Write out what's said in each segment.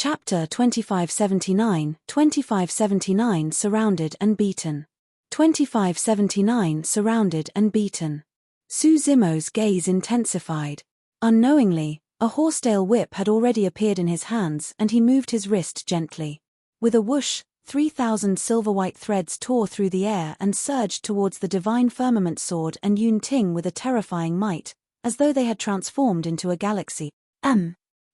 Chapter 2579 Surrounded and Beaten. 2579 Surrounded and Beaten. Su Zimo's gaze intensified. Unknowingly, a horsetail whip had already appeared in his hands and he moved his wrist gently. With a whoosh, 3,000 silver-white threads tore through the air and surged towards the divine firmament sword and Yun Ting with a terrifying might, as though they had transformed into a galaxy.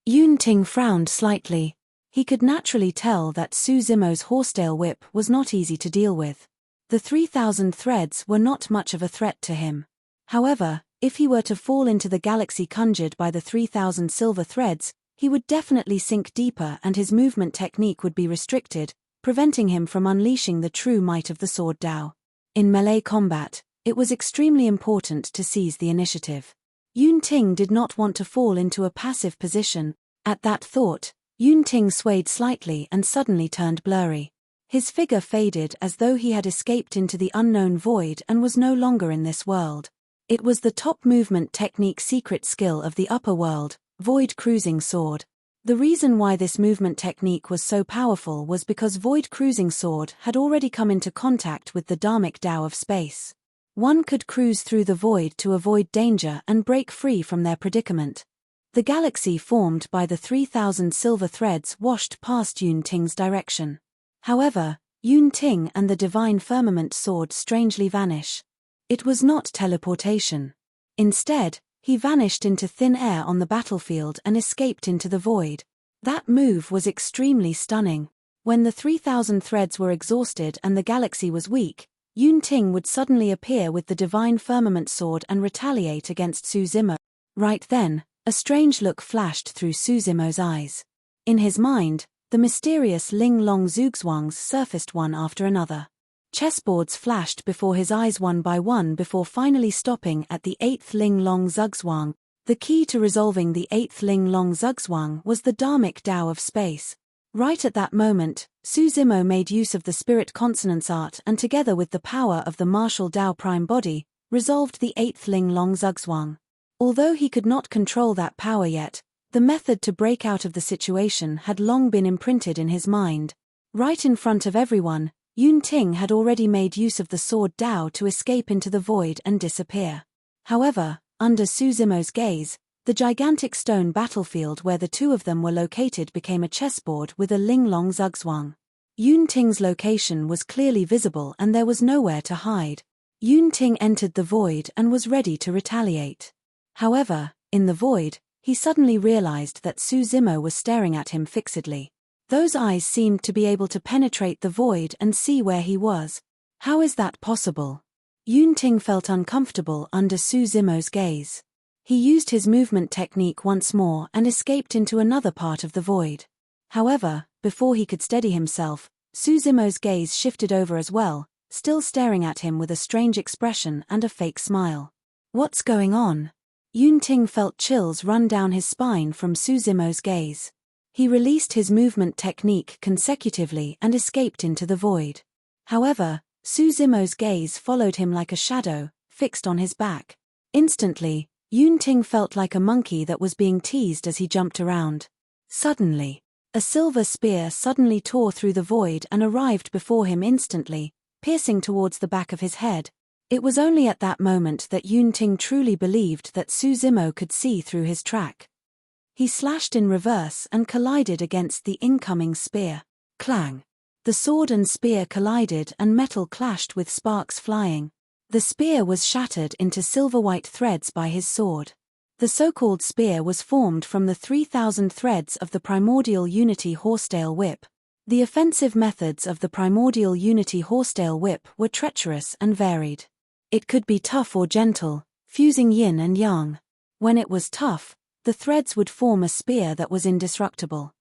Yun Ting frowned slightly. He could naturally tell that Su Zimo's horsetail whip was not easy to deal with. The 3,000 threads were not much of a threat to him. However, if he were to fall into the galaxy conjured by the 3,000 silver threads, he would definitely sink deeper and his movement technique would be restricted, preventing him from unleashing the true might of the sword Dao. In melee combat, it was extremely important to seize the initiative. Yun Ting did not want to fall into a passive position. At that thought, Yun Ting swayed slightly and suddenly turned blurry. His figure faded as though he had escaped into the unknown void and was no longer in this world. It was the top movement technique secret skill of the upper world, Void Cruising Sword. The reason why this movement technique was so powerful was because Void Cruising Sword had already come into contact with the Dharmic Tao of space. One could cruise through the void to avoid danger and break free from their predicament. The galaxy formed by the 3,000 silver threads washed past Yun Ting's direction. However, Yun Ting and the divine firmament sword strangely vanish. It was not teleportation. Instead, he vanished into thin air on the battlefield and escaped into the void. That move was extremely stunning. When the 3,000 threads were exhausted and the galaxy was weak, Yun Ting would suddenly appear with the divine firmament sword and retaliate against Su Zimo. Right then, a strange look flashed through Su Zimo's eyes. In his mind, the mysterious Ling Long Zugzwangs surfaced one after another. Chessboards flashed before his eyes one by one before finally stopping at the 8th Ling Long Zugzwang. The key to resolving the 8th Ling Long Zugzwang was the Dharmic Tao of space. Right at that moment, Su Zimo made use of the spirit consonance art and together with the power of the martial Tao prime body, resolved the 8th Ling Long Zugzwang. Although he could not control that power yet, the method to break out of the situation had long been imprinted in his mind. Right in front of everyone, Yun Ting had already made use of the sword Dao to escape into the void and disappear. However, under Su Zimo's gaze, the gigantic stone battlefield where the two of them were located became a chessboard with a Ling Long Zugzwang. Yun Ting's location was clearly visible and there was nowhere to hide. Yun Ting entered the void and was ready to retaliate. However, in the void, he suddenly realized that Su Zimo was staring at him fixedly. Those eyes seemed to be able to penetrate the void and see where he was. How is that possible? Yun Ting felt uncomfortable under Su Zimo's gaze. He used his movement technique once more and escaped into another part of the void. However, before he could steady himself, Su Zimo's gaze shifted over as well, still staring at him with a strange expression and a fake smile. What's going on? Yun Ting felt chills run down his spine from Su Zimo's gaze. He released his movement technique consecutively and escaped into the void. However, Su Zimo's gaze followed him like a shadow, fixed on his back. Instantly, Yun Ting felt like a monkey that was being teased as he jumped around. Suddenly, a silver spear suddenly tore through the void and arrived before him instantly, piercing towards the back of his head. It was only at that moment that Yun Ting truly believed that Su Zimo could see through his track. He slashed in reverse and collided against the incoming spear. Clang! The sword and spear collided and metal clashed with sparks flying. The spear was shattered into silver-white threads by his sword. The so-called spear was formed from the 3,000 threads of the primordial unity horsetail whip. The offensive methods of the primordial unity horsetail whip were treacherous and varied. It could be tough or gentle, fusing yin and yang. When it was tough, the threads would form a spear that was indestructible.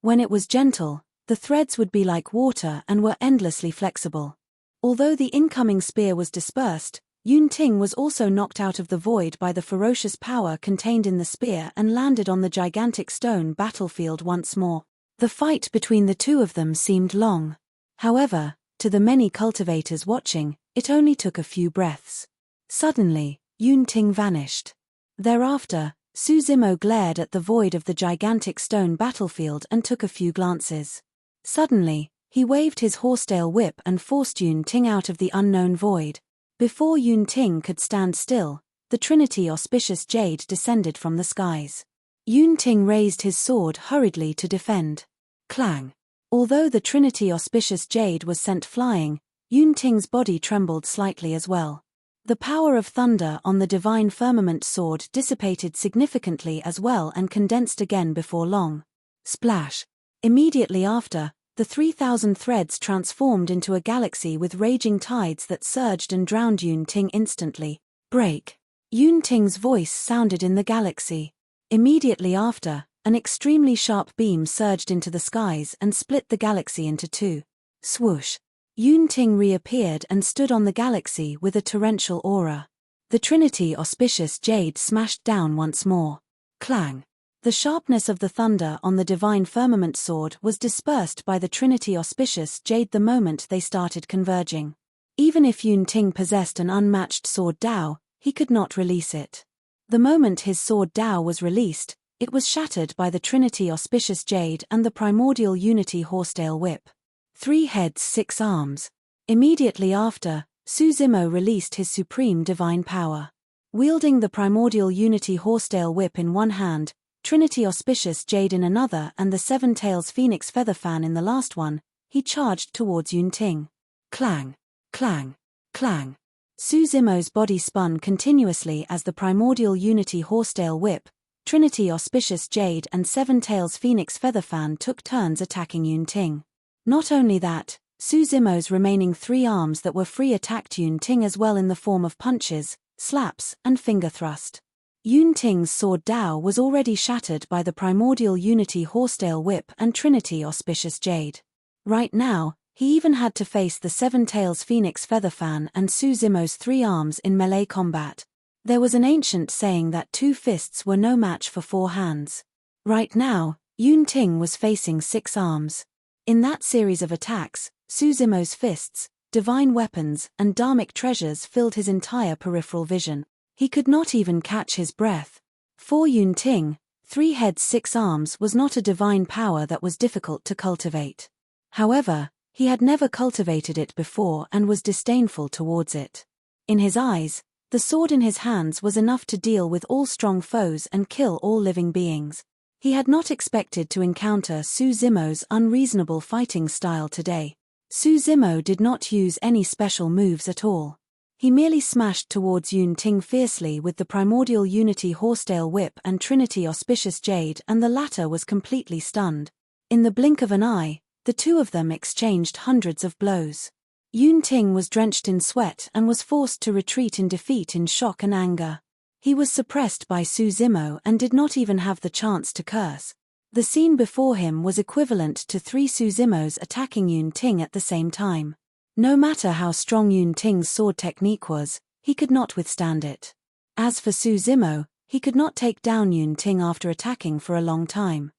When it was gentle, the threads would be like water and were endlessly flexible. Although the incoming spear was dispersed, Yun Ting was also knocked out of the void by the ferocious power contained in the spear and landed on the gigantic stone battlefield once more. The fight between the two of them seemed long. However, to the many cultivators watching, it only took a few breaths. Suddenly, Yun Ting vanished. Thereafter, Su Zimo glared at the void of the gigantic stone battlefield and took a few glances. Suddenly, he waved his horsetail whip and forced Yun Ting out of the unknown void. Before Yun Ting could stand still, the Trinity Auspicious Jade descended from the skies. Yun Ting raised his sword hurriedly to defend. Clang! Although the Trinity Auspicious Jade was sent flying, Yun Ting's body trembled slightly as well. The power of thunder on the divine firmament sword dissipated significantly as well and condensed again before long. Splash! Immediately after, the 3,000 threads transformed into a galaxy with raging tides that surged and drowned Yun Ting instantly. Break! Yun Ting's voice sounded in the galaxy. Immediately after, an extremely sharp beam surged into the skies and split the galaxy into two. Swoosh! Yun Ting reappeared and stood on the galaxy with a torrential aura. The Trinity Auspicious Jade smashed down once more. Clang! The sharpness of the thunder on the divine firmament sword was dispersed by the Trinity Auspicious Jade the moment they started converging. Even if Yun Ting possessed an unmatched sword Dao, he could not release it. The moment his sword Dao was released, it was shattered by the Trinity Auspicious Jade and the primordial Unity Horsetail Whip. 3 heads 6 arms. Immediately after, Su Zimo released his supreme divine power. Wielding the primordial Unity Horsetail Whip in one hand, Trinity Auspicious Jade in another and the 7 tails Phoenix Feather Fan in the last one, he charged towards Yun Ting. Clang! Clang! Clang! Su Zimo's body spun continuously as the primordial Unity Horsetail Whip, Trinity Auspicious Jade and 7 tails Phoenix Feather Fan took turns attacking Yun Ting. Not only that, Su Zimo's remaining 3 arms that were free attacked Yun Ting as well in the form of punches, slaps, and finger thrust. Yun Ting's sword Dao was already shattered by the primordial Unity Horsetail Whip and Trinity Auspicious Jade. Right now, he even had to face the 7 tails Phoenix Feather Fan and Su Zimo's 3 arms in melee combat. There was an ancient saying that 2 fists were no match for 4 hands. Right now, Yun Ting was facing 6 arms. In that series of attacks, Su Zimo's fists, divine weapons, and dharmic treasures filled his entire peripheral vision. He could not even catch his breath. For Yun Ting, 3 heads 6 arms was not a divine power that was difficult to cultivate. However, he had never cultivated it before and was disdainful towards it. In his eyes, the sword in his hands was enough to deal with all strong foes and kill all living beings. He had not expected to encounter Su Zimo's unreasonable fighting style today. Su Zimo did not use any special moves at all. He merely smashed towards Yun Ting fiercely with the primordial Unity Horsetail Whip and Trinity Auspicious Jade, and the latter was completely stunned. In the blink of an eye, the two of them exchanged hundreds of blows. Yun Ting was drenched in sweat and was forced to retreat in defeat in shock and anger. He was suppressed by Su Zimo and did not even have the chance to curse. The scene before him was equivalent to 3 Su Zimos attacking Yun Ting at the same time. No matter how strong Yun Ting's sword technique was, he could not withstand it. As for Su Zimo, he could not take down Yun Ting after attacking for a long time.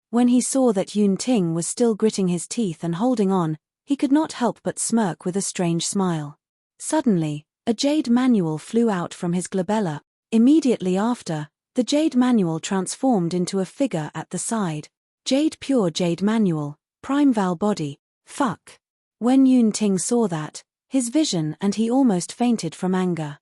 When he saw that Yun Ting was still gritting his teeth and holding on, he could not help but smirk with a strange smile. Suddenly, a jade manual flew out from his glabella. Immediately after, the jade manual transformed into a figure at the side. Jade Pure Jade Manual, Prime Val Body. Fuck. When Yun Ting saw that, his vision and he almost fainted from anger.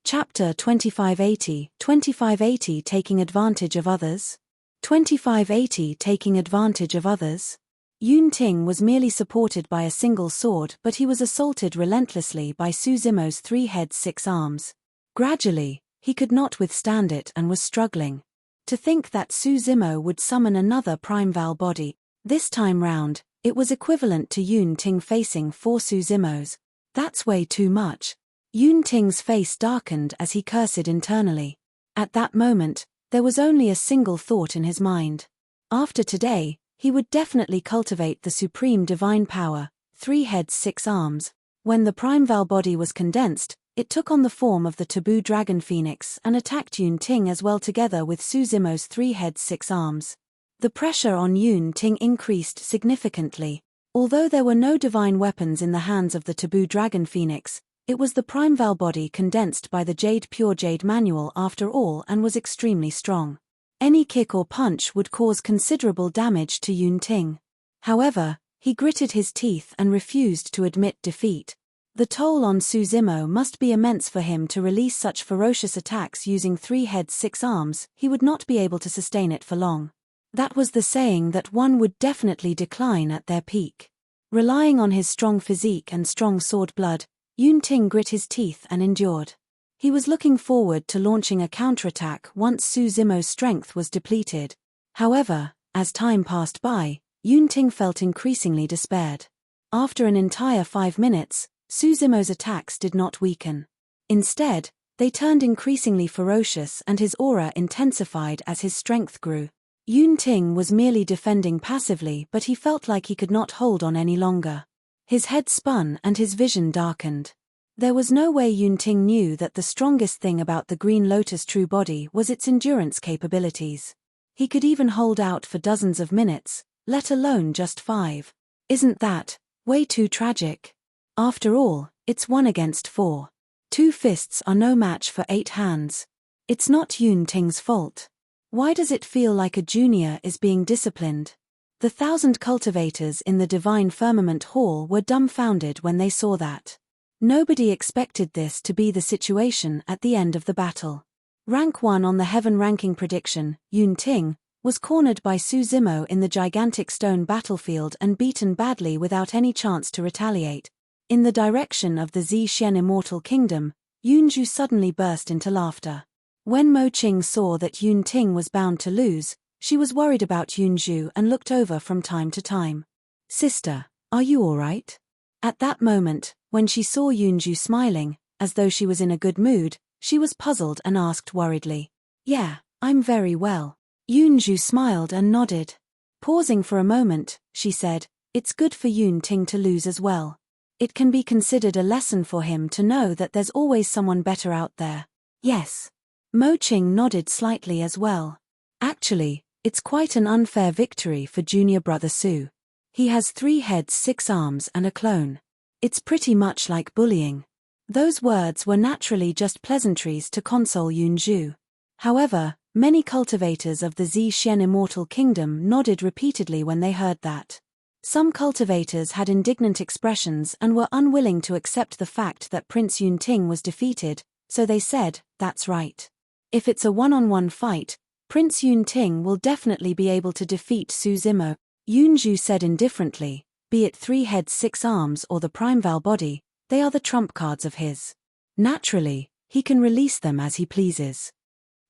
Chapter 2580, 2580 Taking Advantage of Others. 2580 Taking Advantage of Others. Yun Ting was merely supported by a single sword, but he was assaulted relentlessly by Su Zimo's 3 heads 6 arms. Gradually, he could not withstand it and was struggling. To think that Su Zimo would summon another Prime Val Body. This time round, it was equivalent to Yun Ting facing 4 Su Zimos. That's way too much. Yun Ting's face darkened as he cursed internally. At that moment, there was only a single thought in his mind. After today, he would definitely cultivate the supreme divine power, 3 heads 6 arms. When the Prime Val Body was condensed, it took on the form of the Taboo Dragon Phoenix and attacked Yun Ting as well together with Su Zimo's 3 heads 6 arms. The pressure on Yun Ting increased significantly. Although there were no divine weapons in the hands of the Taboo Dragon Phoenix, It was the Primeval body condensed by the Pure Jade manual after all and was extremely strong. Any kick or punch would cause considerable damage to Yun Ting. However, he gritted his teeth and refused to admit defeat. The toll on Su Zimo must be immense for him to release such ferocious attacks using 3 heads 6 arms. He would not be able to sustain it for long. That was the saying that one would definitely decline at their peak. Relying on his strong physique and strong sword blood, Yun Ting grit his teeth and endured. He was looking forward to launching a counterattack once Su Zimo's strength was depleted. However, as time passed by, Yun Ting felt increasingly despaired. After an entire 5 minutes, Su Zimo's attacks did not weaken. Instead, they turned increasingly ferocious and his aura intensified as his strength grew. Yun Ting was merely defending passively, but he felt like he could not hold on any longer. His head spun and his vision darkened. There was no way Yun Ting knew that the strongest thing about the Green Lotus true body was its endurance capabilities. He could even hold out for dozens of minutes, let alone just 5. Isn't that way too tragic? After all, it's 1 against 4. 2 fists are no match for 8 hands. It's not Yun Ting's fault. Why does it feel like a junior is being disciplined? The 1,000 cultivators in the Divine Firmament Hall were dumbfounded when they saw that. Nobody expected this to be the situation at the end of the battle. Rank 1 on the Heaven ranking prediction, Yun Ting, was cornered by Su Zimo in the gigantic stone battlefield and beaten badly without any chance to retaliate. In the direction of the Zhixian Immortal Kingdom, Yunju suddenly burst into laughter. When Mo Qing saw that Yun Ting was bound to lose, she was worried about Yunju and looked over from time to time. "Sister, are you all right?" At that moment, when she saw Yunju smiling, as though she was in a good mood, she was puzzled and asked worriedly, "Yeah, I'm very well." Yunju smiled and nodded. Pausing for a moment, she said, "It's good for Yun Ting to lose as well. It can be considered a lesson for him to know that there's always someone better out there." "Yes." Mo Qing nodded slightly as well. "Actually, it's quite an unfair victory for junior brother Su. He has 3 heads 6 arms and a clone. It's pretty much like bullying." Those words were naturally just pleasantries to console Yunju. However, many cultivators of the Zhixian Immortal Kingdom nodded repeatedly when they heard that. Some cultivators had indignant expressions and were unwilling to accept the fact that Prince Yun Ting was defeated, so they said, "That's right. If it's a one-on-one fight, Prince Yun Ting will definitely be able to defeat Su Zimo." Yunju said indifferently, "Be it 3 heads 6 arms or the Primeval body, they are the trump cards of his. Naturally, he can release them as he pleases.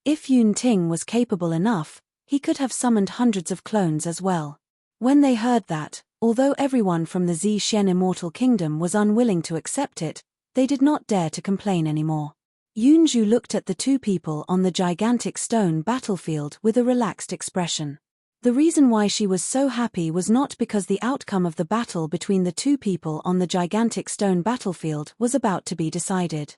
If Yun Ting was capable enough, he could have summoned hundreds of clones as well." When they heard that, although everyone from the Zhixian Immortal Kingdom was unwilling to accept it, they did not dare to complain anymore. Yunju looked at the 2 people on the gigantic stone battlefield with a relaxed expression. The reason why she was so happy was not because the outcome of the battle between the 2 people on the gigantic stone battlefield was about to be decided.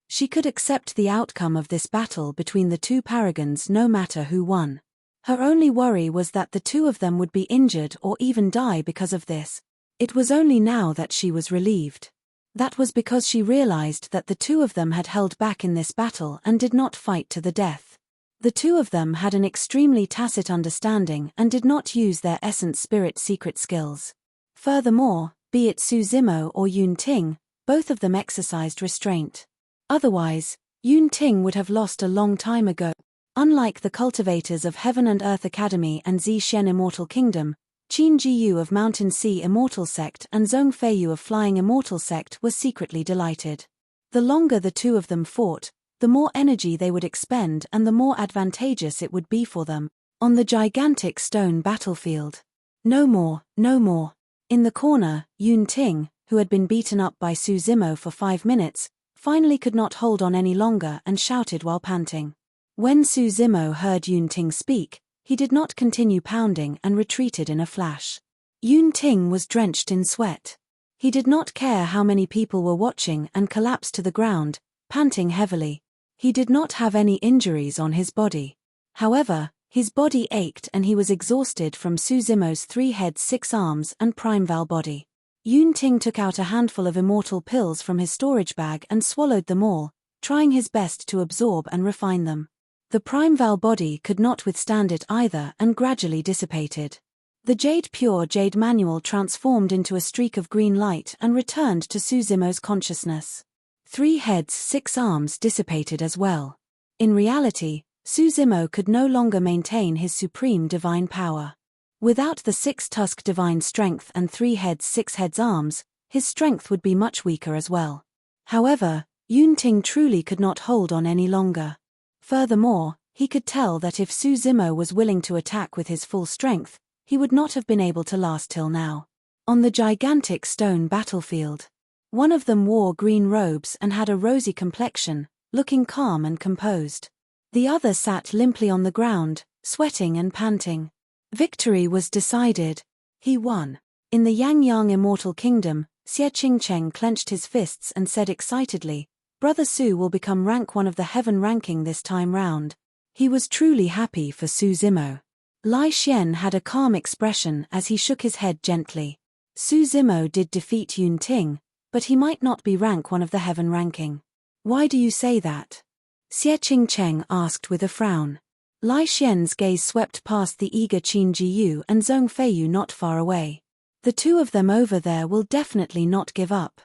She could accept the outcome of this battle between the 2 paragons no matter who won. Her only worry was that the 2 of them would be injured or even die because of this. It was only now that she was relieved. That was because she realized that the 2 of them had held back in this battle and did not fight to the death. The 2 of them had an extremely tacit understanding and did not use their essence spirit secret skills. Furthermore, be it Su Zimo or Yun Ting, both of them exercised restraint. Otherwise, Yun Ting would have lost a long time ago. Unlike the cultivators of Heaven and Earth Academy and Zhixian Immortal Kingdom, Qin Jiyu of Mountain Sea Immortal Sect and Zhong Feiyu of Flying Immortal Sect were secretly delighted. The longer the 2 of them fought, the more energy they would expend and the more advantageous it would be for them. On the gigantic stone battlefield. "No more, no more." In the corner, Yun Ting, who had been beaten up by Su Zimo for 5 minutes, finally could not hold on any longer and shouted while panting. When Su Zimo heard Yun Ting speak, he did not continue pounding and retreated in a flash. Yun Ting was drenched in sweat. He did not care how many people were watching and collapsed to the ground, panting heavily. He did not have any injuries on his body. However, his body ached and he was exhausted from Su Zimo's 3 heads 6 arms and Primeval body. Yun Ting took out a handful of immortal pills from his storage bag and swallowed them all, trying his best to absorb and refine them. The Primeval body could not withstand it either and gradually dissipated. The Pure Jade manual transformed into a streak of green light and returned to Suzimo's consciousness. 3 heads, 6 arms dissipated as well. In reality, Suzimo could no longer maintain his supreme divine power. Without the 6-tusk divine strength and 3 heads 6 heads arms, his strength would be much weaker as well. However, Yun Ting truly could not hold on any longer. Furthermore, he could tell that if Suzimo was willing to attack with his full strength, he would not have been able to last till now. On the gigantic stone battlefield, one of them wore green robes and had a rosy complexion, looking calm and composed. The other sat limply on the ground, sweating and panting. Victory was decided. He won. In the Yangyang Immortal Kingdom, Xie Qingcheng clenched his fists and said excitedly, "Brother Su will become rank 1 of the heaven ranking this time round." He was truly happy for Suzimo. Lai Xian had a calm expression as he shook his head gently. Suzimo did defeat Yun Ting, but he might not be rank 1 of the heaven ranking. Why do you say that? Xie Qingcheng asked with a frown. Lai Xian's gaze swept past the eager Qin Jiyu and Zhong Feiyu not far away. The 2 of them over there will definitely not give up.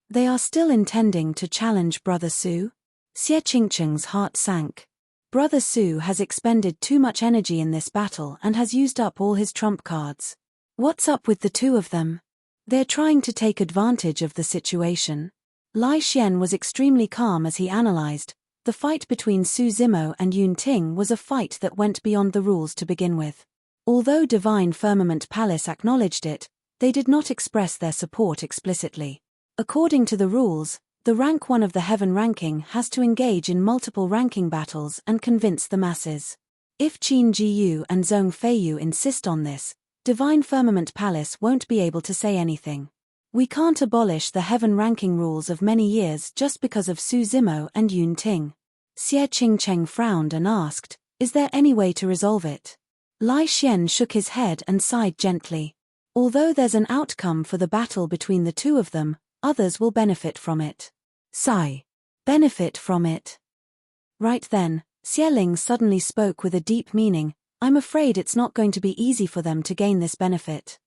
They are still intending to challenge Brother Su? Xie Qingcheng's heart sank. Brother Su has expended too much energy in this battle and has used up all his trump cards. What's up with the 2 of them? They're trying to take advantage of the situation. Lai Xian was extremely calm as he analyzed. The fight between Suzimo and Yun Ting was a fight that went beyond the rules to begin with. Although Divine Firmament Palace acknowledged it, they did not express their support explicitly. According to the rules, the rank 1 of the heaven ranking has to engage in multiple ranking battles and convince the masses. If Qin Jiyu and Zhong Feiyu insist on this, Divine Firmament Palace won't be able to say anything. We can't abolish the heaven ranking rules of many years just because of Suzimo and Yun Ting. Xie Qingcheng frowned and asked, "Is there any way to resolve it?" Lai Xian shook his head and sighed gently. Although there's an outcome for the battle between the 2 of them, others will benefit from it. Sigh. Benefit from it. Right then, Xie Ling suddenly spoke with a deep meaning, "I'm afraid it's not going to be easy for them to gain this benefit."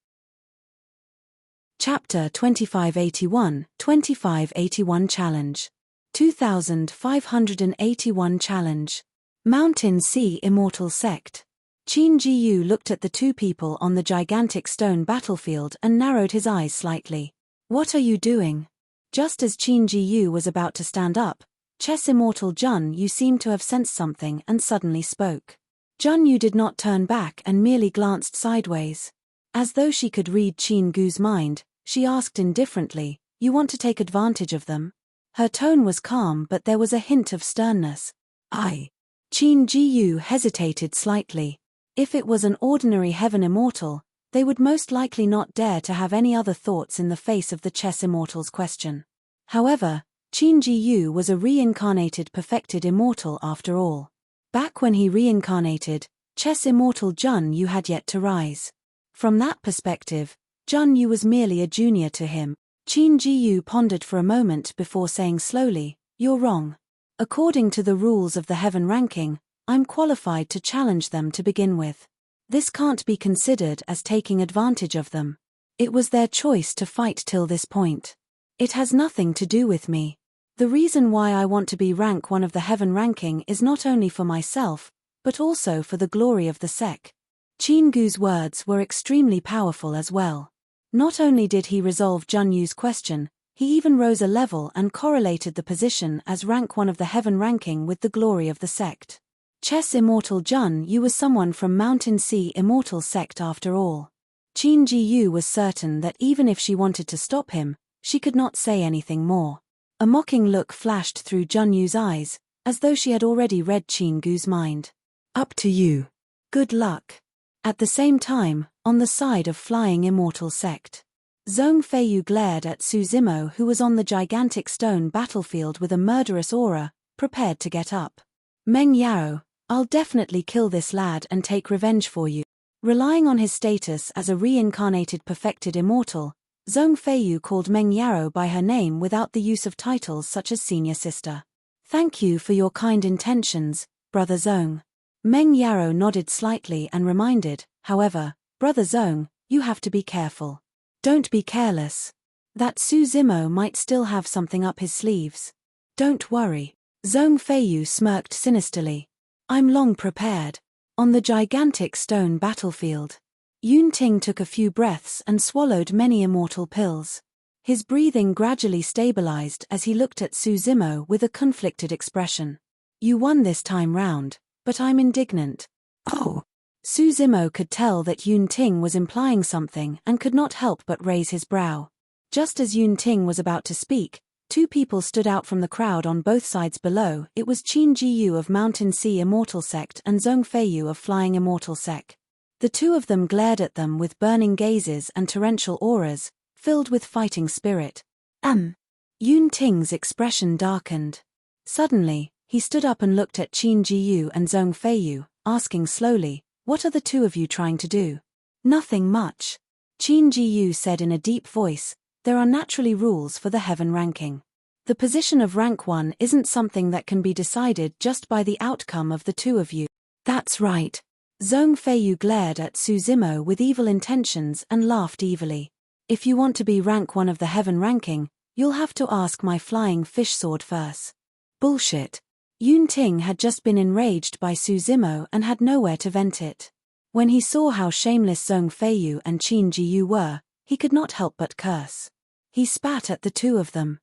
Chapter 2581, 2581 Challenge. 2581 Challenge. Mountain Sea Immortal Sect. Qin Jiyu looked at the 2 people on the gigantic stone battlefield and narrowed his eyes slightly. "What are you doing?" Just as Qin Jiyu was about to stand up, Chess Immortal Jun Yu seemed to have sensed something and suddenly spoke. Jun Yu did not turn back and merely glanced sideways. As though she could read Qin Gu's mind, she asked indifferently, "You want to take advantage of them?" Her tone was calm but there was a hint of sternness. "I." Qin Jiyu hesitated slightly. If it was an ordinary heaven immortal, they would most likely not dare to have any other thoughts in the face of the Chess Immortal's question. However, Qin Jiyu was a reincarnated perfected immortal after all. Back when he reincarnated, Chess Immortal Jun Yu had yet to rise. From that perspective, Jun Yu was merely a junior to him. Qin Jiyu pondered for a moment before saying slowly, "You're wrong. According to the rules of the heaven ranking, I'm qualified to challenge them to begin with. This can't be considered as taking advantage of them. It was their choice to fight till this point. It has nothing to do with me. The reason why I want to be rank 1 of the heaven ranking is not only for myself, but also for the glory of the sect." Qin Gu's words were extremely powerful as well. Not only did he resolve Jun Yu's question, he even rose a level and correlated the position as rank 1 of the heaven ranking with the glory of the sect. Chess Immortal Jun Yu was someone from Mountain Sea Immortal Sect after all. Qin Jiyu was certain that even if she wanted to stop him, she could not say anything more. A mocking look flashed through Jun Yu's eyes, as though she had already read Qin Gu's mind. "Up to you. Good luck." At the same time, on the side of Flying Immortal Sect, Zhong Feiyu glared at Suzimo who was on the gigantic stone battlefield with a murderous aura, prepared to get up. "Meng Yao, I'll definitely kill this lad and take revenge for you." Relying on his status as a reincarnated perfected immortal, Zhong Feiyu called Meng Yaro by her name without the use of titles such as senior sister. Thank you for your kind intentions, Brother Zhong. Meng Yaro nodded slightly and reminded, however, Brother Zhong, you have to be careful. Don't be careless. That Su Zimo might still have something up his sleeves. Don't worry. Zhong Feiyu smirked sinisterly. I'm long prepared. On the gigantic stone battlefield, Yun Ting took a few breaths and swallowed many immortal pills. His breathing gradually stabilized as he looked at Su Zimo with a conflicted expression. You won this time round, but I'm indignant. Oh. Su Zimo could tell that Yun Ting was implying something and could not help but raise his brow. Just as Yun Ting was about to speak, two people stood out from the crowd on both sides below. It was Qin Jiyu of Mountain Sea Immortal Sect and Zhong Feiyu of Flying Immortal Sect. The two of them glared at them with burning gazes and torrential auras, filled with fighting spirit. Yun Ting's expression darkened. Suddenly, he stood up and looked at Qin Jiyu and Zhong Feiyu, asking slowly, what are the two of you trying to do? Nothing much. Qin Jiyu said in a deep voice, there are naturally rules for the heaven ranking. The position of rank 1 isn't something that can be decided just by the outcome of the two of you. That's right. Zhong Feiyu glared at Su Zimo with evil intentions and laughed evilly. If you want to be rank 1 of the heaven ranking, you'll have to ask my flying fish sword first. Bullshit. Yun Ting had just been enraged by Su Zimo and had nowhere to vent it. When he saw how shameless Zhong Feiyu and Qin Jiyu were, he could not help but curse. He spat at the two of them.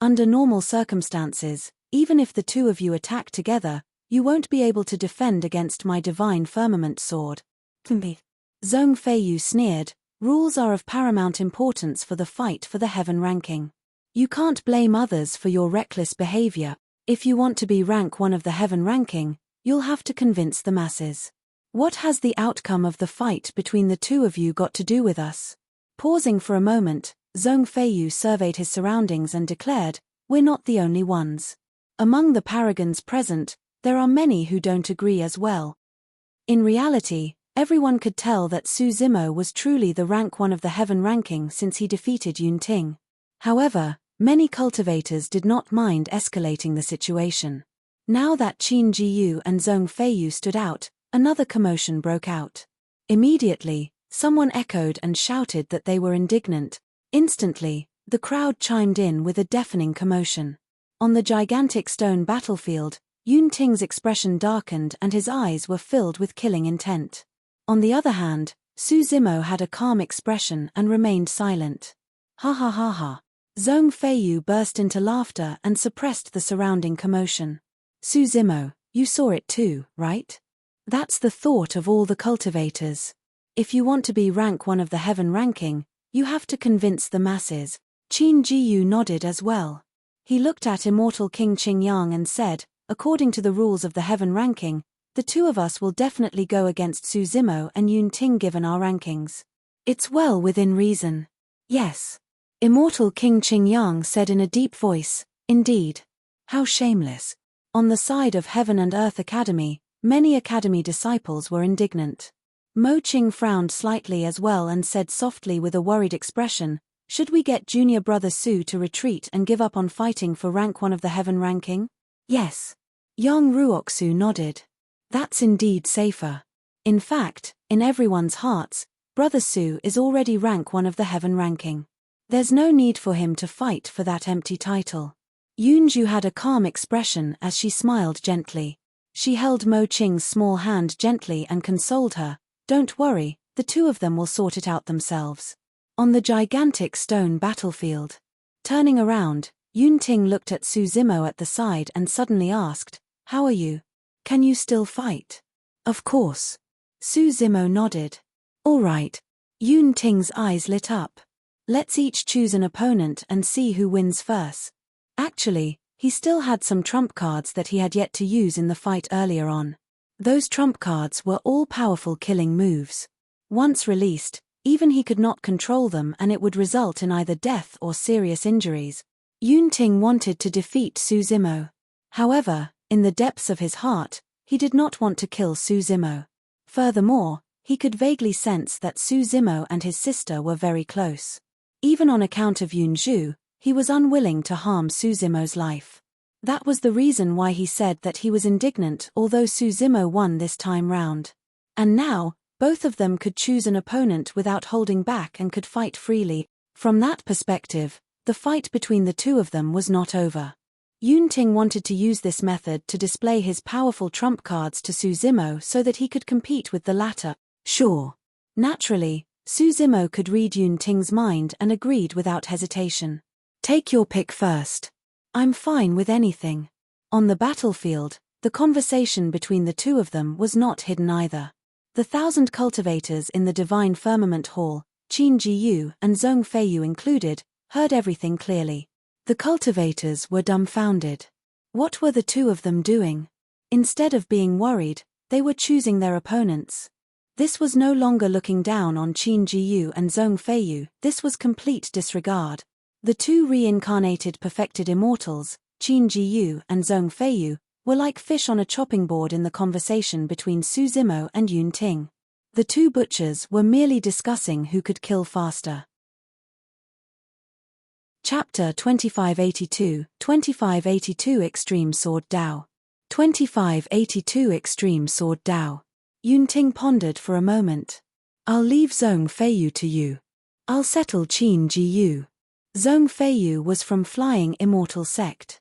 Under normal circumstances, even if the two of you attack together, you won't be able to defend against my divine firmament sword. Zhong Feiyu sneered, rules are of paramount importance for the fight for the heaven ranking. You can't blame others for your reckless behavior. If you want to be rank 1 of the heaven ranking, you'll have to convince the masses. What has the outcome of the fight between the two of you got to do with us? Pausing for a moment, Zhong Feiyu surveyed his surroundings and declared, we're not the only ones. Among the paragons present, there are many who don't agree as well. In reality, everyone could tell that Su Zimo was truly the rank 1 of the heaven ranking since he defeated Yun Ting. However, many cultivators did not mind escalating the situation. Now that Qin Jiyu and Zhong Feiyu stood out, another commotion broke out. Immediately, someone echoed and shouted that they were indignant. Instantly, the crowd chimed in with a deafening commotion. On the gigantic stone battlefield, Yun Ting's expression darkened and his eyes were filled with killing intent. On the other hand, Su Zimo had a calm expression and remained silent. Ha ha ha ha. Zhong Feiyu burst into laughter and suppressed the surrounding commotion. Su Zimo, you saw it too, right? That's the thought of all the cultivators. If you want to be rank 1 of the heaven ranking, you have to convince the masses. Qin Jiyu nodded as well. He looked at Immortal King Qingyang and said, according to the rules of the heaven ranking, the two of us will definitely go against Su Zimo and Yun Ting given our rankings. It's well within reason. Yes. Immortal King Qingyang said in a deep voice, indeed. How shameless. On the side of Heaven and Earth Academy, many Academy disciples were indignant. Mo Qing frowned slightly as well and said softly with a worried expression, should we get junior brother Su to retreat and give up on fighting for rank 1 of the heaven ranking? Yes. Yang Ruoxu nodded. That's indeed safer. In fact, in everyone's hearts, brother Su is already rank 1 of the heaven ranking. There's no need for him to fight for that empty title. Yunju had a calm expression as she smiled gently. She held Mo Qing's small hand gently and consoled her, don't worry, the two of them will sort it out themselves. On the gigantic stone battlefield. Turning around, Yun Ting looked at Su Zimo at the side and suddenly asked, how are you? Can you still fight? Of course. Su Zimo nodded. All right. Yun Ting's eyes lit up. Let's each choose an opponent and see who wins first. Actually, he still had some trump cards that he had yet to use in the fight earlier on. Those trump cards were all powerful killing moves. Once released, even he could not control them and it would result in either death or serious injuries. Yun Ting wanted to defeat Su Zimo. However, in the depths of his heart, he did not want to kill Su Zimo. Furthermore, he could vaguely sense that Su Zimo and his sister were very close. Even on account of Yun Zhu, he was unwilling to harm Su Zimo's life. That was the reason why he said that he was indignant although Su Zimo won this time round. And now, both of them could choose an opponent without holding back and could fight freely. From that perspective, the fight between the two of them was not over. Yun Ting wanted to use this method to display his powerful trump cards to Su Zimo so that he could compete with the latter. Sure. Naturally, Su Zimo could read Yun Ting's mind and agreed without hesitation. Take your pick first. I'm fine with anything. On the battlefield, the conversation between the two of them was not hidden either. The 1,000 cultivators in the Divine Firmament Hall, Qin Jiyu and Zhong Feiyu included, heard everything clearly. The cultivators were dumbfounded. What were the two of them doing? Instead of being worried, they were choosing their opponents. This was no longer looking down on Qin Jiyu and Zhong Feiyu, this was complete disregard. The two reincarnated perfected immortals, Qin Jiyu and Zhong Feiyu, were like fish on a chopping board in the conversation between Su Zimo and Yun Ting. The two butchers were merely discussing who could kill faster. Chapter 2582, 2582 Extreme Sword Dao. 2582 Extreme Sword Dao. Yun Ting pondered for a moment. I'll leave Zhong Feiyu to you. I'll settle Qin Jiyu. Zhong Feiyu was from Flying Immortal sect.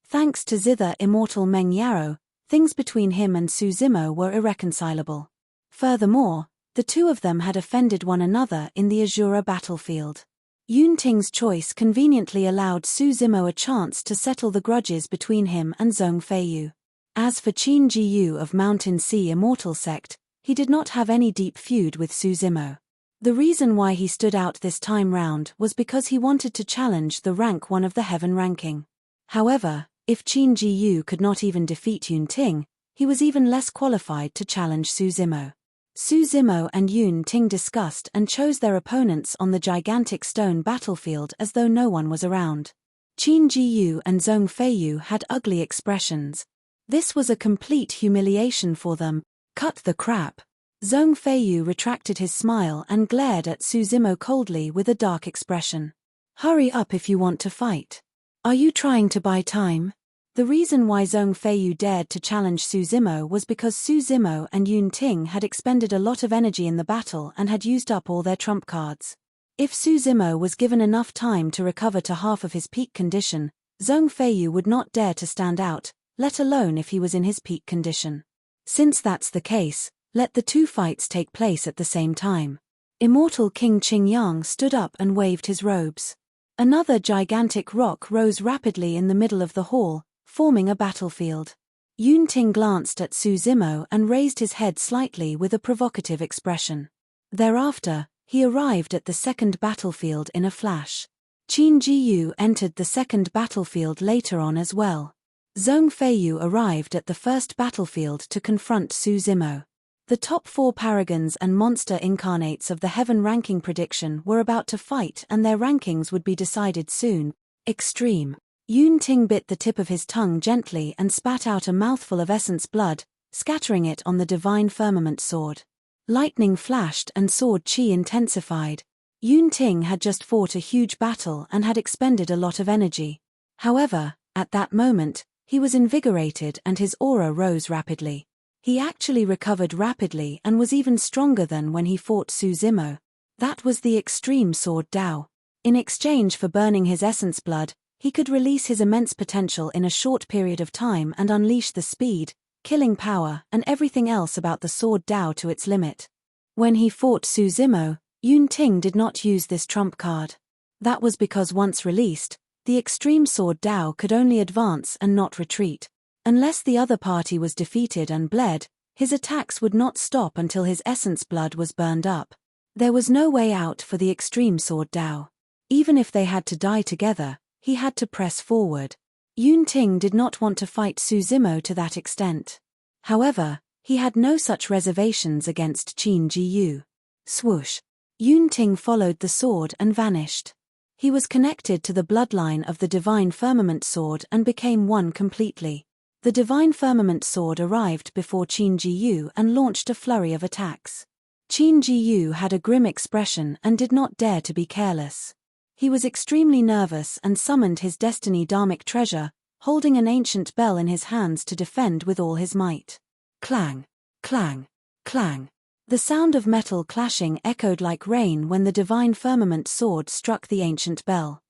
Thanks to zither Immortal Meng Yarrow, things between him and Su Zimo were irreconcilable. Furthermore, the two of them had offended one another in the Azura battlefield. Yun Ting's choice conveniently allowed Su Zimo a chance to settle the grudges between him and Zhong Feiyu. As for Qin Jiyu of Mountain Sea Immortal sect, he did not have any deep feud with Su Zimo. The reason why he stood out this time round was because he wanted to challenge the rank 1 of the heaven ranking. However, if Qin Jiyu could not even defeat Yun Ting, he was even less qualified to challenge Su Zimo. Su Zimo and Yun Ting discussed and chose their opponents on the gigantic stone battlefield as though no one was around. Qin Jiyu and Zhong Feiyu had ugly expressions. This was a complete humiliation for them. Cut the crap. Zhong Feiyu retracted his smile and glared at Su Zimo coldly with a dark expression. Hurry up if you want to fight. Are you trying to buy time? The reason why Zhong Feiyu dared to challenge Su Zimo was because Su Zimo and Yun Ting had expended a lot of energy in the battle and had used up all their trump cards. If Su Zimo was given enough time to recover to half of his peak condition, Zhong Feiyu would not dare to stand out, let alone if he was in his peak condition. Since that's the case, let the two fights take place at the same time. Immortal King Qingyang stood up and waved his robes. Another gigantic rock rose rapidly in the middle of the hall, forming a battlefield. Yun Ting glanced at Su Zimo and raised his head slightly with a provocative expression. Thereafter, he arrived at the second battlefield in a flash. Qin Jiyu entered the second battlefield later on as well. Zhong Feiyu arrived at the first battlefield to confront Su Zimo. The top 4 paragons and monster incarnates of the heaven ranking prediction were about to fight and their rankings would be decided soon. Extreme. Yun Ting bit the tip of his tongue gently and spat out a mouthful of essence blood, scattering it on the divine firmament sword. Lightning flashed and sword chi intensified. Yun Ting had just fought a huge battle and had expended a lot of energy. However, at that moment, he was invigorated and his aura rose rapidly. He actually recovered rapidly and was even stronger than when he fought Su Zimo. That was the extreme sword Dao. In exchange for burning his essence blood, he could release his immense potential in a short period of time and unleash the speed, killing power, and everything else about the sword Dao to its limit. When he fought Su Zimo, Yun Ting did not use this trump card. That was because once released, the extreme sword Dao could only advance and not retreat. Unless the other party was defeated and bled, his attacks would not stop until his essence blood was burned up. There was no way out for the extreme sword Dao. Even if they had to die together, he had to press forward. Yun Ting did not want to fight Su Zimo to that extent. However, he had no such reservations against Qin Jiyu. Swoosh. Yun Ting followed the sword and vanished. He was connected to the bloodline of the Divine Firmament Sword and became one completely. The Divine Firmament Sword arrived before Qin Jiyu and launched a flurry of attacks. Qin Jiyu had a grim expression and did not dare to be careless. He was extremely nervous and summoned his destiny dharmic treasure, holding an ancient bell in his hands to defend with all his might. Clang, clang, clang. The sound of metal clashing echoed like rain when the divine firmament sword struck the ancient bell.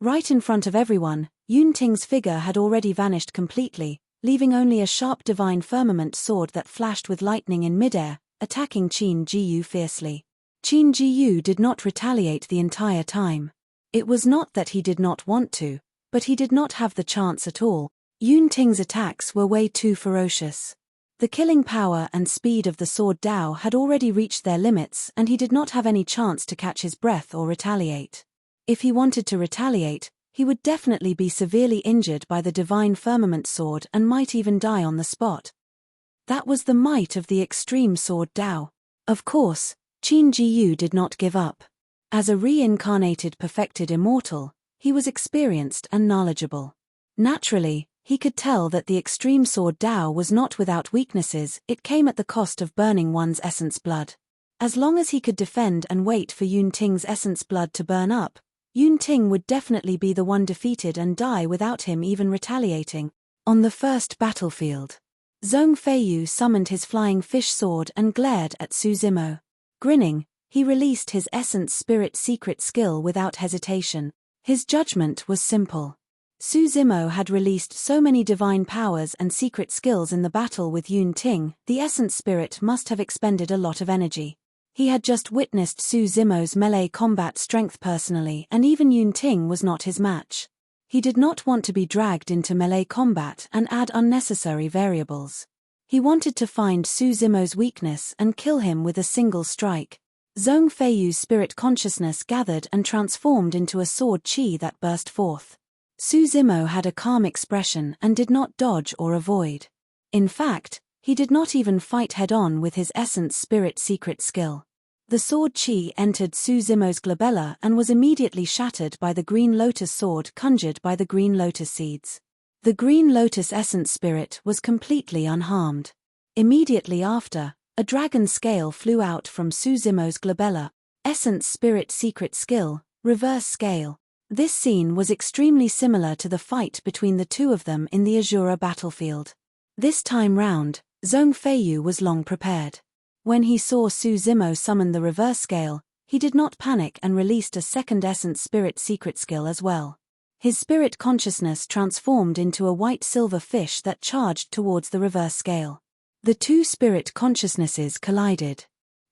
Right in front of everyone, Yun Ting's figure had already vanished completely, leaving only a sharp divine firmament sword that flashed with lightning in midair, attacking Qin Jiyu fiercely. Qin Jiyu did not retaliate the entire time. It was not that he did not want to, but he did not have the chance at all. Yun Ting's attacks were way too ferocious. The killing power and speed of the sword Dao had already reached their limits, and he did not have any chance to catch his breath or retaliate. If he wanted to retaliate, he would definitely be severely injured by the divine firmament sword and might even die on the spot. That was the might of the extreme sword Dao. Of course, Qin Jiyu did not give up. As a reincarnated perfected immortal, he was experienced and knowledgeable. Naturally, he could tell that the extreme sword Dao was not without weaknesses. It came at the cost of burning one's essence blood. As long as he could defend and wait for Yun Ting's essence blood to burn up, Yun Ting would definitely be the one defeated and die without him even retaliating. On the first battlefield, Zhong Feiyu summoned his flying fish sword and glared at Su Zimo. Grinning, he released his essence spirit secret skill without hesitation. His judgment was simple. Su Zimo had released so many divine powers and secret skills in the battle with Yun Ting, the essence spirit must have expended a lot of energy. He had just witnessed Su Zimo's melee combat strength personally, and even Yun Ting was not his match. He did not want to be dragged into melee combat and add unnecessary variables. He wanted to find Su Zimo's weakness and kill him with a single strike. Zhong Feiyu's spirit consciousness gathered and transformed into a sword qi that burst forth. Su Zimo had a calm expression and did not dodge or avoid. In fact, he did not even fight head-on with his essence spirit secret skill. The sword qi entered Su Zimo's glabella and was immediately shattered by the green lotus sword conjured by the green lotus seeds. The green lotus essence spirit was completely unharmed. Immediately after, a dragon scale flew out from Su Zimo's glabella. Essence spirit secret skill, reverse scale. This scene was extremely similar to the fight between the two of them in the Azura battlefield. This time round, Zhong Feiyu was long prepared. When he saw Su Zimo summon the reverse scale, he did not panic and released a second essence spirit secret skill as well. His spirit consciousness transformed into a white-silver fish that charged towards the reverse scale. The two spirit consciousnesses collided.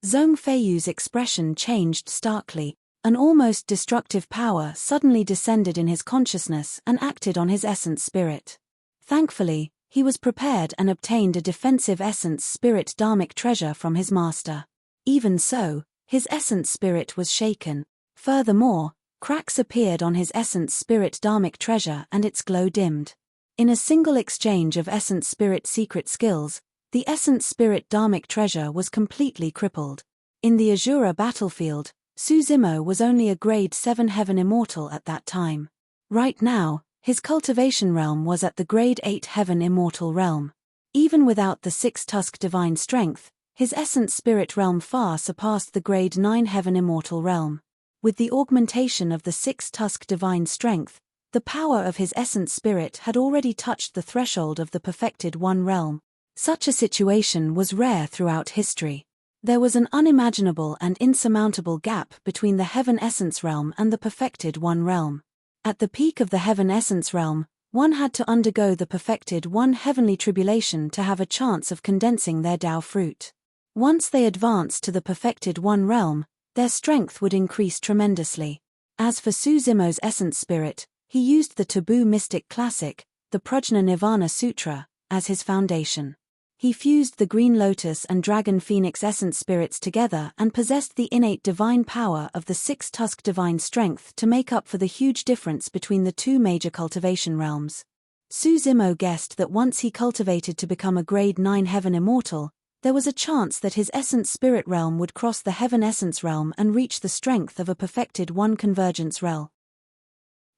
Zhong Feiyu's expression changed starkly. An almost destructive power suddenly descended in his consciousness and acted on his essence spirit. Thankfully, he was prepared and obtained a defensive essence spirit dharmic treasure from his master. Even so, his essence spirit was shaken. Furthermore, cracks appeared on his essence spirit dharmic treasure and its glow dimmed. In a single exchange of essence spirit secret skills, the essence spirit dharmic treasure was completely crippled. In the Azura battlefield, Su Zimo was only a grade 7 heaven immortal at that time. Right now, his cultivation realm was at the grade 8 heaven immortal realm. Even without the 6-tusk divine strength, his essence spirit realm far surpassed the grade 9 heaven immortal realm. With the augmentation of the 6-tusk divine strength, the power of his essence spirit had already touched the threshold of the perfected one realm. Such a situation was rare throughout history. There was an unimaginable and insurmountable gap between the heaven essence realm and the perfected one realm. At the peak of the heaven essence realm, one had to undergo the perfected one heavenly tribulation to have a chance of condensing their Tao fruit. Once they advanced to the perfected one realm, their strength would increase tremendously. As for Su Zimo's essence spirit, he used the taboo mystic classic, the Prajna Nirvana Sutra, as his foundation. He fused the Green Lotus and Dragon Phoenix essence spirits together and possessed the innate divine power of the 6-tusk divine strength to make up for the huge difference between the two major cultivation realms. Su Zimo guessed that once he cultivated to become a grade 9 heaven immortal, there was a chance that his essence spirit realm would cross the heaven essence realm and reach the strength of a perfected one convergence realm.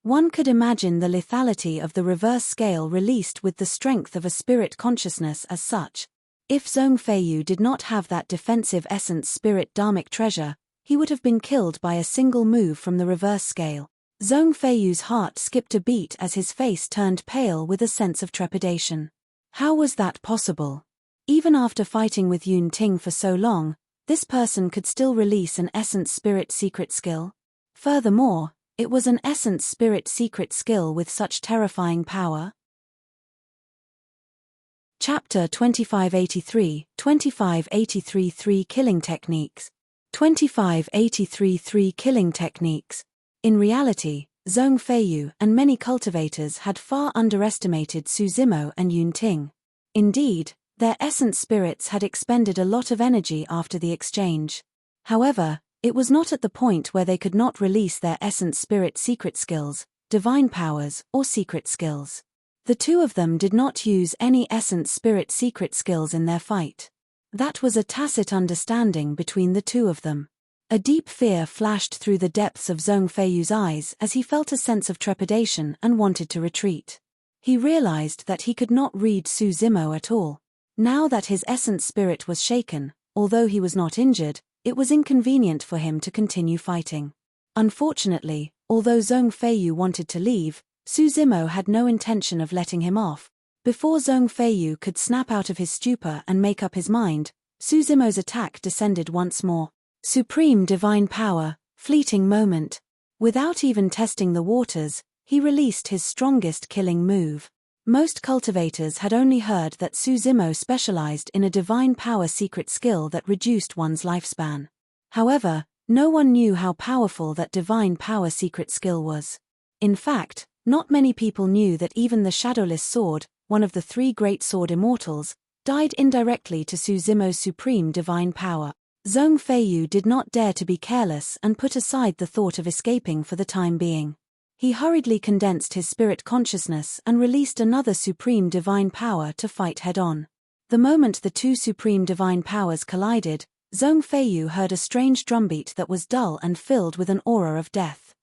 One could imagine the lethality of the reverse scale released with the strength of a spirit consciousness as such. If Zhong Feiyu did not have that defensive essence spirit dharmic treasure, he would have been killed by a single move from the reverse scale. Zhong Feiyu's heart skipped a beat as his face turned pale with a sense of trepidation. How was that possible? Even after fighting with Yun Ting for so long, this person could still release an Essence Spirit secret skill? Furthermore, it was an Essence Spirit secret skill with such terrifying power. Chapter 2583, 2583-3 Killing Techniques. 2583-3 Killing Techniques. In reality, Zhong Feiyu and many cultivators had far underestimated Su Zimo and Yun Ting. Indeed, their essence spirits had expended a lot of energy after the exchange. However, it was not at the point where they could not release their essence spirit secret skills, divine powers, or secret skills. The two of them did not use any essence spirit secret skills in their fight. That was a tacit understanding between the two of them. A deep fear flashed through the depths of Zhong Feiyu's eyes as he felt a sense of trepidation and wanted to retreat. He realized that he could not read Su Zimo at all. Now that his essence spirit was shaken, although he was not injured, it was inconvenient for him to continue fighting. Unfortunately, although Zhong Feiyu wanted to leave, Su Zimo had no intention of letting him off. Before Zhong Feiyu could snap out of his stupor and make up his mind, Su Zimo's attack descended once more. Supreme Divine Power, Fleeting Moment. Without even testing the waters, he released his strongest killing move. Most cultivators had only heard that Su Zimo specialized in a divine power secret skill that reduced one's lifespan. However, no one knew how powerful that divine power secret skill was. In fact, not many people knew that even the Shadowless Sword, one of the three great sword immortals, died indirectly to Su Zimo's supreme divine power. Zhong Feiyu did not dare to be careless and put aside the thought of escaping for the time being. He hurriedly condensed his spirit consciousness and released another supreme divine power to fight head-on. The moment the two supreme divine powers collided, Zhong Feiyu heard a strange drumbeat that was dull and filled with an aura of death.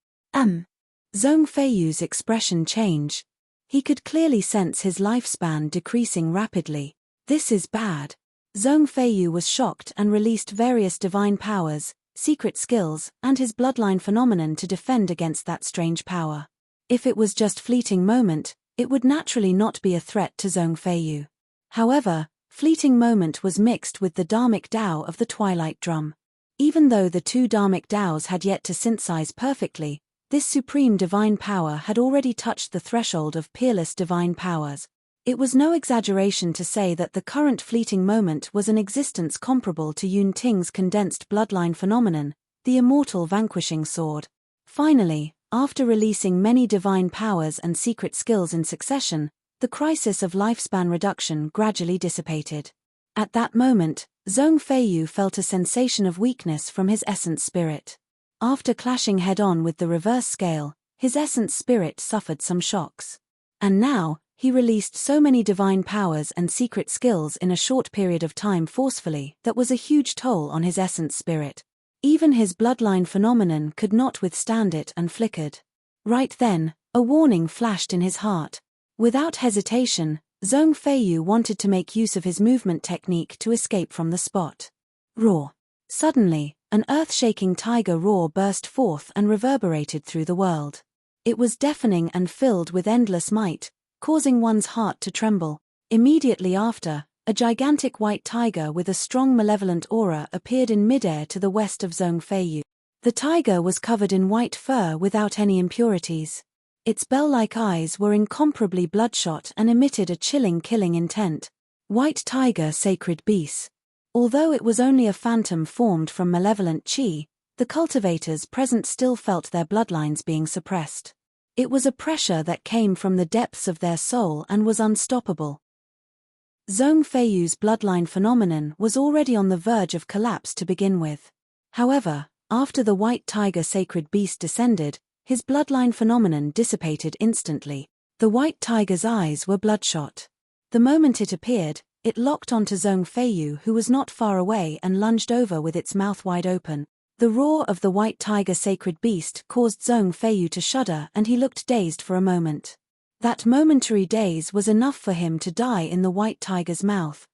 Zhong Feiyu's expression changed. He could clearly sense his lifespan decreasing rapidly. This is bad. Zhong Feiyu was shocked and released various divine powers, secret skills, and his bloodline phenomenon to defend against that strange power. If it was just fleeting moment, it would naturally not be a threat to Zhong Feiyu. However, fleeting moment was mixed with the Dharmic Tao of the Twilight Drum. Even though the two Dharmic Taos had yet to synthesize perfectly, this supreme divine power had already touched the threshold of peerless divine powers. It was no exaggeration to say that the current fleeting moment was an existence comparable to Yun Ting's condensed bloodline phenomenon, the Immortal vanquishing sword. Finally, after releasing many divine powers and secret skills in succession, the crisis of lifespan reduction gradually dissipated. At that moment, Zhong Feiyu felt a sensation of weakness from his essence spirit. After clashing head-on with the reverse scale, his essence spirit suffered some shocks. And now, he released so many divine powers and secret skills in a short period of time forcefully that was a huge toll on his essence spirit. Even his bloodline phenomenon could not withstand it and flickered. Right then, a warning flashed in his heart. Without hesitation, Zhong Feiyu wanted to make use of his movement technique to escape from the spot. Roar. Suddenly, an earth-shaking tiger roar burst forth and reverberated through the world. It was deafening and filled with endless might, causing one's heart to tremble. Immediately after, a gigantic white tiger with a strong malevolent aura appeared in midair to the west of Zhong Feiyu. The tiger was covered in white fur without any impurities. Its bell-like eyes were incomparably bloodshot and emitted a chilling killing intent. White tiger sacred beast. Although it was only a phantom formed from malevolent qi, the cultivators present still felt their bloodlines being suppressed. It was a pressure that came from the depths of their soul and was unstoppable. Zhong Feiyu's bloodline phenomenon was already on the verge of collapse to begin with. However, after the white tiger sacred beast descended, his bloodline phenomenon dissipated instantly. The white tiger's eyes were bloodshot. The moment it appeared, it locked onto Zhong Feiyu, who was not far away, and lunged over with its mouth wide open. The roar of the white tiger sacred beast caused Zhong Feiyu to shudder, and he looked dazed for a moment. That momentary daze was enough for him to die in the white tiger's mouth.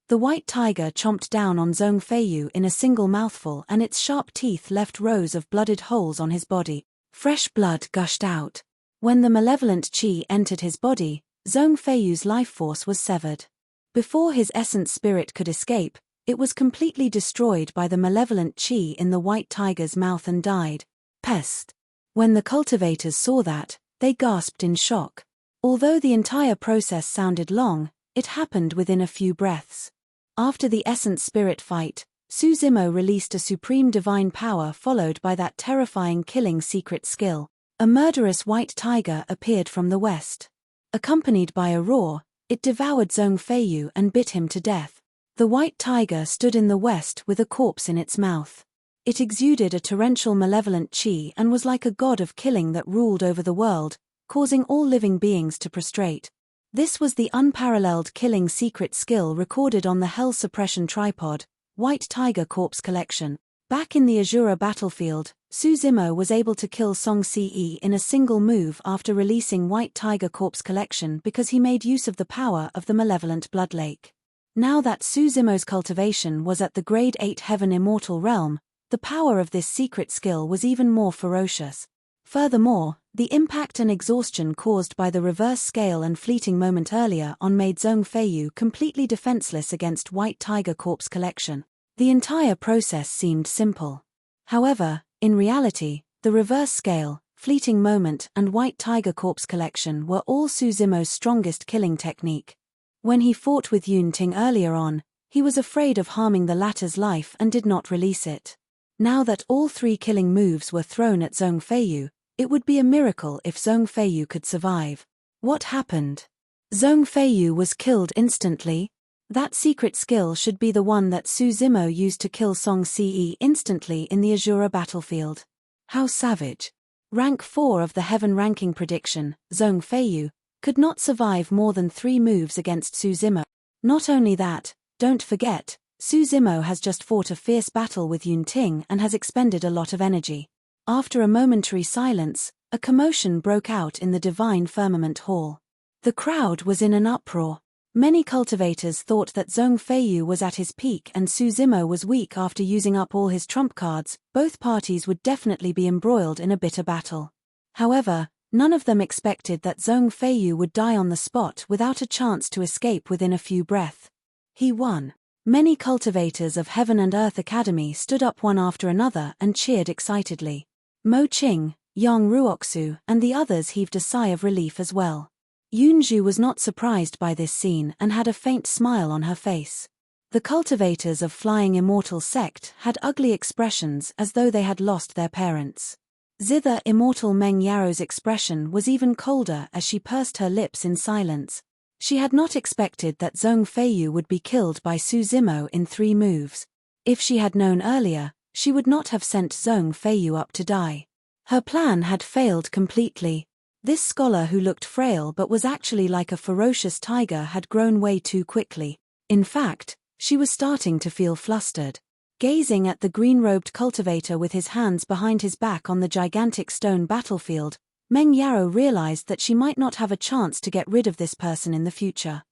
The white tiger chomped down on Zhong Feiyu in a single mouthful, and its sharp teeth left rows of blooded holes on his body. Fresh blood gushed out. When the malevolent qi entered his body, Zhong Feiyu's life force was severed. Before his essence spirit could escape, it was completely destroyed by the malevolent qi in the white tiger's mouth and died. Pest! When the cultivators saw that, they gasped in shock. Although the entire process sounded long, it happened within a few breaths. After the essence spirit fight, Su Zimo released a supreme divine power followed by that terrifying killing secret skill. A murderous white tiger appeared from the west. Accompanied by a roar, it devoured Zhong Feiyu and bit him to death. The white tiger stood in the west with a corpse in its mouth. It exuded a torrential malevolent qi and was like a god of killing that ruled over the world, causing all living beings to prostrate. This was the unparalleled killing secret skill recorded on the Hell Suppression Tripod, White Tiger Corpse Collection. Back in the Azura battlefield, Su Zimo was able to kill Song Ce in a single move after releasing White Tiger Corpse Collection because he made use of the power of the malevolent Blood Lake. Now that Su Zimo's cultivation was at the Grade 8 Heaven Immortal realm, the power of this secret skill was even more ferocious. Furthermore, the impact and exhaustion caused by the reverse scale and fleeting moment earlier on made Zhong Feiyu completely defenseless against White Tiger Corpse Collection. The entire process seemed simple. However, in reality, the reverse scale, fleeting moment and White Tiger Corpse Collection were all Su Zimo's strongest killing technique. When he fought with Yun Ting earlier on, he was afraid of harming the latter's life and did not release it. Now that all three killing moves were thrown at Zhong Feiyu, it would be a miracle if Zhong Feiyu could survive. What happened? Zhong Feiyu was killed instantly. That secret skill should be the one that Su Zimo used to kill Song Ce instantly in the Azura battlefield. How savage. Rank 4 of the Heaven ranking prediction, Zhong Feiyu, could not survive more than 3 moves against Su Zimo. Not only that, don't forget, Su Zimo has just fought a fierce battle with Yun Ting and has expended a lot of energy. After a momentary silence, a commotion broke out in the Divine Firmament Hall. The crowd was in an uproar. Many cultivators thought that Zhong Feiyu was at his peak and Su Zimo was weak after using up all his trump cards. Both parties would definitely be embroiled in a bitter battle. However, none of them expected that Zhong Feiyu would die on the spot without a chance to escape within a few breaths. He won. Many cultivators of Heaven and Earth Academy stood up one after another and cheered excitedly. Mo Qing, Yang Ruoxu, and the others heaved a sigh of relief as well. Yunju was not surprised by this scene and had a faint smile on her face. The cultivators of Flying Immortal sect had ugly expressions as though they had lost their parents. Zither Immortal Meng Yaro's expression was even colder as she pursed her lips in silence. She had not expected that Zhong Feiyu would be killed by Su Zimo in 3 moves. If she had known earlier, she would not have sent Zhong Feiyu up to die. Her plan had failed completely. This scholar who looked frail but was actually like a ferocious tiger had grown way too quickly. In fact, she was starting to feel flustered. Gazing at the green-robed cultivator with his hands behind his back on the gigantic stone battlefield, Meng Yarrow realized that she might not have a chance to get rid of this person in the future.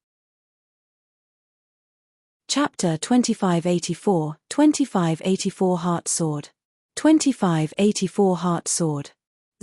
Chapter 2584, 2584 Heart Sword. 2584 Heart Sword.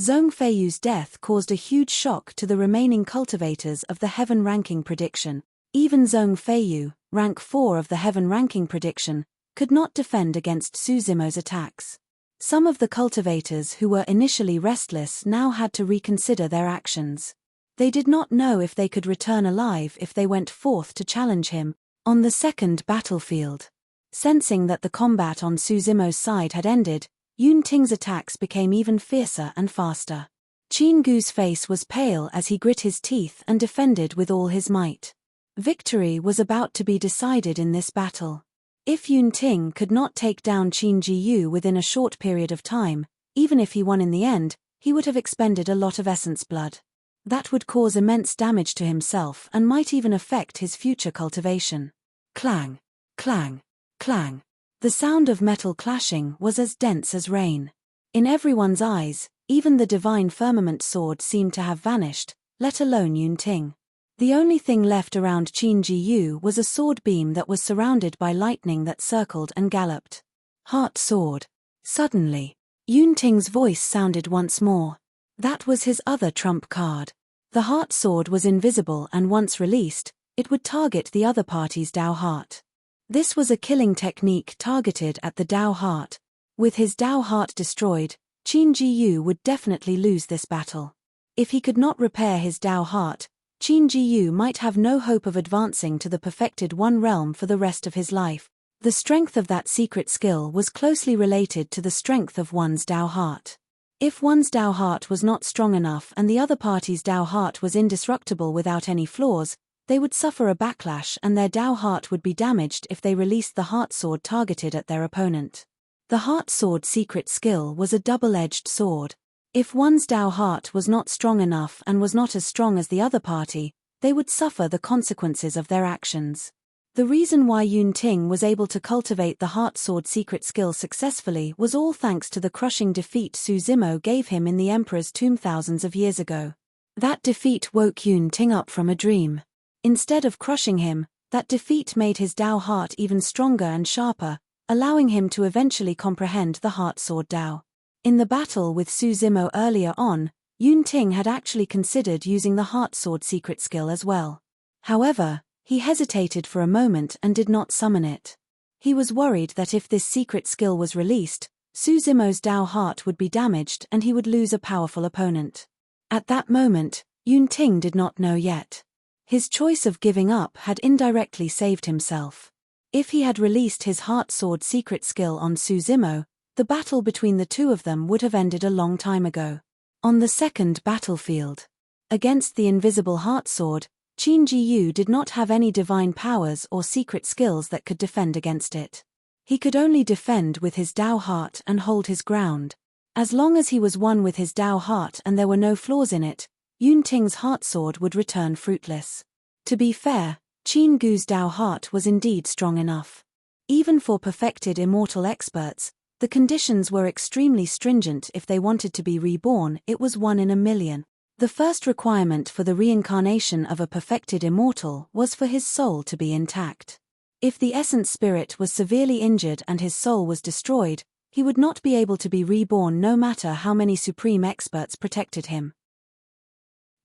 Zhong Feiyu's death caused a huge shock to the remaining cultivators of the Heaven ranking prediction. Even Zhong Feiyu, rank 4 of the Heaven ranking prediction, could not defend against Su Zimo's attacks. Some of the cultivators who were initially restless now had to reconsider their actions. They did not know if they could return alive if they went forth to challenge him on the second battlefield. Sensing that the combat on Su Zimo's side had ended, Yun Ting's attacks became even fiercer and faster. Qin Gu's face was pale as he grit his teeth and defended with all his might. Victory was about to be decided in this battle. If Yun Ting could not take down Qin Jiyu within a short period of time, even if he won in the end, he would have expended a lot of essence blood. That would cause immense damage to himself and might even affect his future cultivation. Clang, clang, clang. The sound of metal clashing was as dense as rain. In everyone's eyes, even the divine firmament sword seemed to have vanished, let alone Yun Ting. The only thing left around Qin Ji was a sword beam that was surrounded by lightning that circled and galloped. Heart sword. Suddenly, Yun Ting's voice sounded once more. That was his other trump card. The heart sword was invisible and once released, it would target the other party's Dao heart. This was a killing technique targeted at the Dao heart. With his Dao heart destroyed, Qin Ji would definitely lose this battle. If he could not repair his Dao heart, Qin Ji might have no hope of advancing to the perfected one realm for the rest of his life. The strength of that secret skill was closely related to the strength of one's Dao heart. If one's Dao heart was not strong enough and the other party's Dao heart was indestructible without any flaws, they would suffer a backlash and their Dao heart would be damaged if they released the heart sword targeted at their opponent. The heart sword secret skill was a double-edged sword. If one's Dao heart was not strong enough and was not as strong as the other party, they would suffer the consequences of their actions. The reason why Yun Ting was able to cultivate the heart sword secret skill successfully was all thanks to the crushing defeat Su Zimo gave him in the Emperor's tomb thousands of years ago. That defeat woke Yun Ting up from a dream. Instead of crushing him, that defeat made his Dao heart even stronger and sharper, allowing him to eventually comprehend the heart sword Dao. In the battle with Su Zimo earlier on, Yun Ting had actually considered using the heart sword secret skill as well. However, he hesitated for a moment and did not summon it. He was worried that if this secret skill was released, Su Zimo's Dao heart would be damaged and he would lose a powerful opponent. At that moment, Yun Ting did not know yet. His choice of giving up had indirectly saved himself. If he had released his heart sword secret skill on Su Zimo, the battle between the two of them would have ended a long time ago. On the second battlefield, against the invisible heart sword, Qin Ji did not have any divine powers or secret skills that could defend against it. He could only defend with his Dao heart and hold his ground. As long as he was one with his Dao heart and there were no flaws in it, Yun Ting's heart sword would return fruitless. To be fair, Qin Gu's Dao heart was indeed strong enough. Even for perfected immortal experts, the conditions were extremely stringent. If they wanted to be reborn, it was 1 in a million. The first requirement for the reincarnation of a perfected immortal was for his soul to be intact. If the essence spirit was severely injured and his soul was destroyed, he would not be able to be reborn no matter how many supreme experts protected him.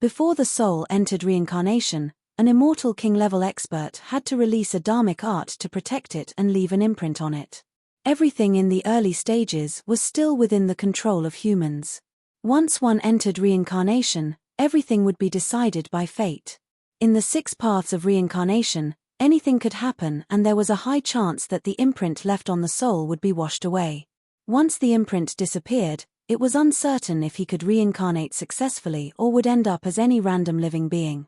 Before the soul entered reincarnation, an immortal king-level expert had to release a dharmic art to protect it and leave an imprint on it. Everything in the early stages was still within the control of humans. Once one entered reincarnation, everything would be decided by fate. In the 6 paths of reincarnation, anything could happen and there was a high chance that the imprint left on the soul would be washed away. Once the imprint disappeared, it was uncertain if he could reincarnate successfully or would end up as any random living being.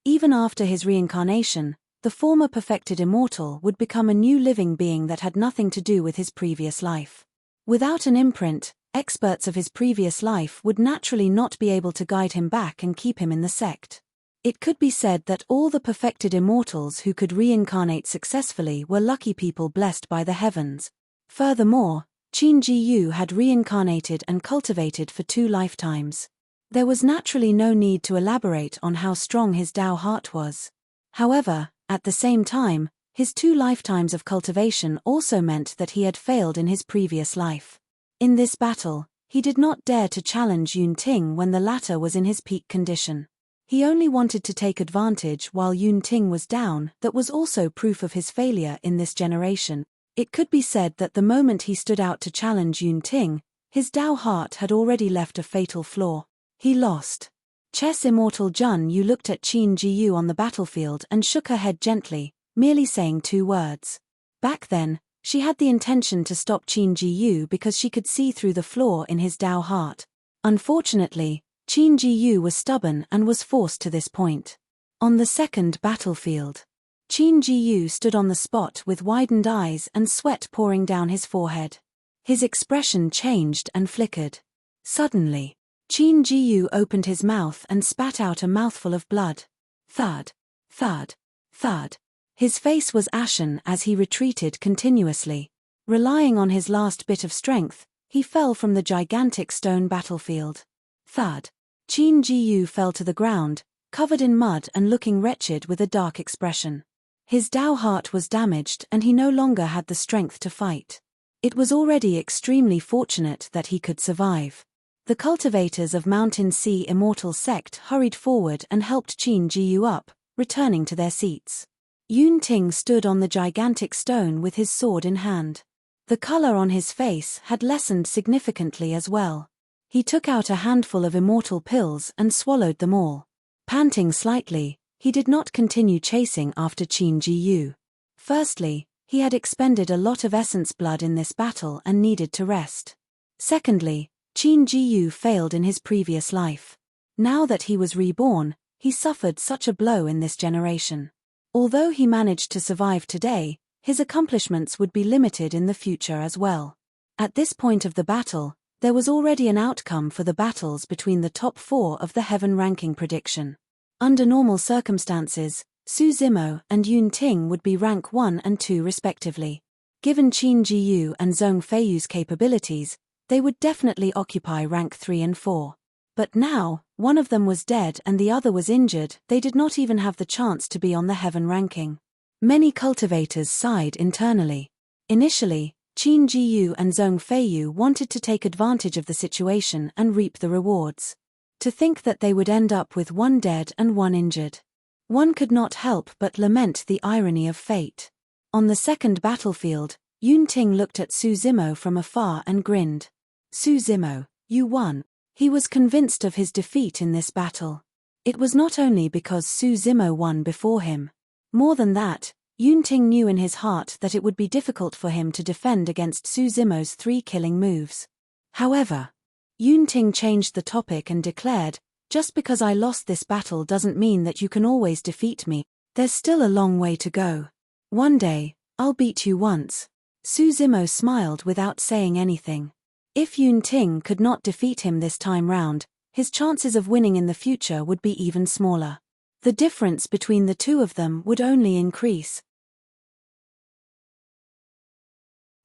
Even after his reincarnation, the former perfected immortal would become a new living being that had nothing to do with his previous life. Without an imprint, experts of his previous life would naturally not be able to guide him back and keep him in the sect. It could be said that all the perfected immortals who could reincarnate successfully were lucky people blessed by the heavens. Furthermore, Qin Ji had reincarnated and cultivated for 2 lifetimes. There was naturally no need to elaborate on how strong his Dao heart was. However, at the same time, his 2 lifetimes of cultivation also meant that he had failed in his previous life. In this battle, he did not dare to challenge Yun Ting when the latter was in his peak condition. He only wanted to take advantage while Yun Ting was down. That was also proof of his failure in this generation. It could be said that the moment he stood out to challenge Yun Ting, his Dao heart had already left a fatal flaw. He lost. Chess Immortal Jun Yu looked at Qin Ji on the battlefield and shook her head gently, merely saying 2 words. Back then, she had the intention to stop Qin Ji because she could see through the flaw in his Dao heart. Unfortunately, Qin Ji was stubborn and was forced to this point. On the second battlefield, Qin Ji stood on the spot with widened eyes and sweat pouring down his forehead. His expression changed and flickered. Suddenly, Qin Ji opened his mouth and spat out a mouthful of blood. Thud, thud, thud. His face was ashen as he retreated continuously. Relying on his last bit of strength, he fell from the gigantic stone battlefield. Thud. Qin Ji fell to the ground, covered in mud and looking wretched with a dark expression. His Dao heart was damaged and he no longer had the strength to fight. It was already extremely fortunate that he could survive. The cultivators of Mountain Sea Immortal sect hurried forward and helped Qin Jiyu up, returning to their seats. Yun Ting stood on the gigantic stone with his sword in hand. The color on his face had lessened significantly as well. He took out a handful of immortal pills and swallowed them all. Panting slightly, he did not continue chasing after Qin Jiyu. Firstly, he had expended a lot of essence blood in this battle and needed to rest. Secondly, Qin Jiyu failed in his previous life. Now that he was reborn, he suffered such a blow in this generation. Although he managed to survive today, his accomplishments would be limited in the future as well. At this point of the battle, there was already an outcome for the battles between the top 4 of the heaven ranking prediction. Under normal circumstances, Su Zimo and Yun Ting would be rank 1 and 2 respectively. Given Qin Jiyu and Zhong Feiyu's capabilities, they would definitely occupy rank 3 and 4. But now, one of them was dead and the other was injured, they did not even have the chance to be on the heaven ranking. Many cultivators sighed internally. Initially, Qin Jiyu and Zhong Feiyu wanted to take advantage of the situation and reap the rewards. To think that they would end up with one dead and one injured. One could not help but lament the irony of fate. On the second battlefield, Yun Ting looked at Su Zimo from afar and grinned. Su Zimo, you won. He was convinced of his defeat in this battle. It was not only because Su Zimo won before him. More than that, Yun Ting knew in his heart that it would be difficult for him to defend against Su Zimo's 3 killing moves. However, Yun Ting changed the topic and declared, "Just because I lost this battle doesn't mean that you can always defeat me. There's still a long way to go. One day, I'll beat you once." Su Zimo smiled without saying anything. If Yun Ting could not defeat him this time round, his chances of winning in the future would be even smaller. The difference between the two of them would only increase.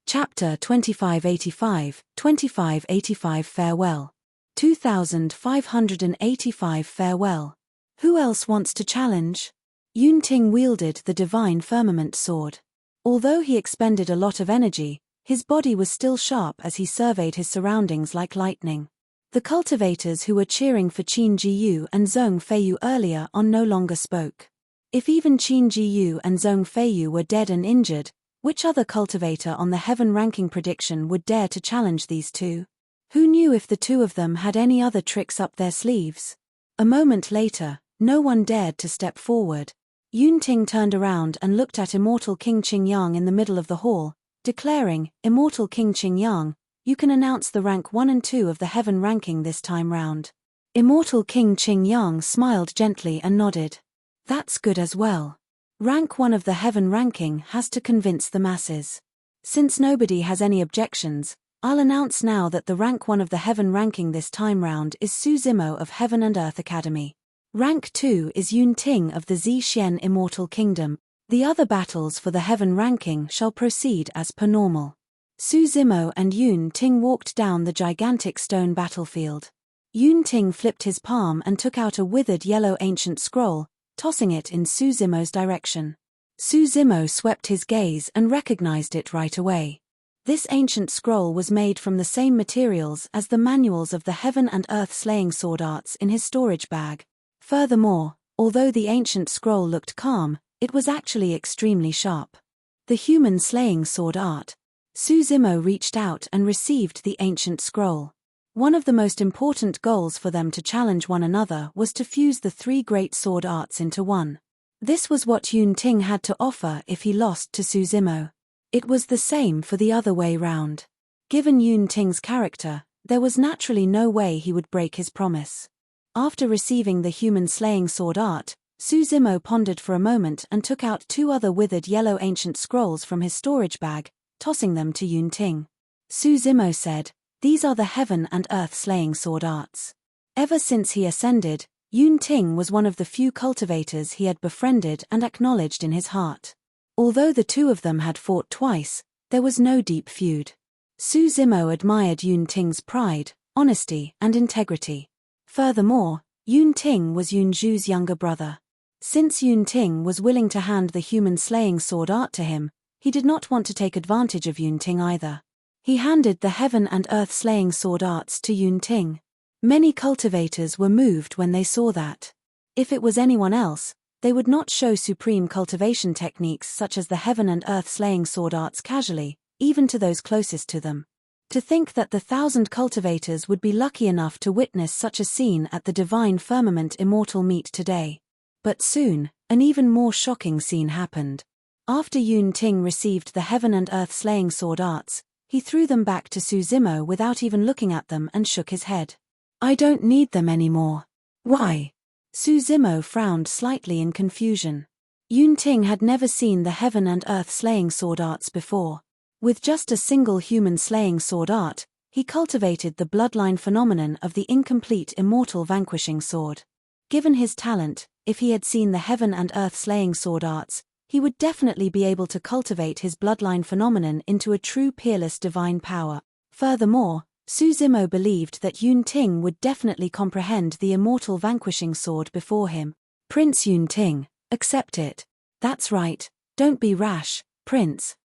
Chapter 2585 Farewell. 2585 Farewell. Who else wants to challenge? Yun Ting wielded the divine firmament sword. Although he expended a lot of energy, his body was still sharp as he surveyed his surroundings like lightning. The cultivators who were cheering for Qin Jiyu and Zhong Feiyu earlier on no longer spoke. If even Qin Jiyu and Zhong Feiyu were dead and injured, which other cultivator on the heaven ranking prediction would dare to challenge these two? Who knew if the two of them had any other tricks up their sleeves? A moment later, no one dared to step forward. Yun Ting turned around and looked at Immortal King Qingyang in the middle of the hall, declaring, "Immortal King Qingyang, you can announce the rank 1 and 2 of the heaven ranking this time round." Immortal King Qingyang smiled gently and nodded. "That's good as well. Rank 1 of the heaven ranking has to convince the masses. Since nobody has any objections, I'll announce now that the rank 1 of the heaven ranking this time round is Su Zimo of Heaven and Earth Academy. Rank 2 is Yun Ting of the Zhixian Immortal Kingdom. The other battles for the heaven ranking shall proceed as per normal." Su Zimo and Yun Ting walked down the gigantic stone battlefield. Yun Ting flipped his palm and took out a withered yellow ancient scroll, tossing it in Su Zimo's direction. Su Zimo swept his gaze and recognized it right away. This ancient scroll was made from the same materials as the manuals of the heaven and earth slaying sword arts in his storage bag. Furthermore, although the ancient scroll looked calm, it was actually extremely sharp. The human slaying sword art. Su Zimo reached out and received the ancient scroll. One of the most important goals for them to challenge one another was to fuse the 3 great sword arts into one. This was what Yun Ting had to offer if he lost to Su Zimo. It was the same for the other way round. Given Yun Ting's character, there was naturally no way he would break his promise. After receiving the human slaying sword art, Su Zimo pondered for a moment and took out 2 other withered yellow ancient scrolls from his storage bag, tossing them to Yun Ting. Su Zimo said, "These are the heaven and earth slaying sword arts." Ever since he ascended, Yun Ting was one of the few cultivators he had befriended and acknowledged in his heart. Although the two of them had fought twice, there was no deep feud. Su Zimo admired Yun Ting's pride, honesty, and integrity. Furthermore, Yun Ting was Yun Zhu's younger brother. Since Yun Ting was willing to hand the human slaying sword art to him, he did not want to take advantage of Yun Ting either. He handed the heaven and earth slaying sword arts to Yun Ting. Many cultivators were moved when they saw that. If it was anyone else, they would not show supreme cultivation techniques such as the heaven and earth slaying sword arts casually, even to those closest to them. To think that the 1,000 cultivators would be lucky enough to witness such a scene at the divine firmament Immortal meet today. But soon, an even more shocking scene happened. After Yun Ting received the heaven and earth slaying sword arts, he threw them back to Su Zimo without even looking at them and shook his head. "I don't need them anymore." "Why?" Su Zimo frowned slightly in confusion. Yun Ting had never seen the heaven and earth slaying sword arts before. With just a single human slaying sword art, he cultivated the bloodline phenomenon of the incomplete immortal vanquishing sword. Given his talent, if he had seen the heaven and earth slaying sword arts, he would definitely be able to cultivate his bloodline phenomenon into a true peerless divine power. Furthermore, Su Zimo believed that Yun Ting would definitely comprehend the immortal vanquishing sword before him. "Prince Yun Ting, accept it." "That's right, don't be rash, Prince."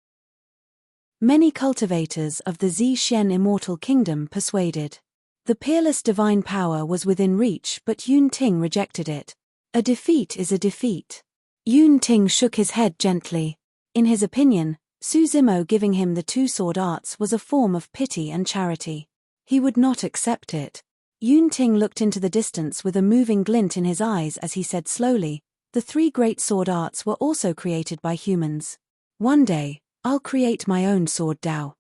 Many cultivators of the Zixuan Immortal Kingdom persuaded. The peerless divine power was within reach, but Yun Ting rejected it. A defeat is a defeat. Yun Ting shook his head gently. In his opinion, Su Zimo giving him the two sword arts was a form of pity and charity. He would not accept it. Yun Ting looked into the distance with a moving glint in his eyes as he said slowly, "The three great sword arts were also created by humans. One day, I'll create my own sword Dao."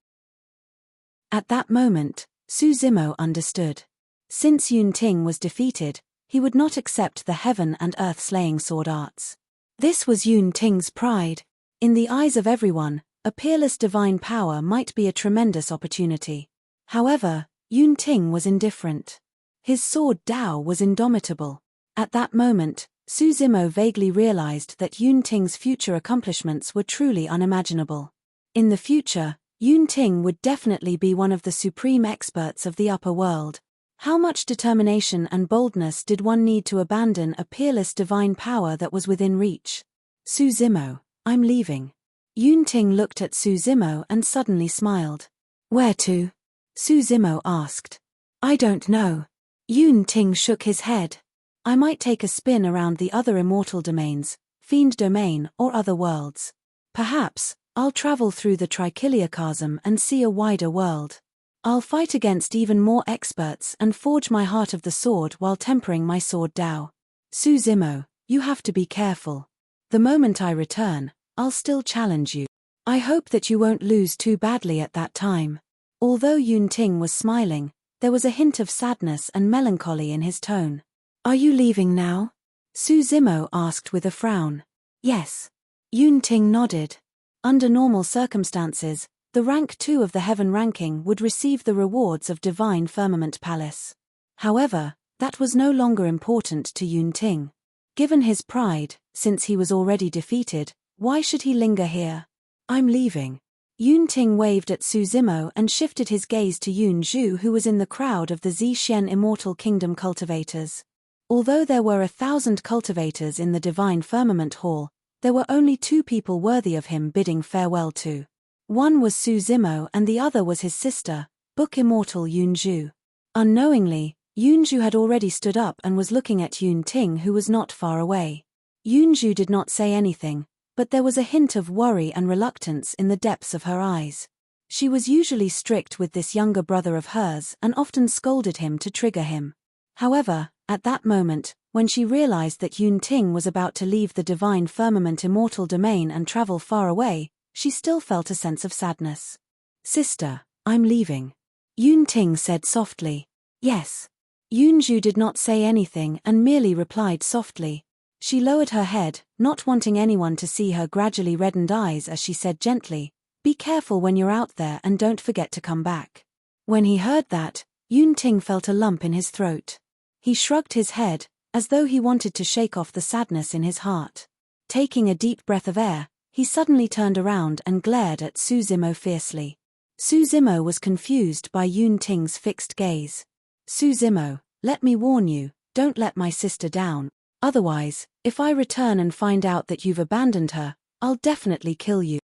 At that moment, Su Zimo understood. Since Yun Ting was defeated, he would not accept the heaven and earth slaying sword arts. This was Yun Ting's pride. In the eyes of everyone, a peerless divine power might be a tremendous opportunity. However, Yun Ting was indifferent. His sword Dao was indomitable. At that moment, Su Zimo vaguely realized that Yun Ting's future accomplishments were truly unimaginable. In the future, Yun Ting would definitely be one of the supreme experts of the upper world. How much determination and boldness did one need to abandon a peerless divine power that was within reach? "Su Zimo, I'm leaving." Yun Ting looked at Su Zimo and suddenly smiled. "Where to?" Su Zimo asked. "I don't know." Yun Ting shook his head. "I might take a spin around the other immortal domains, Fiend Domain or other worlds. Perhaps, I'll travel through the Trichilia Chasm and see a wider world. I'll fight against even more experts and forge my heart of the sword while tempering my sword Dao. Su Zimo, you have to be careful. The moment I return, I'll still challenge you. I hope that you won't lose too badly at that time." Although Yun Ting was smiling, there was a hint of sadness and melancholy in his tone. "Are you leaving now?" Su Zimo asked with a frown. "Yes." Yun Ting nodded. Under normal circumstances, the rank 2 of the heaven ranking would receive the rewards of Divine Firmament Palace. However, that was no longer important to Yun Ting. Given his pride, since he was already defeated, why should he linger here? "I'm leaving." Yun Ting waved at Su Zimo and shifted his gaze to Yun Zhu, who was in the crowd of the Zixuan Immortal Kingdom cultivators. Although there were 1,000 cultivators in the Divine Firmament Hall, there were only 2 people worthy of him bidding farewell to. One was Su Zimo and the other was his sister, Book Immortal Yun Zhu. Unknowingly, Yun Zhu had already stood up and was looking at Yun Ting, who was not far away. Yun Zhu did not say anything, but there was a hint of worry and reluctance in the depths of her eyes. She was usually strict with this younger brother of hers and often scolded him to trigger him. However, at that moment, when she realized that Yun Ting was about to leave the Divine Firmament Immortal Domain and travel far away, she still felt a sense of sadness. "Sister, I'm leaving." Yun Ting said softly. "Yes." Yun Zhu did not say anything and merely replied softly. She lowered her head, not wanting anyone to see her gradually reddened eyes as she said gently, "Be careful when you're out there and don't forget to come back." When he heard that, Yun Ting felt a lump in his throat. He shrugged his head, as though he wanted to shake off the sadness in his heart. Taking a deep breath of air, he suddenly turned around and glared at Su Zimo fiercely. Su Zimo was confused by Yun Ting's fixed gaze. "Su Zimo, let me warn you, don't let my sister down. Otherwise, if I return and find out that you've abandoned her, I'll definitely kill you.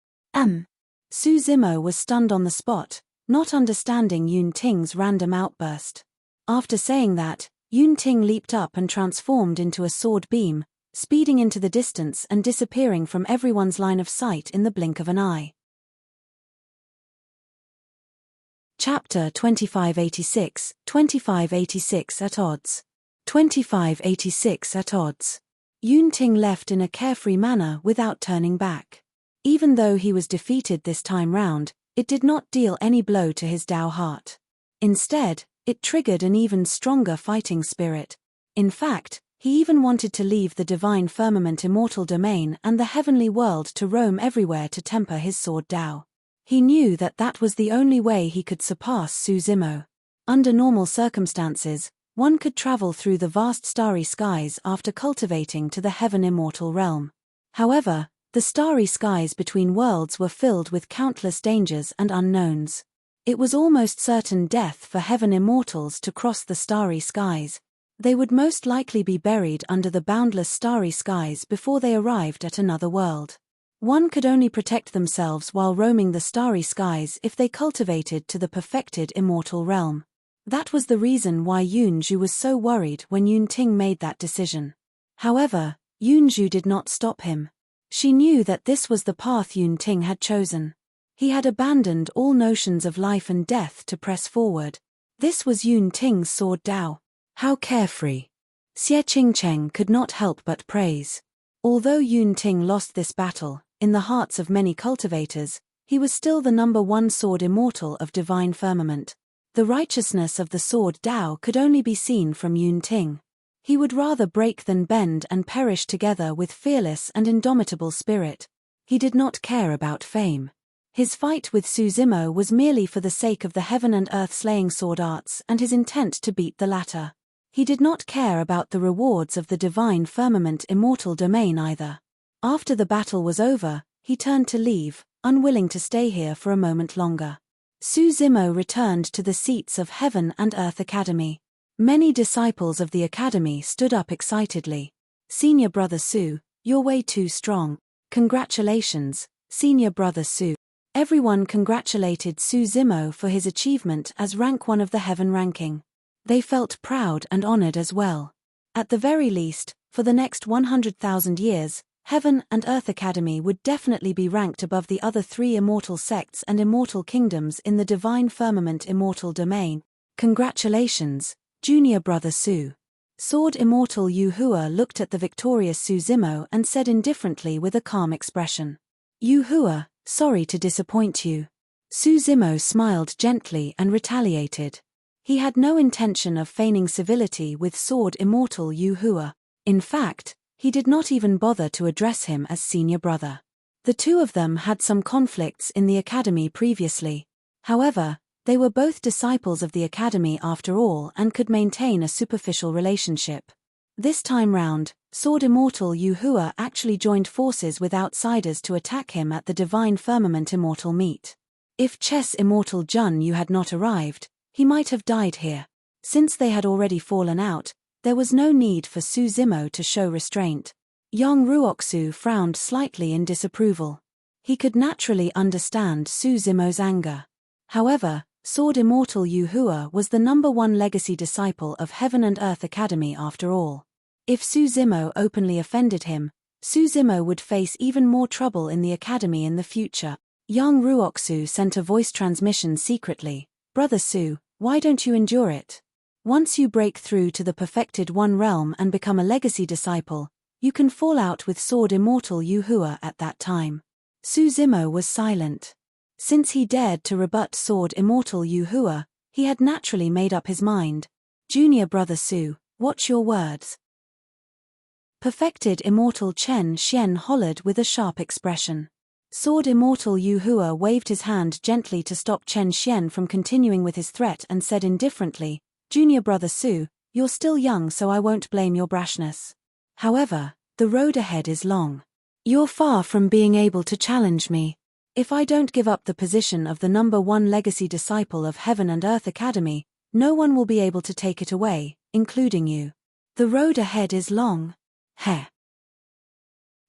Su Zimo was stunned on the spot, not understanding Yun Ting's random outburst. After saying that, Yun Ting leaped up and transformed into a sword beam, speeding into the distance and disappearing from everyone's line of sight in the blink of an eye. Chapter 2586, 2586 at odds. 2586 at odds. Yun Ting left in a carefree manner without turning back. Even though he was defeated this time round, it did not deal any blow to his Dao heart. Instead, it triggered an even stronger fighting spirit. In fact, he even wanted to leave the divine firmament immortal domain and the heavenly world to roam everywhere to temper his sword Dao. He knew that that was the only way he could surpass Su Zimo. Under normal circumstances, one could travel through the vast starry skies after cultivating to the heaven immortal realm. However, the starry skies between worlds were filled with countless dangers and unknowns. It was almost certain death for heaven immortals to cross the starry skies. They would most likely be buried under the boundless starry skies before they arrived at another world. One could only protect themselves while roaming the starry skies if they cultivated to the perfected immortal realm. That was the reason why Yunju was so worried when Yun Ting made that decision. However, Yunju did not stop him. She knew that this was the path Yun Ting had chosen. He had abandoned all notions of life and death to press forward. This was Yun Ting's sword Dao. How carefree. Xie Qingcheng could not help but praise. Although Yun Ting lost this battle, in the hearts of many cultivators, he was still the #1 sword immortal of divine firmament. The righteousness of the sword Dao could only be seen from Yun Ting. He would rather break than bend and perish together with fearless and indomitable spirit. He did not care about fame. His fight with Su Zimo was merely for the sake of the heaven and earth slaying sword arts and his intent to beat the latter. He did not care about the rewards of the divine firmament immortal domain either. After the battle was over, he turned to leave, unwilling to stay here for a moment longer. Su Zimo returned to the seats of Heaven and Earth Academy. Many disciples of the academy stood up excitedly. Senior Brother Su, you're way too strong. Congratulations, Senior Brother Su. Everyone congratulated Su Zimo for his achievement as rank 1 of the heaven ranking. They felt proud and honored as well. At the very least, for the next 100,000 years, Heaven and Earth Academy would definitely be ranked above the other 3 immortal sects and immortal kingdoms in the divine firmament immortal domain. Congratulations, Junior Brother Su. Sword Immortal Yu Hua looked at the victorious Su Zimo and said indifferently with a calm expression. Yu Hua, sorry to disappoint you. Su Zimo smiled gently and retaliated. He had no intention of feigning civility with Sword Immortal Yu Hua. In fact, he did not even bother to address him as senior brother. The two of them had some conflicts in the academy previously. However, they were both disciples of the academy after all and could maintain a superficial relationship. This time round, Sword Immortal Yu Hua actually joined forces with outsiders to attack him at the Divine Firmament Immortal meet. If Chess Immortal Jun Yu had not arrived, he might have died here. Since they had already fallen out, there was no need for Su Zimo to show restraint. Yang Ruoxu frowned slightly in disapproval. He could naturally understand Su Zimo's anger. However, Sword Immortal Yu Hua was the #1 legacy disciple of Heaven and Earth Academy after all. If Su Zimo openly offended him, Su Zimo would face even more trouble in the academy in the future. Yang Ruoxu sent a voice transmission secretly. Brother Su, why don't you endure it? Once you break through to the perfected 1 realm and become a legacy disciple, you can fall out with Sword Immortal Yu Hua at that time. Su Zimo was silent. Since he dared to rebut Sword Immortal Yu Hua, he had naturally made up his mind. Junior Brother Su, watch your words. Perfected Immortal Chen Xian hollered with a sharp expression. Sword Immortal Yu Hua waved his hand gently to stop Chen Xian from continuing with his threat and said indifferently, Junior Brother Su, you're still young so I won't blame your brashness. However, the road ahead is long. You're far from being able to challenge me. If I don't give up the position of the #1 legacy disciple of Heaven and Earth Academy, no one will be able to take it away, including you. The road ahead is long. Heh.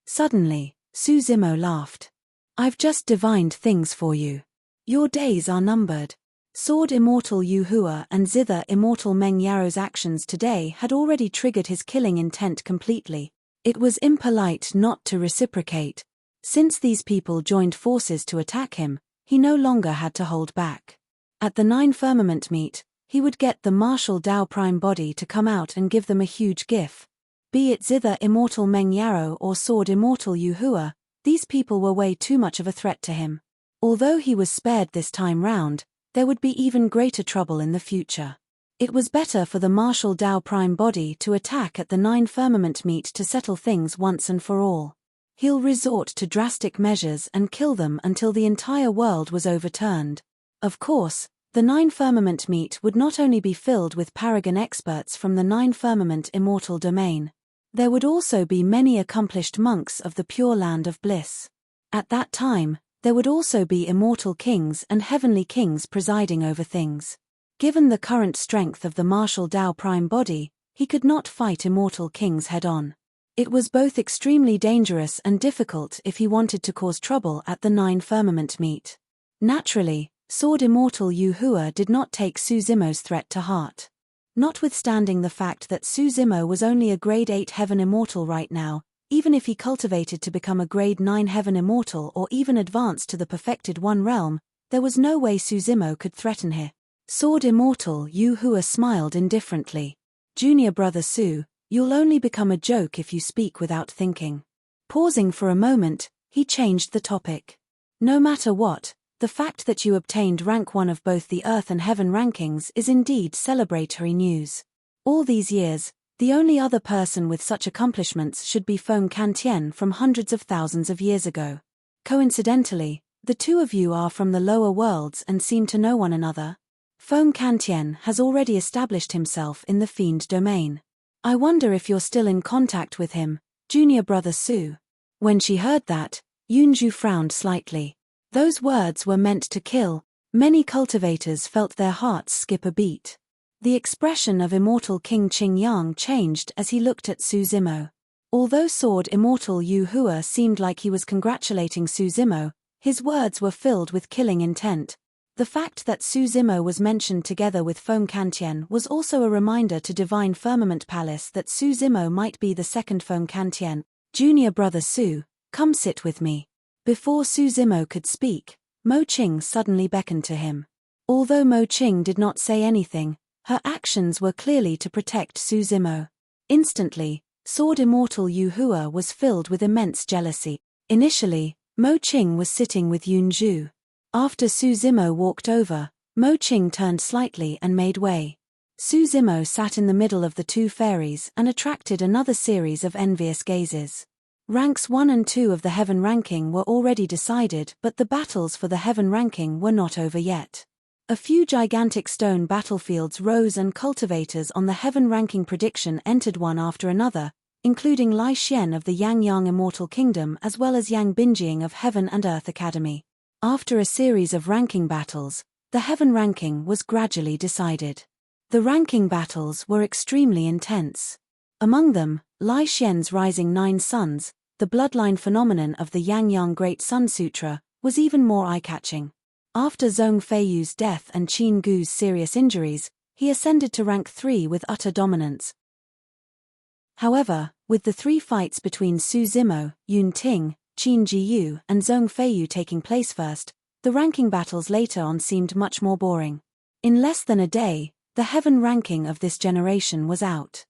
Suddenly, Suzimo laughed. I've just divined things for you. Your days are numbered. Sword Immortal Yuhua and Zither Immortal Meng Yaro's actions today had already triggered his killing intent completely. It was impolite not to reciprocate. Since these people joined forces to attack him, he no longer had to hold back. At the 9 Firmament meet, he would get the martial Dao Prime body to come out and give them a huge gift. Be it Zither Immortal Meng Yaro or Sword Immortal Yuhua, these people were way too much of a threat to him. Although he was spared this time round, there would be even greater trouble in the future. It was better for the martial Dao Prime body to attack at the 9 Firmament meet to settle things once and for all. He'll resort to drastic measures and kill them until the entire world was overturned. Of course, the 9 Firmament meet would not only be filled with paragon experts from the 9 Firmament Immortal domain. There would also be many accomplished monks of the Pure Land of Bliss. At that time, there would also be immortal kings and heavenly kings presiding over things. Given the current strength of the martial Dao Prime body, he could not fight immortal kings head-on. It was both extremely dangerous and difficult if he wanted to cause trouble at the 9 Firmament meet. Naturally, Sword Immortal Yuhua did not take Suzimo's threat to heart. Notwithstanding the fact that Suzimo was only a grade 8 Heaven Immortal right now, even if he cultivated to become a grade 9 Heaven Immortal or even advance to the perfected 1 realm, there was no way Suzimo could threaten him. Sword Immortal Yuhua smiled indifferently. Junior brother Su, you'll only become a joke if you speak without thinking. Pausing for a moment, he changed the topic. No matter what, the fact that you obtained rank 1 of both the Earth and Heaven rankings is indeed celebratory news. All these years, the only other person with such accomplishments should be Feng Kantian from hundreds of thousands of years ago. Coincidentally, the two of you are from the lower worlds and seem to know one another. Feng Kantian has already established himself in the Fiend domain. I wonder if you're still in contact with him, junior brother Su. When she heard that, Yunju frowned slightly. Those words were meant to kill. Many cultivators felt their hearts skip a beat. The expression of Immortal King Qingyang changed as he looked at Suzimo. Although Sword Immortal Yuhua seemed like he was congratulating Suzimo, his words were filled with killing intent. The fact that Suzimo was mentioned together with Feng Kantian was also a reminder to Divine Firmament Palace that Suzimo might be the second Feng Kantian. Junior brother Su, come sit with me. Before Suzimo could speak, Mo Qing suddenly beckoned to him. Although Mo Qing did not say anything, her actions were clearly to protect Suzimo. Instantly, Sword Immortal Yuhua was filled with immense jealousy. Initially, Mo Qing was sitting with Yunju. After Suzimo walked over, Mo Qing turned slightly and made way. Suzimo sat in the middle of the two fairies and attracted another series of envious gazes. Ranks 1 and 2 of the Heaven ranking were already decided, but the battles for the Heaven ranking were not over yet. A few gigantic stone battlefields rose and cultivators on the Heaven ranking prediction entered one after another, including Lai Xian of the Yangyang Immortal Kingdom as well as Yang Binjing of Heaven and Earth Academy. After a series of ranking battles, the Heaven ranking was gradually decided. The ranking battles were extremely intense. Among them, Lai Xian's Rising 9 Suns, the bloodline phenomenon of the Yangyang Great Sun Sutra, was even more eye-catching. After Zhong Feiyu's death and Qin Gu's serious injuries, he ascended to rank 3 with utter dominance. However, with the 3 fights between Suzimo, Yun Ting, Qin Jiyu and Zhong Feiyu taking place first, the ranking battles later on seemed much more boring. In less than a day, the Heaven ranking of this generation was out.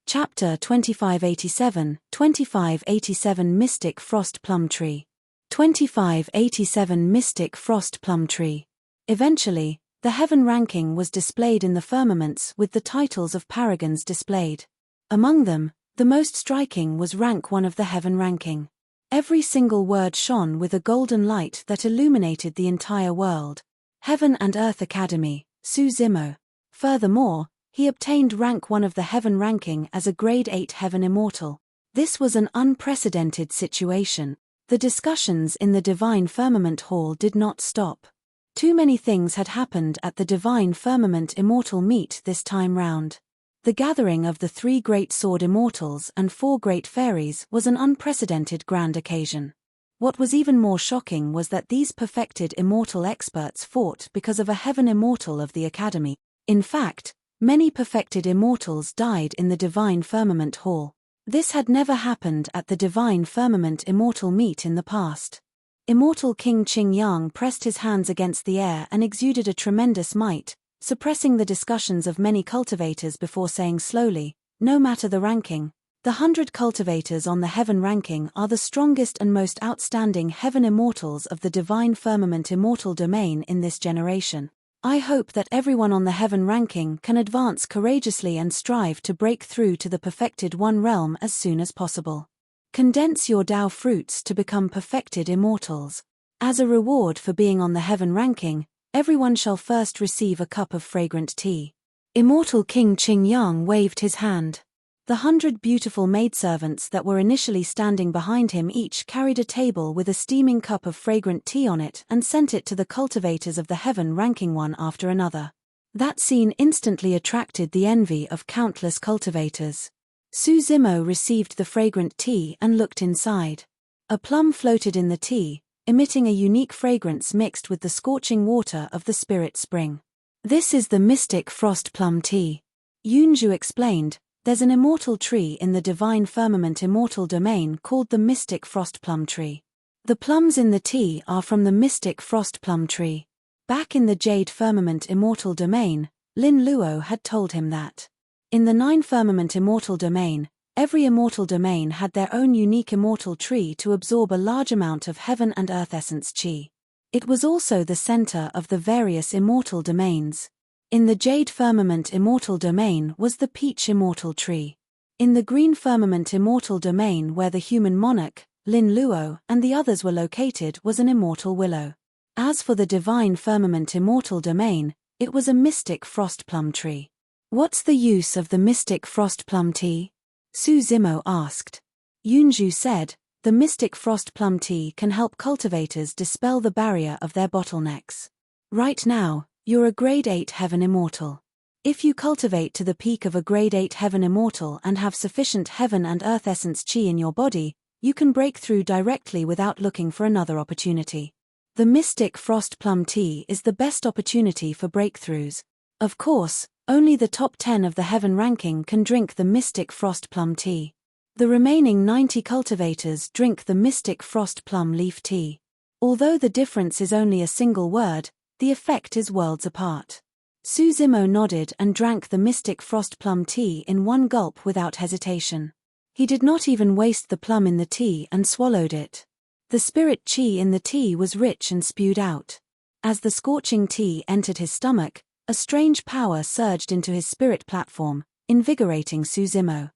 Chapter 2587, 2587 Mystic Frost Plum Tree. 2587 Mystic Frost Plum Tree. Eventually, the Heaven ranking was displayed in the firmaments with the titles of paragons displayed. Among them, the most striking was rank 1 of the Heaven ranking. Every single word shone with a golden light that illuminated the entire world. Heaven and Earth Academy, Suzimo. Furthermore, he obtained rank 1 of the Heaven ranking as a grade 8 Heaven Immortal. This was an unprecedented situation. The discussions in the Divine Firmament Hall did not stop. Too many things had happened at the divine firmament immortal meet this time round. The gathering of the 3 great sword immortals and 4 great fairies was an unprecedented grand occasion. What was even more shocking was that these perfected immortal experts fought because of a heaven immortal of the Academy. In fact, many perfected immortals died in the divine firmament hall. This had never happened at the divine firmament immortal meet in the past. Immortal King Qingyang pressed his hands against the air and exuded a tremendous might, suppressing the discussions of many cultivators before saying slowly, "No matter the ranking, the 100 cultivators on the heaven ranking are the strongest and most outstanding heaven immortals of the divine firmament immortal domain in this generation. I hope that everyone on the heaven ranking can advance courageously and strive to break through to the perfected one realm as soon as possible. Condense your Tao fruits to become perfected immortals. As a reward for being on the heaven ranking, everyone shall first receive a cup of fragrant tea." Immortal King Qingyang waved his hand. The 100 beautiful maidservants that were initially standing behind him each carried a table with a steaming cup of fragrant tea on it and sent it to the cultivators of the heaven ranking one after another. That scene instantly attracted the envy of countless cultivators. Su Zimo received the fragrant tea and looked inside. A plum floated in the tea, emitting a unique fragrance mixed with the scorching water of the spirit spring. "This is the mystic frost plum tea," Yunju explained. "There's an immortal tree in the divine firmament immortal domain called the mystic frost plum tree. The plums in the tea are from the mystic frost plum tree." Back in the jade firmament immortal domain, Lin Luo had told him that in the 9 firmament immortal domain, every immortal domain had their own unique immortal tree to absorb a large amount of heaven and earth essence qi. It was also the center of the various immortal domains. In the jade firmament immortal domain was the peach immortal tree. In the green firmament immortal domain where the human monarch, Lin Luo, and the others were located was an immortal willow. As for the divine firmament immortal domain, it was a mystic frost plum tree. "What's the use of the mystic frost plum tea?" Su Zimo asked. Yunju said, "The mystic frost plum tea can help cultivators dispel the barrier of their bottlenecks. Right now, you're a grade 8 heaven immortal. If you cultivate to the peak of a grade 8 heaven immortal and have sufficient heaven and earth essence qi in your body, you can break through directly without looking for another opportunity. The mystic frost plum tea is the best opportunity for breakthroughs. Of course, only the top 10 of the heaven ranking can drink the mystic frost plum tea. The remaining 90 cultivators drink the mystic frost plum leaf tea. Although the difference is only a single word, the effect is worlds apart." Su Zimo nodded and drank the mystic frost plum tea in one gulp without hesitation. He did not even waste the plum in the tea and swallowed it. The spirit qi in the tea was rich and spewed out. As the scorching tea entered his stomach, a strange power surged into his spirit platform, invigorating Su Zimo.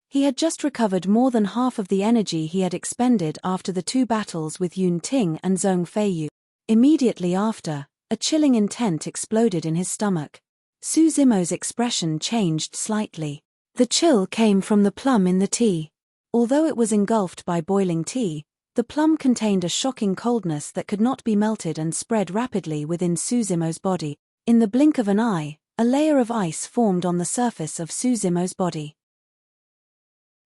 He had just recovered more than half of the energy he had expended after the 2 battles with Yun Ting and Zhong Feiyu. Immediately after, a chilling intent exploded in his stomach. Su Zimo's expression changed slightly. The chill came from the plum in the tea. Although it was engulfed by boiling tea, the plum contained a shocking coldness that could not be melted and spread rapidly within Su Zimo's body. In the blink of an eye, a layer of ice formed on the surface of Su Zimo's body.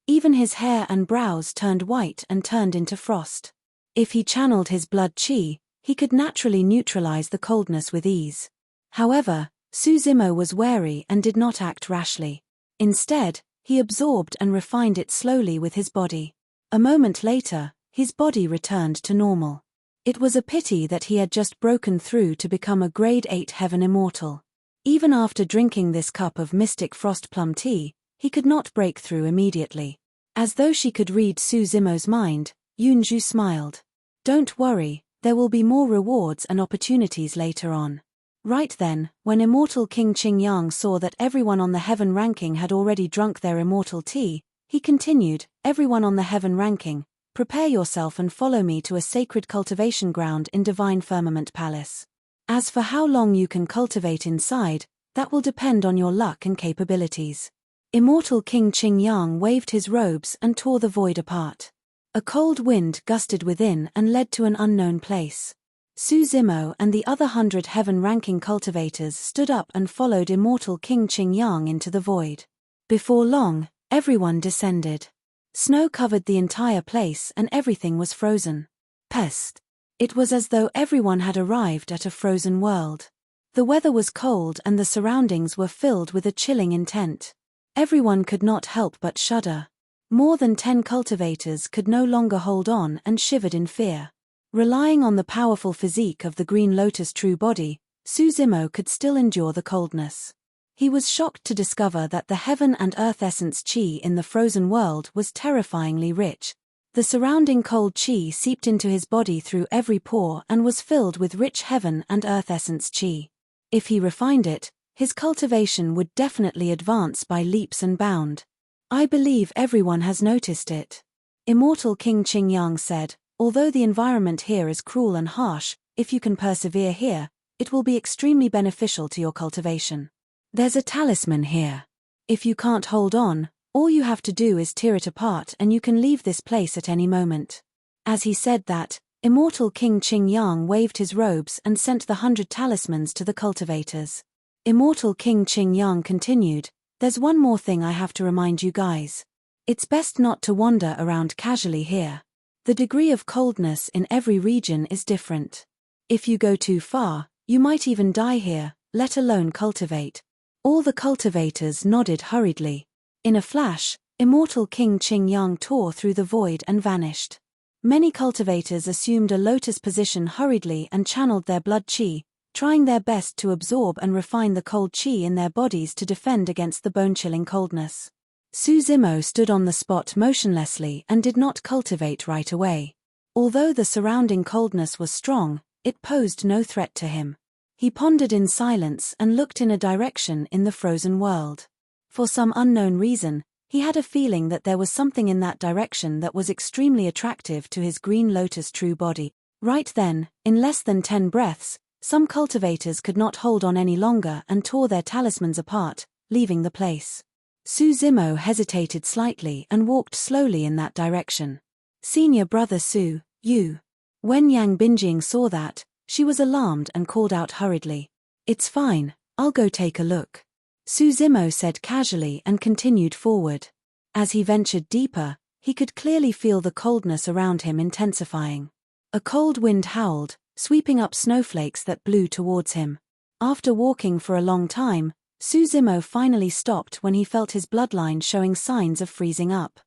Even his hair and brows turned white and turned into frost. If he channeled his blood qi, he could naturally neutralize the coldness with ease. However, Su Zimo was wary and did not act rashly. Instead, he absorbed and refined it slowly with his body. A moment later, his body returned to normal. It was a pity that he had just broken through to become a grade 8 heaven immortal. Even after drinking this cup of mystic frost plum tea, he could not break through immediately. As though she could read Su Zimo's mind, Yunju smiled. "Don't worry, there will be more rewards and opportunities later on." Right then, when Immortal King Qingyang saw that everyone on the heaven ranking had already drunk their immortal tea, he continued, "Everyone on the heaven ranking, prepare yourself and follow me to a sacred cultivation ground in Divine Firmament Palace. As for how long you can cultivate inside, that will depend on your luck and capabilities." Immortal King Qingyang waved his robes and tore the void apart. A cold wind gusted within and led to an unknown place. Zimo and the other 100 heaven-ranking cultivators stood up and followed Immortal King Qingyang into the void. Before long, everyone descended. Snow covered the entire place and everything was frozen. Pest! It was as though everyone had arrived at a frozen world. The weather was cold and the surroundings were filled with a chilling intent. Everyone could not help but shudder. More than 10 cultivators could no longer hold on and shivered in fear. Relying on the powerful physique of the Green Lotus true body, Zimo could still endure the coldness. He was shocked to discover that the heaven and earth essence qi in the frozen world was terrifyingly rich. The surrounding cold qi seeped into his body through every pore and was filled with rich heaven and earth essence qi. If he refined it, his cultivation would definitely advance by leaps and bounds. I believe everyone has noticed it. Immortal King Qingyang said, although the environment here is cruel and harsh, if you can persevere here, it will be extremely beneficial to your cultivation. There's a talisman here. If you can't hold on, all you have to do is tear it apart and you can leave this place at any moment. As he said that, Immortal King Qingyang waved his robes and sent the 100 talismans to the cultivators. Immortal King Qingyang continued, there's one more thing I have to remind you guys. It's best not to wander around casually here. The degree of coldness in every region is different. If you go too far, you might even die here, let alone cultivate. All the cultivators nodded hurriedly. In a flash, Immortal King Qingyang tore through the void and vanished. Many cultivators assumed a lotus position hurriedly and channeled their blood qi, trying their best to absorb and refine the cold qi in their bodies to defend against the bone-chilling coldness. Zimo stood on the spot motionlessly and did not cultivate right away. Although the surrounding coldness was strong, it posed no threat to him. He pondered in silence and looked in a direction in the frozen world. For some unknown reason, he had a feeling that there was something in that direction that was extremely attractive to his Green Lotus true body. Right then, in less than 10 breaths, some cultivators could not hold on any longer and tore their talismans apart, leaving the place. Zimo hesitated slightly and walked slowly in that direction. Senior brother Su, you. When Yang Binjing saw that, she was alarmed and called out hurriedly. It's fine, I'll go take a look. Zimo said casually and continued forward. As he ventured deeper, he could clearly feel the coldness around him intensifying. A cold wind howled, sweeping up snowflakes that blew towards him. After walking for a long time, Zimo finally stopped when he felt his bloodline showing signs of freezing up.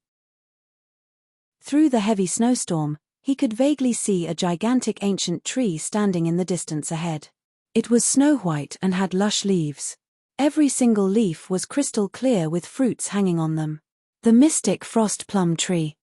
Through the heavy snowstorm, he could vaguely see a gigantic ancient tree standing in the distance ahead. It was snow-white and had lush leaves. Every single leaf was crystal clear with fruits hanging on them. The mystic frost plum tree.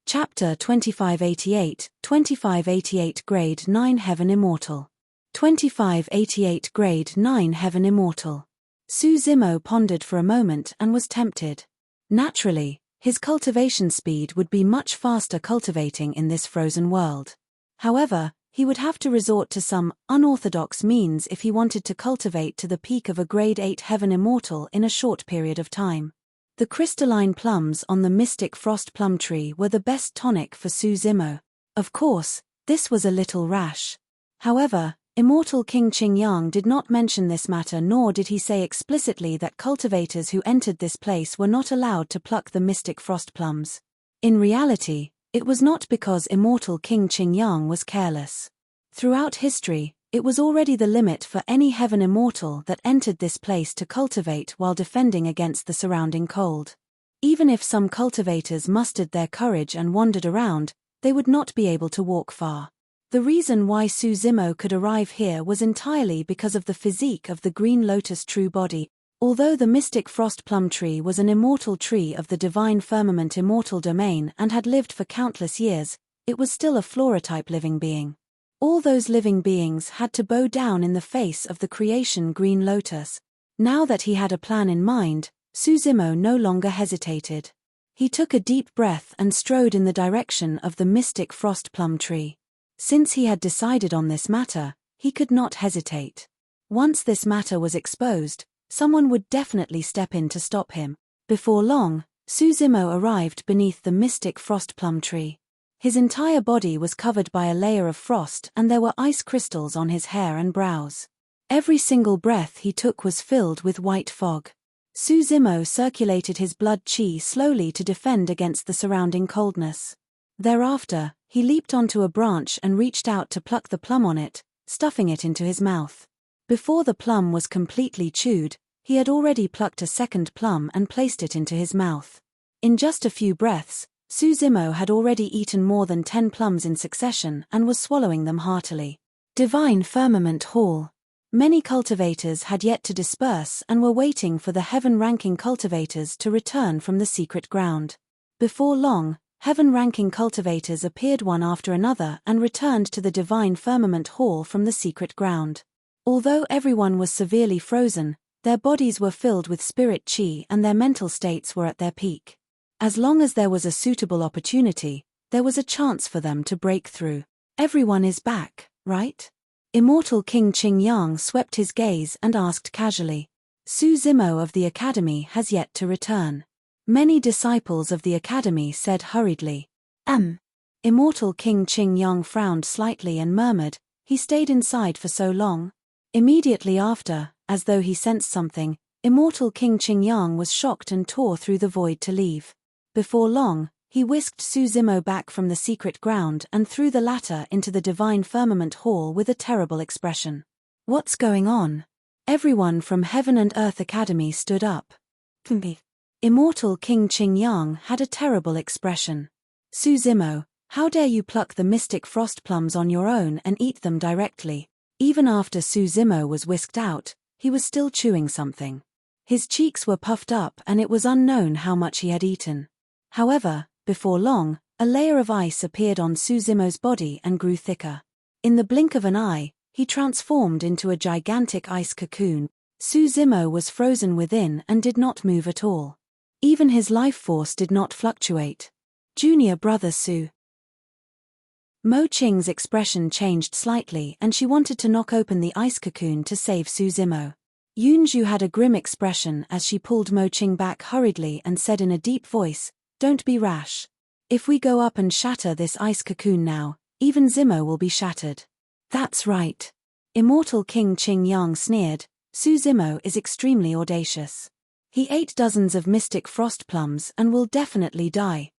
Chapter 2588, 2588 Grade 9 Heaven Immortal. 2588 Grade 9 Heaven Immortal. Zimo pondered for a moment and was tempted. Naturally, his cultivation speed would be much faster cultivating in this frozen world. However, he would have to resort to some unorthodox means if he wanted to cultivate to the peak of a Grade 8 Heaven Immortal in a short period of time. The crystalline plums on the mystic frost plum tree were the best tonic for Zimo. Of course, this was a little rash. However, Immortal King Qingyang did not mention this matter, nor did he say explicitly that cultivators who entered this place were not allowed to pluck the mystic frost plums. In reality, it was not because Immortal King Qingyang was careless. Throughout history, it was already the limit for any heaven immortal that entered this place to cultivate while defending against the surrounding cold. Even if some cultivators mustered their courage and wandered around, they would not be able to walk far. The reason why Zimo could arrive here was entirely because of the physique of the Green Lotus true body. Although the mystic frost plum tree was an immortal tree of the divine firmament immortal domain and had lived for countless years, it was still a flora-type living being. All those living beings had to bow down in the face of the creation Green Lotus. Now that he had a plan in mind, Zimo no longer hesitated. He took a deep breath and strode in the direction of the mystic frost plum tree. Since he had decided on this matter, he could not hesitate. Once this matter was exposed, someone would definitely step in to stop him. Before long, Zimo arrived beneath the mystic frost plum tree. His entire body was covered by a layer of frost and there were ice crystals on his hair and brows. Every single breath he took was filled with white fog. Su Zimo circulated his blood chi slowly to defend against the surrounding coldness. Thereafter, he leaped onto a branch and reached out to pluck the plum on it, stuffing it into his mouth. Before the plum was completely chewed, he had already plucked a second plum and placed it into his mouth. In just a few breaths, Su Zimo had already eaten more than 10 plums in succession and was swallowing them heartily. Divine Firmament Hall. Many cultivators had yet to disperse and were waiting for the heaven-ranking cultivators to return from the secret ground. Before long, heaven-ranking cultivators appeared one after another and returned to the Divine Firmament Hall from the secret ground. Although everyone was severely frozen, their bodies were filled with spirit chi and their mental states were at their peak. As long as there was a suitable opportunity, there was a chance for them to break through. Everyone is back, right? Immortal King Qingyang swept his gaze and asked casually. Su Zimo of the academy has yet to return. Many disciples of the academy said hurriedly. Immortal King Qingyang frowned slightly and murmured, he stayed inside for so long. Immediately after, as though he sensed something, Immortal King Qingyang was shocked and tore through the void to leave. Before long, he whisked Su Zimo back from the secret ground and threw the latter into the Divine Firmament Hall with a terrible expression. What's going on? Everyone from Heaven and Earth Academy stood up. Immortal King Qingyang had a terrible expression. Su Zimo, how dare you pluck the mystic frost plums on your own and eat them directly? Even after Su Zimo was whisked out, he was still chewing something. His cheeks were puffed up and it was unknown how much he had eaten. However, before long, a layer of ice appeared on Su Zimo's body and grew thicker. In the blink of an eye, he transformed into a gigantic ice cocoon. Su Zimo was frozen within and did not move at all. Even his life force did not fluctuate. Junior brother Su. Mo Qing's expression changed slightly and she wanted to knock open the ice cocoon to save Su Zimo. Yunju had a grim expression as she pulled Mo Qing back hurriedly and said in a deep voice, "Don't be rash. If we go up and shatter this ice cocoon now, even Zimo will be shattered." That's right. Immortal King Qingyang sneered, Su Zimo is extremely audacious. He ate dozens of mystic frost plums and will definitely die.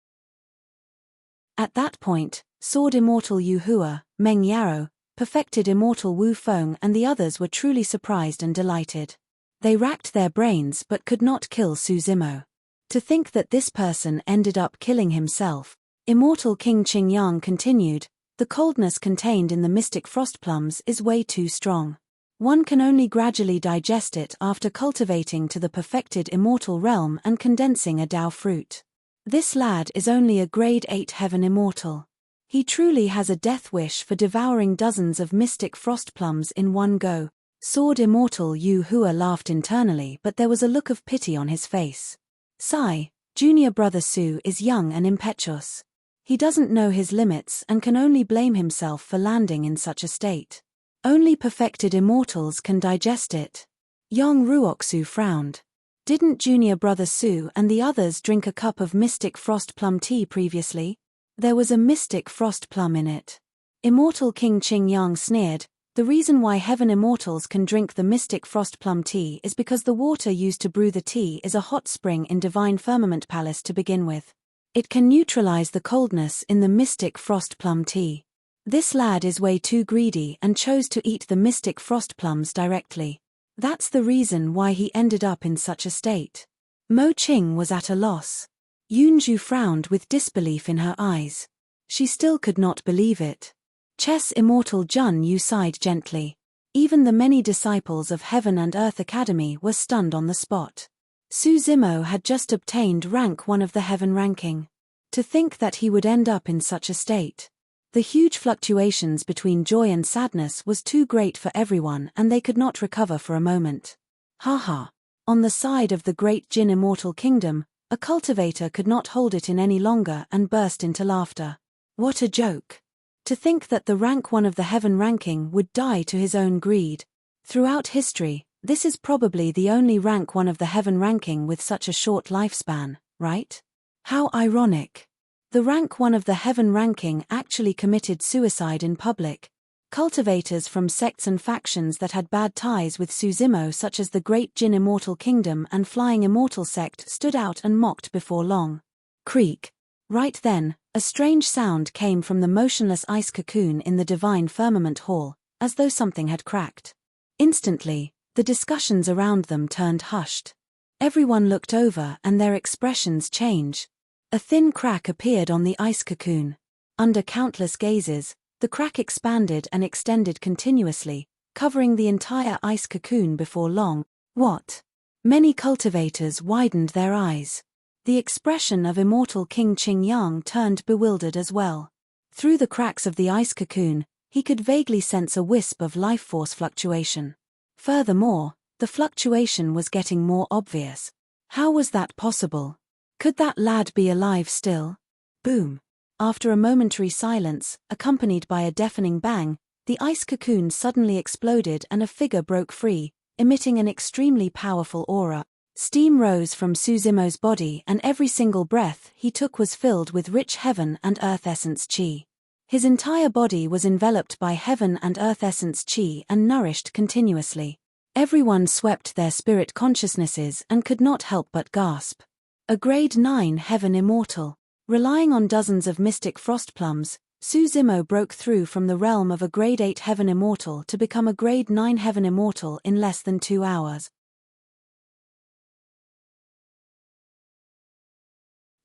At that point, Sword Immortal Yu Hua, Meng Yaro, perfected Immortal Wu Feng and the others were truly surprised and delighted. They racked their brains but could not kill Su Zimo. To think that this person ended up killing himself. Immortal King Qingyang continued, the coldness contained in the mystic frost plums is way too strong. One can only gradually digest it after cultivating to the perfected immortal realm and condensing a Dao fruit. This lad is only a grade 8 heaven immortal. He truly has a death wish for devouring dozens of mystic frost plums in one go. Sword Immortal Yu Hua laughed internally but there was a look of pity on his face. Sigh, junior brother Su is young and impetuous. He doesn't know his limits and can only blame himself for landing in such a state. Only perfected immortals can digest it. Yong Ruoxu frowned. Didn't junior brother Su and the others drink a cup of mystic frost plum tea previously? There was a mystic frost plum in it. Immortal King Qingyang sneered, the reason why heaven immortals can drink the mystic frost plum tea is because the water used to brew the tea is a hot spring in Divine Firmament Palace to begin with. It can neutralize the coldness in the mystic frost plum tea. This lad is way too greedy and chose to eat the mystic frost plums directly. That's the reason why he ended up in such a state. Mo Qing was at a loss. Yunju frowned with disbelief in her eyes. She still could not believe it. Chess Immortal Jun Yu sighed gently. Even the many disciples of Heaven and Earth Academy were stunned on the spot. Su Zimo had just obtained rank 1 of the Heaven ranking. To think that he would end up in such a state. The huge fluctuations between joy and sadness was too great for everyone and they could not recover for a moment. Haha. On the side of the great Jin Immortal Kingdom, a cultivator could not hold it in any longer and burst into laughter. What a joke. To think that the rank 1 of the Heaven ranking would die to his own greed. Throughout history, this is probably the only rank 1 of the Heaven ranking with such a short lifespan, right? How ironic. The rank 1 of the heaven ranking actually committed suicide in public. Cultivators from sects and factions that had bad ties with Suzimo, such as the Great Jin Immortal Kingdom and Flying Immortal sect, stood out and mocked before long. Creak. Right then, a strange sound came from the motionless ice cocoon in the divine firmament hall, as though something had cracked. Instantly, the discussions around them turned hushed. Everyone looked over and their expressions changed. A thin crack appeared on the ice cocoon. Under countless gazes, the crack expanded and extended continuously, covering the entire ice cocoon before long. What? Many cultivators widened their eyes. The expression of Immortal King Qingyang turned bewildered as well. Through the cracks of the ice cocoon, he could vaguely sense a wisp of life force fluctuation. Furthermore, the fluctuation was getting more obvious. How was that possible? Could that lad be alive still? Boom. After a momentary silence, accompanied by a deafening bang, the ice cocoon suddenly exploded and a figure broke free, emitting an extremely powerful aura. Steam rose from Suzimo's body and every single breath he took was filled with rich heaven and earth essence qi. His entire body was enveloped by heaven and earth essence qi and nourished continuously. Everyone swept their spirit consciousnesses and could not help but gasp. A grade 9 heaven immortal. Relying on dozens of mystic frost plums, Suzimo broke through from the realm of a grade 8 heaven immortal to become a grade 9 heaven immortal in less than 2 hours.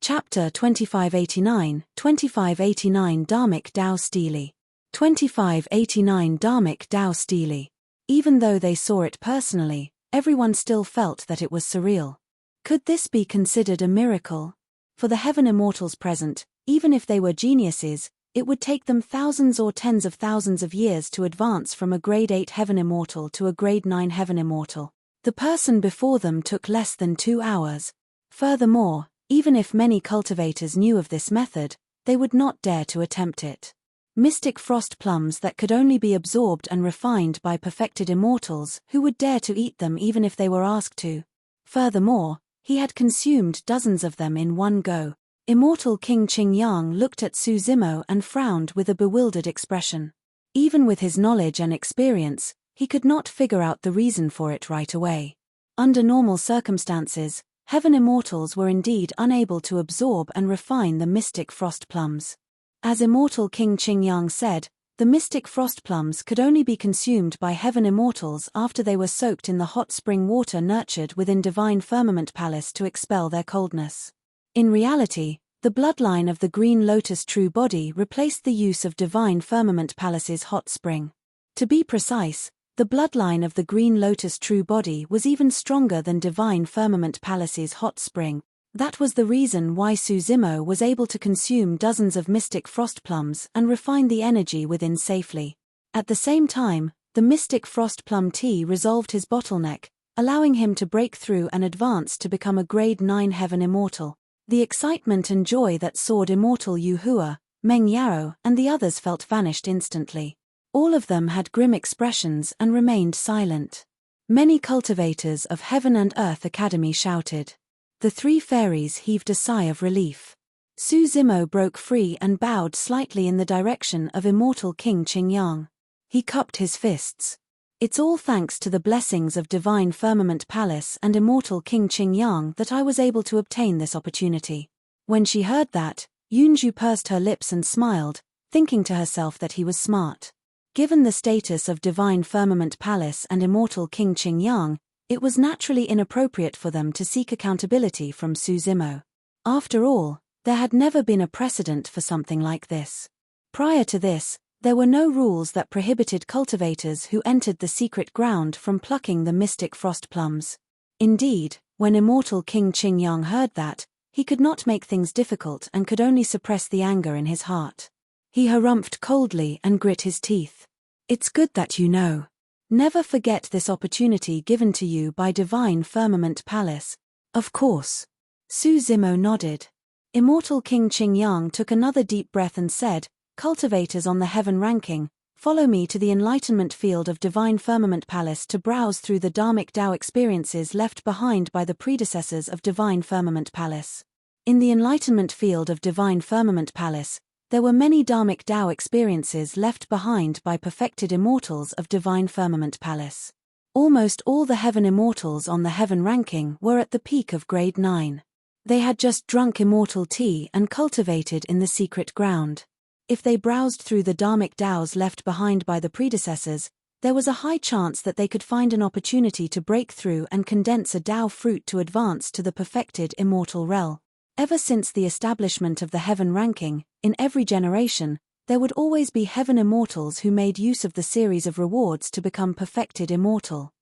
Chapter 2589, 2589 Dharmic Dao Steely. 2589 Dharmic Dao Steely. Even though they saw it personally, everyone still felt that it was surreal. Could this be considered a miracle? For the heaven immortals present, even if they were geniuses, it would take them thousands or tens of thousands of years to advance from a grade 8 heaven immortal to a grade 9 heaven immortal. The person before them took less than 2 hours. Furthermore, even if many cultivators knew of this method, they would not dare to attempt it. Mystic frost plums that could only be absorbed and refined by perfected immortals who would dare to eat them even if they were asked to. Furthermore, he had consumed dozens of them in one go. Immortal King Qingyang looked at Suzimo and frowned with a bewildered expression. Even with his knowledge and experience, he could not figure out the reason for it right away. Under normal circumstances, heaven immortals were indeed unable to absorb and refine the mystic frost plums. As Immortal King Qingyang said, the mystic frost plums could only be consumed by heaven immortals after they were soaked in the hot spring water nurtured within divine firmament palace to expel their coldness. In reality, the bloodline of the green lotus true body replaced the use of divine firmament palace's hot spring. To be precise, the bloodline of the green lotus true body was even stronger than divine firmament palace's hot spring. That was the reason why Suzimo was able to consume dozens of mystic frost plums and refine the energy within safely. At the same time, the mystic frost plum tea resolved his bottleneck, allowing him to break through and advance to become a grade 9 heaven immortal. The excitement and joy that soared Immortal Yu Hua, Meng Yao, and the others felt vanished instantly. All of them had grim expressions and remained silent. Many cultivators of Heaven and Earth Academy shouted. The three fairies heaved a sigh of relief. Suzimo broke free and bowed slightly in the direction of Immortal King Qingyang. He cupped his fists. It's all thanks to the blessings of Divine Firmament Palace and Immortal King Qingyang that I was able to obtain this opportunity. When she heard that, Yunju pursed her lips and smiled, thinking to herself that he was smart. Given the status of Divine Firmament Palace and Immortal King Qingyang, it was naturally inappropriate for them to seek accountability from Suzimo. After all, there had never been a precedent for something like this. Prior to this, there were no rules that prohibited cultivators who entered the secret ground from plucking the mystic frost plums. Indeed, when Immortal King Qingyang heard that, he could not make things difficult and could only suppress the anger in his heart. He harumphed coldly and grit his teeth. It's good that you know. Never forget this opportunity given to you by Divine Firmament Palace. Of course. Suzimo nodded. Immortal King Qingyang took another deep breath and said, Cultivators on the heaven ranking, follow me to the enlightenment field of Divine Firmament Palace to browse through the Dharmic Dao experiences left behind by the predecessors of Divine Firmament Palace. In the enlightenment field of Divine Firmament Palace, there were many Dharmic Tao experiences left behind by perfected immortals of Divine Firmament Palace. Almost all the heaven immortals on the heaven ranking were at the peak of grade 9. They had just drunk immortal tea and cultivated in the secret ground. If they browsed through the Dharmic Taos left behind by the predecessors, there was a high chance that they could find an opportunity to break through and condense a Tao fruit to advance to the perfected immortal realm. Ever since the establishment of the heaven ranking, in every generation, there would always be heaven immortals who made use of the series of rewards to become perfected immortal.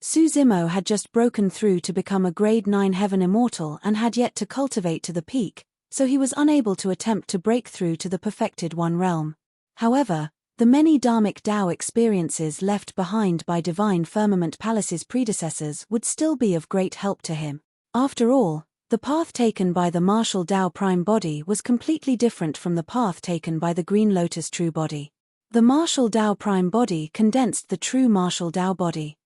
Su Zimo had just broken through to become a grade 9 heaven immortal and had yet to cultivate to the peak, so he was unable to attempt to break through to the perfected one realm. However, the many Dharmic Tao experiences left behind by Divine Firmament Palace's predecessors would still be of great help to him. After all, the path taken by the Martial Tao Prime Body was completely different from the path taken by the Green Lotus True Body. The Martial Tao Prime Body condensed the true Martial Tao Body.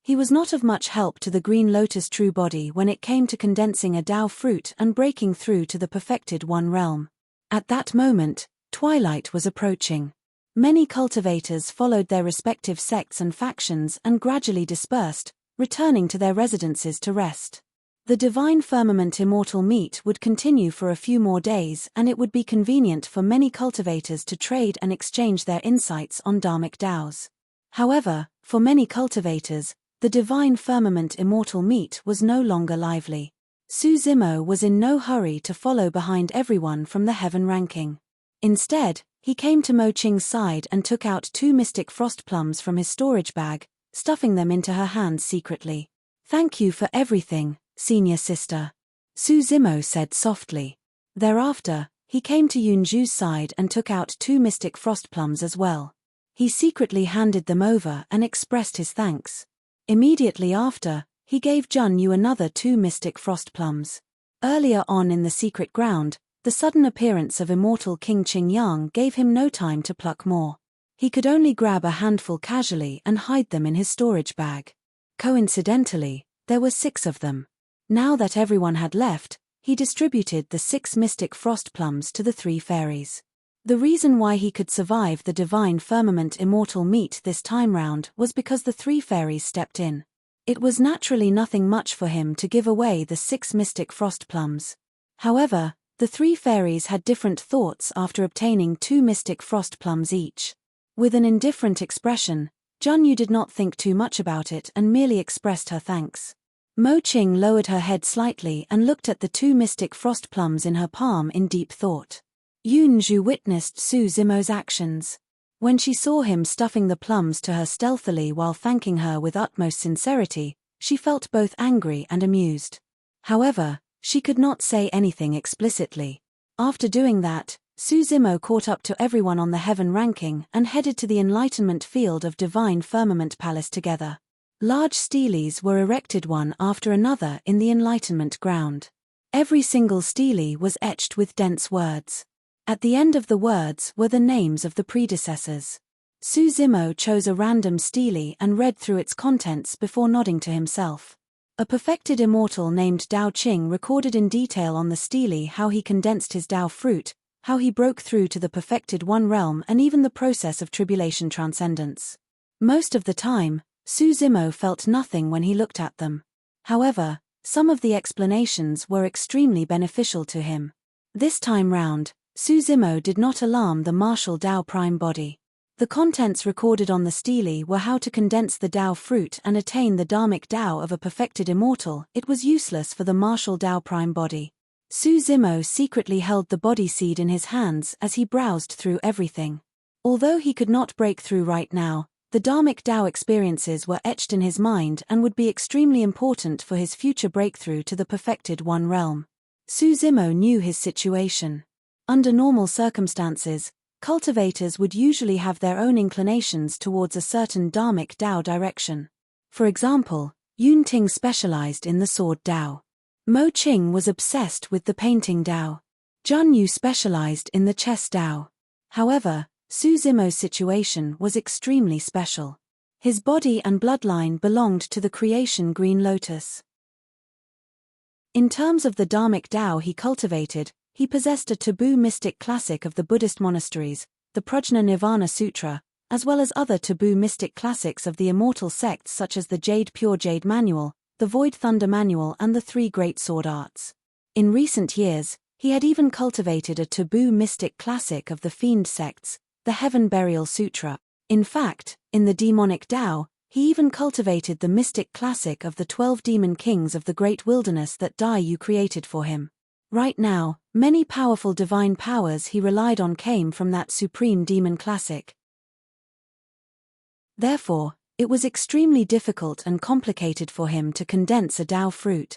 He was not of much help to the Green Lotus True Body when it came to condensing a Tao fruit and breaking through to the perfected one realm. At that moment, twilight was approaching. Many cultivators followed their respective sects and factions and gradually dispersed, returning to their residences to rest. The Divine Firmament Immortal Meet would continue for a few more days, and it would be convenient for many cultivators to trade and exchange their insights on Dharmic Taos. However, for many cultivators, the Divine Firmament Immortal Meet was no longer lively. Su Zimo was in no hurry to follow behind everyone from the heaven ranking. Instead, he came to Mo Qing's side and took out 2 mystic frost plums from his storage bag, stuffing them into her hands secretly. "Thank you for everything, senior sister," Su Zimo said softly. Thereafter, he came to Yunju's side and took out 2 mystic frost plums as well. He secretly handed them over and expressed his thanks. Immediately after, he gave Jun Yu another 2 mystic frost plums. Earlier on in the secret ground, the sudden appearance of immortal King Qingyang gave him no time to pluck more. He could only grab a handful casually and hide them in his storage bag. Coincidentally, there were 6 of them. Now that everyone had left, he distributed the 6 mystic frost plums to the 3 fairies. The reason why he could survive the Divine Firmament Immortal Meet this time round was because the 3 fairies stepped in. It was naturally nothing much for him to give away the 6 mystic frost plums. However, the 3 fairies had different thoughts after obtaining 2 mystic frost plums each. With an indifferent expression, Junyu did not think too much about it and merely expressed her thanks. Mo Qing lowered her head slightly and looked at the 2 mystic frost plums in her palm in deep thought. Yunju witnessed Su Zimo's actions. When she saw him stuffing the plums to her stealthily while thanking her with utmost sincerity, she felt both angry and amused. However, she could not say anything explicitly. After doing that, Su Zimo caught up to everyone on the heaven ranking and headed to the enlightenment field of Divine Firmament Palace together. Large steles were erected one after another in the enlightenment ground. Every single stele was etched with dense words. At the end of the words were the names of the predecessors. Su Zimo chose a random stele and read through its contents before nodding to himself. A perfected immortal named Dao Qing recorded in detail on the stele how he condensed his Dao fruit, how he broke through to the perfected one realm, and even the process of tribulation transcendence. Most of the time, Su Zimo felt nothing when he looked at them. However, some of the explanations were extremely beneficial to him. This time round, Su Zimo did not alarm the Martial Tao Prime Body. The contents recorded on the stele were how to condense the Tao fruit and attain the Dharmic Tao of a perfected immortal. It was useless for the Martial Tao Prime Body. Su Zimo secretly held the body seed in his hands as he browsed through everything. Although he could not break through right now, the Dharmic Tao experiences were etched in his mind and would be extremely important for his future breakthrough to the perfected one realm. Su Zimo knew his situation. Under normal circumstances, cultivators would usually have their own inclinations towards a certain Dharmic Tao direction. For example, Yun Ting specialized in the sword Tao. Mo Qing was obsessed with the painting Tao. Jun Yu specialized in the chess Tao. However, Su Zimo's situation was extremely special. His body and bloodline belonged to the creation Green Lotus. In terms of the Dharmic Tao he cultivated, he possessed a taboo mystic classic of the Buddhist monasteries, the Prajna Nirvana Sutra, as well as other taboo mystic classics of the Immortal sects such as the Pure Jade Manual, the Void Thunder Manual and the Three Great Sword Arts. In recent years, he had even cultivated a taboo mystic classic of the Fiend sects, the Heaven Burial Sutra. In fact, in the Demonic Tao, he even cultivated the mystic classic of the 12 demon kings of the great wilderness that Dai Yu created for him. Right now, many powerful divine powers he relied on came from that supreme demon classic. Therefore, it was extremely difficult and complicated for him to condense a Tao fruit.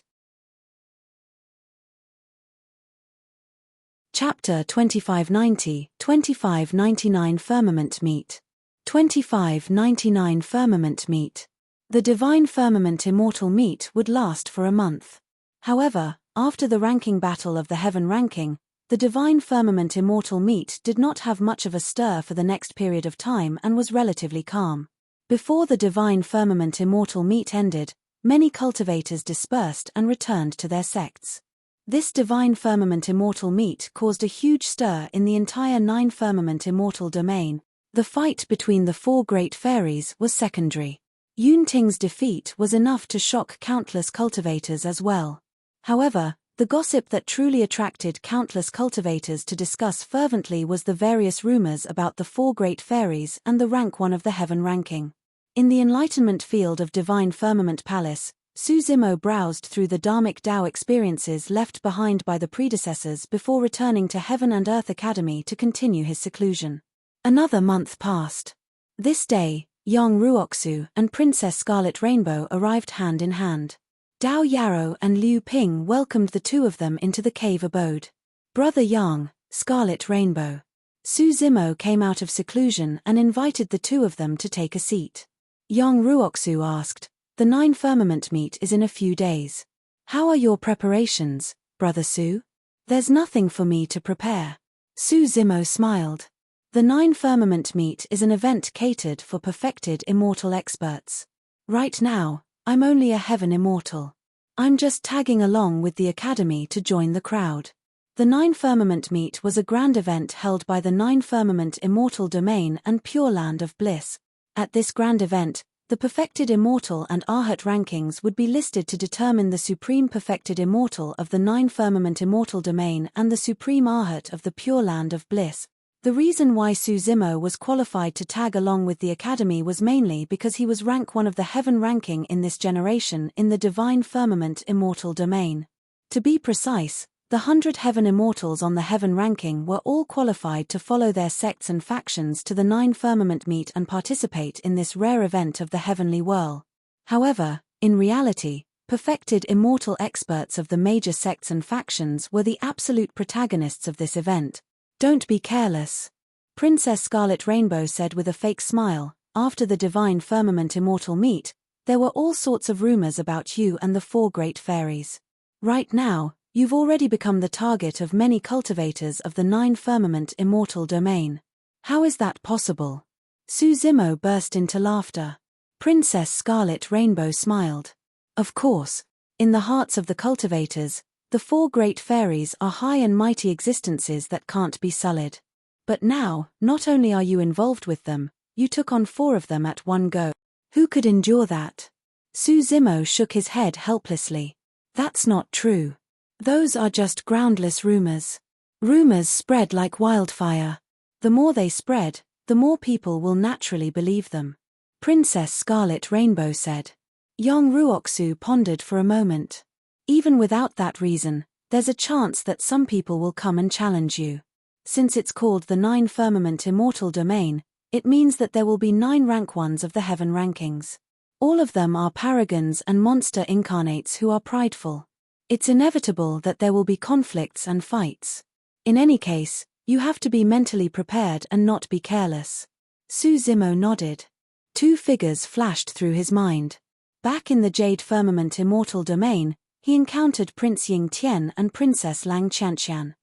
Chapter 2590, 2599 Firmament Meat. 2599 Firmament Meat. The divine firmament immortal meat would last for a month. However, after the ranking battle of the heaven ranking, the divine firmament immortal meat did not have much of a stir for the next period of time and was relatively calm. Before the divine firmament immortal meat ended, many cultivators dispersed and returned to their sects. This divine firmament immortal meat caused a huge stir in the entire 9 firmament immortal domain. The fight between the 4 great fairies was secondary. Yunting's defeat was enough to shock countless cultivators as well. However, the gossip that truly attracted countless cultivators to discuss fervently was the various rumors about the 4 great fairies and the rank 1 of the heaven ranking. In the enlightenment field of Divine Firmament Palace, Su Zimo browsed through the Dharmic Tao experiences left behind by the predecessors before returning to Heaven and Earth Academy to continue his seclusion. Another month passed. This day, Yang Ruoxu and Princess Scarlet Rainbow arrived hand in hand. Dao Yarrow and Liu Ping welcomed the two of them into the cave abode. Brother Yang, Scarlet Rainbow. Su Zimo came out of seclusion and invited the two of them to take a seat. Yang Ruoxu asked, "The 9 firmament meet is in a few days. How are your preparations, Brother Su?" "There's nothing for me to prepare." Su Zimo smiled. The 9 firmament meet is an event catered for perfected immortal experts. Right now, I'm only a heaven immortal. I'm just tagging along with the academy to join the crowd. The 9 firmament meet was a grand event held by the 9 firmament immortal domain and Pure Land of Bliss. At this grand event, the perfected immortal and Arhat rankings would be listed to determine the supreme perfected immortal of the 9 firmament immortal domain and the supreme Arhat of the Pure Land of Bliss. The reason why Su Zimo was qualified to tag along with the academy was mainly because he was rank 1 of the heaven ranking in this generation in the divine firmament immortal domain. To be precise, the 100 heaven immortals on the heaven ranking were all qualified to follow their sects and factions to the 9 firmament meet and participate in this rare event of the heavenly whirl. However, in reality, perfected immortal experts of the major sects and factions were the absolute protagonists of this event. "Don't be careless," Princess Scarlet Rainbow said with a fake smile. "After the divine firmament immortal meet, there were all sorts of rumors about you and the 4 great fairies. Right now, you've already become the target of many cultivators of the 9 firmament immortal domain. How is that possible?" Su Zimo burst into laughter. Princess Scarlet Rainbow smiled. "Of course, in the hearts of the cultivators, the 4 great fairies are high and mighty existences that can't be sullied. But now, not only are you involved with them, you took on 4 of them at one go. Who could endure that?" Su Zimo shook his head helplessly. "That's not true. Those are just groundless rumors. Rumors spread like wildfire. The more they spread, the more people will naturally believe them," Princess Scarlet Rainbow said. Yang Ruoxu pondered for a moment. "Even without that reason, there's a chance that some people will come and challenge you. Since it's called the 9 firmament immortal domain, it means that there will be 9 rank 1s of the heaven rankings. All of them are paragons and monster incarnates who are prideful. It's inevitable that there will be conflicts and fights. In any case, you have to be mentally prepared and not be careless." Su Zimo nodded. 2 figures flashed through his mind. Back in the Jade Firmament Immortal domain, he encountered Prince Ying Tian and Princess Lang Qianqian.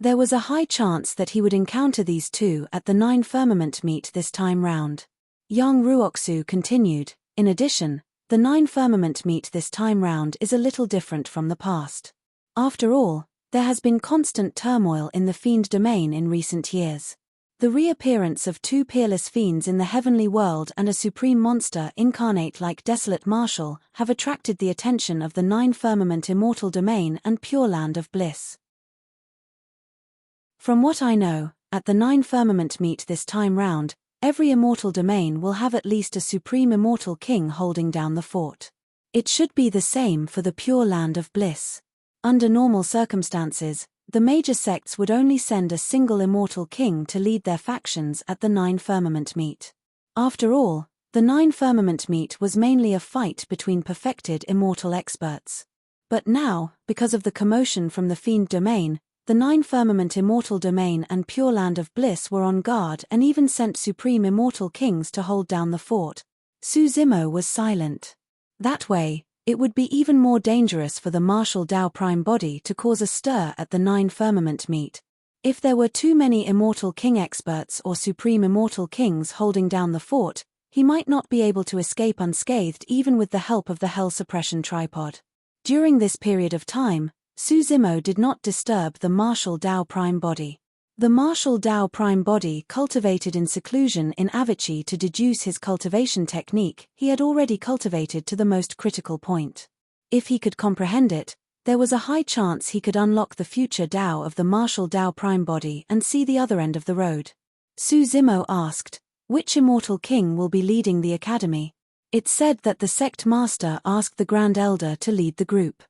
There was a high chance that he would encounter these two at the 9 firmament meet this time round. Yang Ruoxu continued, "In addition, the 9 firmament meet this time round is a little different from the past. After all, there has been constant turmoil in the fiend domain in recent years. The reappearance of 2 peerless fiends in the heavenly world and a supreme monster incarnate like Desolate Marshal have attracted the attention of the 9 firmament immortal domain and pure land of bliss. From what I know, at the 9 firmament meet this time round, every immortal domain will have at least a supreme immortal king holding down the fort. It should be the same for the pure land of bliss. Under normal circumstances, the major sects would only send a single immortal king to lead their factions at the 9 firmament meet. After all, the 9 firmament meet was mainly a fight between perfected immortal experts. But now, because of the commotion from the fiend domain, the 9 firmament immortal domain and pure land of bliss were on guard and even sent supreme immortal kings to hold down the fort. Su Zimo was silent. That way, it would be even more dangerous for the martial Dao prime body to cause a stir at the 9 firmament meet. If there were too many immortal king experts or supreme immortal kings holding down the fort, he might not be able to escape unscathed even with the help of the hell suppression tripod. During this period of time, Su Zimo did not disturb the martial Dao prime body. The martial Dao prime body cultivated in seclusion in Avicii to deduce his cultivation technique he had already cultivated to the most critical point. If he could comprehend it, there was a high chance he could unlock the future Dao of the martial Dao prime body and see the other end of the road. Su Zimo asked, "Which immortal king will be leading the academy?" It said that the sect master asked the Grand Elder to lead the group.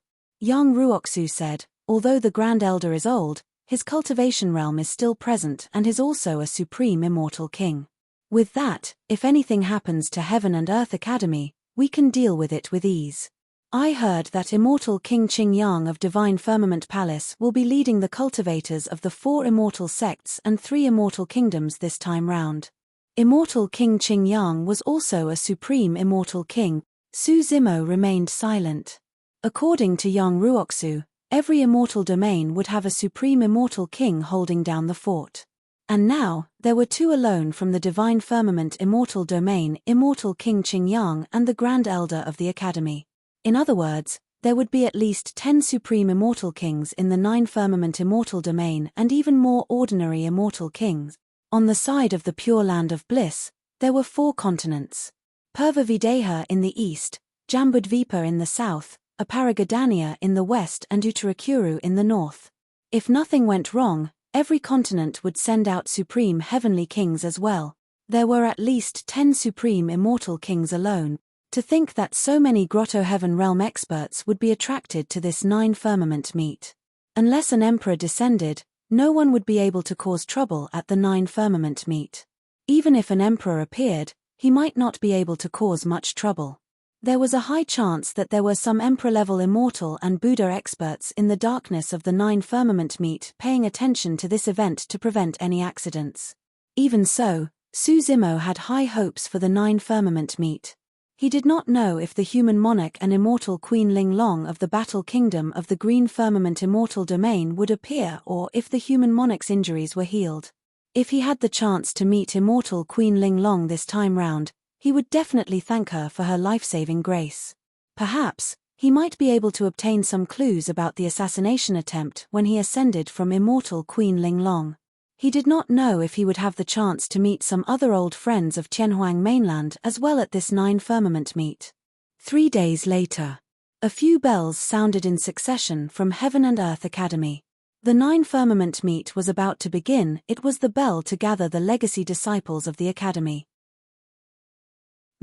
Yang Ruoxu said, "Although the Grand Elder is old, his cultivation realm is still present and is also a supreme immortal king. With that, if anything happens to Heaven and Earth Academy, we can deal with it with ease. I heard that Immortal King Qingyang of Divine Firmament Palace will be leading the cultivators of the 4 immortal sects and 3 immortal kingdoms this time round." Immortal King Qingyang was also a supreme immortal king. Su Zimo remained silent. According to Yang Ruoxu, every immortal domain would have a supreme immortal king holding down the fort. And now, there were 2 alone from the Divine Firmament immortal domain, Immortal King Qingyang and the Grand Elder of the Academy. In other words, there would be at least 10 supreme immortal kings in the 9 firmament immortal domain and even more ordinary immortal kings. On the side of the pure land of bliss, there were 4 continents. Purva in the east, Jambudvipa in the south, Aparagadania in the west and Uttarakuru in the north. If nothing went wrong, every continent would send out supreme heavenly kings as well. There were at least 10 supreme immortal kings alone. To think that so many Grotto Heaven realm experts would be attracted to this 9 firmament meet. Unless an emperor descended, no one would be able to cause trouble at the 9 firmament meet. Even if an emperor appeared, he might not be able to cause much trouble. There was a high chance that there were some emperor-level immortal and Buddha experts in the darkness of the 9 firmament meet paying attention to this event to prevent any accidents. Even so, Su Zimo had high hopes for the 9 firmament meet. He did not know if the human monarch and immortal Queen Ling Long of the Battle Kingdom of the Green Firmament immortal domain would appear or if the human monarch's injuries were healed. If he had the chance to meet immortal Queen Ling Long this time round, he would definitely thank her for her life-saving grace. Perhaps, he might be able to obtain some clues about the assassination attempt when he ascended from immortal Queen Ling Long. He did not know if he would have the chance to meet some other old friends of Qianhuang mainland as well at this 9 firmament meet. 3 days later, a few bells sounded in succession from Heaven and Earth Academy. The 9 firmament meet was about to begin. It was the bell to gather the legacy disciples of the Academy.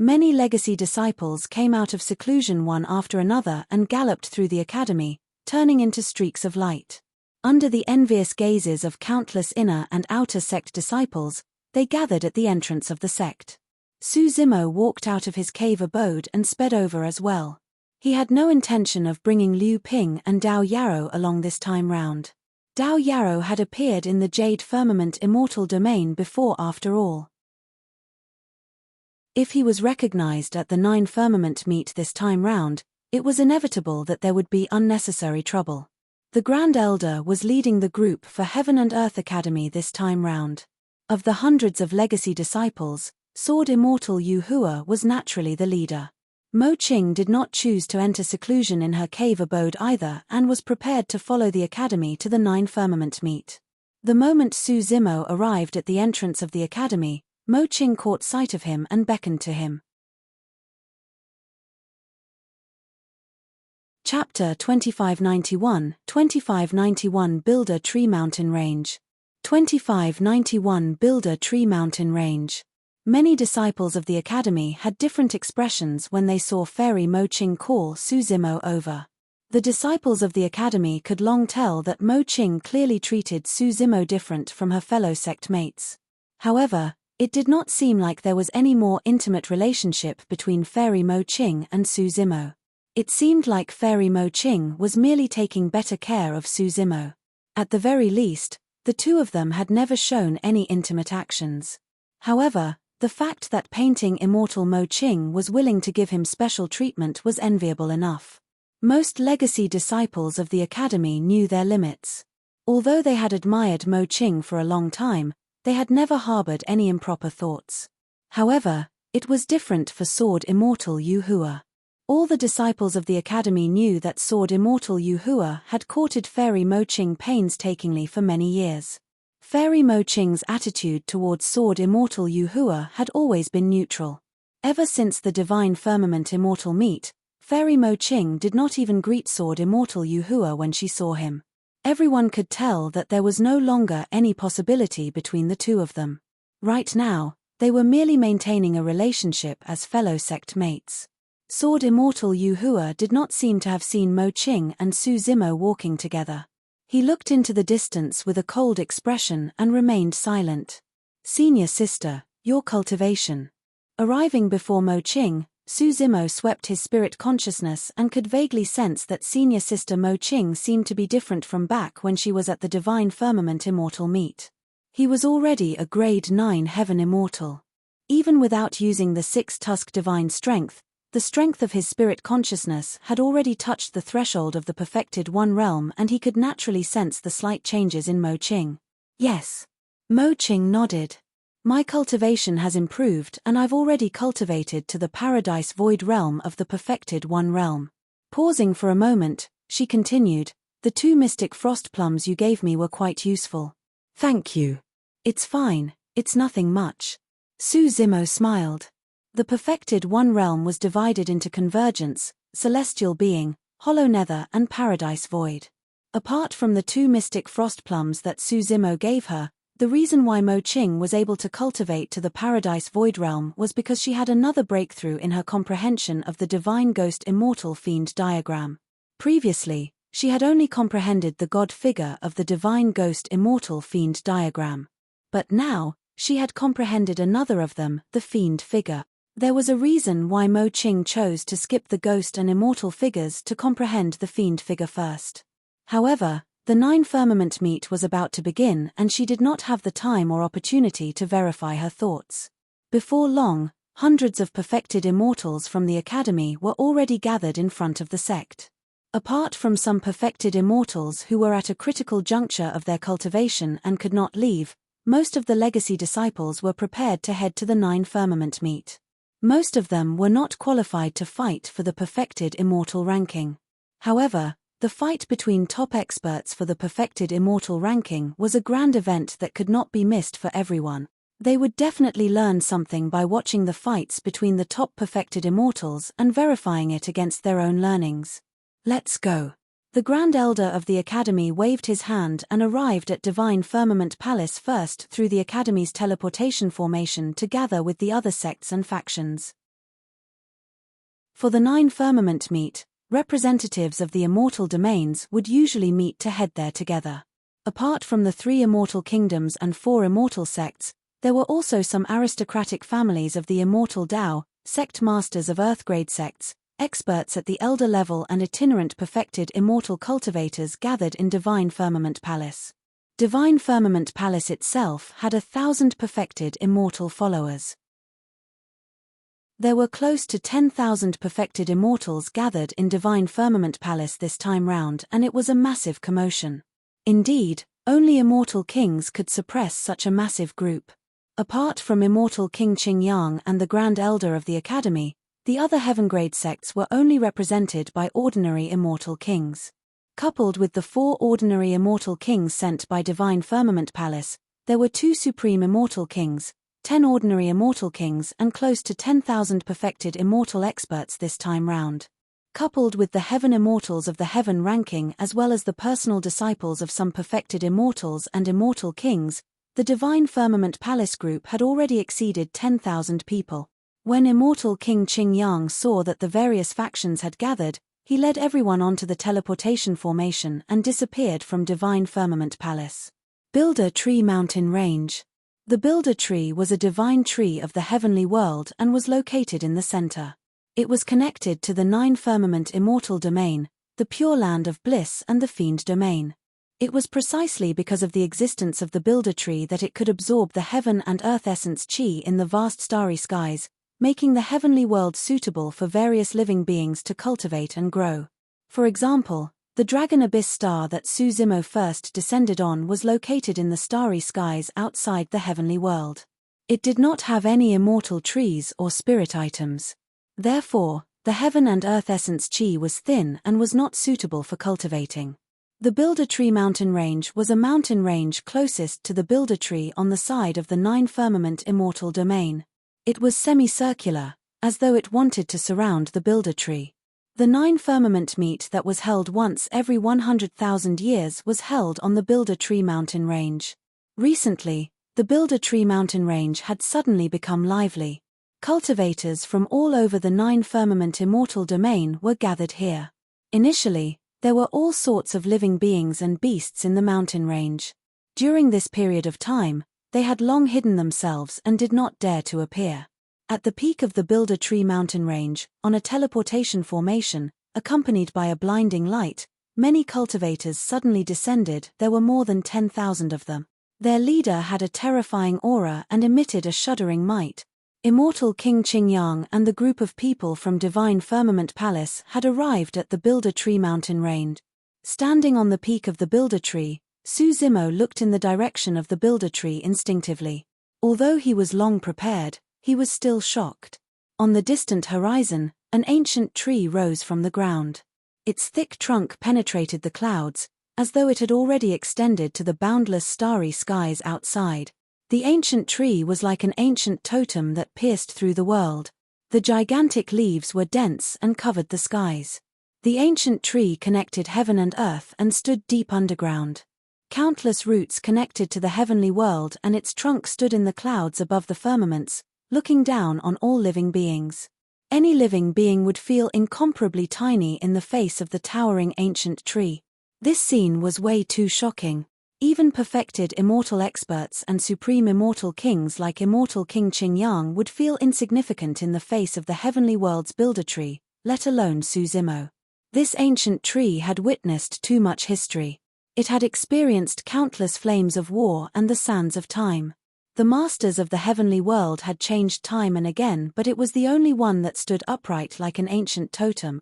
Many legacy disciples came out of seclusion one after another and galloped through the Academy, turning into streaks of light. Under the envious gazes of countless inner and outer sect disciples, they gathered at the entrance of the sect. Su Zimo walked out of his cave abode and sped over as well. He had no intention of bringing Liu Ping and Dao Yarrow along this time round. Dao Yarrow had appeared in the Jade Firmament immortal domain before after all. If he was recognized at the 9 firmament meet this time round, it was inevitable that there would be unnecessary trouble. The Grand Elder was leading the group for Heaven and Earth Academy this time round. Of the hundreds of legacy disciples, Sword Immortal Yu Hua was naturally the leader. Mo Qing did not choose to enter seclusion in her cave abode either and was prepared to follow the academy to the 9 firmament meet. The moment Su Zimo arrived at the entrance of the academy, Mo Qing caught sight of him and beckoned to him. Chapter 2591, 2591 Builder Tree Mountain Range. 2591 Builder Tree Mountain Range. Many disciples of the academy had different expressions when they saw Fairy Mo Qing call Su Zimo over. The disciples of the academy could long tell that Mo Qing clearly treated Su Zimo different from her fellow sect mates. However, it did not seem like there was any more intimate relationship between Fairy Mo Qing and Su Zimo. It seemed like Fairy Mo Qing was merely taking better care of Su Zimo. At the very least, the two of them had never shown any intimate actions. However, the fact that painting Immortal Mo Qing was willing to give him special treatment was enviable enough. Most legacy disciples of the academy knew their limits. Although they had admired Mo Qing for a long time, they had never harbored any improper thoughts. However, it was different for Sword Immortal Yu Hua. All the disciples of the academy knew that Sword Immortal Yu Hua had courted Fairy Mo Qing painstakingly for many years. Fairy Mo Qing's attitude towards Sword Immortal Yu Hua had always been neutral. Ever since the Divine Firmament Immortal meet, Fairy Mo Qing did not even greet Sword Immortal Yu Hua when she saw him. Everyone could tell that there was no longer any possibility between the two of them. Right now, they were merely maintaining a relationship as fellow sect mates. Sword Immortal Yu Hua did not seem to have seen Mo Qing and Su Zimo walking together. He looked into the distance with a cold expression and remained silent. Senior sister, your cultivation. Arriving before Mo Qing, Su Zimo swept his spirit consciousness and could vaguely sense that senior sister Mo Qing seemed to be different from back when she was at the Divine Firmament Immortal meet. He was already a grade 9 Heaven Immortal. Even without using the 6-tusk Divine Strength, the strength of his spirit consciousness had already touched the threshold of the perfected One realm and he could naturally sense the slight changes in Mo Qing. Yes. Mo Qing nodded. My cultivation has improved and I've already cultivated to the Paradise Void realm of the perfected One realm. Pausing for a moment, she continued, the 2 mystic frost plums you gave me were quite useful. Thank you. It's fine, it's nothing much. Su Zimo smiled. The perfected One realm was divided into Convergence, Celestial Being, Hollow Nether and Paradise Void. Apart from the 2 mystic frost plums that Su Zimo gave her, the reason why Mo Qing was able to cultivate to the Paradise Void realm was because she had another breakthrough in her comprehension of the Divine Ghost Immortal Fiend diagram. Previously, she had only comprehended the God figure of the Divine Ghost Immortal Fiend diagram. But now, she had comprehended another of them, the Fiend figure. There was a reason why Mo Qing chose to skip the Ghost and Immortal figures to comprehend the Fiend figure first. However, the 9 firmament meet was about to begin and she did not have the time or opportunity to verify her thoughts. Before long, hundreds of perfected immortals from the academy were already gathered in front of the sect. Apart from some perfected immortals who were at a critical juncture of their cultivation and could not leave, most of the legacy disciples were prepared to head to the 9 firmament meet. Most of them were not qualified to fight for the perfected immortal ranking. However, the fight between top experts for the perfected immortal ranking was a grand event that could not be missed for everyone. They would definitely learn something by watching the fights between the top perfected immortals and verifying it against their own learnings. Let's go. The Grand Elder of the Academy waved his hand and arrived at Divine Firmament Palace first through the Academy's teleportation formation to gather with the other sects and factions. For the 9 Firmament meet, representatives of the immortal domains would usually meet to head there together. Apart from the 3 immortal kingdoms and 4 immortal sects, there were also some aristocratic families of the immortal Dao, sect masters of Earthgrade sects, experts at the elder level and itinerant perfected immortal cultivators gathered in Divine Firmament Palace. Divine Firmament Palace itself had 1,000 perfected immortal followers. There were close to 10,000 perfected immortals gathered in Divine Firmament Palace this time round and it was a massive commotion. Indeed, only immortal kings could suppress such a massive group. Apart from immortal King Qingyang and the Grand Elder of the Academy, The other heaven-grade sects were only represented by ordinary immortal kings. Coupled with the 4 ordinary immortal kings sent by Divine Firmament Palace, there were 2 supreme immortal kings, 10 ordinary immortal kings and close to 10,000 perfected immortal experts this time round. Coupled with the heaven immortals of the heaven ranking as well as the personal disciples of some perfected immortals and immortal kings, the Divine Firmament Palace group had already exceeded 10,000 people. When Immortal King Qingyang saw that the various factions had gathered, he led everyone onto the teleportation formation and disappeared from Divine Firmament Palace. Builder Tree Mountain Range. The Builder Tree was a divine tree of the heavenly world and was located in the center. It was connected to the 9 Firmament Immortal Domain, the Pure Land of Bliss and the Fiend Domain. It was precisely because of the existence of the Builder Tree that it could absorb the heaven and earth essence qi in the vast starry skies, making the heavenly world suitable for various living beings to cultivate and grow. For example, the Dragon Abyss star that Su Zimo first descended on was located in the starry skies outside the heavenly world. It did not have any immortal trees or spirit items. Therefore, the heaven and earth essence qi was thin and was not suitable for cultivating. The Builder Tree Mountain Range was a mountain range closest to the Builder Tree on the side of the 9 Firmament Immortal Domain. It was semicircular, as though it wanted to surround the Builder Tree. The 9 Firmament meet that was held once every 100,000 years was held on the Builder Tree Mountain Range. Recently, the Builder Tree Mountain Range had suddenly become lively. Cultivators from all over the 9 Firmament Immortal Domain were gathered here. Initially, there were all sorts of living beings and beasts in the mountain range. During this period of time, they had long hidden themselves and did not dare to appear. At the peak of the Builder Tree Mountain Range, on a teleportation formation, accompanied by a blinding light, many cultivators suddenly descended. There were more than 10,000 of them. Their leader had a terrifying aura and emitted a shuddering might. Immortal King Qingyang and the group of people from Divine Firmament Palace had arrived at the Builder Tree Mountain Range. Standing on the peak of the Builder Tree, Su Zimo looked in the direction of the Builder Tree instinctively. Although he was long prepared, he was still shocked. On the distant horizon, an ancient tree rose from the ground. Its thick trunk penetrated the clouds, as though it had already extended to the boundless starry skies outside. The ancient tree was like an ancient totem that pierced through the world. The gigantic leaves were dense and covered the skies. The ancient tree connected heaven and earth and stood deep underground. Countless roots connected to the heavenly world and its trunk stood in the clouds above the firmaments, looking down on all living beings. Any living being would feel incomparably tiny in the face of the towering ancient tree. This scene was way too shocking. Even perfected immortal experts and supreme immortal kings like Immortal King Qingyang would feel insignificant in the face of the heavenly world's Builder Tree, let alone Su Zimo. This ancient tree had witnessed too much history. It had experienced countless flames of war and the sands of time. The masters of the heavenly world had changed time and again, but it was the only one that stood upright like an ancient totem.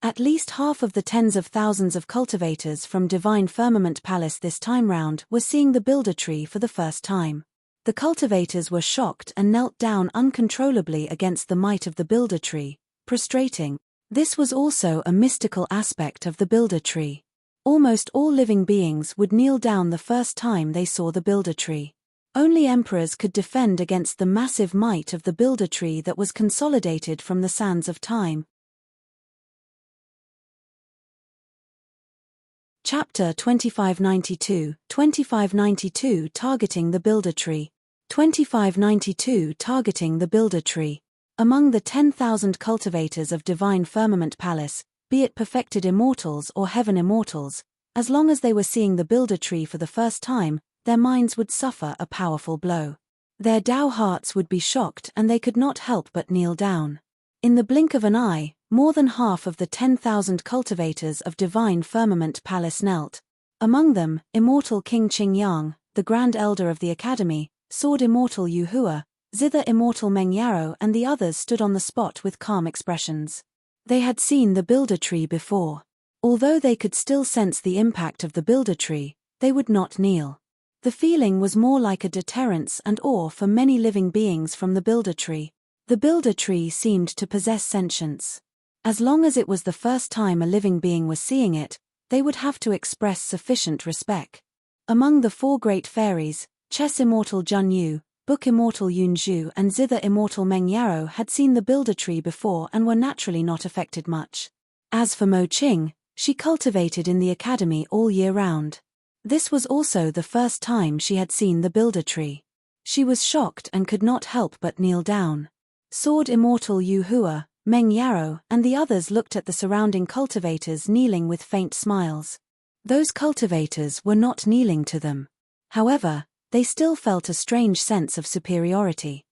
At least half of the tens of thousands of cultivators from Divine Firmament Palace this time round were seeing the Builder Tree for the first time. The cultivators were shocked and knelt down uncontrollably against the might of the Builder Tree, prostrating. This was also a mystical aspect of the Builder Tree. Almost all living beings would kneel down the first time they saw the Builder Tree. Only emperors could defend against the massive might of the Builder Tree that was consolidated from the sands of time. Chapter 2592, 2592 Targeting the Builder Tree. 2592 Targeting the Builder Tree. Among the 10,000 cultivators of Divine Firmament Palace, be it perfected immortals or heaven immortals, as long as they were seeing the Builder Tree for the first time, their minds would suffer a powerful blow. Their Tao hearts would be shocked and they could not help but kneel down. In the blink of an eye, more than half of the 10,000 cultivators of Divine Firmament Palace knelt. Among them, Immortal King Qingyang, the Grand Elder of the Academy, Sword Immortal Yu Hua, Zither Immortal Meng Yaro and the others stood on the spot with calm expressions. They had seen the Builder Tree before. Although they could still sense the impact of the Builder Tree, they would not kneel. The feeling was more like a deterrence and awe for many living beings from the Builder Tree. The The builder tree seemed to possess sentience. As long as it was the first time a living being was seeing it, they would have to express sufficient respect. Among the four great fairies, Chess Immortal Junyu, Book Immortal Yunju and Zither Immortal Mengyaro had seen the builder tree before and were naturally not affected much. As for Mo Qing, she cultivated in the academy all year round. This was also the first time she had seen the builder tree. She was shocked and could not help but kneel down. Sword Immortal Yu Hua, Meng Yarrow, and the others looked at the surrounding cultivators kneeling with faint smiles. Those cultivators were not kneeling to them. However, they still felt a strange sense of superiority.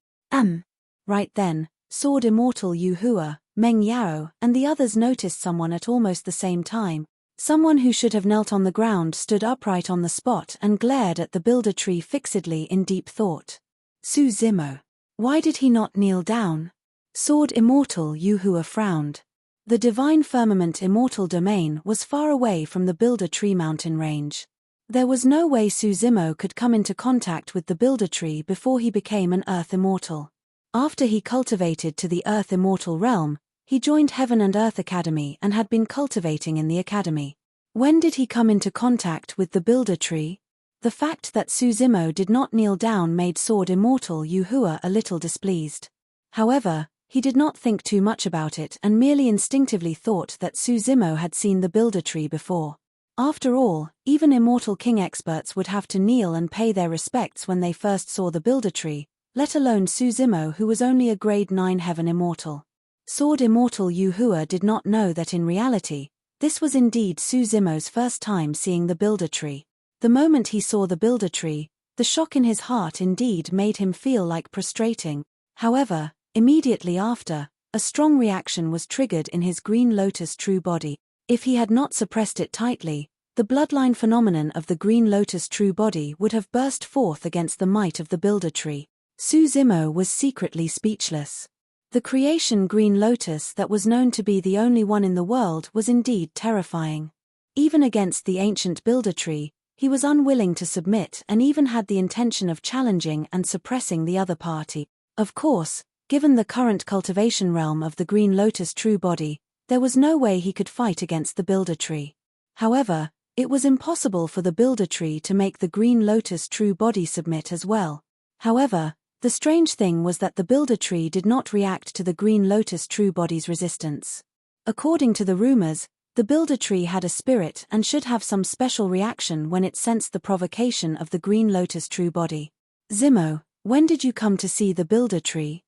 Right then, Sword Immortal Yu Hua, Meng Yarrow, and the others noticed someone at almost the same time. Someone who should have knelt on the ground stood upright on the spot and glared at the builder tree fixedly in deep thought. Su Zimo. Why did he not kneel down? Sword Immortal Yu Hua frowned. The divine firmament immortal domain was far away from the builder tree mountain range. There was no way Su Zimo could come into contact with the builder tree before he became an earth immortal. After he cultivated to the earth immortal realm, he joined Heaven and Earth Academy and had been cultivating in the academy. When did he come into contact with the builder tree? The fact that Su Zimo did not kneel down made Sword Immortal Yu Hua a little displeased. However, he did not think too much about it and merely instinctively thought that Su Zimo had seen the builder tree before. After all, even immortal king experts would have to kneel and pay their respects when they first saw the builder tree, let alone Su Zimo, who was only a grade 9 heaven immortal. Sword Immortal Yu Hua did not know that in reality, this was indeed Su Zimo's first time seeing the builder tree. The moment he saw the builder tree, the shock in his heart indeed made him feel like prostrating. However, immediately after, a strong reaction was triggered in his Green Lotus true body. If he had not suppressed it tightly, the bloodline phenomenon of the Green Lotus true body would have burst forth against the might of the builder tree. Su Zimo was secretly speechless. The creation Green Lotus that was known to be the only one in the world was indeed terrifying. Even against the ancient builder tree, he was unwilling to submit and even had the intention of challenging and suppressing the other party. Of course, given the current cultivation realm of the Green Lotus true body, there was no way he could fight against the builder tree. However, it was impossible for the builder tree to make the Green Lotus true body submit as well. However, the strange thing was that the builder tree did not react to the Green Lotus true body's resistance. According to the rumors, the builder tree had a spirit and should have some special reaction when it sensed the provocation of the Green Lotus true body. Zimo, when did you come to see the builder tree?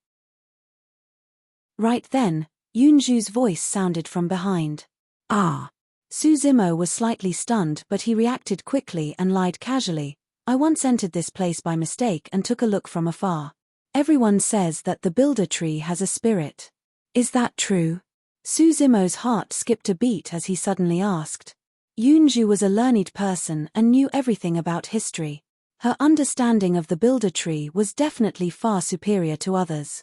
Right then, Yunju's voice sounded from behind. Ah. Su Zimo was slightly stunned, but he reacted quickly and lied casually. I once entered this place by mistake and took a look from afar. Everyone says that the builder tree has a spirit. Is that true? Su Zimo's heart skipped a beat as he suddenly asked. Yunju was a learned person and knew everything about history. Her understanding of the builder tree was definitely far superior to others.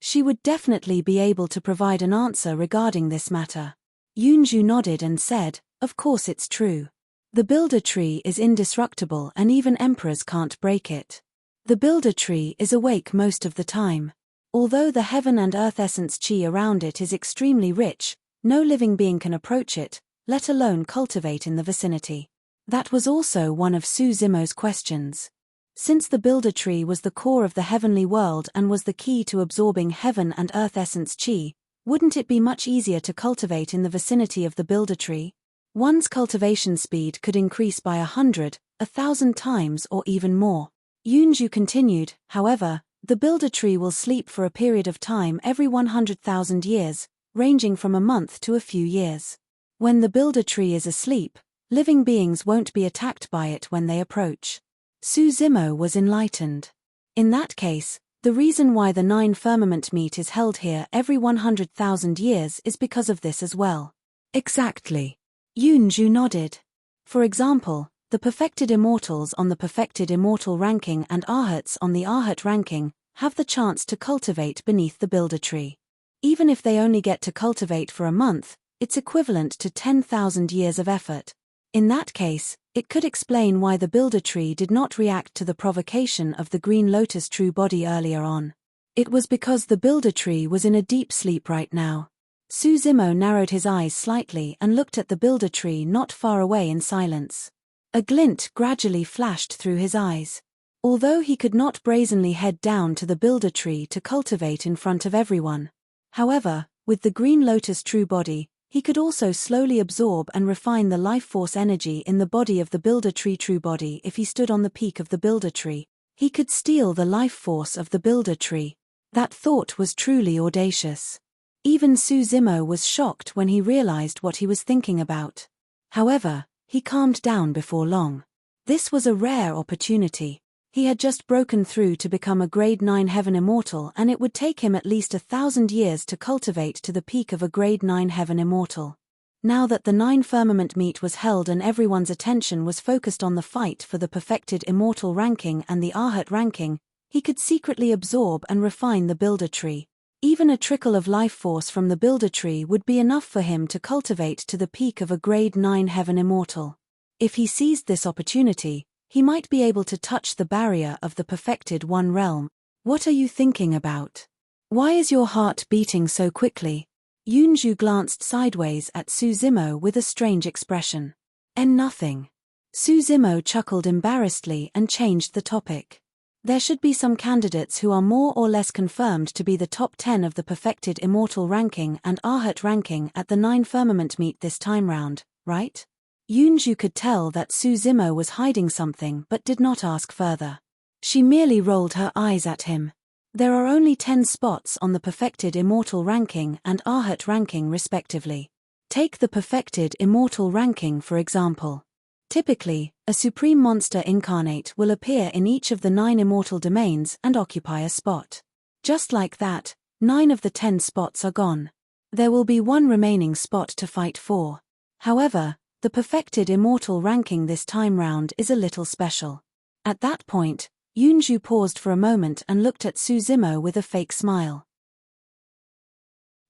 She would definitely be able to provide an answer regarding this matter. Yunju nodded and said, of course it's true. The builder tree is indestructible and even emperors can't break it. The builder tree is awake most of the time. Although the heaven and earth essence chi around it is extremely rich, no living being can approach it, let alone cultivate in the vicinity. That was also one of Su Zimo's questions. Since the builder tree was the core of the heavenly world and was the key to absorbing heaven and earth essence chi, wouldn't it be much easier to cultivate in the vicinity of the builder tree? One's cultivation speed could increase by 100, 1,000 times or even more. Yunju continued, however, the builder tree will sleep for a period of time every 100,000 years, ranging from a month to a few years. When the builder tree is asleep, living beings won't be attacked by it when they approach. Su Zimo was enlightened. In that case, the reason why the 9 firmament meet is held here every 100,000 years is because of this as well. Exactly. Yunju nodded. For example, the perfected immortals on the perfected immortal ranking and arhats on the arhat ranking have the chance to cultivate beneath the builder tree. Even if they only get to cultivate for a month, it's equivalent to 10,000 years of effort. In that case, It could explain why the builder tree did not react to the provocation of the green lotus true body earlier on. It was because the builder tree was in a deep sleep right now. Suzimo narrowed his eyes slightly and looked at the builder tree not far away in silence. A glint gradually flashed through his eyes. Although he could not brazenly head down to the builder tree to cultivate in front of everyone. However, with the green lotus true body, he could also slowly absorb and refine the life force energy in the body of the builder tree true body. If he stood on the peak of the builder tree, he could steal the life force of the builder tree. That thought was truly audacious. Even Suzimo was shocked when he realized what he was thinking about. However, he calmed down before long. This was a rare opportunity. He had just broken through to become a grade 9 heaven immortal, and it would take him at least 1,000 years to cultivate to the peak of a grade 9 heaven immortal. Now that the 9 firmament meet was held and everyone's attention was focused on the fight for the perfected immortal ranking and the Arhat ranking, he could secretly absorb and refine the builder tree. Even a trickle of life force from the builder tree would be enough for him to cultivate to the peak of a grade 9 heaven immortal. If he seized this opportunity, he might be able to touch the barrier of the perfected one realm. What are you thinking about? Why is your heart beating so quickly? Yunju glanced sideways at Suzimo with a strange expression. Nothing. Suzimo chuckled embarrassedly and changed the topic. There should be some candidates who are more or less confirmed to be the top 10 of the perfected immortal ranking and Arhat ranking at the 9 firmament meet this time round, right? Yunju could tell that Suzimo was hiding something but did not ask further. She merely rolled her eyes at him. There are only 10 spots on the perfected immortal ranking and Arhat ranking respectively. Take the perfected immortal ranking for example. Typically, a supreme monster incarnate will appear in each of the 9 immortal domains and occupy a spot. Just like that, 9 of the 10 spots are gone. There will be one remaining spot to fight for. However, the perfected immortal ranking this time round is a little special. At that point, Yunju paused for a moment and looked at Suzimo with a fake smile.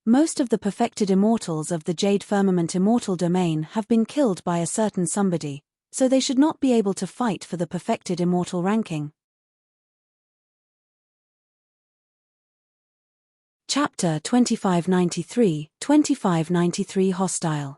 Most of the perfected immortals of the Jade Firmament Immortal Domain have been killed by a certain somebody, so they should not be able to fight for the perfected immortal ranking. Chapter 2593, 2593 Hostile.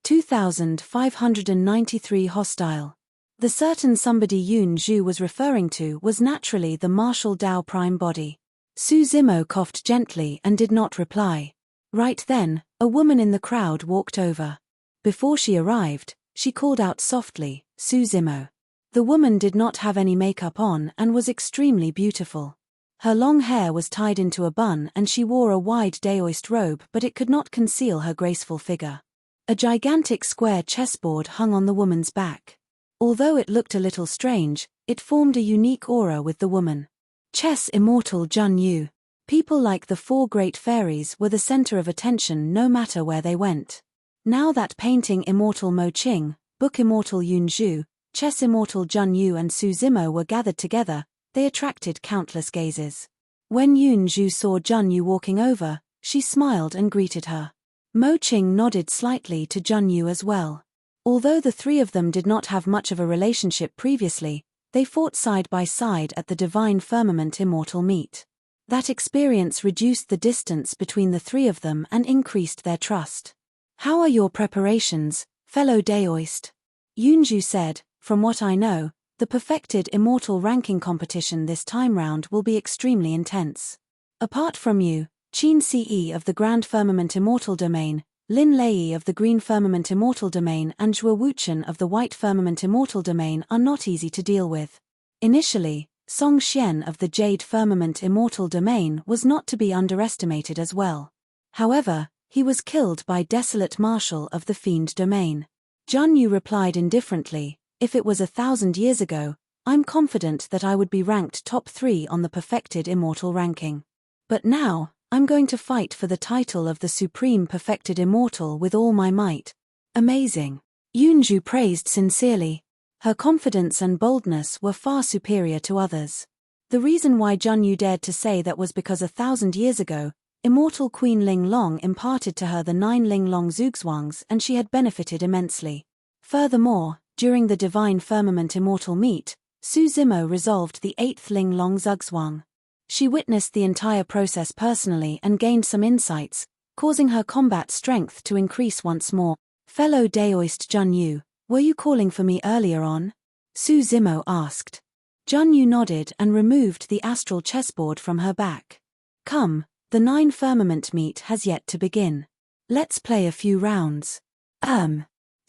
2593 Hostile. The certain somebody Yun Zhu was referring to was naturally the martial Dao Prime body. Suzimo coughed gently and did not reply. Right then, a woman in the crowd walked over. Before she arrived, she called out softly, "Suzimo." The woman did not have any makeup on and was extremely beautiful. Her long hair was tied into a bun and she wore a wide daoist robe, but it could not conceal her graceful figure. A gigantic square chessboard hung on the woman's back. Although it looked a little strange, it formed a unique aura with the woman. Chess Immortal Jun Yu. People like the 4 great fairies were the center of attention no matter where they went. Now that painting Immortal Mo Qing, book Immortal Yun Zhu, chess Immortal Jun Yu and Suzimo were gathered together, they attracted countless gazes. When Yun Zhu saw Jun Yu walking over, she smiled and greeted her. Mo Qing nodded slightly to Jun Yu as well. Although the 3 of them did not have much of a relationship previously, they fought side by side at the Divine Firmament Immortal meet. That experience reduced the distance between the 3 of them and increased their trust. "How are your preparations, fellow Daoist?" Yunju said, "From what I know, the perfected immortal ranking competition this time round will be extremely intense. Apart from you, Qin Ce of the Grand Firmament Immortal Domain, Lin Lei of the Green Firmament Immortal Domain and Zhuo Wuchen of the White Firmament Immortal Domain are not easy to deal with. Initially, Song Xian of the Jade Firmament Immortal Domain was not to be underestimated as well. However, he was killed by Desolate Marshal of the Fiend Domain." Jun Yu replied indifferently, "If it was 1,000 years ago, I'm confident that I would be ranked top 3 on the perfected immortal ranking. But now, I'm going to fight for the title of the Supreme Perfected Immortal with all my might." "Amazing." Yunju praised sincerely. Her confidence and boldness were far superior to others. The reason why Jun Yu dared to say that was because 1,000 years ago, Immortal Queen Ling Long imparted to her the 9 Ling Long Zugzwangs and she had benefited immensely. Furthermore, During the Divine Firmament Immortal meet, Su Zimo resolved the 8th Ling Long Zugzwang. She witnessed the entire process personally and gained some insights, causing her combat strength to increase once more. Fellow Daoist Jun Yu, were you calling for me earlier on? Su Zimo asked. Jun Yu nodded and removed the astral chessboard from her back. Come, the 9 Firmament meet has yet to begin. Let's play a few rounds.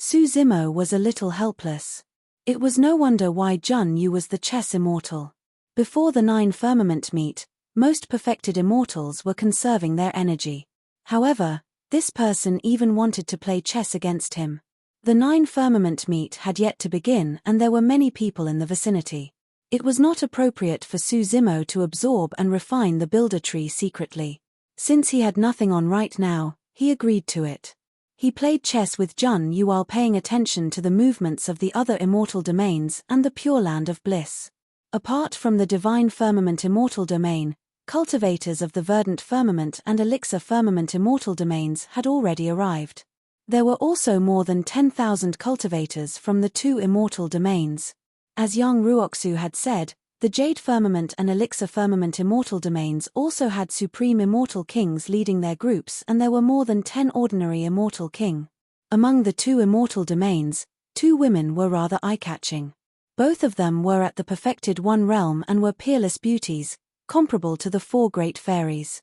Su Zimo was a little helpless. It was no wonder why Jun Yu was the chess immortal. Before the 9 Firmament meet, most perfected immortals were conserving their energy. However, this person even wanted to play chess against him. The 9 Firmament meet had yet to begin and there were many people in the vicinity. It was not appropriate for Su Zimo to absorb and refine the builder tree secretly. Since he had nothing on right now, he agreed to it. He played chess with Jun Yu while paying attention to the movements of the other immortal domains and the Pure Land of Bliss. Apart from the Divine Firmament Immortal domain, cultivators of the Verdant Firmament and Elixir Firmament Immortal domains had already arrived. There were also more than 10,000 cultivators from the 2 immortal domains. As Yang Ruoxu had said, the Jade Firmament and Elixir Firmament Immortal domains also had supreme immortal kings leading their groups and there were more than 10 ordinary immortal king. Among the 2 immortal domains, 2 women were rather eye-catching. Both of them were at the perfected 1 realm and were peerless beauties, comparable to the 4 great fairies.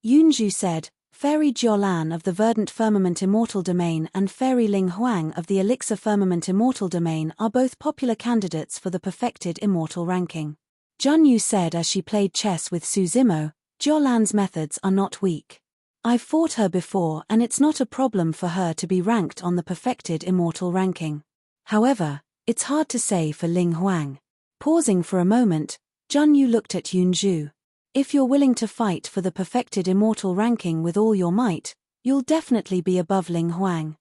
Yunju said, Fairy Jiolan of the Verdant Firmament Immortal domain and Fairy Ling Huang of the Elixir Firmament Immortal domain are both popular candidates for the perfected immortal ranking. Jun Yu said as she played chess with Su Zimo, Jiolan's methods are not weak. I've fought her before and it's not a problem for her to be ranked on the perfected immortal ranking. However, it's hard to say for Ling Huang. Pausing for a moment, Jun Yu looked at Yunju. If you're willing to fight for the perfected immortal ranking with all your might, you'll definitely be above Ling Huang.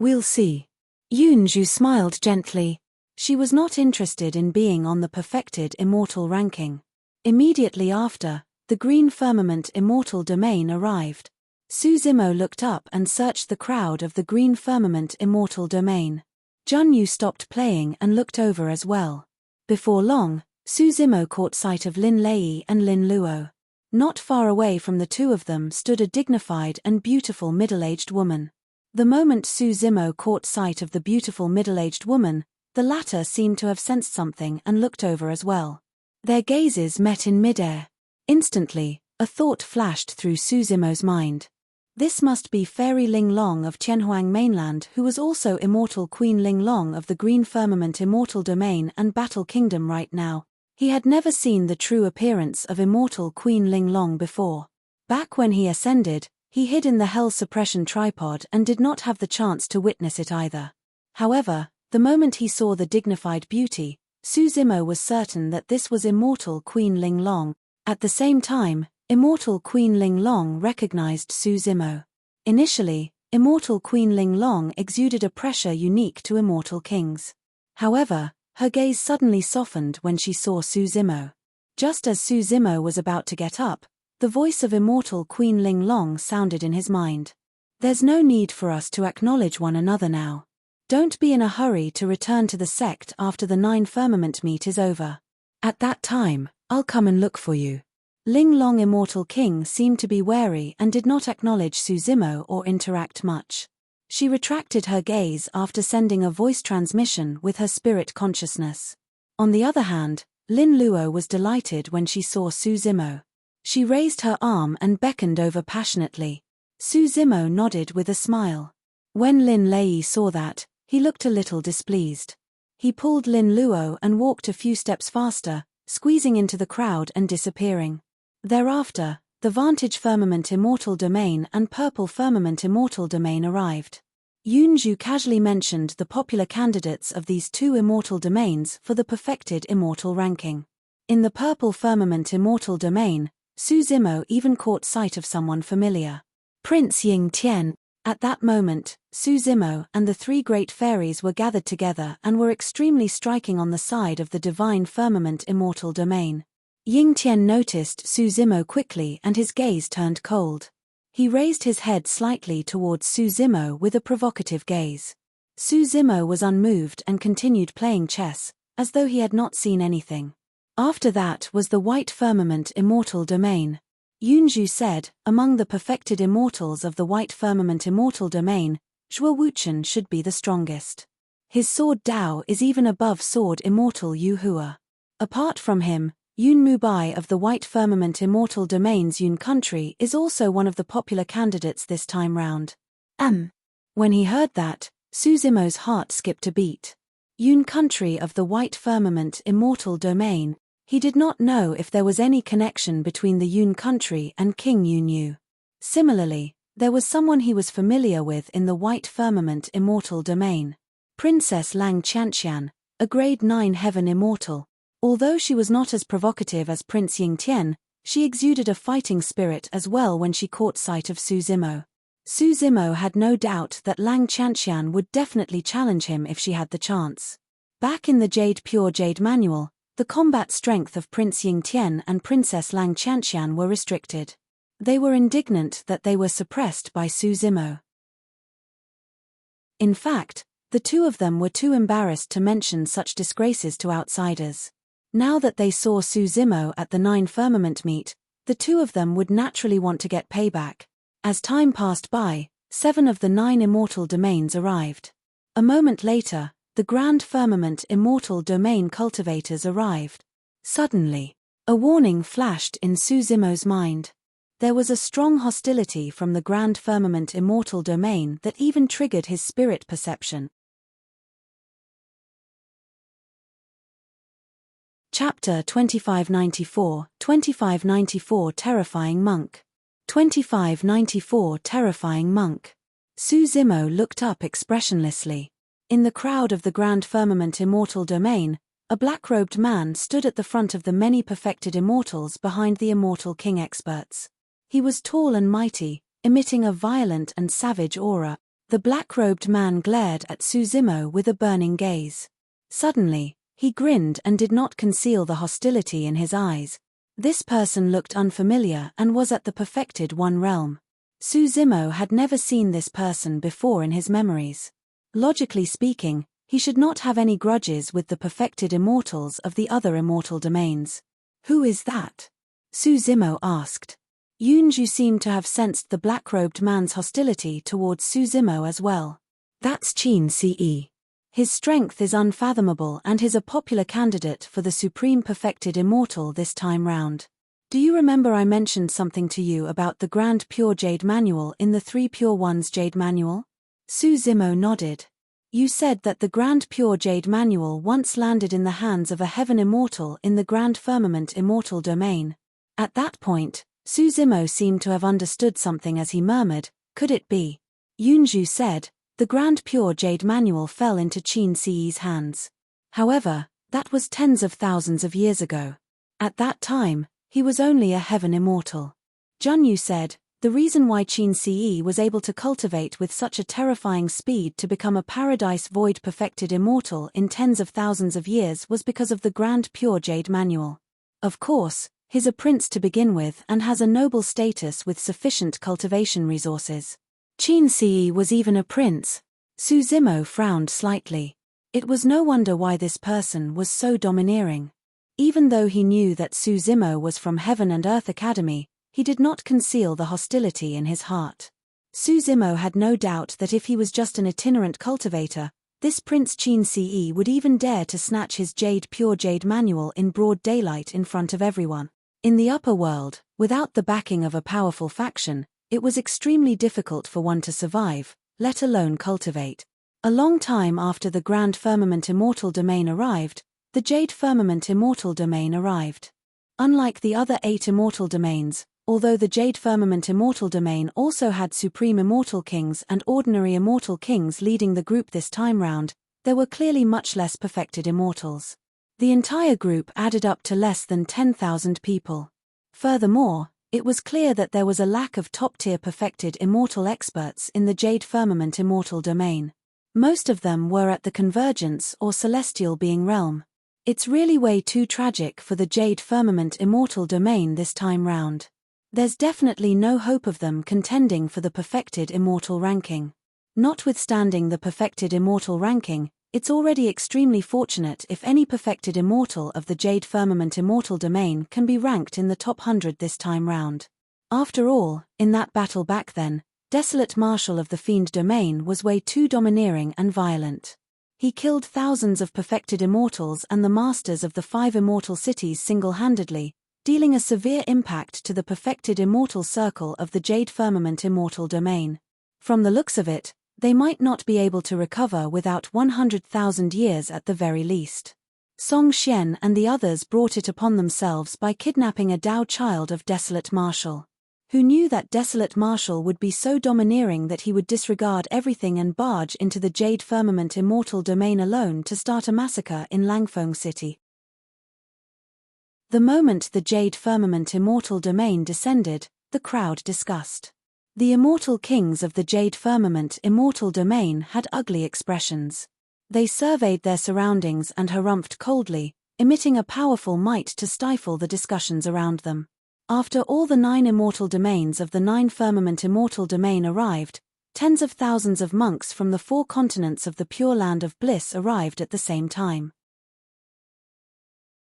We'll see. Yunju smiled gently. She was not interested in being on the perfected immortal ranking. Immediately after, the Green Firmament Immortal domain arrived. Su Zimo looked up and searched the crowd of the Green Firmament Immortal domain. Jun Yu stopped playing and looked over as well. Before long, Su Zimo caught sight of Lin Lei and Lin Luo. Not far away from the 2 of them stood a dignified and beautiful middle-aged woman. The moment Su Zimo caught sight of the beautiful middle-aged woman, the latter seemed to have sensed something and looked over as well. Their gazes met in midair. Instantly, a thought flashed through Su Zimo's mind. This must be Fairy Ling Long of Tianhuang Mainland, who was also Immortal Queen Ling Long of the Green Firmament Immortal domain and Battle Kingdom right now. He had never seen the true appearance of Immortal Queen Ling Long before. Back when he ascended, he hid in the Hell Suppression Tripod and did not have the chance to witness it either. However, the moment he saw the dignified beauty, Su Zimo was certain that this was Immortal Queen Ling Long. At the same time, Immortal Queen Ling Long recognized Su Zimo. Initially, Immortal Queen Ling Long exuded a pressure unique to immortal kings. However, her gaze suddenly softened when she saw Su Zimo. Just as Su Zimo was about to get up, the voice of Immortal Queen Ling Long sounded in his mind. There's no need for us to acknowledge one another now. Don't be in a hurry to return to the sect after the 9 Firmament meet is over. At that time, I'll come and look for you. Ling Long Immortal King seemed to be wary and did not acknowledge Su Zimo or interact much. She retracted her gaze after sending a voice transmission with her spirit consciousness. On the other hand, Lin Luo was delighted when she saw Su Zimo. She raised her arm and beckoned over passionately. Su Zimo nodded with a smile. When Lin Lei saw that, he looked a little displeased. He pulled Lin Luo and walked a few steps faster, squeezing into the crowd and disappearing. Thereafter, the Vantage Firmament Immortal domain and Purple Firmament Immortal domain arrived. Yunju casually mentioned the popular candidates of these 2 immortal domains for the perfected immortal ranking. In the Purple Firmament Immortal domain, Su Zimo even caught sight of someone familiar. Prince Ying Tian. At that moment, Su Zimo and the 3 great fairies were gathered together and were extremely striking on the side of the Divine Firmament Immortal domain. Ying Tian noticed Su Zimo quickly and his gaze turned cold. He raised his head slightly towards Suzimo with a provocative gaze. Suzimo was unmoved and continued playing chess, as though he had not seen anything. After that was the white firmament immortal domain. Yunju said, among the perfected immortals of the white firmament immortal domain, Zhuo Wuchen should be the strongest. His sword Dao is even above sword immortal Yu Hua. Apart from him, Yun Mubai of the white firmament immortal domain's Yun country is also one of the popular candidates this time round. When he heard that, Suzimo's heart skipped a beat. Yun country of the white firmament immortal domain. He did not know if there was any connection between the Yun country and King Yunyu. Similarly, there was someone he was familiar with in the white firmament immortal domain. Princess Lang Qianqian, a grade 9 heaven immortal. Although she was not as provocative as Prince Yingtian, she exuded a fighting spirit as well when she caught sight of Suzimo. Suzimo had no doubt that Lang Qianqian would definitely challenge him if she had the chance. Back in the Pure Jade Manual, the combat strength of Prince Yingtian and Princess Lang Qianqian were restricted. They were indignant that they were suppressed by Suzimo. In fact, the two of them were too embarrassed to mention such disgraces to outsiders. Now that they saw Suzimo at the 9 firmament meet, the two of them would naturally want to get payback. As time passed by, 7 of the 9 immortal domains arrived. A moment later, the Grand Firmament Immortal Domain cultivators arrived. Suddenly, a warning flashed in Suzimo's mind. There was a strong hostility from the Grand Firmament Immortal Domain that even triggered his spirit perception. Chapter 2594 Terrifying Monk. 2594 Terrifying Monk. Suzimo looked up expressionlessly. In the crowd of the Grand Firmament Immortal Domain, a black-robed man stood at the front of the many perfected immortals behind the Immortal King experts. He was tall and mighty, emitting a violent and savage aura. The black-robed man glared at Suzimo with a burning gaze. Suddenly, he grinned and did not conceal the hostility in his eyes. This person looked unfamiliar and was at the perfected one realm. Suzimo had never seen this person before in his memories. Logically speaking, he should not have any grudges with the perfected immortals of the other immortal domains. Who is that? Suzimo asked. Yunju seemed to have sensed the black-robed man's hostility towards Suzimo as well. That's Qin Ce. His strength is unfathomable and is a popular candidate for the Supreme Perfected Immortal this time round. Do you remember I mentioned something to you about the Grand Pure Jade Manual in the 3 Pure Ones Jade Manual? Suzimo nodded. You said that the Grand Pure Jade Manual once landed in the hands of a heaven immortal in the Grand Firmament Immortal Domain. At that point, Suzimo seemed to have understood something as he murmured, could it be? Yunju said, the Grand Pure Jade Manual fell into Qin Ce's hands. However, that was tens of thousands of years ago. At that time, he was only a heaven immortal. Junyu said, the reason why Qin Ce was able to cultivate with such a terrifying speed to become a paradise void perfected immortal in tens of thousands of years was because of the Grand Pure Jade Manual. Of course, he's a prince to begin with and has a noble status with sufficient cultivation resources. Qin Ce was even a prince. Suzimo frowned slightly. It was no wonder why this person was so domineering. Even though he knew that Suzimo was from Heaven and Earth Academy, he did not conceal the hostility in his heart. Suzimo had no doubt that if he was just an itinerant cultivator, this Prince Qin Ce would even dare to snatch his Pure Jade Manual in broad daylight in front of everyone. In the upper world, without the backing of a powerful faction, it was extremely difficult for one to survive, let alone cultivate. A long time after the Grand Firmament Immortal Domain arrived, the Jade Firmament Immortal Domain arrived. Unlike the other 8 immortal domains, although the Jade Firmament Immortal Domain also had Supreme Immortal Kings and Ordinary Immortal Kings leading the group this time round, there were clearly much less perfected immortals. The entire group added up to less than 10,000 people. Furthermore, it was clear that there was a lack of top-tier perfected immortal experts in the Jade Firmament Immortal Domain. Most of them were at the Convergence or Celestial Being realm. It's really way too tragic for the Jade Firmament Immortal Domain this time round. There's definitely no hope of them contending for the perfected immortal ranking. Notwithstanding the perfected immortal ranking, it's already extremely fortunate if any perfected immortal of the Jade Firmament immortal domain can be ranked in the top 100 this time round. After all, in that battle back then, Desolate Marshal of the Fiend domain was way too domineering and violent. He killed thousands of perfected immortals and the masters of the 5 immortal cities single-handedly, dealing a severe impact to the perfected immortal circle of the Jade Firmament immortal domain. From the looks of it, they might not be able to recover without 100,000 years at the very least. Song Xian and the others brought it upon themselves by kidnapping a Dao child of Desolate Marshal. Who knew that Desolate Marshal would be so domineering that he would disregard everything and barge into the Jade Firmament immortal domain alone to start a massacre in Langfeng City. The moment the Jade Firmament immortal domain descended, the crowd discussed. The immortal kings of the Jade Firmament immortal domain had ugly expressions. They surveyed their surroundings and harumphed coldly, emitting a powerful might to stifle the discussions around them. After all the 9 immortal domains of the 9 Firmament immortal domain arrived, tens of thousands of monks from the 4 continents of the Pure Land of Bliss arrived at the same time.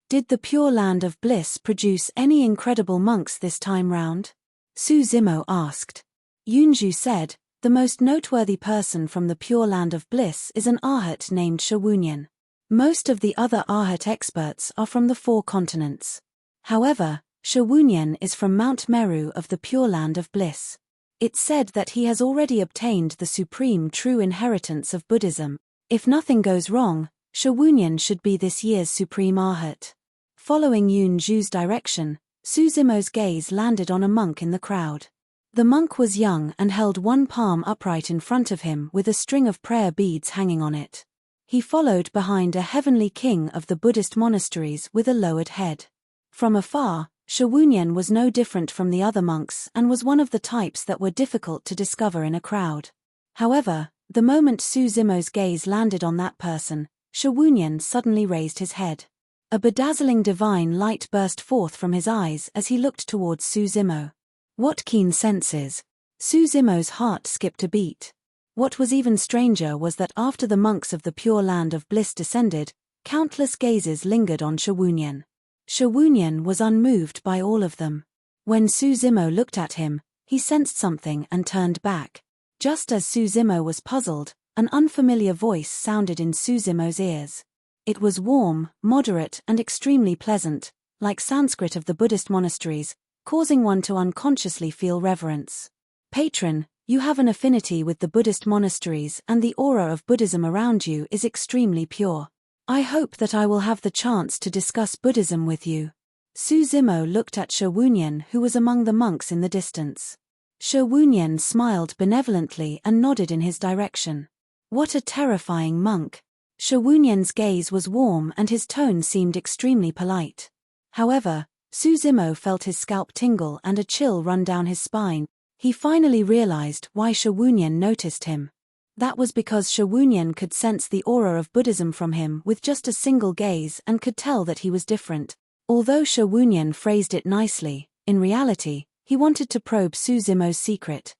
Did the Pure Land of Bliss produce any incredible monks this time round? Su Zimo asked. Yunju said, the most noteworthy person from the Pure Land of Bliss is an Arhat named Shawunyan. Most of the other Arhat experts are from the 4 continents. However, Shawunyan is from Mount Meru of the Pure Land of Bliss. It's said that he has already obtained the supreme true inheritance of Buddhism. If nothing goes wrong, Shawunyan should be this year's supreme Arhat. Following Yunju's direction, Su Zimo's gaze landed on a monk in the crowd. The monk was young and held one palm upright in front of him with a string of prayer beads hanging on it. He followed behind a heavenly king of the Buddhist monasteries with a lowered head. From afar, Shawunyan was no different from the other monks and was one of the types that were difficult to discover in a crowd. However, the moment Su Zimo's gaze landed on that person, Shawunyan suddenly raised his head. A bedazzling divine light burst forth from his eyes as he looked towards Su Zimo. What keen senses! Su Zimo's heart skipped a beat. What was even stranger was that after the monks of the Pure Land of Bliss descended, countless gazes lingered on Shawunyan. Shawunyan was unmoved by all of them. When Su Zimo looked at him, he sensed something and turned back. Just as Su Zimo was puzzled, an unfamiliar voice sounded in Su Zimo's ears. It was warm, moderate and extremely pleasant, like Sanskrit of the Buddhist monasteries, causing one to unconsciously feel reverence. Patron, you have an affinity with the Buddhist monasteries and the aura of Buddhism around you is extremely pure. I hope that I will have the chance to discuss Buddhism with you. Su Zimo looked at Shawunyan who was among the monks in the distance. Shawunyan smiled benevolently and nodded in his direction. What a terrifying monk! Shawunyan's gaze was warm and his tone seemed extremely polite. However, Su Zimo felt his scalp tingle and a chill run down his spine. He finally realized why Shawunyan noticed him. That was because Shawunyan could sense the aura of Buddhism from him with just a single gaze and could tell that he was different. Although Shawunyan phrased it nicely, in reality, he wanted to probe Su Zimo's secret.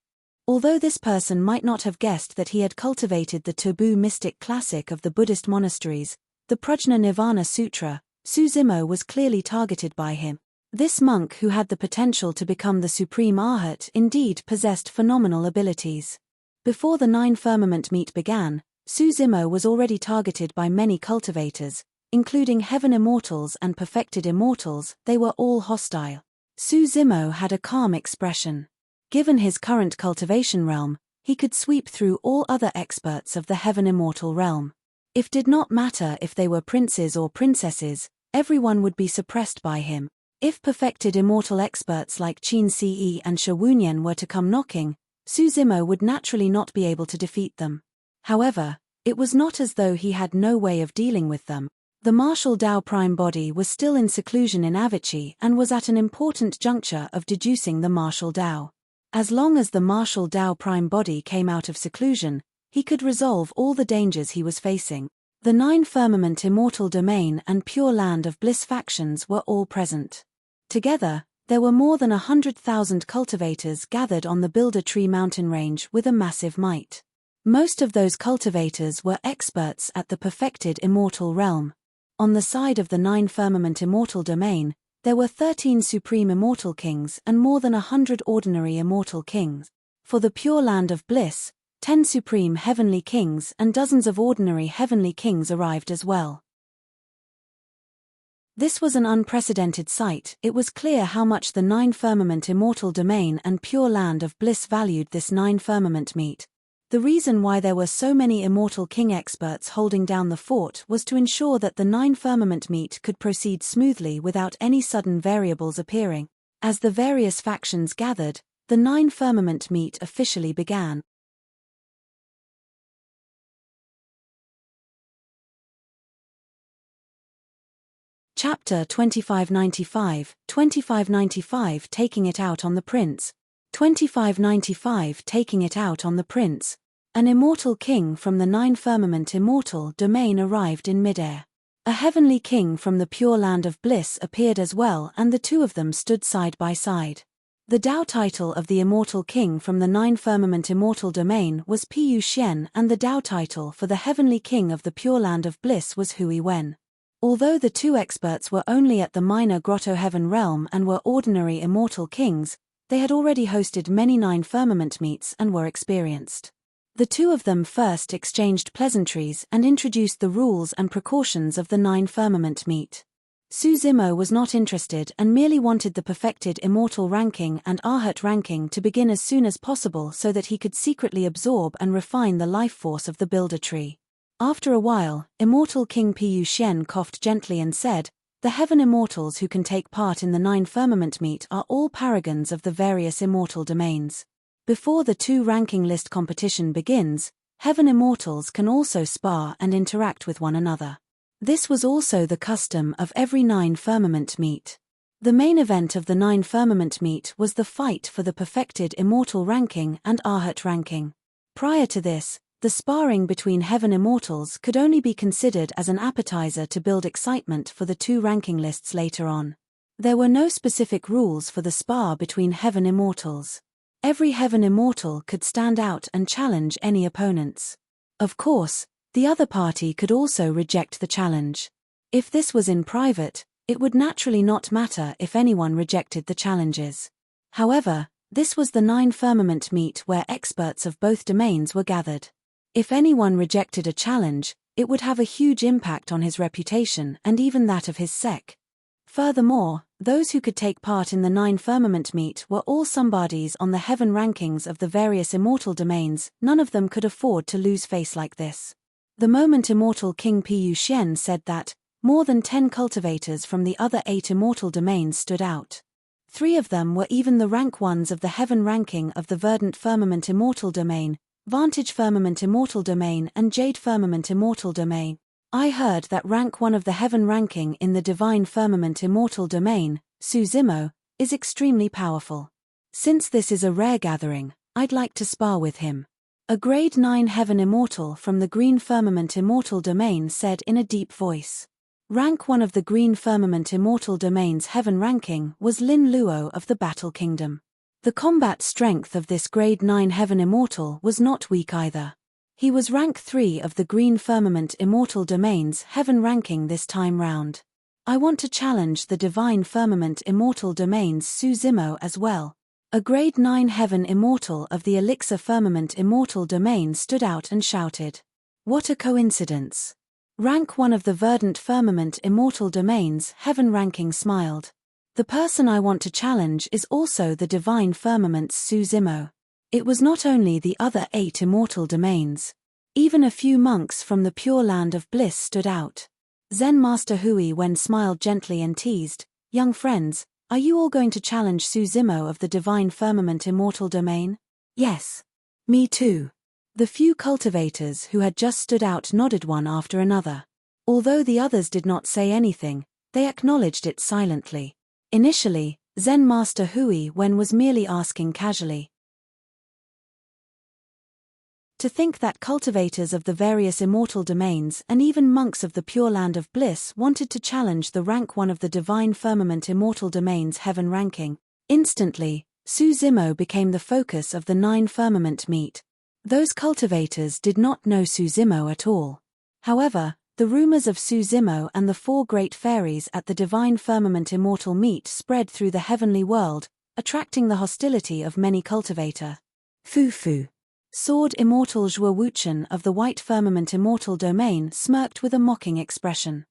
Although this person might not have guessed that he had cultivated the taboo mystic classic of the Buddhist monasteries, the Prajna Nirvana Sutra, Su Zimo was clearly targeted by him. This monk who had the potential to become the supreme Arhat indeed possessed phenomenal abilities. Before the 9 Firmament meet began, Su Zimo was already targeted by many cultivators, including Heaven Immortals and Perfected Immortals. They were all hostile. Su Zimo had a calm expression. Given his current cultivation realm, he could sweep through all other experts of the Heaven Immortal realm. It did not matter if they were princes or princesses, everyone would be suppressed by him. If perfected immortal experts like Qin Ce and Shawunyan were to come knocking, Su Zimo would naturally not be able to defeat them. However, it was not as though he had no way of dealing with them. The martial Dao prime body was still in seclusion in Avicii and was at an important juncture of deducing the martial Dao. As long as the martial Dao prime body came out of seclusion, he could resolve all the dangers he was facing. The 9 Firmament Immortal Domain and Pure Land of Bliss factions were all present. Together, There were more than 100,000 cultivators gathered on the Builder Tree mountain range with a massive might. Most of those cultivators were experts at the perfected immortal realm. On the side of the 9 firmament immortal domain, there were 13 supreme immortal kings and more than 100 ordinary immortal kings. For the pure land of bliss, 10 supreme heavenly kings and dozens of ordinary heavenly kings arrived as well. This was an unprecedented sight. It was clear how much the 9 firmament immortal domain and pure land of bliss valued this 9 firmament meet. The reason why there were so many immortal king experts holding down the fort was to ensure that the 9 firmament meet could proceed smoothly without any sudden variables appearing. As the various factions gathered, the 9 firmament meet officially began. Chapter 2595 Taking it out on the Prince. 2595 Taking it out on the Prince. An immortal king from the 9 firmament immortal domain arrived in midair. A heavenly king from the pure land of bliss appeared as well, and the two of them stood side by side. The Tao title of the immortal king from the 9 firmament immortal domain was Pu Xian, and the Tao title for the heavenly king of the pure land of bliss was Hui Wen. Although the two experts were only at the minor grotto heaven realm and were ordinary immortal kings, they had already hosted many 9 firmament meets and were experienced. The two of them first exchanged pleasantries and introduced the rules and precautions of the 9 firmament meet. Su Zimo was not interested and merely wanted the perfected immortal ranking and Arhat ranking to begin as soon as possible so that he could secretly absorb and refine the life force of the Builder Tree. After a while, Immortal King Pu Xian coughed gently and said, "The heaven immortals who can take part in the 9 firmament meet are all paragons of the various immortal domains. Before the 2 ranking list competition begins, heaven immortals can also spar and interact with one another." This was also the custom of every 9 firmament meet. The main event of the 9 firmament meet was the fight for the perfected immortal ranking and Arhat ranking. Prior to this, the sparring between heaven immortals could only be considered as an appetizer to build excitement for the 2 ranking lists later on. There were no specific rules for the spar between heaven immortals. Every heaven immortal could stand out and challenge any opponents. Of course, the other party could also reject the challenge. If this was in private, it would naturally not matter if anyone rejected the challenges. However, this was the 9 firmament meet where experts of both domains were gathered. If anyone rejected a challenge, it would have a huge impact on his reputation and even that of his sect. Furthermore, those who could take part in the 9 firmament meet were all somebodies on the heaven rankings of the various immortal domains. None of them could afford to lose face like this. The moment Immortal King Pu Xian said that, more than 10 cultivators from the other 8 immortal domains stood out. 3 of them were even the rank 1s of the heaven ranking of the Verdant Firmament Immortal Domain, Vantage Firmament Immortal Domain and Jade Firmament Immortal Domain. I heard that rank 1 of the heaven ranking in the Divine Firmament Immortal Domain, Su Zimo, is extremely powerful. Since this is a rare gathering, I'd like to spar with him. A grade 9 heaven immortal from the Green Firmament Immortal Domain said in a deep voice. Rank 1 of the Green Firmament Immortal Domain's heaven ranking was Lin Luo of the Battle Kingdom. The combat strength of this grade 9 heaven immortal was not weak either. He was rank 3 of the Green Firmament Immortal Domain's heaven ranking this time round. I want to challenge the Divine Firmament Immortal Domain's Su Zimo as well. A grade 9 heaven immortal of the Elixir Firmament Immortal Domain stood out and shouted. What a coincidence. Rank 1 of the Verdant Firmament Immortal Domain's heaven ranking smiled. The person I want to challenge is also the Divine Firmament's Su Zimo. It was not only the other 8 immortal domains. Even a few monks from the Pure Land of Bliss stood out. Zen Master Hui Wen smiled gently and teased, "Young friends, are you all going to challenge Su Zimo of the Divine Firmament Immortal Domain?" "Yes. Me too." The few cultivators who had just stood out nodded one after another. Although the others did not say anything, they acknowledged it silently. Initially, Zen Master Hui Wen was merely asking casually, To think that cultivators of the various immortal domains and even monks of the Pure Land of Bliss wanted to challenge the rank 1 of the Divine Firmament Immortal Domains heaven ranking. Instantly, Su Zimo became the focus of the 9 firmament meet. Those cultivators did not know Su Zimo at all. However, the rumors of Su Zimo and the 4 great fairies at the Divine Firmament Immortal meet spread through the heavenly world, attracting the hostility of many cultivator. Fu. Sword Immortal Zhuo Wuchen of the White Firmament Immortal Domain smirked with a mocking expression.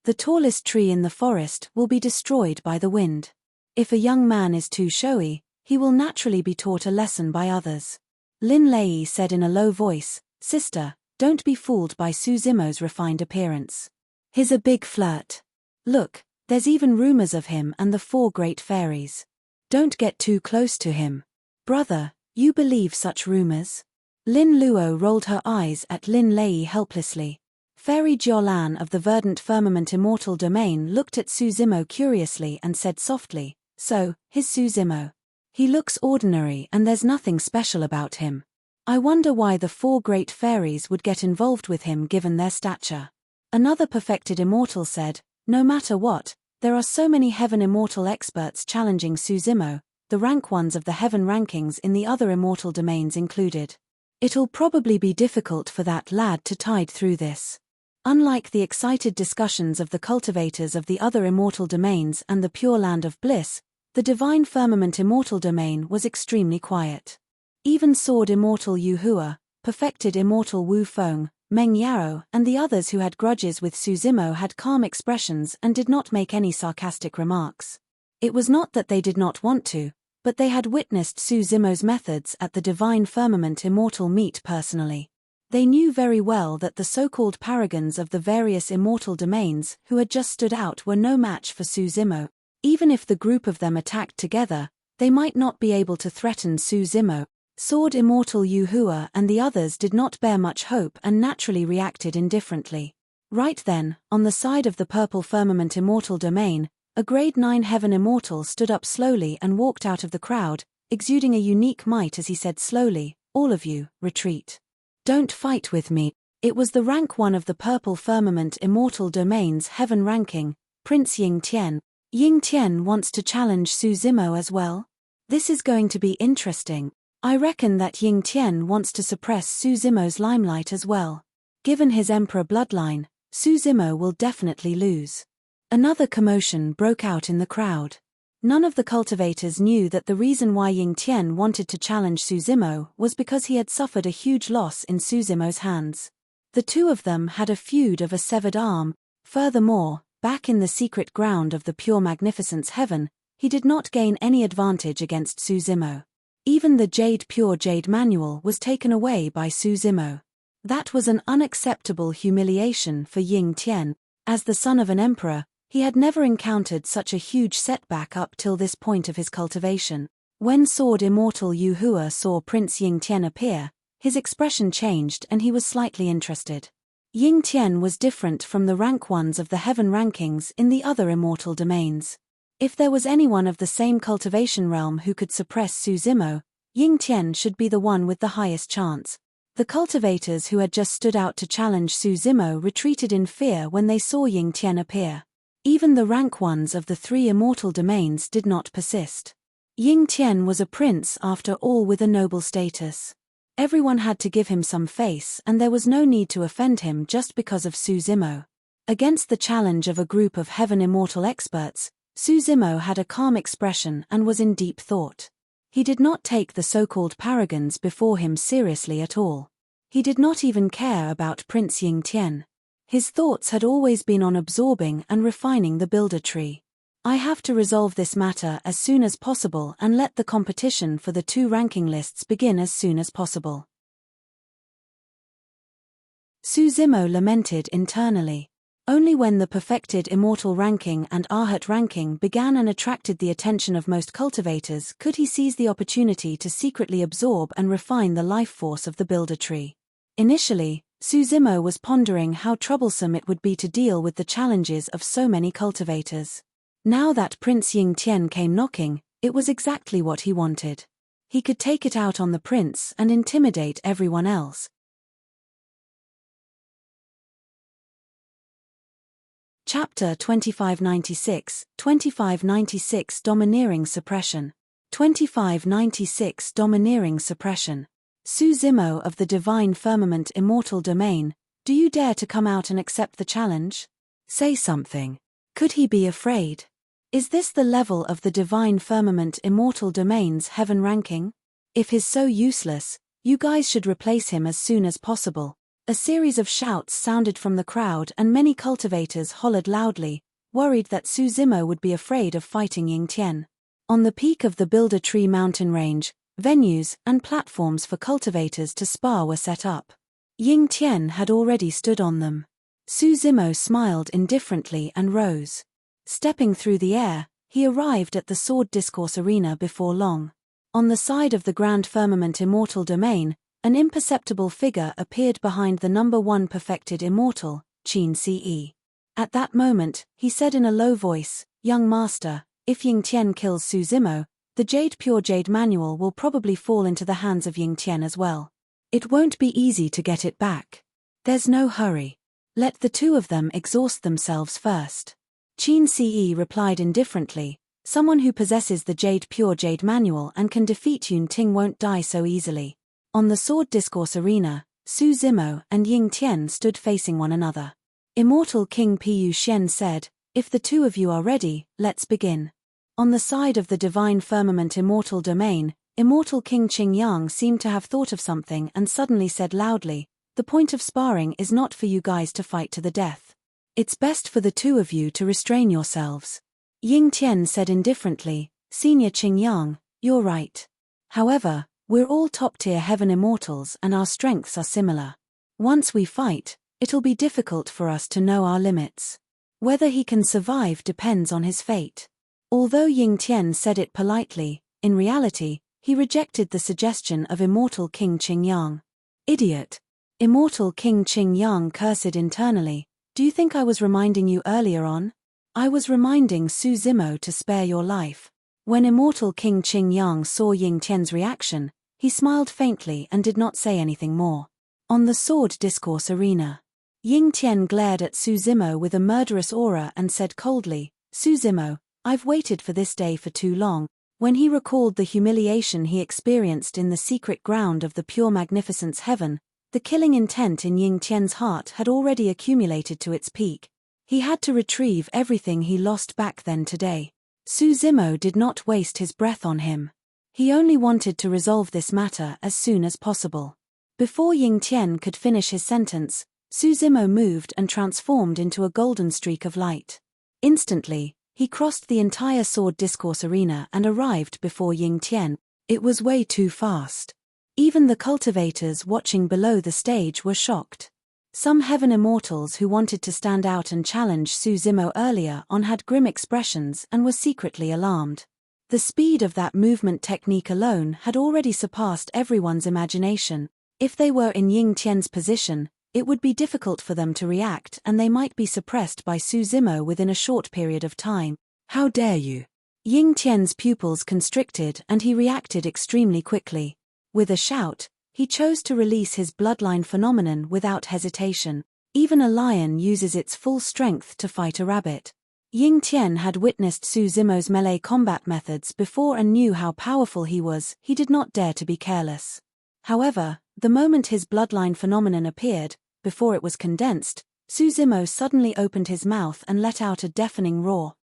The tallest tree in the forest will be destroyed by the wind. If a young man is too showy, he will naturally be taught a lesson by others. Lin Lei said in a low voice, "Sister, don't be fooled by Su Zimo's refined appearance. He's a big flirt. Look, there's even rumors of him and the 4 great fairies. Don't get too close to him. Brother, you believe such rumors?" Lin Luo rolled her eyes at Lin Lei helplessly. Fairy Jiolan of the Verdant Firmament Immortal Domain looked at Su Zimo curiously and said softly, "So, he's Su Zimo. He looks ordinary and there's nothing special about him. I wonder why the 4 great fairies would get involved with him given their stature." Another perfected immortal said, "No matter what, there are so many heaven immortal experts challenging Su Zimo, the rank 1s of the heaven rankings in the other immortal domains included. It'll probably be difficult for that lad to tide through this." Unlike the excited discussions of the cultivators of the other immortal domains and the Pure Land of Bliss, the Divine Firmament Immortal Domain was extremely quiet. Even Sword Immortal Yu Hua, Perfected Immortal Wu Feng, Meng Yao and the others who had grudges with Su Zimo had calm expressions and did not make any sarcastic remarks. It was not that they did not want to, but they had witnessed Su Zimo's methods at the Divine Firmament Immortal meet personally. They knew very well that the so-called paragons of the various immortal domains who had just stood out were no match for Su Zimo. Even if the group of them attacked together, they might not be able to threaten Su Zimo. Sword Immortal Yu Hua and the others did not bear much hope and naturally reacted indifferently. Right then, on the side of the Purple Firmament Immortal Domain, a Grade 9 Heaven Immortal stood up slowly and walked out of the crowd, exuding a unique might as he said slowly, "All of you, retreat. Don't fight with me." It was the rank 1 of the Purple Firmament Immortal Domain's heaven ranking, Prince Ying Tian. Ying Tian wants to challenge Su Zimo as well? This is going to be interesting. I reckon that Ying Tian wants to suppress Su Zimo's limelight as well. Given his emperor bloodline, Su Zimo will definitely lose. Another commotion broke out in the crowd. None of the cultivators knew that the reason why Ying Tian wanted to challenge Su Zimo was because he had suffered a huge loss in Su Zimo's hands. The 2 of them had a feud of a severed arm. Furthermore, back in the secret ground of the Pure Magnificence Heaven, he did not gain any advantage against Su Zimo. Even the Pure Jade Manual was taken away by Su Zimo. That was an unacceptable humiliation for Ying Tian. As the son of an emperor, he had never encountered such a huge setback up till this point of his cultivation. When Sword Immortal Yu Hua saw Prince Ying Tian appear, his expression changed and he was slightly interested. Ying Tian was different from the rank 1s of the heaven rankings in the other immortal domains. If there was anyone of the same cultivation realm who could suppress Su Zimo, Ying Tian should be the one with the highest chance. The cultivators who had just stood out to challenge Su Zimo retreated in fear when they saw Ying Tian appear. Even the rank 1s of the 3 immortal domains did not persist. Ying Tian was a prince after all with a noble status. Everyone had to give him some face and there was no need to offend him just because of Su Zimo. Against the challenge of a group of heaven immortal experts, Su Zimo had a calm expression and was in deep thought. He did not take the so-called paragons before him seriously at all. He did not even care about Prince Ying Tian. His thoughts had always been on absorbing and refining the builder tree. I have to resolve this matter as soon as possible and let the competition for the 2 ranking lists begin as soon as possible. Su Zimo lamented internally. Only when the perfected immortal ranking and Arhat ranking began and attracted the attention of most cultivators could he seize the opportunity to secretly absorb and refine the life force of the builder tree. Initially, Su Zimo was pondering how troublesome it would be to deal with the challenges of so many cultivators. Now that Prince Ying Tian came knocking, it was exactly what he wanted. He could take it out on the prince and intimidate everyone else. Chapter 2596, 2596 Domineering Suppression. 2596 Domineering Suppression. Su Zimo of the Divine Firmament Immortal Domain, do you dare to come out and accept the challenge? Say something. Could he be afraid? Is this the level of the Divine Firmament Immortal Domain's heaven ranking? If he's so useless, you guys should replace him as soon as possible. A series of shouts sounded from the crowd and many cultivators hollered loudly, worried that Su Zimo would be afraid of fighting Ying Tian. On the peak of the Builder Tree mountain range, venues and platforms for cultivators to spar were set up. Ying Tian had already stood on them. Su Zimo smiled indifferently and rose. Stepping through the air, he arrived at the Sword Discourse Arena before long. On the side of the Grand Firmament Immortal Domain, an imperceptible figure appeared behind the number 1 perfected immortal, Qin Ce. At that moment, he said in a low voice, "Young master, if Ying Tian kills Su Zimo, the Pure Jade Manual will probably fall into the hands of Ying Tian as well. It won't be easy to get it back. There's no hurry. Let the two of them exhaust themselves first." Qin Ce replied indifferently, "Someone who possesses the Pure Jade Manual and can defeat Yun Ting won't die so easily." On the Sword Discourse Arena, Su Zimo and Ying Tian stood facing one another. Immortal King Pu Xian said, "If the two of you are ready, let's begin." On the side of the Divine Firmament Immortal Domain, Immortal King Qing Yang seemed to have thought of something and suddenly said loudly, "The point of sparring is not for you guys to fight to the death. It's best for the two of you to restrain yourselves." Ying Tian said indifferently, "Senior Qing Yang, you're right. However, we're all top-tier heaven immortals and our strengths are similar. Once we fight, it'll be difficult for us to know our limits. Whether he can survive depends on his fate." Although Ying Tian said it politely, in reality, he rejected the suggestion of Immortal King Qing Yang. "Idiot." Immortal King Qing Yang cursed internally, "Do you think I was reminding you earlier on? I was reminding Su Zimo to spare your life." When Immortal King Qing Yang saw Ying Tian's reaction, he smiled faintly and did not say anything more. On the Sword Discourse Arena, Ying Tian glared at Su Zimo with a murderous aura and said coldly, "Su Zimo, I've waited for this day for too long." When he recalled the humiliation he experienced in the secret ground of the Pure Magnificence Heaven, the killing intent in Ying Tian's heart had already accumulated to its peak. He had to retrieve everything he lost back then today. Su Zimo did not waste his breath on him. He only wanted to resolve this matter as soon as possible. Before Ying Tian could finish his sentence, Su Zimo moved and transformed into a golden streak of light. Instantly, he crossed the entire Sword Discourse Arena and arrived before Ying Tian. It was way too fast. Even the cultivators watching below the stage were shocked. Some heaven immortals who wanted to stand out and challenge Su Zimo earlier on had grim expressions and were secretly alarmed. The speed of that movement technique alone had already surpassed everyone's imagination. If they were in Ying Tian's position, it would be difficult for them to react and they might be suppressed by Su Zimo within a short period of time. "How dare you!" Ying Tian's pupils constricted and he reacted extremely quickly. With a shout, he chose to release his bloodline phenomenon without hesitation. Even a lion uses its full strength to fight a rabbit. Ying Tian had witnessed Su Zimo's melee combat methods before and knew how powerful he was. He did not dare to be careless. However, the moment his bloodline phenomenon appeared, before it was condensed, Su Zimo suddenly opened his mouth and let out a deafening roar.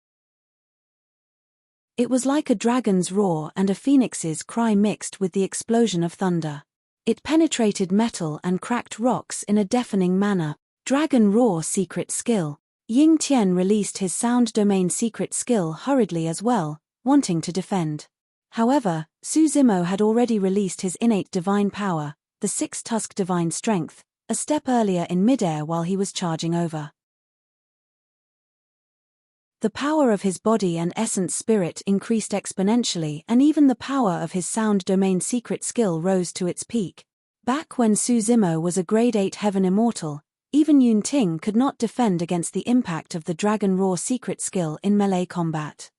It was like a dragon's roar and a phoenix's cry mixed with the explosion of thunder. It penetrated metal and cracked rocks in a deafening manner. Dragon Roar Secret Skill. Ying Tian released his sound domain secret skill hurriedly as well, wanting to defend. However, Su Zimo had already released his innate divine power, the six-tusk divine strength, a step earlier in midair while he was charging over. The power of his body and essence spirit increased exponentially and even the power of his sound domain secret skill rose to its peak. Back when Su Zimo was a grade 8 heaven immortal, even Yun Ting could not defend against the impact of the Dragon Roar secret skill in melee combat.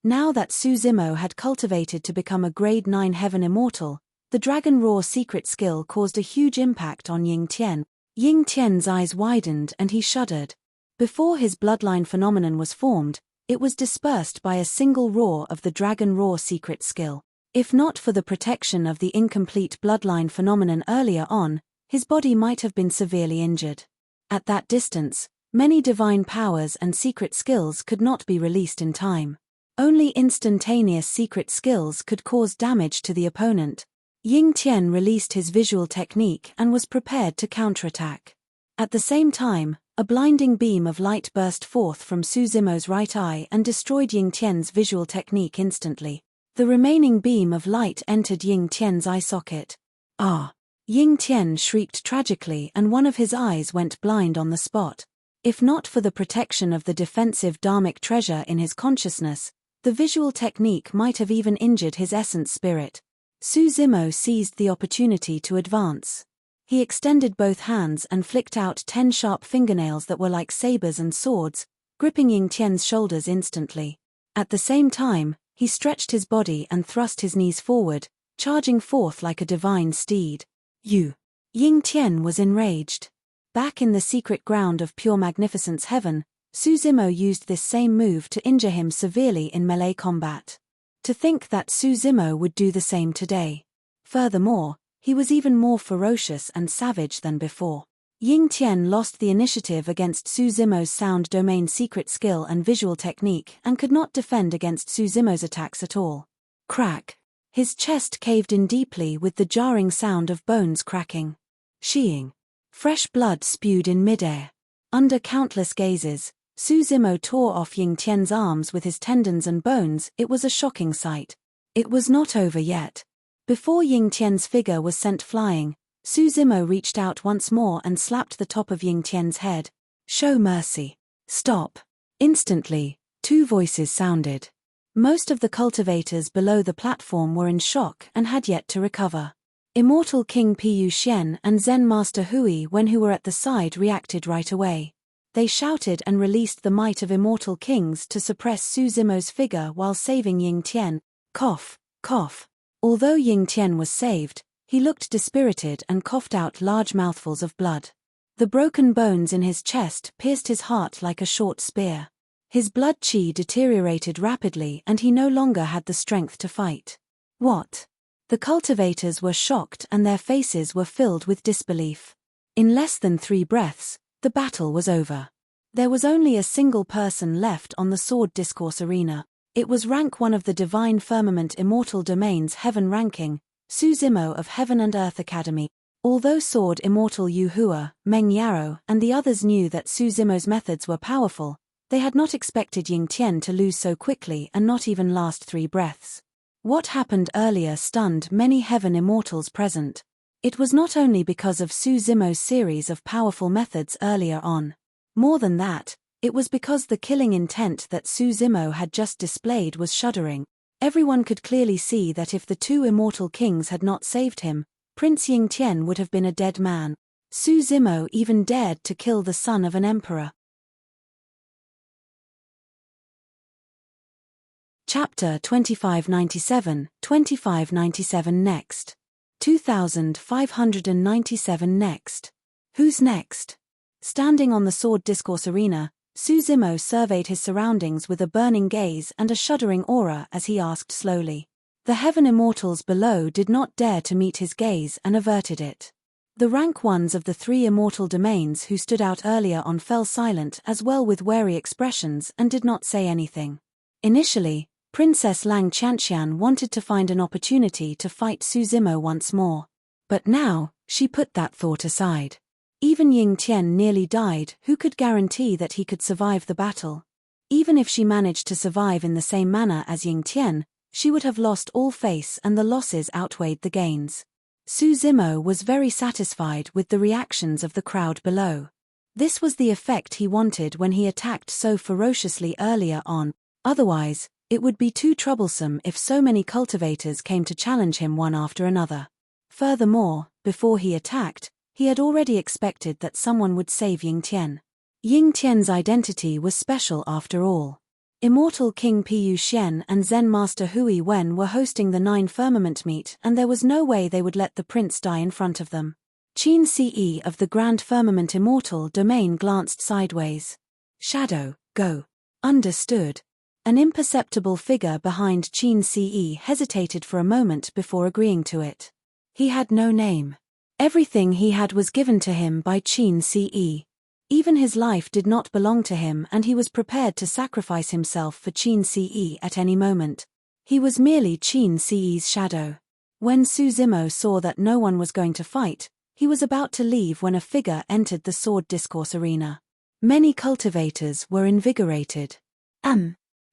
Now that Su Zimo had cultivated to become a grade 9 heaven immortal, the Dragon Roar secret skill caused a huge impact on Ying Tian. Ying Tian's eyes widened and he shuddered. Before his bloodline phenomenon was formed, it was dispersed by a single roar of the Dragon Roar secret skill. If not for the protection of the incomplete bloodline phenomenon earlier on, his body might have been severely injured. At that distance, many divine powers and secret skills could not be released in time. Only instantaneous secret skills could cause damage to the opponent. Ying Tian released his visual technique and was prepared to counterattack. At the same time, a blinding beam of light burst forth from Su Zimo's right eye and destroyed Ying Tian's visual technique instantly. The remaining beam of light entered Ying Tian's eye socket. Ah! Ying Tian shrieked tragically and one of his eyes went blind on the spot. If not for the protection of the defensive dharmic treasure in his consciousness, the visual technique might have even injured his essence spirit. Su Zimo seized the opportunity to advance. He extended both hands and flicked out 10 sharp fingernails that were like sabers and swords, gripping Ying Tian's shoulders instantly. At the same time, he stretched his body and thrust his knees forward, charging forth like a divine steed. You! Ying Tian was enraged. Back in the secret ground of pure magnificence heaven, Su Zimo used this same move to injure him severely in melee combat. To think that Su Zimo would do the same today. Furthermore, he was even more ferocious and savage than before. Ying Tian lost the initiative against Su Zimo's sound domain secret skill and visual technique and could not defend against Su Zimo's attacks at all. Crack! His chest caved in deeply with the jarring sound of bones cracking. Sheeing. Fresh blood spewed in midair. Under countless gazes, Su Zimo tore off Ying Tian's arms with his tendons and bones. It was a shocking sight. It was not over yet. Before Ying Tian's figure was sent flying, Su Zimo reached out once more and slapped the top of Ying Tian's head. Show mercy. Stop. Instantly, 2 voices sounded. Most of the cultivators below the platform were in shock and had yet to recover. Immortal King Piyu Xian and Zen Master Hui Wen, who were at the side, reacted right away. They shouted and released the might of immortal kings to suppress Su Zimo's figure while saving Ying Tian. Cough, cough. Although Ying Tian was saved, he looked dispirited and coughed out large mouthfuls of blood. The broken bones in his chest pierced his heart like a short spear. His blood chi deteriorated rapidly and he no longer had the strength to fight. What? The cultivators were shocked and their faces were filled with disbelief. In less than 3 breaths, the battle was over. There was only a single person left on the sword discourse arena. It was rank 1 of the Divine Firmament Immortal Domain's Heaven ranking, Su Zimo of Heaven and Earth Academy. Although Sword Immortal Yu Hua, Meng Yarrow, and the others knew that Su Zimo's methods were powerful, they had not expected Ying Tian to lose so quickly and not even last 3 breaths. What happened earlier stunned many Heaven Immortals present. It was not only because of Su Zimo's series of powerful methods earlier on. More than that, it was because the killing intent that Su Zimo had just displayed was shuddering. Everyone could clearly see that if the 2 immortal kings had not saved him, Prince Ying Tian would have been a dead man. Su Zimo even dared to kill the son of an emperor. Chapter 2597, 2597 next. 2597 next. Who's next? Standing on the sword discourse arena, Su Zimo surveyed his surroundings with a burning gaze and a shuddering aura as he asked slowly. The Heaven Immortals below did not dare to meet his gaze and averted it. The rank 1s of the 3 immortal domains who stood out earlier on fell silent as well with wary expressions and did not say anything. Initially, Princess Lang Qianqian wanted to find an opportunity to fight Su Zimo once more. But now, she put that thought aside. Even Ying Tian nearly died. Who could guarantee that he could survive the battle? Even if she managed to survive in the same manner as Ying Tian, she would have lost all face and the losses outweighed the gains. Su Zimo was very satisfied with the reactions of the crowd below. This was the effect he wanted when he attacked so ferociously earlier on. Otherwise, it would be too troublesome if so many cultivators came to challenge him one after another. Furthermore, before he attacked, he had already expected that someone would save Ying Tian. Ying Tian's identity was special after all. Immortal King Pu Xian and Zen Master Hui Wen were hosting the 9 firmament meet, and there was no way they would let the prince die in front of them. Qin Ce of the Grand Firmament Immortal domain glanced sideways. Shadow, go. Understood. An imperceptible figure behind Qin Ce hesitated for a moment before agreeing to it. He had no name. Everything he had was given to him by Qin Ce. Even his life did not belong to him, and he was prepared to sacrifice himself for Qin Ce at any moment. He was merely Qin Ce's shadow. When Su Zimo saw that no one was going to fight, he was about to leave when a figure entered the sword discourse arena. Many cultivators were invigorated.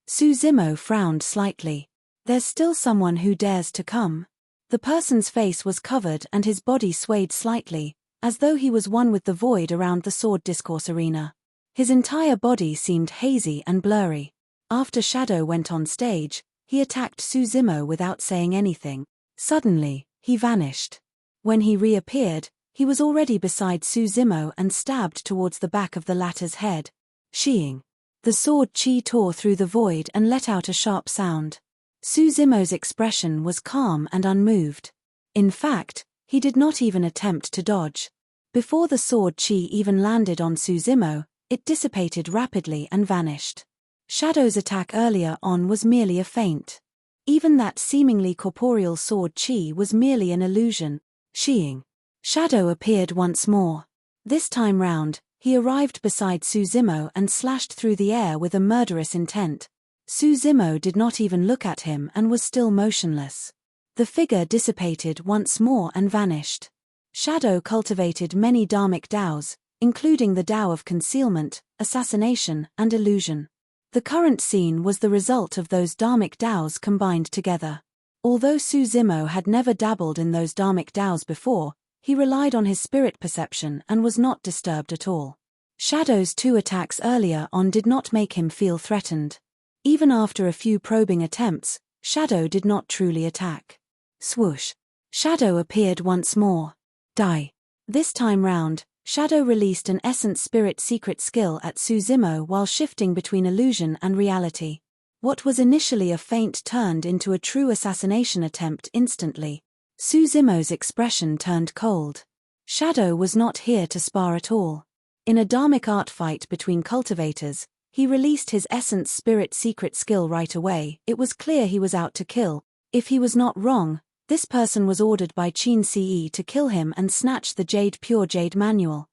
Su Zimo frowned slightly. There's still someone who dares to come. The person's face was covered and his body swayed slightly, as though he was one with the void around the sword discourse arena. His entire body seemed hazy and blurry. After Shadow went on stage, he attacked Su Zimo without saying anything. Suddenly, he vanished. When he reappeared, he was already beside Su Zimo and stabbed towards the back of the latter's head. Sheeing. The sword chi tore through the void and let out a sharp sound. Su Zimo's expression was calm and unmoved. In fact, he did not even attempt to dodge. Before the sword chi even landed on Su Zimo, it dissipated rapidly and vanished. Shadow's attack earlier on was merely a feint. Even that seemingly corporeal sword chi was merely an illusion. Sheeing. Shadow appeared once more. This time round, he arrived beside Su Zimo and slashed through the air with a murderous intent. Su Zimo did not even look at him and was still motionless. The figure dissipated once more and vanished. Shadow cultivated many dharmic Daos, including the Dao of concealment, assassination, and illusion. The current scene was the result of those dharmic Daos combined together. Although Su Zimo had never dabbled in those dharmic Daos before, he relied on his spirit perception and was not disturbed at all. Shadow's 2 attacks earlier on did not make him feel threatened. Even after a few probing attempts, Shadow did not truly attack. Swoosh. Shadow appeared once more. Die. This time round, Shadow released an essence spirit secret skill at Su Zimo while shifting between illusion and reality. What was initially a feint turned into a true assassination attempt instantly. Su Zimo's expression turned cold. Shadow was not here to spar at all. In a dharmic art fight between cultivators, he released his essence spirit secret skill right away. It was clear he was out to kill. If he was not wrong, this person was ordered by Qin Ce to kill him and snatch the pure jade manual.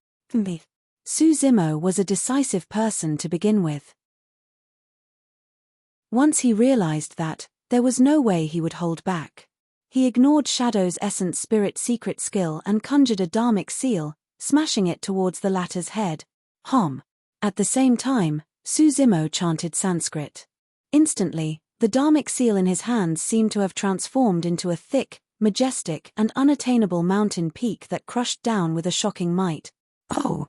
Su Zimo was a decisive person to begin with. Once he realized that, there was no way he would hold back. He ignored Shadow's essence spirit secret skill and conjured a dharmic seal, smashing it towards the latter's head. Hom. At the same time, Su Zimo chanted Sanskrit. Instantly, the dharmic seal in his hands seemed to have transformed into a thick, majestic, and unattainable mountain peak that crushed down with a shocking might. Oh!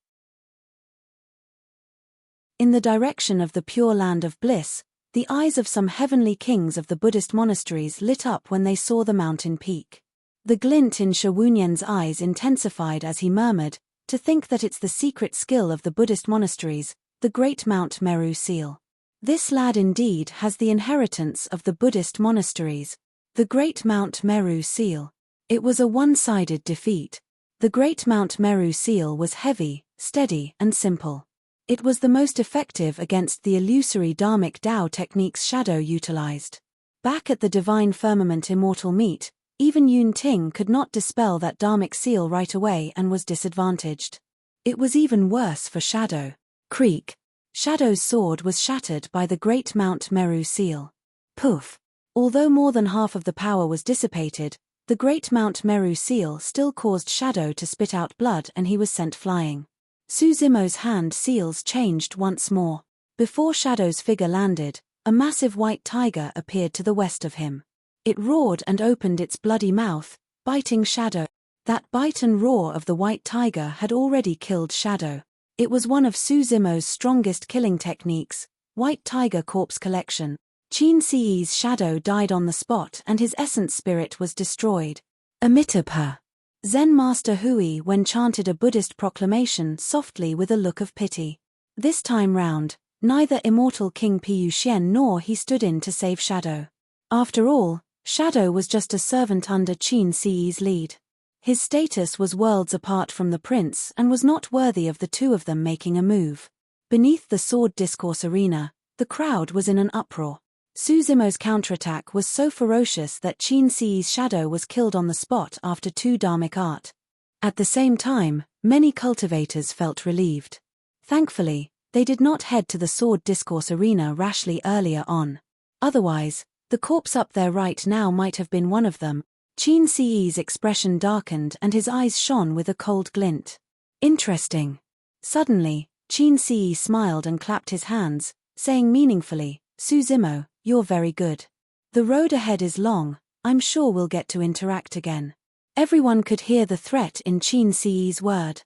In the direction of the pure land of bliss, the eyes of some heavenly kings of the Buddhist monasteries lit up when they saw the mountain peak. The glint in Shawunyan's eyes intensified as he murmured, "To think that it's the secret skill of the Buddhist monasteries, the great Mount Meru seal. This lad indeed has the inheritance of the Buddhist monasteries." The great Mount Meru seal. It was a one-sided defeat. The great Mount Meru seal was heavy, steady, and simple. It was the most effective against the illusory dharmic Dao techniques Shadow utilized. Back at the Divine Firmament Immortal meet, even Yun Ting could not dispel that dharmic seal right away and was disadvantaged. It was even worse for Shadow. Creak. Shadow's sword was shattered by the great Mount Meru seal. Poof. Although more than half of the power was dissipated, the great Mount Meru seal still caused Shadow to spit out blood and he was sent flying. Su Zimo's hand seals changed once more. Before Shadow's figure landed, a massive white tiger appeared to the west of him. It roared and opened its bloody mouth, biting Shadow. That bite and roar of the white tiger had already killed Shadow. It was one of Su Zimo's strongest killing techniques, White Tiger Corpse Collection. Qin Ce's Shadow died on the spot and his essence spirit was destroyed. Amitabha. Zen Master Hui Wen chanted a Buddhist proclamation softly with a look of pity. This time round, Neither Immortal King Piu Xian nor he stood in to save Shadow. After all, Shadow was just a servant under Qin Ci's lead. His status was worlds apart from the prince and was not worthy of the two of them making a move. Beneath the sword discourse arena, the crowd was in an uproar. Su Zimo's counterattack was so ferocious that Qin Ci's Shadow was killed on the spot after 2 dharmic art. At the same time, many cultivators felt relieved. Thankfully, they did not head to the sword discourse arena rashly earlier on. Otherwise, the corpse up there right now might have been one of them. Qin Ci's expression darkened and his eyes shone with a cold glint. Interesting. Suddenly, Qin Ci smiled and clapped his hands, saying meaningfully, Su Zimo, you're very good. The road ahead is long, I'm sure we'll get to interact again. Everyone could hear the threat in Qin Ci's word.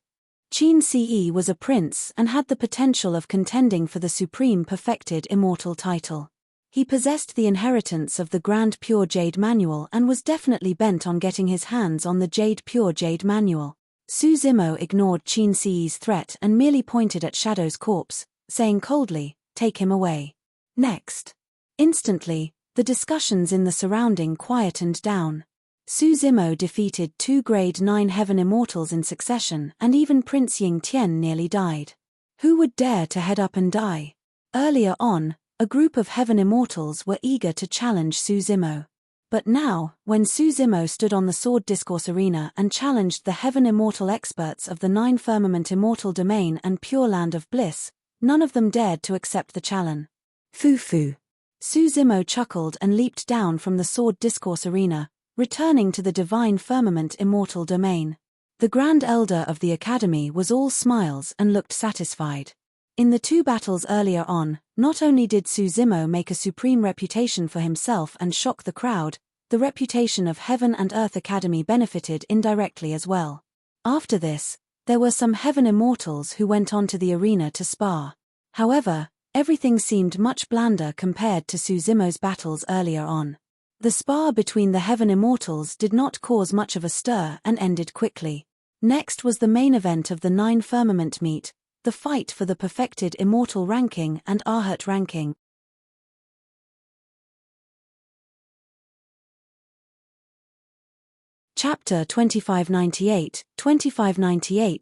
Qin Ci was a prince and had the potential of contending for the supreme perfected immortal title. He possessed the inheritance of the Grand Pure Jade Manual and was definitely bent on getting his hands on the Pure Jade Manual. Su Zimo ignored Qin Ci's threat and merely pointed at Shadow's corpse, saying coldly, take him away. Next. Instantly, the discussions in the surrounding quietened down. Su Zimo defeated 2 Grade 9 Heaven Immortals in succession and even Prince Ying Tian nearly died. Who would dare to head up and die? Earlier on, a group of Heaven Immortals were eager to challenge Su Zimo. But now, when Su Zimo stood on the sword discourse arena and challenged the Heaven Immortal experts of the 9 Firmament Immortal Domain and Pure Land of Bliss, none of them dared to accept the challenge. Foo. Su Zimo chuckled and leaped down from the sword discourse arena, returning to the Divine Firmament Immortal Domain. The Grand Elder of the Academy was all smiles and looked satisfied. In the 2 battles earlier on, not only did Su Zimo make a supreme reputation for himself and shock the crowd, the reputation of Heaven and Earth Academy benefited indirectly as well. After this, there were some Heaven Immortals who went on to the arena to spar. However, everything seemed much blander compared to Su Zimo's battles earlier on. The spar between the Heaven Immortals did not cause much of a stir and ended quickly. Next was the main event of the 9 Firmament meet, the fight for the perfected Immortal ranking and Arhat ranking. Chapter 2598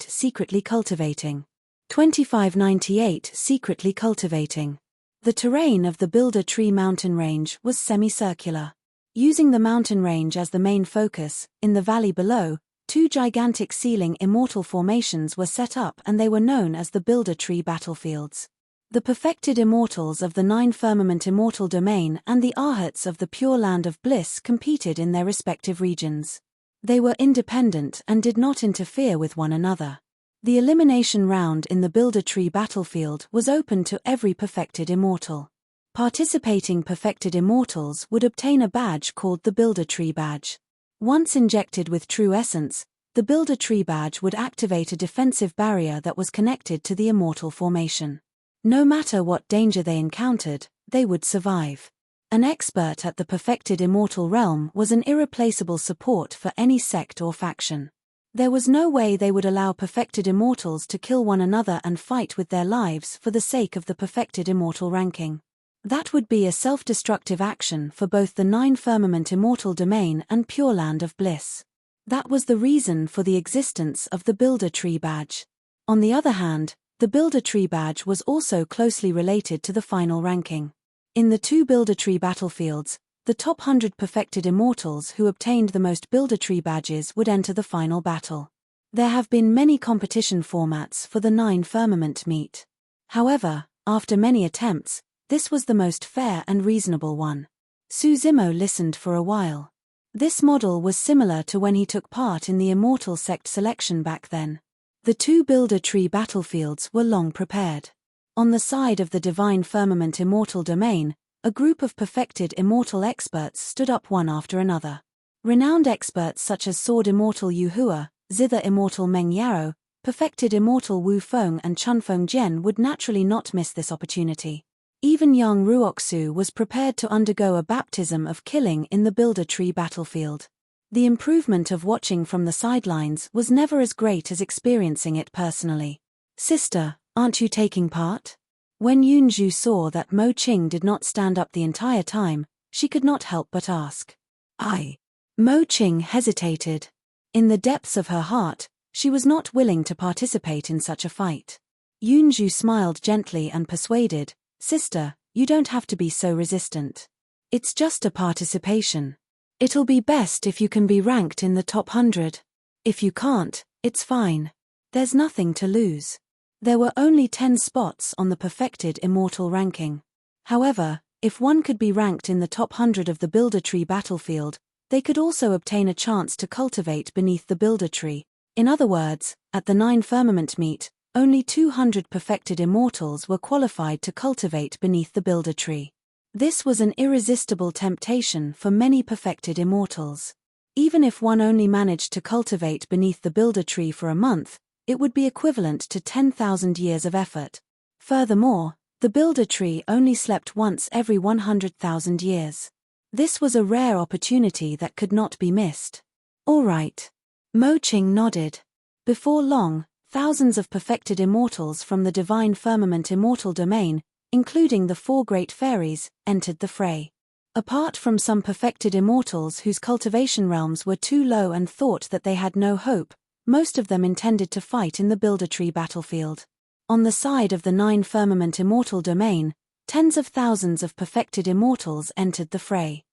Secretly Cultivating. 2598 Secretly Cultivating. The terrain of the Builder Tree mountain range was semicircular. Using the mountain range as the main focus, in the valley below, 2 gigantic ceiling immortal formations were set up and they were known as the Builder Tree battlefields. The perfected immortals of the 9 Firmament Immortal Domain and the Arhats of the Pure Land of Bliss competed in their respective regions. They were independent and did not interfere with one another. The elimination round in the Builder Tree battlefield was open to every perfected immortal. Participating perfected immortals would obtain a badge called the Builder Tree Badge. Once injected with true essence, the Builder Tree Badge would activate a defensive barrier that was connected to the immortal formation. No matter what danger they encountered, they would survive. An expert at the perfected immortal realm was an irreplaceable support for any sect or faction. There was no way they would allow perfected immortals to kill one another and fight with their lives for the sake of the perfected immortal ranking. That would be a self-destructive action for both the 9 Firmament Immortal Domain and Pure Land of Bliss. That was the reason for the existence of the Builder Tree Badge. On the other hand, the Builder Tree Badge was also closely related to the final ranking. In the 2 Builder Tree battlefields, the top 100 perfected immortals who obtained the most Builder Tree badges would enter the final battle. There have been many competition formats for the 9 Firmament meet. However, after many attempts, this was the most fair and reasonable one. Su Zimo listened for a while. This model was similar to when he took part in the Immortal sect selection back then. The 2 Builder Tree battlefields were long prepared. On the side of the Divine Firmament Immortal Domain, a group of perfected immortal experts stood up one after another. Renowned experts such as Sword Immortal Yu Hua, Zither Immortal Meng Yaro, perfected immortal Wu Feng and Chun Feng Jian would naturally not miss this opportunity. Even young Ruoxu was prepared to undergo a baptism of killing in the Builder Tree battlefield. The improvement of watching from the sidelines was never as great as experiencing it personally. "Sister, aren't you taking part?" When Yunju saw that Mo Qing did not stand up the entire time, she could not help but ask. Mo Qing hesitated. In the depths of her heart, she was not willing to participate in such a fight. Yunju smiled gently and persuaded, "Sister, you don't have to be so resistant. It's just a participation. It'll be best if you can be ranked in the top 100. If you can't, it's fine. There's nothing to lose." There were only 10 spots on the perfected immortal ranking. However, if one could be ranked in the top 100 of the Builder Tree battlefield, they could also obtain a chance to cultivate beneath the Builder Tree. In other words, at the 9 Firmament meet, only 200 perfected immortals were qualified to cultivate beneath the Builder Tree. This was an irresistible temptation for many perfected immortals. Even if one only managed to cultivate beneath the Builder Tree for a month, it would be equivalent to 10,000 years of effort. Furthermore, the Builder Tree only slept once every 100,000 years. This was a rare opportunity that could not be missed. All right. Mo Qing nodded. Before long, thousands of perfected immortals from the Divine Firmament Immortal Domain, including the 4 great fairies, entered the fray. Apart from some perfected immortals whose cultivation realms were too low and thought that they had no hope, most of them intended to fight in the Builder Tree battlefield. On the side of the 9 Firmament Immortal Domain, tens of thousands of perfected immortals entered the fray.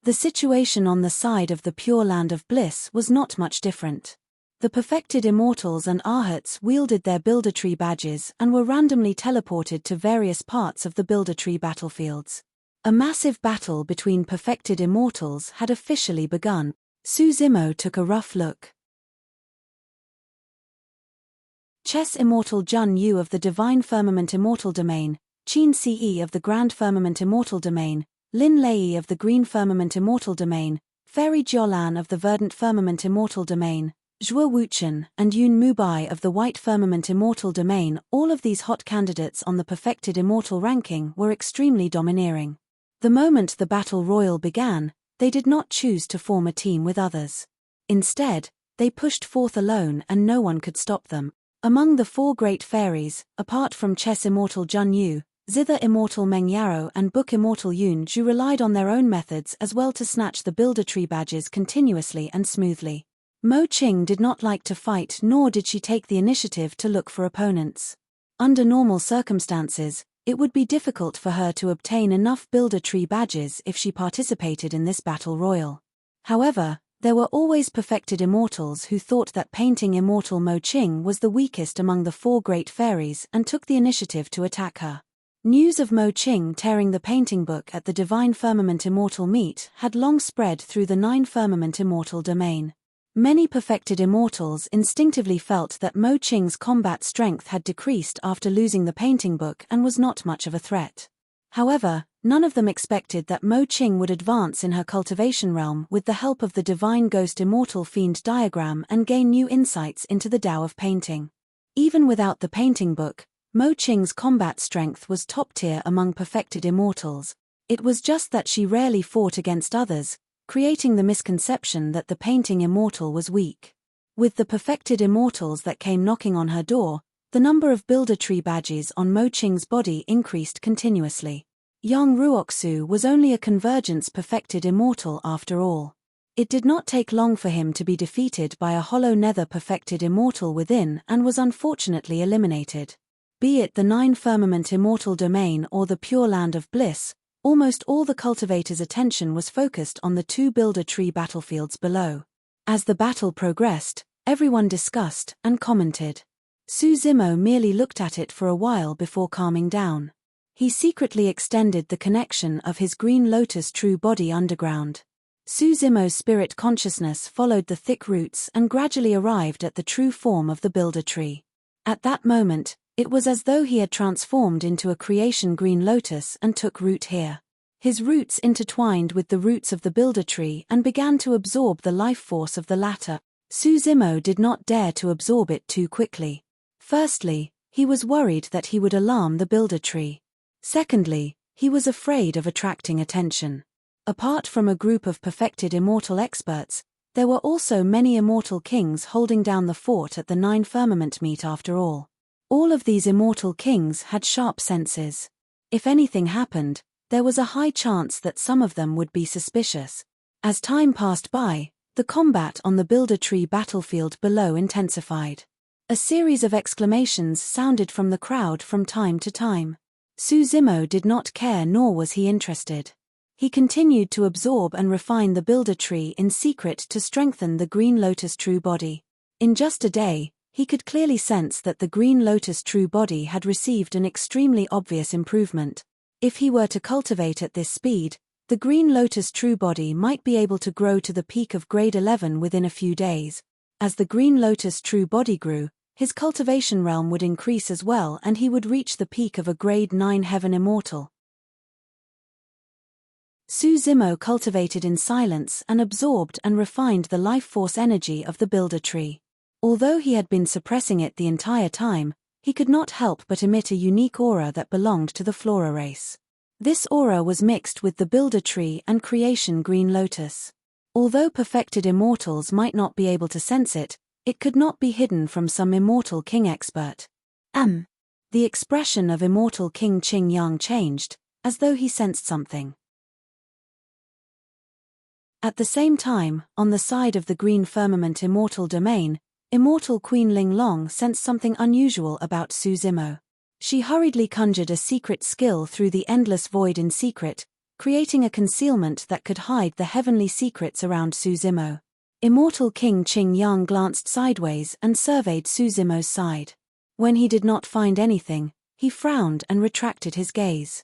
The situation on the side of the Pure Land of Bliss was not much different. The perfected immortals and Arhats wielded their Builder Tree badges and were randomly teleported to various parts of the Builder Tree battlefields. A massive battle between perfected immortals had officially begun. Su Zimo took a rough look. Chess Immortal Jun Yu of the Divine Firmament Immortal Domain, Qin Ce of the Grand Firmament Immortal Domain, Lin Lei of the Green Firmament Immortal Domain, Fairy Jiolan of the Verdant Firmament Immortal Domain, Zhuo Wuchen and Yun Mubai of the White Firmament Immortal Domain. All of these hot candidates on the perfected immortal ranking were extremely domineering. The moment the battle royal began, they did not choose to form a team with others. Instead, they pushed forth alone and no one could stop them. Among the 4 great fairies, apart from Chess Immortal Jun Yu, Zither Immortal Meng Yarrow and Book Immortal Yun Zhu relied on their own methods as well to snatch the Builder Tree badges continuously and smoothly. Mo Qing did not like to fight, nor did she take the initiative to look for opponents. Under normal circumstances, it would be difficult for her to obtain enough Builder Tree badges if she participated in this battle royal. However, there were always perfected immortals who thought that painting immortal Mo Qing was the weakest among the 4 great fairies and took the initiative to attack her. News of Mo Qing tearing the painting book at the Divine Firmament Immortal meet had long spread through the 9 Firmament Immortal Domain. Many perfected immortals instinctively felt that Mo Qing's combat strength had decreased after losing the painting book and was not much of a threat. However, none of them expected that Mo Qing would advance in her cultivation realm with the help of the Divine Ghost Immortal Fiend diagram and gain new insights into the Tao of painting. Even without the painting book, Mo Qing's combat strength was top tier among perfected immortals. It was just that she rarely fought against others, creating the misconception that the painting immortal was weak. With the perfected immortals that came knocking on her door, the number of Builder Tree badges on Mo Qing's body increased continuously. Yang Ruoxu was only a convergence perfected immortal after all. It did not take long for him to be defeated by a hollow nether perfected immortal within and was unfortunately eliminated. Be it the 9 Firmament Immortal Domain or the Pure Land of Bliss, almost all the cultivators' attention was focused on the 2 Builder Tree battlefields below. As the battle progressed, everyone discussed and commented. Su Zimo merely looked at it for a while before calming down. He secretly extended the connection of his Green Lotus true body underground. Su Zimo's spirit consciousness followed the thick roots and gradually arrived at the true form of the Builder Tree. At that moment, it was as though he had transformed into a creation Green Lotus and took root here. His roots intertwined with the roots of the Builder Tree and began to absorb the life force of the latter. Su Zimo did not dare to absorb it too quickly. Firstly, he was worried that he would alarm the Builder Tree. Secondly, he was afraid of attracting attention. Apart from a group of perfected immortal experts, there were also many immortal kings holding down the fort at the 9 Firmament meet after all. All of these immortal kings had sharp senses. If anything happened, there was a high chance that some of them would be suspicious. As time passed by, the combat on the Builder Tree battlefield below intensified. A series of exclamations sounded from the crowd from time to time. Zimo did not care, nor was he interested. He continued to absorb and refine the Builder Tree in secret to strengthen the Green Lotus true body. In just a day, he could clearly sense that the Green Lotus true body had received an extremely obvious improvement. If he were to cultivate at this speed, the Green Lotus true body might be able to grow to the peak of grade 11 within a few days. As the Green Lotus true body grew, his cultivation realm would increase as well, and he would reach the peak of a grade 9 heaven immortal. Zimo cultivated in silence and absorbed and refined the life force energy of the Builder Tree. Although he had been suppressing it the entire time, he could not help but emit a unique aura that belonged to the Flora race. This aura was mixed with the Builder Tree and Creation Green Lotus. Although perfected immortals might not be able to sense it, it could not be hidden from some immortal king expert. The expression of immortal King Qing Yang changed, as though he sensed something. At the same time, on the side of the Green Firmament Immortal Domain, Immortal Queen Ling Long sensed something unusual about Zimo. She hurriedly conjured a secret skill through the endless void in secret, creating a concealment that could hide the heavenly secrets around Zimo. Immortal King Qing Yang glanced sideways and surveyed Zimo's side. When he did not find anything, he frowned and retracted his gaze.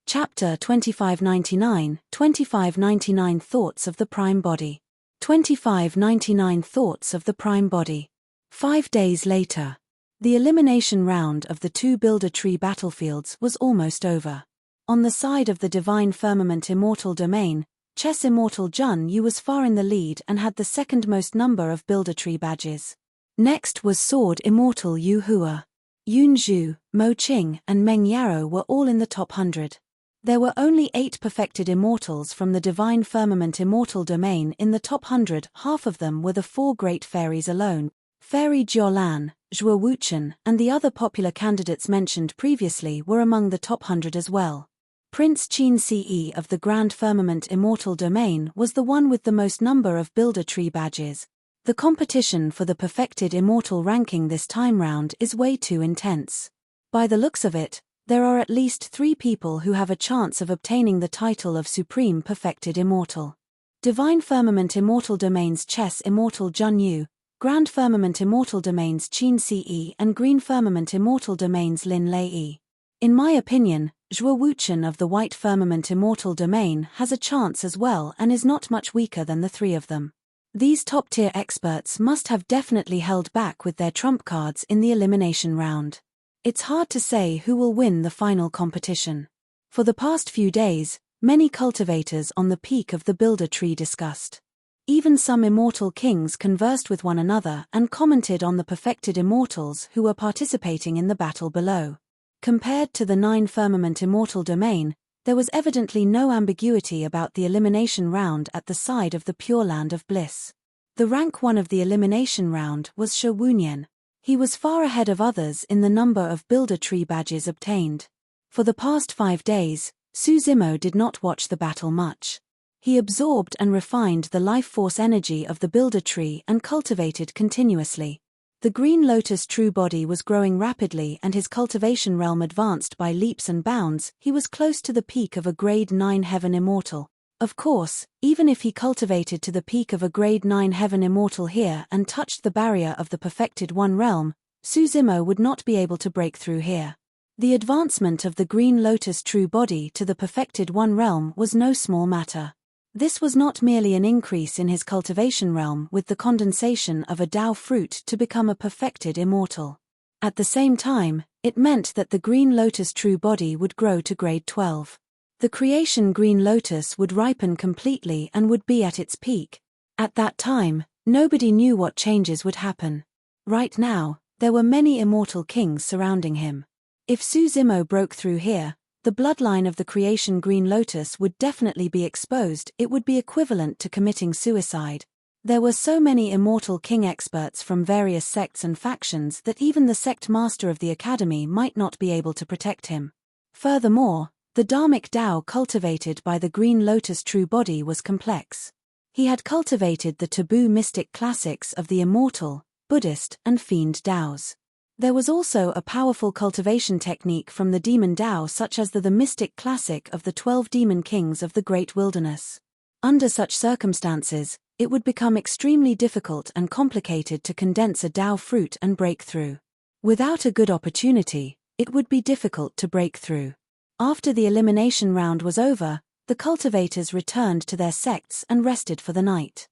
Chapter 2599 Thoughts of the Prime Body. 2599 Thoughts of the Prime Body. 5 days later. The elimination round of the 2 Builder Tree battlefields was almost over. On the side of the Divine Firmament Immortal Domain, Chess Immortal Jun Yu was far in the lead and had the second most number of Builder Tree badges. Next was Sword Immortal Yu Hua. Yun Zhu, Mo Qing and Meng Yarrow were all in the top 100. There were only 8 perfected immortals from the Divine Firmament Immortal Domain in the top 100, half of them were the 4 great fairies alone. Fairy Jiulan, Zhuo Wuchen, and the other popular candidates mentioned previously were among the top 100 as well. Prince Qin Ce of the Grand Firmament Immortal Domain was the one with the most number of Builder Tree badges. The competition for the perfected immortal ranking this time round is way too intense. By the looks of it, there are at least 3 people who have a chance of obtaining the title of Supreme Perfected Immortal. Divine Firmament Immortal Domains Chess Immortal Jun Yu, Grand Firmament Immortal Domains Qin Ce and Green Firmament Immortal Domains Lin Lei. In my opinion, Zhuo Wuchen of the White Firmament Immortal Domain has a chance as well and is not much weaker than the 3 of them. These top-tier experts must have definitely held back with their trump cards in the elimination round. It's hard to say who will win the final competition. For the past few days, many cultivators on the peak of the Builder Tree discussed. Even some immortal kings conversed with one another and commented on the perfected immortals who were participating in the battle below. Compared to the 9 Firmament Immortal Domain, there was evidently no ambiguity about the elimination round at the side of the Pure Land of Bliss. The rank 1 of the elimination round was Shi Wunyan. He was far ahead of others in the number of Builder Tree badges obtained. For the past 5 days, Zimo did not watch the battle much. He absorbed and refined the life force energy of the Builder Tree and cultivated continuously. The Green Lotus true body was growing rapidly and his cultivation realm advanced by leaps and bounds. He was close to the peak of a grade 9 heaven immortal. Of course, even if he cultivated to the peak of a grade 9 heaven immortal here and touched the barrier of the perfected 1 realm, Zimo would not be able to break through here. The advancement of the Green Lotus true body to the perfected 1 realm was no small matter. This was not merely an increase in his cultivation realm with the condensation of a Dao fruit to become a perfected immortal. At the same time, it meant that the Green Lotus true body would grow to grade 12. The Creation Green Lotus would ripen completely and would be at its peak. At that time, nobody knew what changes would happen. Right now, there were many immortal kings surrounding him. If Zimo broke through here, the bloodline of the Creation Green Lotus would definitely be exposed. It would be equivalent to committing suicide. There were so many Immortal King experts from various sects and factions that even the sect master of the academy might not be able to protect him. Furthermore, the Dharmic Tao cultivated by the Green Lotus true body was complex. He had cultivated the taboo mystic classics of the Immortal, Buddhist, and Fiend Taos. There was also a powerful cultivation technique from the Demon Tao such as the mystic classic of the 12 Demon Kings of the Great Wilderness. Under such circumstances, it would become extremely difficult and complicated to condense a Tao fruit and break through. Without a good opportunity, it would be difficult to break through. After the elimination round was over, the cultivators returned to their sects and rested for the night.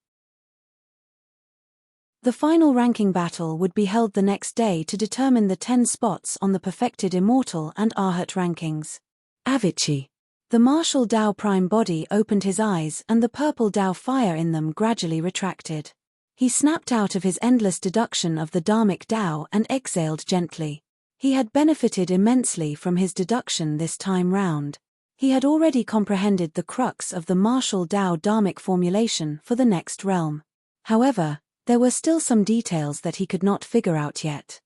The final ranking battle would be held the next day to determine the 10 spots on the perfected Immortal and Arhat rankings. Avicii. The martial Tao prime body opened his eyes and the purple Tao fire in them gradually retracted. He snapped out of his endless deduction of the Dharmic Tao and exhaled gently. He had benefited immensely from his deduction this time round. He had already comprehended the crux of the martial Tao Dharmic formulation for the next realm. However, there were still some details that he could not figure out yet.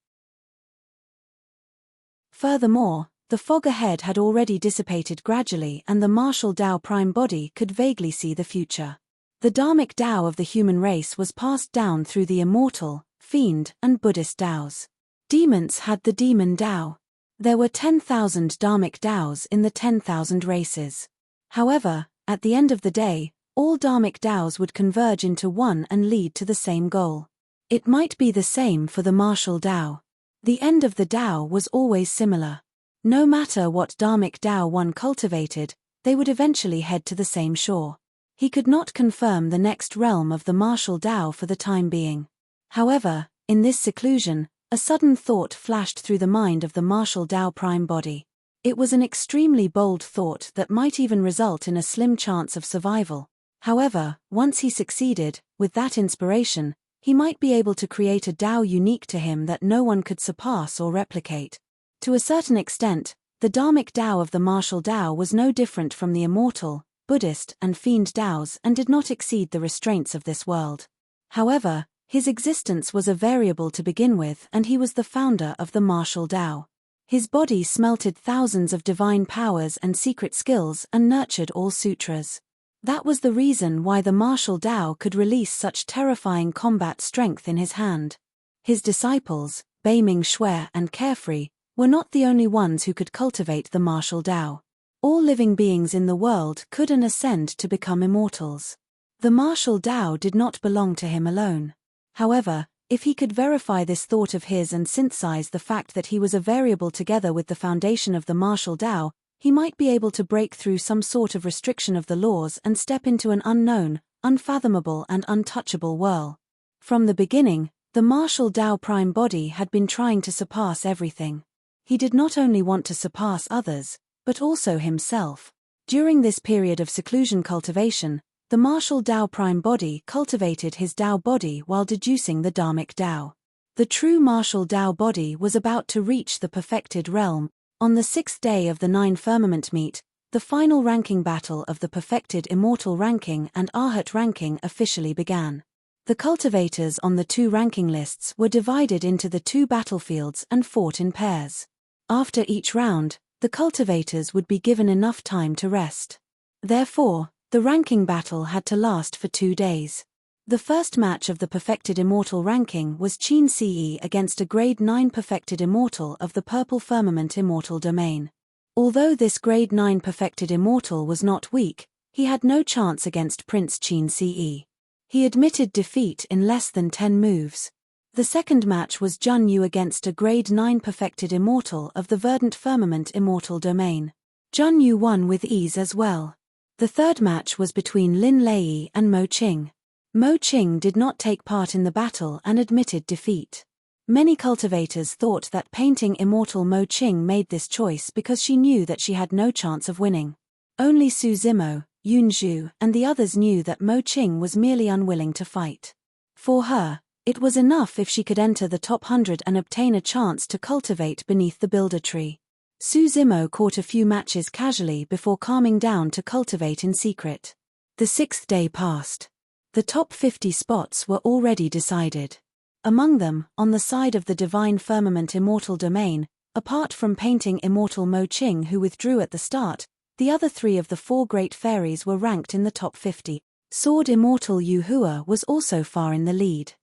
Furthermore, the fog ahead had already dissipated gradually and the martial Tao prime body could vaguely see the future. The Dharmic Tao of the human race was passed down through the Immortal, Fiend, and Buddhist Taos. Demons had the Demon Tao. There were 10,000 Dharmic Taos in the 10,000 races. However, at the end of the day, all Dharmic Taos would converge into one and lead to the same goal. It might be the same for the martial Tao. The end of the Tao was always similar. No matter what Dharmic Tao one cultivated, they would eventually head to the same shore. He could not confirm the next realm of the martial Tao for the time being. However, in this seclusion, a sudden thought flashed through the mind of the martial Tao prime body. It was an extremely bold thought that might even result in a slim chance of survival. However, once he succeeded, with that inspiration, he might be able to create a Tao unique to him that no one could surpass or replicate. To a certain extent, the Dharmic Tao of the martial Tao was no different from the Immortal, Buddhist, and Fiend Taos and did not exceed the restraints of this world. However, his existence was a variable to begin with and he was the founder of the martial Tao. His body smelted thousands of divine powers and secret skills and nurtured all sutras. That was the reason why the martial Tao could release such terrifying combat strength in his hand. His disciples, Beiming Shui and Carefree, were not the only ones who could cultivate the martial Tao. All living beings in the world could and ascend to become immortals. The martial Tao did not belong to him alone. However, if he could verify this thought of his and synthesize the fact that he was a variable together with the foundation of the martial Tao, he might be able to break through some sort of restriction of the laws and step into an unknown, unfathomable and untouchable world. From the beginning, the martial Tao prime body had been trying to surpass everything. He did not only want to surpass others, but also himself. During this period of seclusion cultivation, the martial Tao prime body cultivated his Tao body while deducing the Dharmic Tao. The true martial Tao body was about to reach the perfected realm. On the 6th day of the 9 firmament meet, the final ranking battle of the perfected Immortal ranking and Arhat ranking officially began. The cultivators on the 2 ranking lists were divided into the 2 battlefields and fought in pairs. After each round, the cultivators would be given enough time to rest. Therefore, the ranking battle had to last for 2 days. The first match of the perfected Immortal ranking was Qin Ce against a grade 9 perfected Immortal of the Purple Firmament Immortal domain. Although this grade 9 perfected Immortal was not weak, he had no chance against Prince Qin Ce. He admitted defeat in less than 10 moves. The second match was Jun Yu against a grade 9 perfected Immortal of the Verdant Firmament Immortal domain. Jun Yu won with ease as well. The third match was between Lin Lei and Mo Qing. Mo Qing did not take part in the battle and admitted defeat. Many cultivators thought that painting Immortal Mo Qing made this choice because she knew that she had no chance of winning. Only Su Zimo, Yun Zhu, and the others knew that Mo Qing was merely unwilling to fight. For her, it was enough if she could enter the top 100 and obtain a chance to cultivate beneath the builder tree. Su Zimo caught a few matches casually before calming down to cultivate in secret. The 6th day passed. The top 50 spots were already decided. Among them, on the side of the Divine Firmament Immortal Domain, apart from painting Immortal Mo Qing, who withdrew at the start, the other 3 of the 4 great fairies were ranked in the top 50. Sword Immortal Yu Hua was also far in the lead.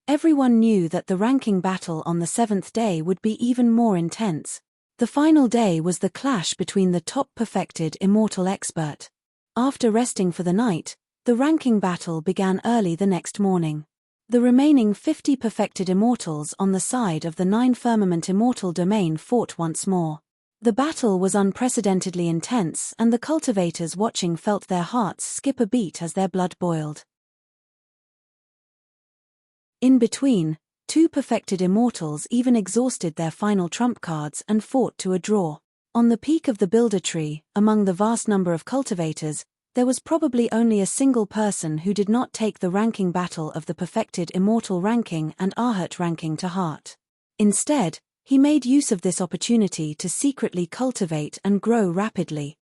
Everyone knew that the ranking battle on the 7th day would be even more intense. The final day was the clash between the top perfected Immortal expert. After resting for the night, the ranking battle began early the next morning. The remaining 50 perfected Immortals on the side of the 9 Firmament Immortal Domain fought once more. The battle was unprecedentedly intense, and the cultivators watching felt their hearts skip a beat as their blood boiled. In between, 2 perfected Immortals even exhausted their final trump cards and fought to a draw. On the peak of the Builder Tree, among the vast number of cultivators, there was probably only a single person who did not take the ranking battle of the perfected Immortal ranking and Arhat ranking to heart. Instead, he made use of this opportunity to secretly cultivate and grow rapidly.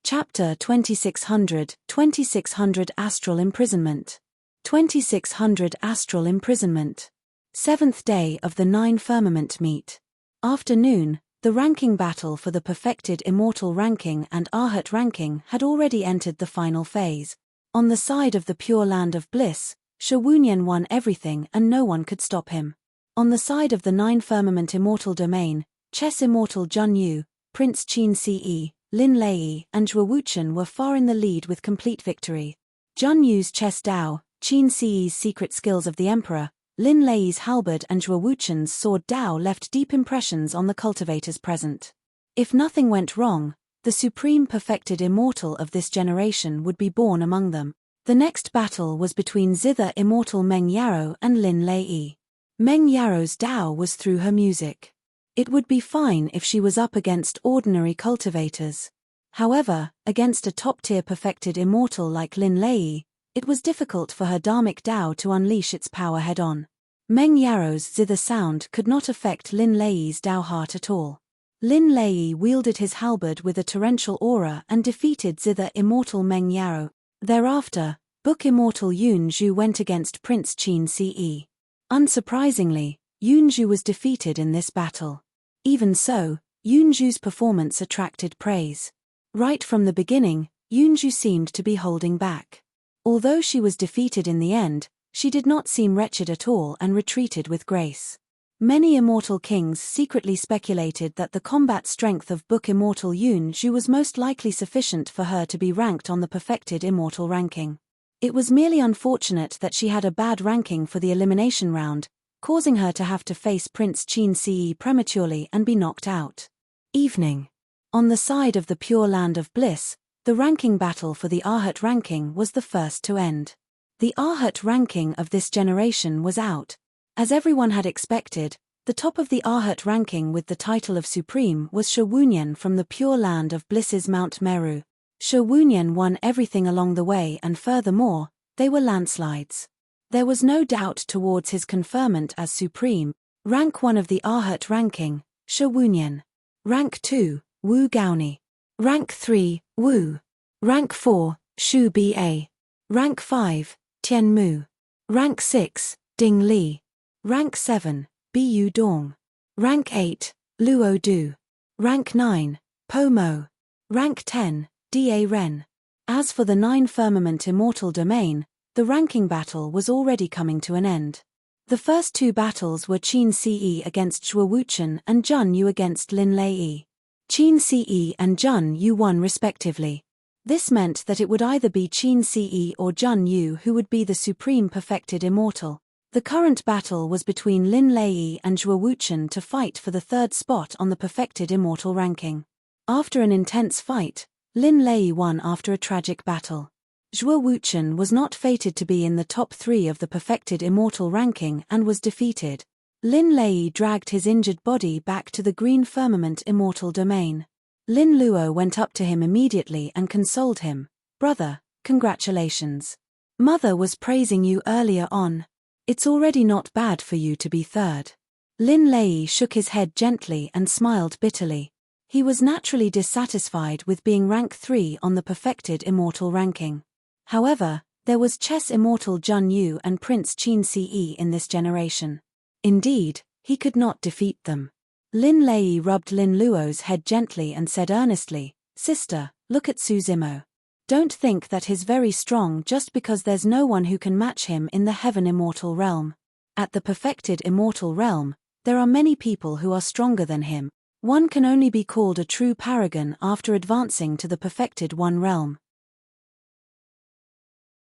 Chapter 2600, 2600 Astral Imprisonment. 2600 Astral Imprisonment. 7th day of the 9 Firmament meet. Afternoon, the ranking battle for the perfected Immortal ranking and Arhat ranking had already entered the final phase. On the side of the Pure Land of Bliss, Shi Wunyan won everything and no one could stop him. On the side of the 9 Firmament Immortal Domain, Chess Immortal Jun Yu, Prince Qin Ce, Lin Lei, and Zhuo Wuchen were far in the lead with complete victory. Jun Yu's Chess Dao, Qin Ce's Secret Skills of the Emperor, Lin Lei's halberd and Zhuo Wuchen's sword Dao left deep impressions on the cultivators present. If nothing went wrong, the supreme perfected immortal of this generation would be born among them. The next battle was between zither immortal Meng Yarou and Lin Lei. Meng Yarou's Dao was through her music. It would be fine if she was up against ordinary cultivators. However, against a top-tier perfected immortal like Lin Lei, it was difficult for her dharmic Dao to unleash its power head-on. Meng Yarou's zither sound could not affect Lin Lei's Dao heart at all. Lin Lei wielded his halberd with a torrential aura and defeated zither immortal Meng Yarou. Thereafter, Book Immortal Yunzhu went against Prince Qin Ce. Unsurprisingly, Yunzhu was defeated in this battle. Even so, Yunzhu's performance attracted praise. Right from the beginning, Yunzhu seemed to be holding back. Although she was defeated in the end, she did not seem wretched at all and retreated with grace. Many immortal kings secretly speculated that the combat strength of Book Immortal Yunzhu was most likely sufficient for her to be ranked on the perfected immortal ranking. It was merely unfortunate that she had a bad ranking for the elimination round, causing her to have to face Prince Qin Ce prematurely and be knocked out. Evening. On the side of the Pure Land of Bliss, the ranking battle for the Arhat ranking was the first to end. The Arhat ranking of this generation was out. As everyone had expected, the top of the Arhat ranking with the title of Supreme was Shi Wunyan from the Pure Land of Bliss's Mount Meru. Shi Wunyan won everything along the way, and furthermore, they were landslides. There was no doubt towards his conferment as Supreme. Rank 1 of the Arhat ranking, Shi Wunyan. Rank 2, Wu Gaoni. Rank 3, Wu. Rank 4, Shu Ba. Rank 5, Tian Mu. Rank 6, Ding Li. Rank 7, Bu Dong. Rank 8, Luo Du. Rank 9, Po Mo. Rank 10, Da Ren. As for the 9 Firmament Immortal Domain, the ranking battle was already coming to an end. The first 2 battles were Qin Ce against Zhuo Wuchen and Jun Yu against Lin Lei. Qin Ce and Jun Yu won respectively. This meant that it would either be Qin Ce or Jun Yu who would be the supreme perfected immortal. The current battle was between Lin Lei and Zhuo Wuchen to fight for the 3rd spot on the perfected immortal ranking. After an intense fight, Lin Lei won after a tragic battle. Zhuo Wuchen was not fated to be in the top 3 of the perfected immortal ranking and was defeated. Lin Lei dragged his injured body back to the Green Firmament Immortal Domain. Lin Luo went up to him immediately and consoled him. "Brother, congratulations. Mother was praising you earlier on. It's already not bad for you to be 3rd. Lin Lei shook his head gently and smiled bitterly. He was naturally dissatisfied with being rank 3 on the perfected immortal ranking. However, there was chess immortal Jun Yu and Prince Qin Ce in this generation. Indeed, he could not defeat them. Lin Lei rubbed Lin Luo's head gently and said earnestly, "Sister, look at Su Zimo. Don't think that he's very strong just because there's no one who can match him in the heaven immortal realm. At the perfected immortal realm, there are many people who are stronger than him. One can only be called a true paragon after advancing to the perfected one realm.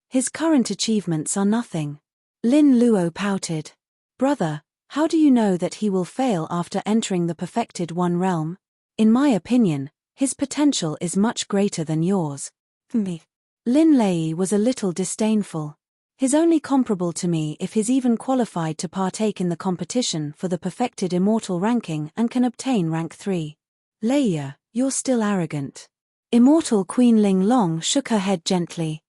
His current achievements are nothing." Lin Luo pouted. "Brother, how do you know that he will fail after entering the perfected one realm? In my opinion, his potential is much greater than yours." Me. Lin Lei was a little disdainful. "He's only comparable to me if he's even qualified to partake in the competition for the perfected immortal ranking and can obtain rank 3. Leia, you're still arrogant." Immortal Queen Ling Long shook her head gently.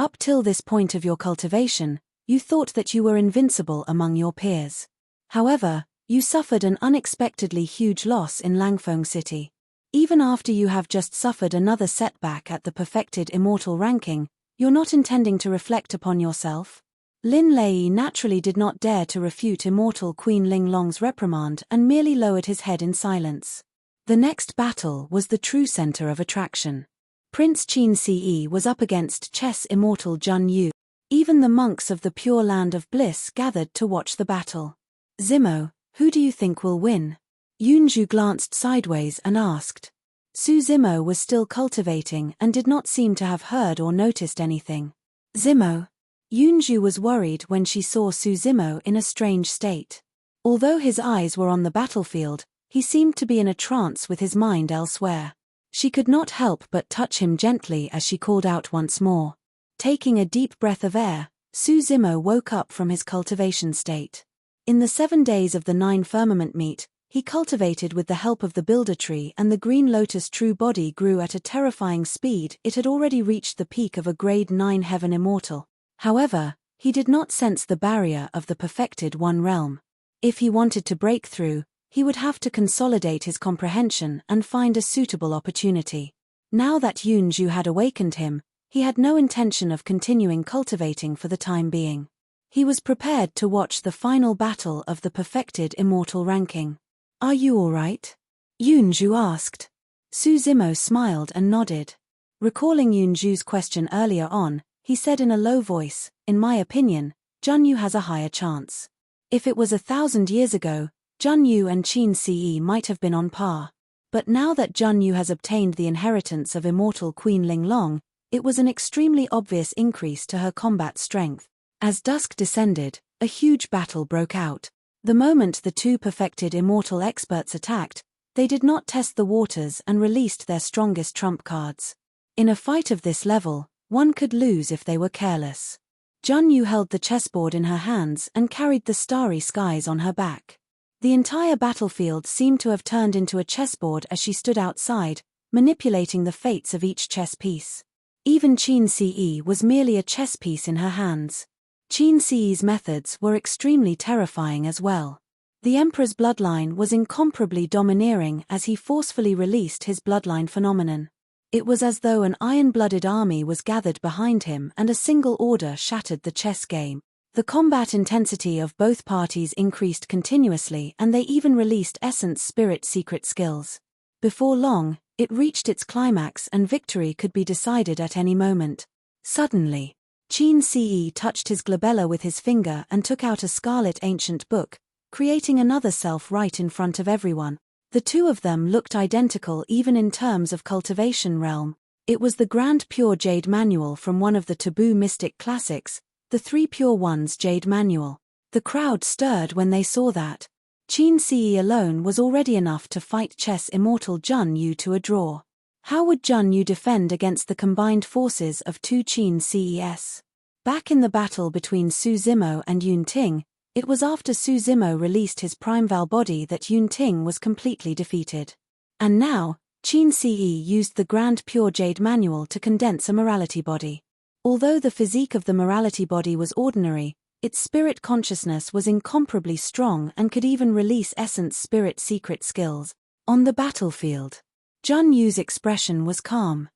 "Up till this point of your cultivation, you thought that you were invincible among your peers. However, you suffered an unexpectedly huge loss in Langfeng City. Even after you have just suffered another setback at the perfected immortal ranking, you're not intending to reflect upon yourself?" Lin Lei naturally did not dare to refute Immortal Queen Ling Long's reprimand and merely lowered his head in silence. The next battle was the true center of attraction. Prince Qin Ce was up against chess immortal Jun Yu. Even the monks of the Pure Land of Bliss gathered to watch the battle. "Zimo, who do you think will win?" Yunju glanced sideways and asked. Su Zimo was still cultivating and did not seem to have heard or noticed anything. "Zimo?" Yunju was worried when she saw Su Zimo in a strange state. Although his eyes were on the battlefield, he seemed to be in a trance with his mind elsewhere. She could not help but touch him gently as she called out once more. Taking a deep breath of air, Su Zimo woke up from his cultivation state. In the 7 days of the 9 firmament meet, he cultivated with the help of the builder tree, and the green lotus true body grew at a terrifying speed. It had already reached the peak of a grade 9 heaven immortal. However, he did not sense the barrier of the perfected one realm. If he wanted to break through, he would have to consolidate his comprehension and find a suitable opportunity. Now that Yunju had awakened him, he had no intention of continuing cultivating for the time being. He was prepared to watch the final battle of the perfected immortal ranking. "Are you all right?" Yunju asked. Su Zimo smiled and nodded. Recalling Yunju's question earlier on, he said in a low voice, "In my opinion, Junyu has a higher chance. If it was 1,000 years ago, Junyu and Qin Ce might have been on par. But now that Junyu has obtained the inheritance of immortal Queen Ling Long, it was an extremely obvious increase to her combat strength." As dusk descended, a huge battle broke out. The moment the two perfected immortal experts attacked, they did not test the waters and released their strongest trump cards. In a fight of this level, one could lose if they were careless. Junyu held the chessboard in her hands and carried the starry skies on her back. The entire battlefield seemed to have turned into a chessboard as she stood outside, manipulating the fates of each chess piece. Even Qin Ce was merely a chess piece in her hands. Qin Ce's methods were extremely terrifying as well. The Emperor's bloodline was incomparably domineering as he forcefully released his bloodline phenomenon. It was as though an iron-blooded army was gathered behind him and a single order shattered the chess game. The combat intensity of both parties increased continuously, and they even released Essence Spirit secret skills. Before long, it reached its climax and victory could be decided at any moment. Suddenly, Qin Ce touched his glabella with his finger and took out a scarlet ancient book, creating another self right in front of everyone. The two of them looked identical even in terms of cultivation realm. It was the Grand Pure Jade Manual from one of the taboo mystic classics, the Three Pure Ones Jade Manual. The crowd stirred when they saw that. Qin Ce alone was already enough to fight chess immortal Jun Yu to a draw. How would Jun Yu defend against the combined forces of two Qin Ces? Back in the battle between Su Zimo and Yun Ting, it was after Su Zimo released his Primeval body that Yun Ting was completely defeated. And now, Qin Ce used the Grand Pure Jade Manual to condense a morality body. Although the physique of the morality body was ordinary, Its spirit consciousness was incomparably strong and could even release essence spirit secret skills. On the battlefield, Jun Yu's expression was calm.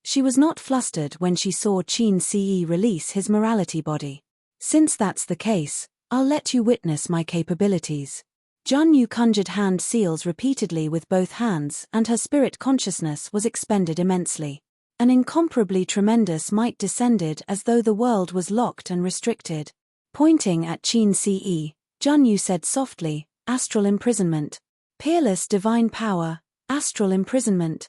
She was not flustered when she saw Qin Ce release his morality body. Since that's the case, I'll let you witness my capabilities. Jun Yu conjured hand seals repeatedly with both hands, and her spirit consciousness was expended immensely. An incomparably tremendous might descended as though the world was locked and restricted. Pointing at Qin Ce, Jun Yu said softly, "Astral imprisonment. Peerless divine power, astral imprisonment."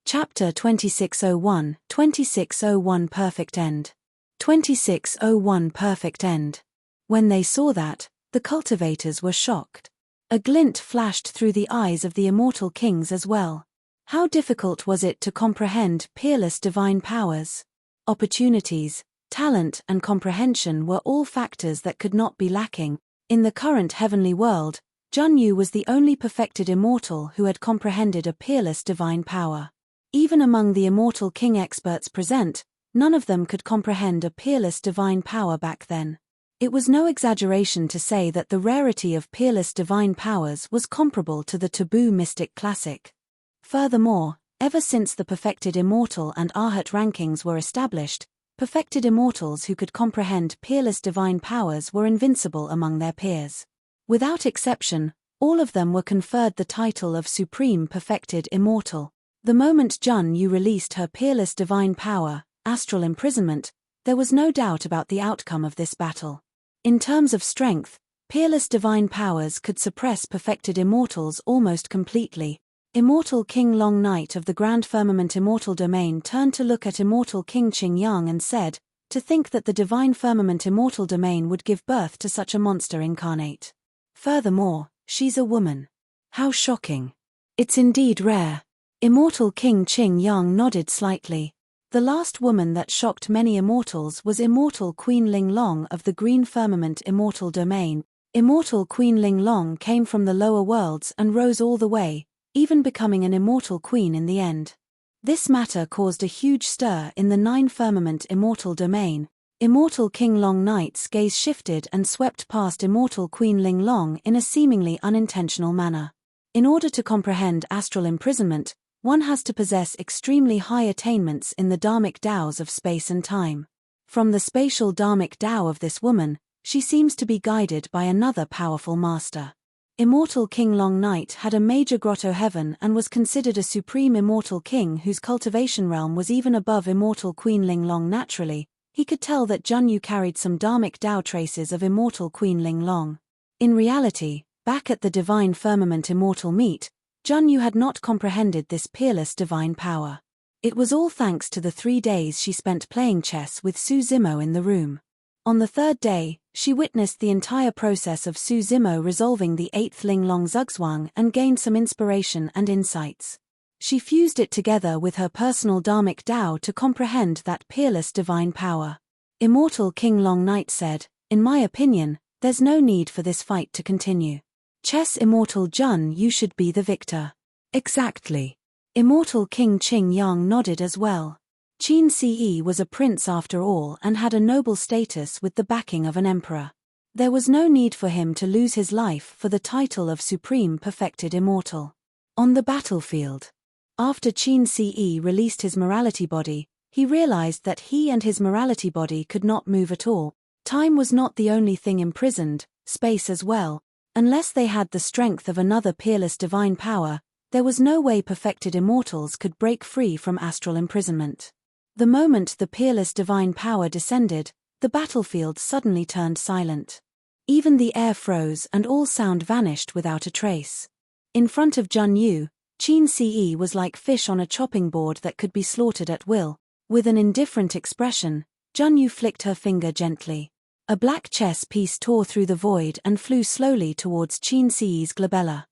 Chapter 2601, 2601 Perfect End. 2601 Perfect End. When they saw that, the cultivators were shocked. A glint flashed through the eyes of the immortal kings as well. How difficult was it to comprehend peerless divine powers? Opportunities, talent and comprehension were all factors that could not be lacking. In the current heavenly world, Jun Yu was the only perfected immortal who had comprehended a peerless divine power. Even among the immortal king experts present, none of them could comprehend a peerless divine power back then. It was no exaggeration to say that the rarity of peerless divine powers was comparable to the taboo mystic classic. Furthermore, ever since the perfected immortal and arhat rankings were established, perfected immortals who could comprehend peerless divine powers were invincible among their peers. Without exception, all of them were conferred the title of Supreme Perfected Immortal. The moment Jun Yu released her peerless divine power, astral imprisonment, there was no doubt about the outcome of this battle. In terms of strength, peerless divine powers could suppress perfected immortals almost completely. Immortal King Long Knight of the Grand Firmament Immortal Domain turned to look at Immortal King Qing Yang and said, "To think that the Divine Firmament Immortal Domain would give birth to such a monster incarnate. Furthermore, she's a woman. How shocking. It's indeed rare." Immortal King Qing Yang nodded slightly. The last woman that shocked many immortals was Immortal Queen Ling Long of the Green Firmament Immortal Domain. Immortal Queen Ling Long came from the lower worlds and rose all the way, even becoming an immortal queen in the end. This matter caused a huge stir in the 9 Firmament Immortal Domain. Immortal King Long Knight's gaze shifted and swept past Immortal Queen Ling Long in a seemingly unintentional manner. In order to comprehend astral imprisonment, one has to possess extremely high attainments in the dharmic Taos of space and time. From the spatial dharmic Tao of this woman, she seems to be guided by another powerful master. Immortal King Long Knight had a major grotto heaven and was considered a supreme immortal king whose cultivation realm was even above Immortal Queen Ling Long. Naturally, he could tell that Jun Yu carried some dharmic Tao traces of Immortal Queen Ling Long. In reality, back at the Divine Firmament Immortal Meet, Jun Yu had not comprehended this peerless divine power. It was all thanks to the 3 days she spent playing chess with Su Zimo in the room. On the 3rd day, she witnessed the entire process of Su Zimo resolving the 8th Ling Long Zugzwang and gained some inspiration and insights. She fused it together with her personal dharmic Tao to comprehend that peerless divine power. Immortal King Long Knight said, "In my opinion, there's no need for this fight to continue. Chess Immortal Jun Yu should be the victor." "Exactly." Immortal King Qing Yang nodded as well. Qin Ce was a prince after all and had a noble status with the backing of an emperor. There was no need for him to lose his life for the title of Supreme Perfected Immortal. On the battlefield, after Qin Ce released his morality body, he realized that he and his morality body could not move at all. Time was not the only thing imprisoned, space as well. Unless they had the strength of another peerless divine power, there was no way perfected immortals could break free from astral imprisonment. The moment the peerless divine power descended, the battlefield suddenly turned silent. Even the air froze and all sound vanished without a trace. In front of Jun Yu, Qin Ce was like fish on a chopping board that could be slaughtered at will. With an indifferent expression, Jun Yu flicked her finger gently. A black chess piece tore through the void and flew slowly towards Qin Ce's glabella.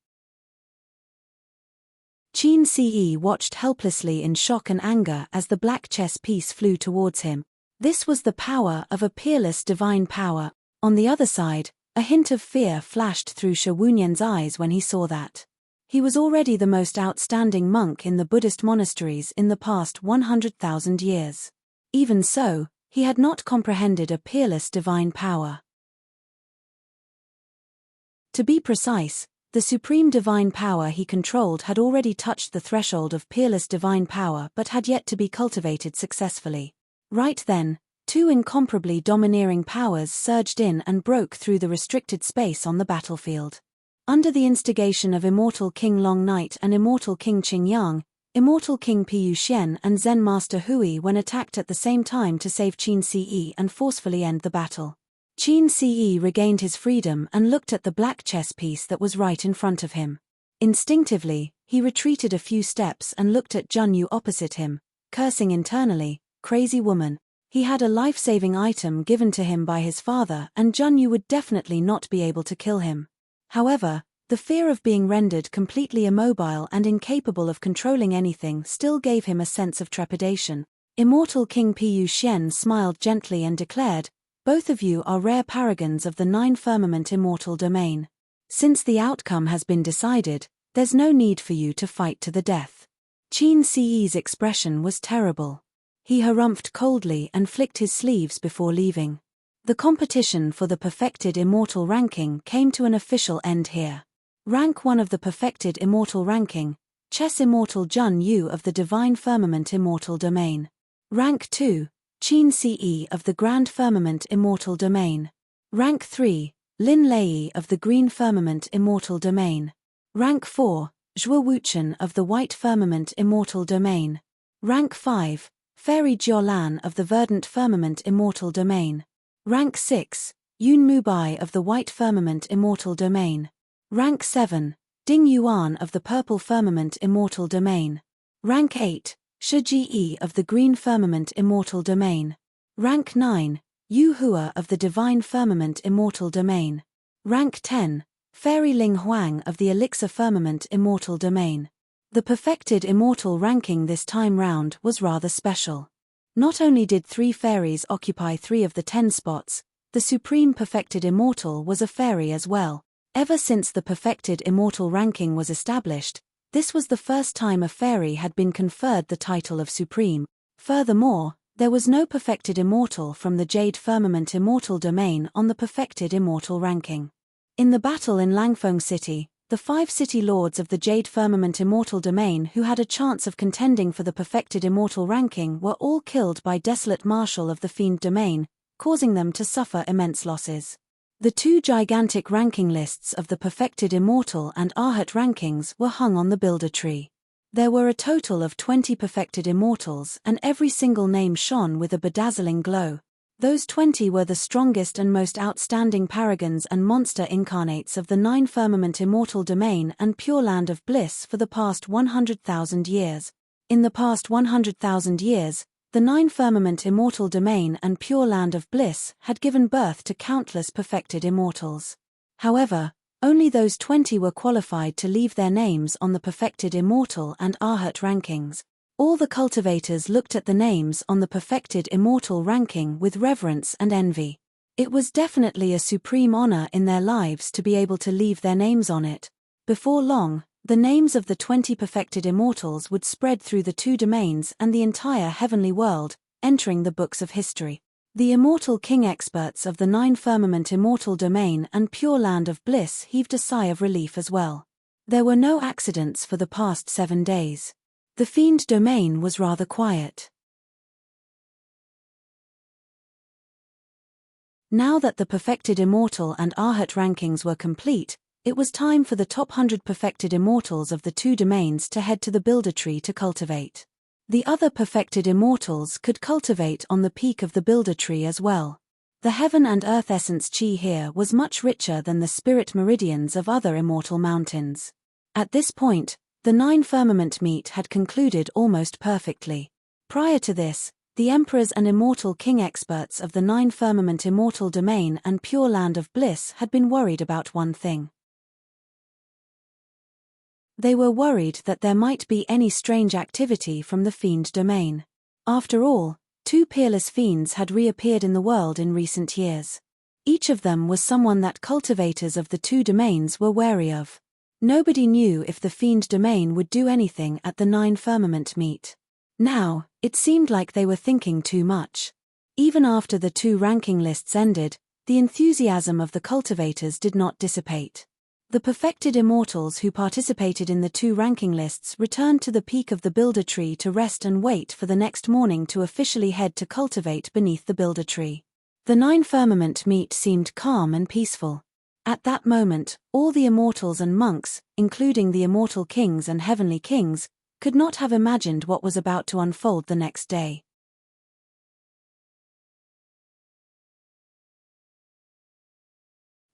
Qin Ce watched helplessly in shock and anger as the black chess piece flew towards him. This was the power of a peerless divine power. On the other side, a hint of fear flashed through Shi Wunyan's eyes when he saw that. He was already the most outstanding monk in the Buddhist monasteries in the past 100,000 years. Even so, he had not comprehended a peerless divine power. To be precise, the supreme divine power he controlled had already touched the threshold of peerless divine power but had yet to be cultivated successfully. Right then, two incomparably domineering powers surged in and broke through the restricted space on the battlefield. Under the instigation of Immortal King Long Night and Immortal King Qing Yang, Immortal King Piyu Xian and Zen Master Hui when attacked at the same time to save Qin Ce and forcefully end the battle. Qin Ce regained his freedom and looked at the black chess piece that was right in front of him. Instinctively, he retreated a few steps and looked at Jun Yu opposite him, cursing internally, "Crazy woman." He had a life-saving item given to him by his father and Jun Yu would definitely not be able to kill him. However, the fear of being rendered completely immobile and incapable of controlling anything still gave him a sense of trepidation. Immortal King Piyu Xian smiled gently and declared, "Both of you are rare paragons of the Nine Firmament Immortal Domain. Since the outcome has been decided, there's no need for you to fight to the death." Qin Ce's expression was terrible. He harumphed coldly and flicked his sleeves before leaving. The competition for the perfected immortal ranking came to an official end here. Rank 1 of the perfected immortal ranking, Chess Immortal Jun Yu of the Divine Firmament Immortal Domain. Rank 2, Qin Ce of the Grand Firmament Immortal Domain. Rank 3, Lin Lei of the Green Firmament Immortal Domain. Rank 4, Zhuo Wuchen of the White Firmament Immortal Domain. Rank 5, Fairy Jiaolan of the Verdant Firmament Immortal Domain. Rank 6, Yun Mubai of the White Firmament Immortal Domain. Rank 7, Ding Yuan of the Purple Firmament Immortal Domain. Rank 8, Shi Ji of the Green Firmament Immortal Domain. Rank 9, Yu Hua of the Divine Firmament Immortal Domain. Rank 10, Fairy Ling Huang of the Elixir Firmament Immortal Domain. The perfected immortal ranking this time round was rather special. Not only did 3 fairies occupy 3 of the 10 spots, the supreme perfected immortal was a fairy as well. Ever since the perfected immortal ranking was established, this was the first time a fairy had been conferred the title of supreme. Furthermore, there was no perfected immortal from the Jade Firmament Immortal Domain on the perfected immortal ranking. In the battle in Langfeng City, the 5 city lords of the Jade Firmament Immortal Domain who had a chance of contending for the perfected immortal ranking were all killed by Desolate Marshal of the Fiend Domain, causing them to suffer immense losses. The 2 gigantic ranking lists of the perfected immortal and Arhat rankings were hung on the builder tree. There were a total of 20 perfected immortals and every single name shone with a bedazzling glow. Those 20 were the strongest and most outstanding paragons and monster incarnates of the 9 Firmament Immortal Domain and Pure Land of Bliss for the past 100,000 years. In the past 100,000 years, the 9 Firmament Immortal Domain and Pure Land of Bliss had given birth to countless perfected immortals. However, only those 20 were qualified to leave their names on the perfected immortal and Arhat rankings. All the cultivators looked at the names on the perfected immortal ranking with reverence and envy. It was definitely a supreme honor in their lives to be able to leave their names on it. Before long, the names of the 20 perfected immortals would spread through the 2 domains and the entire heavenly world, entering the books of history. The immortal king experts of the 9 Firmament Immortal Domain and Pure Land of Bliss heaved a sigh of relief as well. There were no accidents for the past 7 days. The Fiend Domain was rather quiet. Now that the perfected immortal and Arhat rankings were complete, it was time for the top 100 perfected immortals of the 2 domains to head to the builder tree to cultivate. The other perfected immortals could cultivate on the peak of the builder tree as well. The heaven and earth essence chi here was much richer than the spirit meridians of other immortal mountains. At this point, the 9 firmament meet had concluded almost perfectly. Prior to this, the emperors and immortal king experts of the 9 Firmament Immortal Domain and Pure Land of Bliss had been worried about one thing. They were worried that there might be any strange activity from the Fiend Domain. After all, 2 peerless fiends had reappeared in the world in recent years. Each of them was someone that cultivators of the 2 domains were wary of. Nobody knew if the Fiend Domain would do anything at the 9 Firmament meet. Now, it seemed like they were thinking too much. Even after the 2 ranking lists ended, the enthusiasm of the cultivators did not dissipate. The perfected immortals who participated in the 2 ranking lists returned to the peak of the Builder Tree to rest and wait for the next morning to officially head to cultivate beneath the Builder Tree. The 9 Firmament meet seemed calm and peaceful. At that moment, all the immortals and monks, including the immortal kings and heavenly kings, could not have imagined what was about to unfold the next day.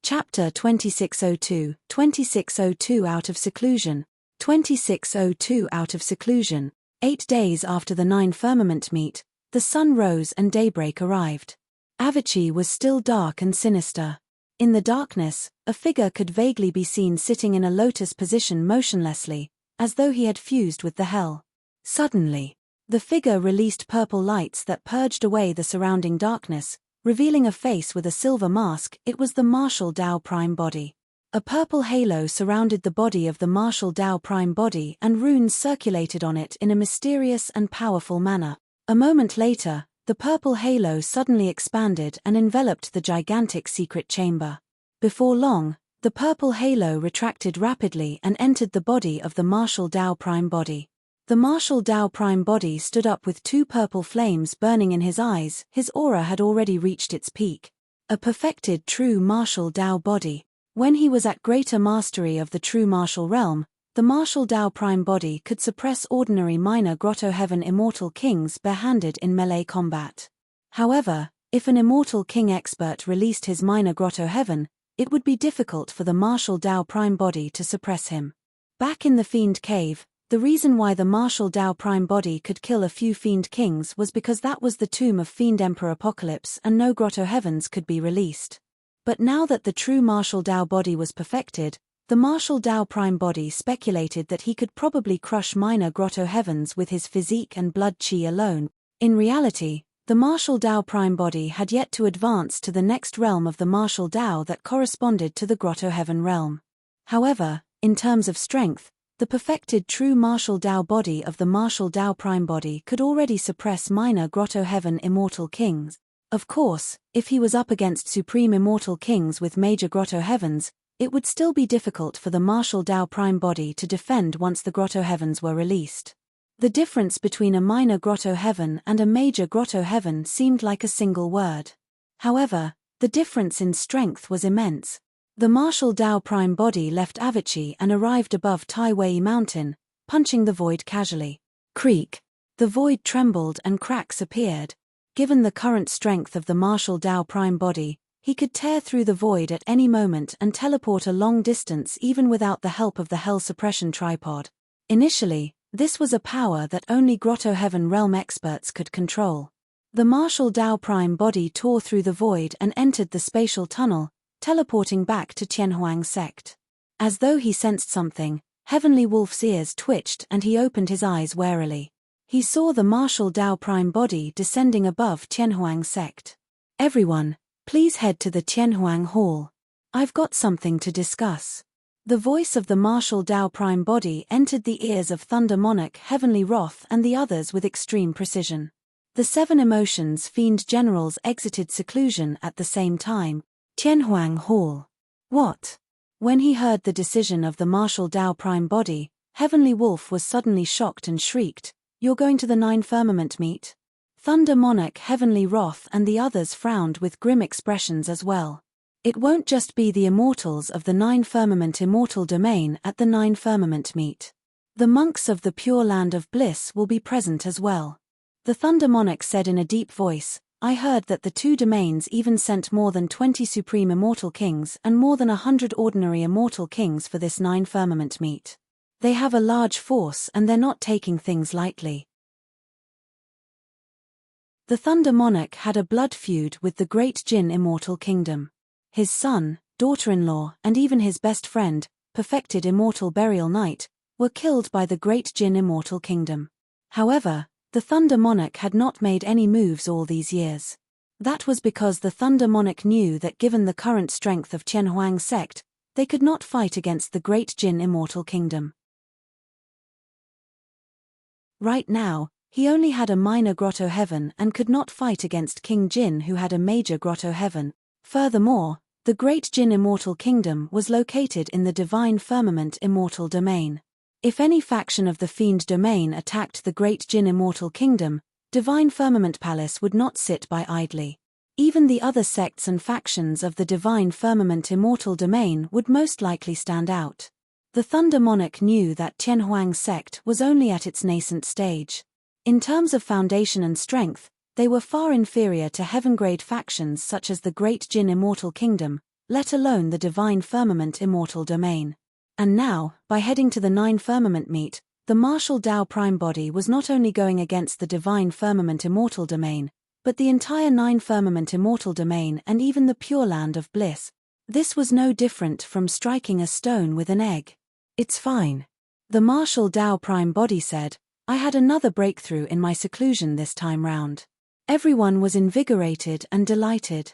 Chapter 2602, 2602 Out of Seclusion. 2602 Out of Seclusion. 8 days after the 9 Firmament meet, the sun rose and daybreak arrived. Avicii was still dark and sinister. In the darkness, a figure could vaguely be seen sitting in a lotus position motionlessly, as though he had fused with the hell. Suddenly, the figure released purple lights that purged away the surrounding darkness, revealing a face with a silver mask. It was the Martial Tao Prime Body. A purple halo surrounded the body of the Martial Tao Prime Body and runes circulated on it in a mysterious and powerful manner. A moment later, the purple halo suddenly expanded and enveloped the gigantic secret chamber. Before long, the purple halo retracted rapidly and entered the body of the Martial Tao Prime Body. The Martial Tao Prime Body stood up with 2 purple flames burning in his eyes. His aura had already reached its peak. A perfected true Martial Tao Body. When he was at greater mastery of the true martial realm, the Martial Tao Prime Body could suppress ordinary minor Grotto Heaven immortal kings barehanded in melee combat. However, if an immortal king expert released his minor Grotto Heaven, it would be difficult for the Martial Tao Prime Body to suppress him. Back in the Fiend Cave, the reason why the Martial Tao Prime Body could kill a few Fiend Kings was because that was the tomb of Fiend Emperor Apocalypse and no Grotto Heavens could be released. But now that the true Martial Tao Body was perfected, the Martial Tao Prime Body speculated that he could probably crush minor Grotto Heavens with his physique and blood chi alone. In reality, the Martial Tao Prime Body had yet to advance to the next realm of the Martial Tao that corresponded to the Grotto Heaven realm. However, in terms of strength, the perfected true Martial Tao Body of the Martial Tao Prime Body could already suppress minor Grotto Heaven immortal kings. Of course, if he was up against supreme immortal kings with major Grotto Heavens, it would still be difficult for the Martial Tao Prime Body to defend once the Grotto Heavens were released. The difference between a minor Grotto Heaven and a major Grotto Heaven seemed like a single word. However, the difference in strength was immense. The Martial Tao Prime Body left Avicii and arrived above Tai Wei Mountain, punching the void casually. Creak. The void trembled and cracks appeared. Given the current strength of the Martial Tao Prime Body, he could tear through the void at any moment and teleport a long distance even without the help of the Hell Suppression Tripod. Initially, this was a power that only Grotto Heaven realm experts could control. The Martial Tao Prime Body tore through the void and entered the spatial tunnel, teleporting back to Tianhuang sect. As though he sensed something, Heavenly Wolf's ears twitched and he opened his eyes warily. He saw the Martial Tao Prime Body descending above Tianhuang sect. Everyone, please head to the Tianhuang Hall. I've got something to discuss. The voice of the Martial Tao Prime Body entered the ears of Thunder Monarch, Heavenly Wrath and the others with extreme precision. The 7 emotions Fiend Generals exited seclusion at the same time. Tianhuang Hall. What? When he heard the decision of the Martial Tao Prime Body, Heavenly Wolf was suddenly shocked and shrieked, "You're going to the 9 Firmament meet?" Thunder Monarch, Heavenly Wrath and the others frowned with grim expressions as well. It won't just be the immortals of the 9 Firmament Immortal Domain at the 9 Firmament meet. The monks of the Pure Land of Bliss will be present as well. The Thunder Monarch said in a deep voice, "I heard that the 2 domains even sent more than 20 supreme immortal kings and more than 100 ordinary immortal kings for this 9 Firmament meet. They have a large force and they're not taking things lightly." The Thunder Monarch had a blood feud with the Great Jin Immortal Kingdom. His son, daughter-in-law and even his best friend, perfected Immortal Burial Knight, were killed by the Great Jin Immortal Kingdom. However, the Thunder Monarch had not made any moves all these years. That was because the Thunder Monarch knew that given the current strength of Tianhuang sect, they could not fight against the great Jin Immortal Kingdom. Right now, he only had a minor grotto heaven and could not fight against King Jin, who had a major grotto heaven. Furthermore, the great Jin Immortal Kingdom was located in the divine firmament Immortal Domain. If any faction of the Fiend Domain attacked the great Jin Immortal Kingdom, Divine Firmament Palace would not sit by idly. Even the other sects and factions of the Divine Firmament Immortal Domain would most likely stand out. The Thunder Monarch knew that Tianhuang's sect was only at its nascent stage. In terms of foundation and strength, they were far inferior to heaven-grade factions such as the Great Jin Immortal Kingdom, let alone the Divine Firmament Immortal Domain. And now, by heading to the Nine Firmament Meet, the martial Tao Prime Body was not only going against the Divine Firmament Immortal Domain, but the entire Nine Firmament Immortal Domain and even the Pure Land of Bliss. This was no different from striking a stone with an egg. "It's fine," the martial Tao Prime Body said. "I had another breakthrough in my seclusion this time round." Everyone was invigorated and delighted.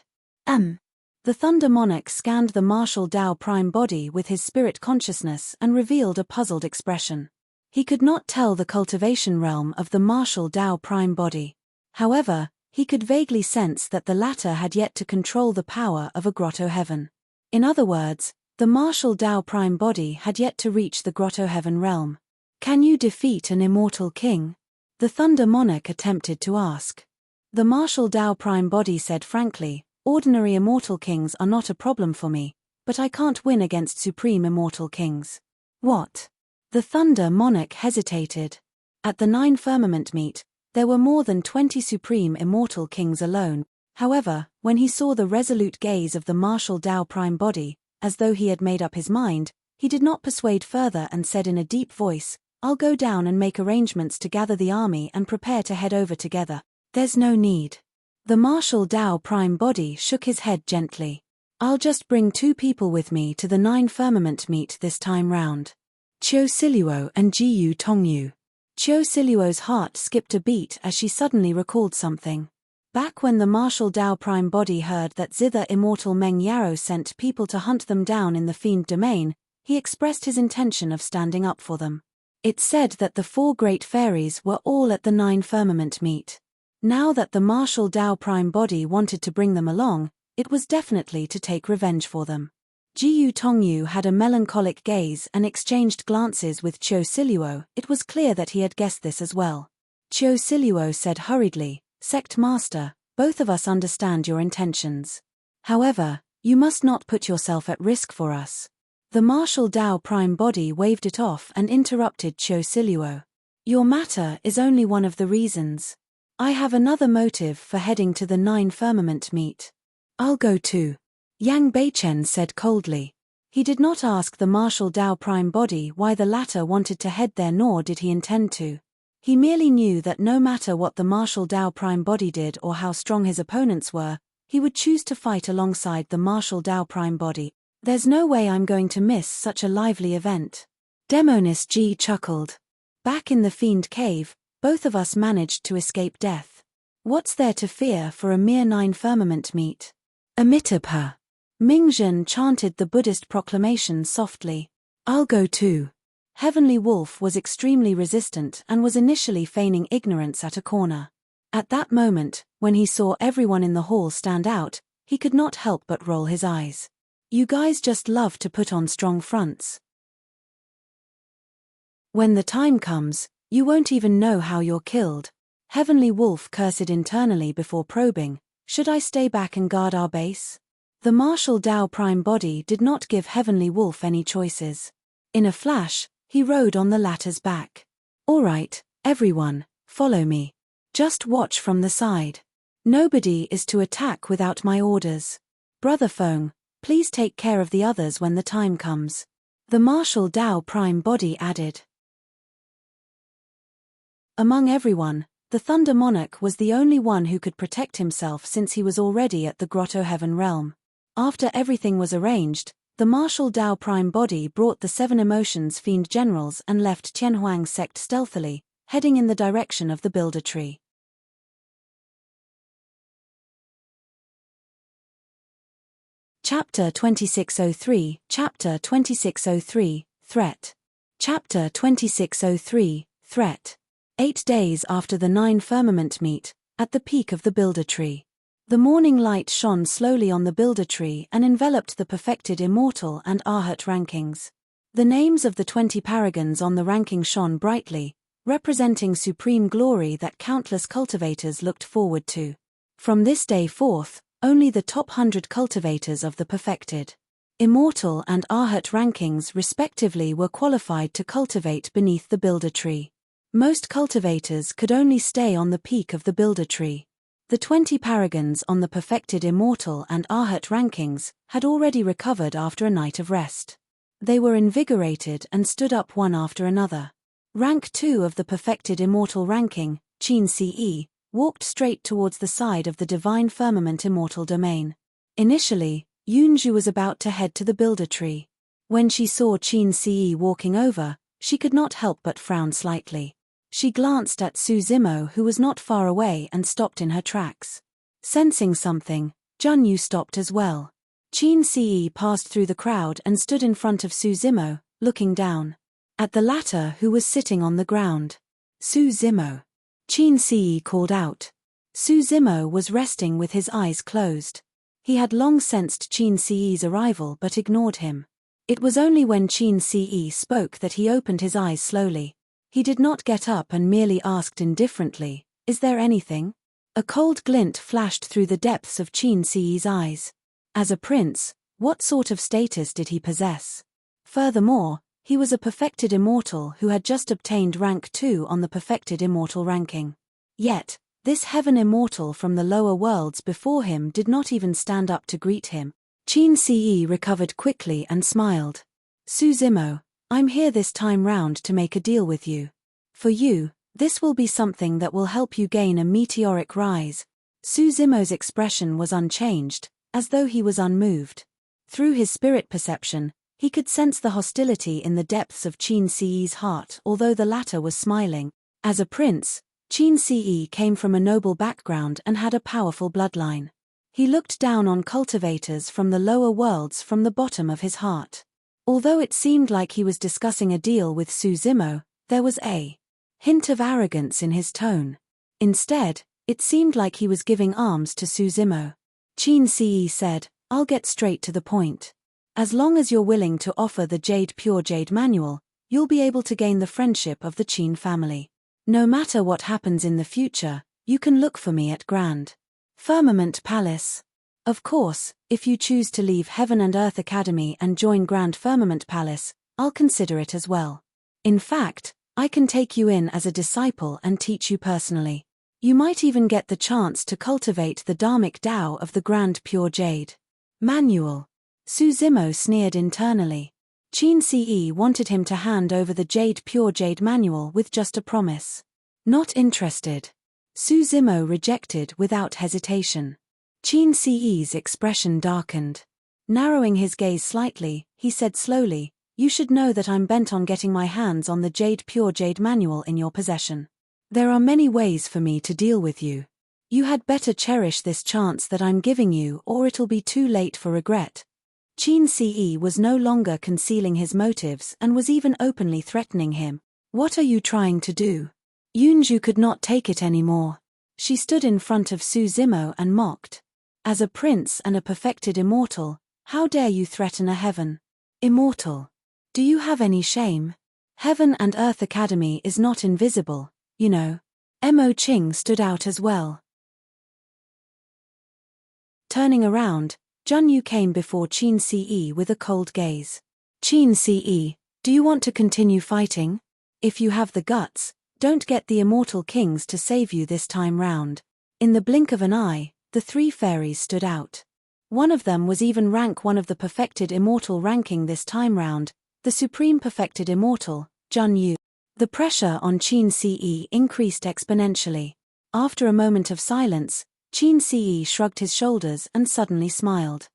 The Thunder Monarch scanned the martial Tao Prime Body with his spirit consciousness and revealed a puzzled expression. He could not tell the cultivation realm of the martial Tao Prime Body. However, he could vaguely sense that the latter had yet to control the power of a grotto heaven. In other words, the martial Tao Prime Body had yet to reach the grotto heaven realm. "Can you defeat an immortal king?" the Thunder Monarch attempted to ask. The martial Tao Prime Body said frankly, "Ordinary immortal kings are not a problem for me, but I can't win against supreme immortal kings." "What?" The Thunder Monarch hesitated. At the Nine Firmament Meet, there were more than 20 supreme immortal kings alone. However, when he saw the resolute gaze of the martial Tao Prime Body, as though he had made up his mind, he did not persuade further and said in a deep voice, "I'll go down and make arrangements to gather the army and prepare to head over together." "There's no need." The martial Tao Prime Body shook his head gently. "I'll just bring 2 people with me to the Nine Firmament Meet this time round. Qiu Siluo and Jiyu Tongyu." Qiu Siluo's heart skipped a beat as she suddenly recalled something. Back when the martial Tao Prime Body heard that Zither Immortal Meng Yarrow sent people to hunt them down in the Fiend Domain, he expressed his intention of standing up for them. It said that the 4 great fairies were all at the Nine Firmament Meet. Now that the martial Tao Prime Body wanted to bring them along, it was definitely to take revenge for them. Jiyu Tongyu had a melancholic gaze and exchanged glances with Qiu Siluo. It was clear that he had guessed this as well. Qiu Siluo said hurriedly, "Sect Master, both of us understand your intentions. However, you must not put yourself at risk for us." The martial Tao Prime Body waved it off and interrupted Qiu Siluo. "Your matter is only one of the reasons. I have another motive for heading to the Nine Firmament Meet." "I'll go too," Yang Beichen said coldly. He did not ask the martial Tao Prime Body why the latter wanted to head there, nor did he intend to. He merely knew that no matter what the martial Tao Prime Body did or how strong his opponents were, he would choose to fight alongside the martial Tao Prime Body. "There's no way I'm going to miss such a lively event." Demonis G chuckled. "Back in the Fiend Cave, both of us managed to escape death. What's there to fear for a mere Nine Firmament Meet?" "Amitabha." Mingzhen chanted the Buddhist proclamation softly. "I'll go too." Heavenly Wolf was extremely resistant and was initially feigning ignorance at a corner. At that moment, when he saw everyone in the hall stand out, he could not help but roll his eyes. "You guys just love to put on strong fronts. When the time comes, you won't even know how you're killed." Heavenly Wolf cursed internally before probing, "Should I stay back and guard our base?" The martial Tao Prime Body did not give Heavenly Wolf any choices. In a flash, he rode on the latter's back. "All right, everyone, follow me. Just watch from the side. Nobody is to attack without my orders. Brother Feng, please take care of the others when the time comes." The martial Tao Prime Body added. Among everyone, the Thunder Monarch was the only one who could protect himself since he was already at the Grotto Heaven realm. After everything was arranged, the martial Tao Prime Body brought the 7 Emotions Fiend Generals and left Tianhuang's sect stealthily, heading in the direction of the Builder Tree. Chapter 2603, Chapter 2603, Threat. Chapter 2603, Threat. 8 days after the 9 firmament meet, at the peak of the Builder Tree. The morning light shone slowly on the Builder Tree and enveloped the perfected Immortal and Arhat rankings. The names of the 20 paragons on the ranking shone brightly, representing supreme glory that countless cultivators looked forward to. From this day forth, only the top 100 cultivators of the perfected Immortal and Arhat rankings respectively were qualified to cultivate beneath the Builder Tree. Most cultivators could only stay on the peak of the Builder Tree. The 20 paragons on the perfected Immortal and Arhat rankings had already recovered after a night of rest. They were invigorated and stood up one after another. Rank 2 of the perfected Immortal ranking, Qin Ce, walked straight towards the side of the divine firmament Immortal domain. Initially, Yunju was about to head to the Builder Tree. When she saw Qin Ce walking over, she could not help but frown slightly. She glanced at Su Zimo, who was not far away, and stopped in her tracks. Sensing something, Junyu stopped as well. Qin Ce passed through the crowd and stood in front of Su Zimo, looking down at the latter, who was sitting on the ground. Su Zimo. Qin Ce called out. Su Zimo was resting with his eyes closed. He had long sensed Qin Ce's arrival but ignored him. It was only when Qin Ce spoke that he opened his eyes slowly. He did not get up and merely asked indifferently, "Is there anything?" A cold glint flashed through the depths of Qin Ce's eyes. As a prince, what sort of status did he possess? Furthermore, he was a perfected Immortal who had just obtained rank 2 on the perfected Immortal ranking. Yet, this heaven Immortal from the lower worlds before him did not even stand up to greet him. Qin Ce recovered quickly and smiled. "Su Zimo, I'm here this time round to make a deal with you. For you, this will be something that will help you gain a meteoric rise." Su Zimo's expression was unchanged, as though he was unmoved. Through his spirit perception, he could sense the hostility in the depths of Qin Ce's heart, although the latter was smiling. As a prince, Qin Ce came from a noble background and had a powerful bloodline. He looked down on cultivators from the lower worlds from the bottom of his heart. Although it seemed like he was discussing a deal with Su Zimo, there was a hint of arrogance in his tone. Instead, it seemed like he was giving arms to Su Zimo. Qin Ce said, "I'll get straight to the point. As long as you're willing to offer the Pure Jade Manual, you'll be able to gain the friendship of the Qin family. No matter what happens in the future, you can look for me at Grand Firmament Palace. Of course, if you choose to leave Heaven and Earth Academy and join Grand Firmament Palace, I'll consider it as well. In fact, I can take you in as a disciple and teach you personally. You might even get the chance to cultivate the Dharmic Tao of the Grand Pure Jade Manual." Su Zimo sneered internally. Qin Ce wanted him to hand over the Pure Jade Manual with just a promise. Not interested. Su Zimo rejected without hesitation. Qin Ce's expression darkened. Narrowing his gaze slightly, he said slowly, "You should know that I'm bent on getting my hands on the Pure Jade Manual in your possession. There are many ways for me to deal with you. You had better cherish this chance that I'm giving you, or it'll be too late for regret." Qin Ce was no longer concealing his motives and was even openly threatening him. "What are you trying to do?" Yunju could not take it anymore. She stood in front of Su Zimo and mocked. "As a prince and a perfected Immortal, how dare you threaten a Heaven Immortal? Do you have any shame? Heaven and Earth Academy is not invisible, you know." Mo Qing stood out as well. Turning around, Junyu came before Qin Ce with a cold gaze. "Qin Ce, do you want to continue fighting? If you have the guts, don't get the Immortal Kings to save you this time round." In the blink of an eye, the 3 fairies stood out. One of them was even rank 1 of the perfected Immortal ranking this time round, the supreme perfected Immortal, Junyu. The pressure on Qin Ce increased exponentially. After a moment of silence, Qin Ce shrugged his shoulders and suddenly smiled.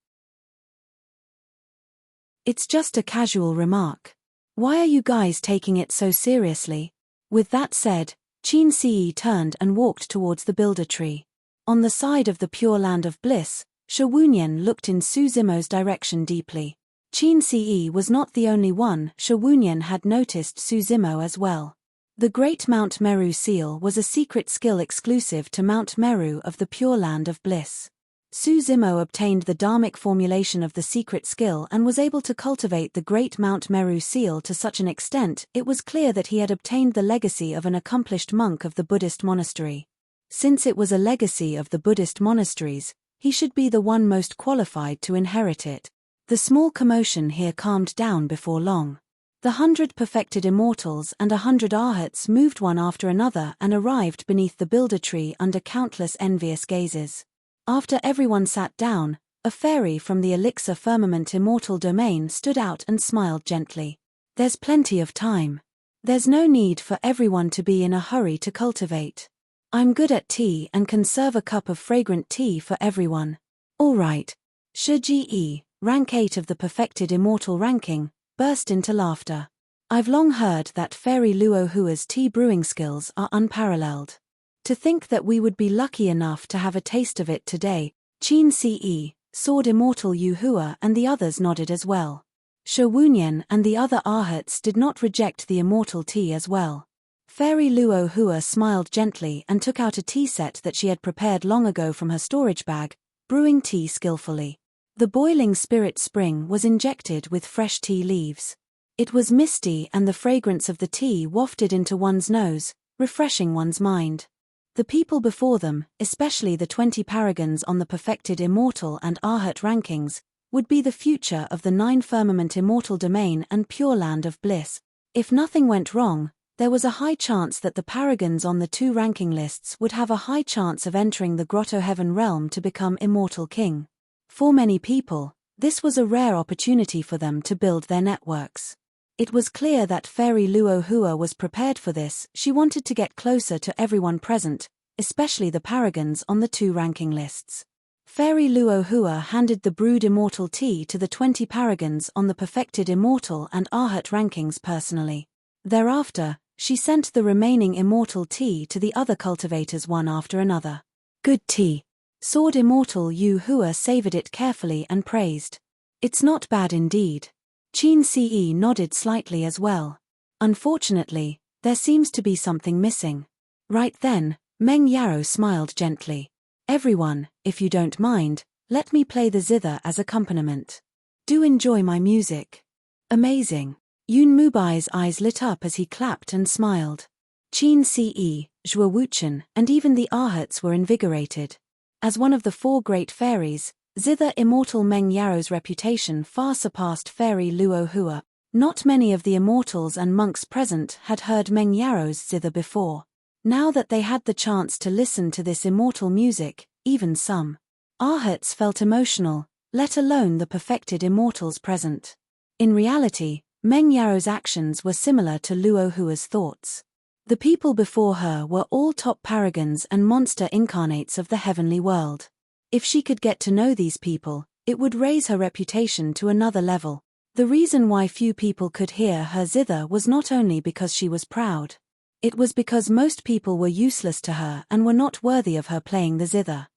"It's just a casual remark. Why are you guys taking it so seriously?" With that said, Qin Ce turned and walked towards the Builder Tree. On the side of the Pure Land of Bliss, Shawunyan looked in Su Zimo's direction deeply. Qin Ce was not the only one. Shawunyan had noticed Su Zimo as well. The Great Mount Meru seal was a secret skill exclusive to Mount Meru of the Pure Land of Bliss. Su Zimo obtained the dharmic formulation of the secret skill and was able to cultivate the Great Mount Meru seal to such an extent it was clear that he had obtained the legacy of an accomplished monk of the Buddhist monastery. Since it was a legacy of the Buddhist monasteries, he should be the one most qualified to inherit it. The small commotion here calmed down before long. The 100 perfected immortals and 100 arhats moved one after another and arrived beneath the builder tree under countless envious gazes. After everyone sat down, a fairy from the elixir firmament immortal domain stood out and smiled gently. There's plenty of time. There's no need for everyone to be in a hurry to cultivate. I'm good at tea and can serve a cup of fragrant tea for everyone. All right. Shi, rank 8 of the perfected immortal ranking, burst into laughter. I've long heard that Fairy Luo Hua's tea brewing skills are unparalleled. To think that we would be lucky enough to have a taste of it today. Qin Ce, Sword Immortal Yu Hua and the others nodded as well. Shawunyan and the other arhats did not reject the immortal tea as well. Fairy Luo Hua smiled gently and took out a tea set that she had prepared long ago from her storage bag, brewing tea skillfully. The boiling spirit spring was injected with fresh tea leaves. It was misty and the fragrance of the tea wafted into one's nose, refreshing one's mind. The people before them, especially the 20 paragons on the perfected immortal and arhat rankings, would be the future of the 9 firmament immortal domain and pure land of bliss. If nothing went wrong, there was a high chance that the paragons on the 2 ranking lists would have a high chance of entering the Grotto Heaven realm to become immortal king. For many people, this was a rare opportunity for them to build their networks. It was clear that Fairy Luo Hua was prepared for this. She wanted to get closer to everyone present, especially the paragons on the 2 ranking lists. Fairy Luo Hua handed the brewed immortal tea to the 20 paragons on the perfected immortal and arhat rankings personally. Thereafter, she sent the remaining immortal tea to the other cultivators one after another. Good tea. Sword Immortal Yu Hua savored it carefully and praised. It's not bad indeed. Qin Ce nodded slightly as well. Unfortunately, there seems to be something missing. Right then, Meng Yarrow smiled gently. Everyone, if you don't mind, let me play the zither as accompaniment. Do enjoy my music. Amazing. Yun Mubai's eyes lit up as he clapped and smiled. Qin Ce, Zhuo Wuchen, and even the arhats were invigorated. As one of the 4 great fairies, zither immortal Meng Yarrow's reputation far surpassed Fairy Luo Hua. Not many of the immortals and monks present had heard Meng Yarrow's zither before. Now that they had the chance to listen to this immortal music, even some arhats felt emotional, let alone the perfected immortals present. In reality, Meng Yarrow's actions were similar to Luo Hua's thoughts. The people before her were all top paragons and monster incarnates of the heavenly world. If she could get to know these people, it would raise her reputation to another level. The reason why few people could hear her zither was not only because she was proud. It was because most people were useless to her and were not worthy of her playing the zither.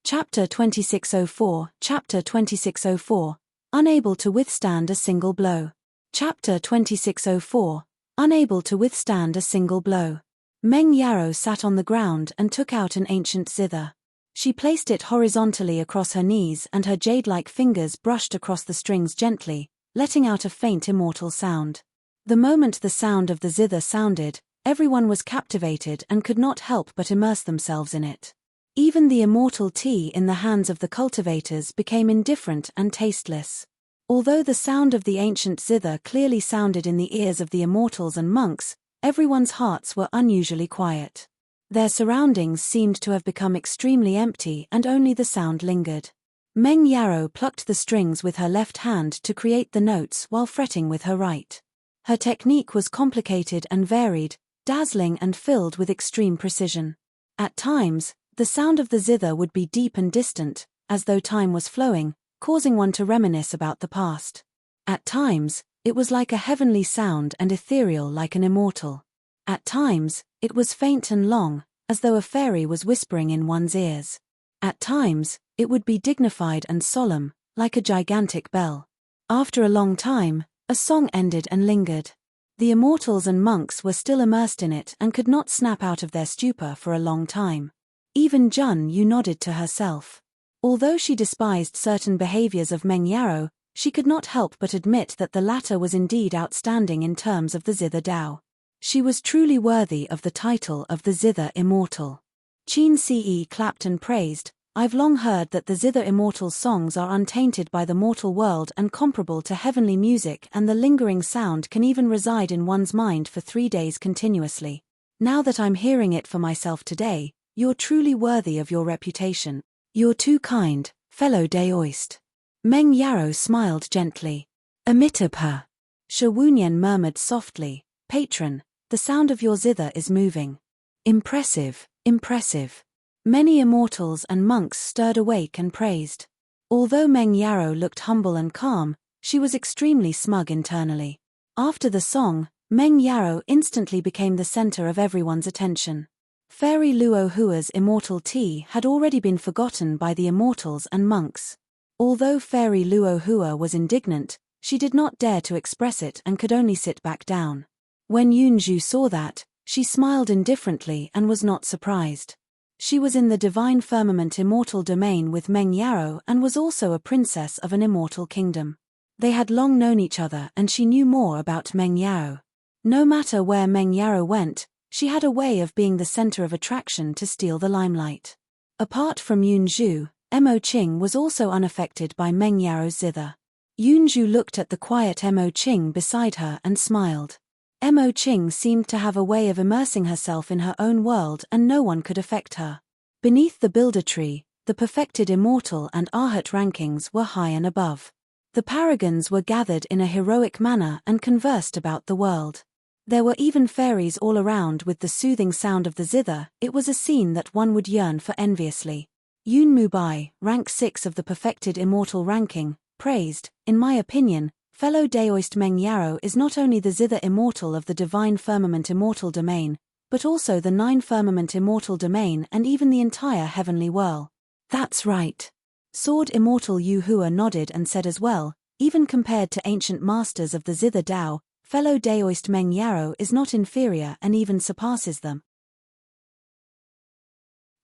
Chapter 2604, Chapter 2604, Unable to withstand a single blow. Chapter 2604, Unable to withstand a single blow. Meng Yarrow sat on the ground and took out an ancient zither. She placed it horizontally across her knees and her jade-like fingers brushed across the strings gently, letting out a faint immortal sound. The moment the sound of the zither sounded, everyone was captivated and could not help but immerse themselves in it. Even the immortal tea in the hands of the cultivators became indifferent and tasteless. Although the sound of the ancient zither clearly sounded in the ears of the immortals and monks, everyone's hearts were unusually quiet. Their surroundings seemed to have become extremely empty and only the sound lingered. Meng Yarrow plucked the strings with her left hand to create the notes while fretting with her right. Her technique was complicated and varied, dazzling and filled with extreme precision. At times, the sound of the zither would be deep and distant, as though time was flowing, causing one to reminisce about the past. At times, it was like a heavenly sound and ethereal like an immortal. At times, it was faint and long, as though a fairy was whispering in one's ears. At times, it would be dignified and solemn, like a gigantic bell. After a long time, a song ended and lingered. The immortals and monks were still immersed in it and could not snap out of their stupor for a long time. Even Jun Yu nodded to herself. Although she despised certain behaviors of Meng Yaro, she could not help but admit that the latter was indeed outstanding in terms of the Zither Dao. She was truly worthy of the title of the Zither Immortal. Qin Ce clapped and praised, "I've long heard that the Zither Immortal's songs are untainted by the mortal world and comparable to heavenly music, and the lingering sound can even reside in one's mind for 3 days continuously. Now that I'm hearing it for myself today, you're truly worthy of your reputation. You're too kind, fellow Daoist." Meng Yaro smiled gently. "Amitabha." Shi Wunyan murmured softly, "Patron, the sound of your zither is moving. Impressive, impressive." Many immortals and monks stirred awake and praised. Although Meng Yaro looked humble and calm, she was extremely smug internally. After the song, Meng Yaro instantly became the center of everyone's attention. Fairy Luo Hua's immortal tea had already been forgotten by the immortals and monks. Although Fairy Luo Hua was indignant, she did not dare to express it and could only sit back down. When Yunju saw that, she smiled indifferently and was not surprised. She was in the divine firmament immortal domain with Meng Yaro and was also a princess of an immortal kingdom. They had long known each other and she knew more about Meng Yaro. No matter where Meng Yaro went, she had a way of being the center of attraction to steal the limelight. Apart from Yunju, Mo Qing was also unaffected by Meng Yaro's zither. Yunju looked at the quiet Mo Qing beside her and smiled. Mo Qing seemed to have a way of immersing herself in her own world and no one could affect her. Beneath the Builder Tree, the perfected immortal and Arhat rankings were high and above. The paragons were gathered in a heroic manner and conversed about the world. There were even fairies all around with the soothing sound of the zither. It was a scene that one would yearn for enviously. Yun Mubai, rank 6 of the perfected immortal ranking, praised, "In my opinion, fellow Daoist Meng Yaro is not only the zither immortal of the divine firmament immortal domain, but also the 9 firmament immortal domain and even the entire heavenly whirl." "That's right." Sword Immortal Yu Hua nodded and said as well, "Even compared to ancient masters of the Zither Dao, fellow Daoist Meng Yaro is not inferior and even surpasses them."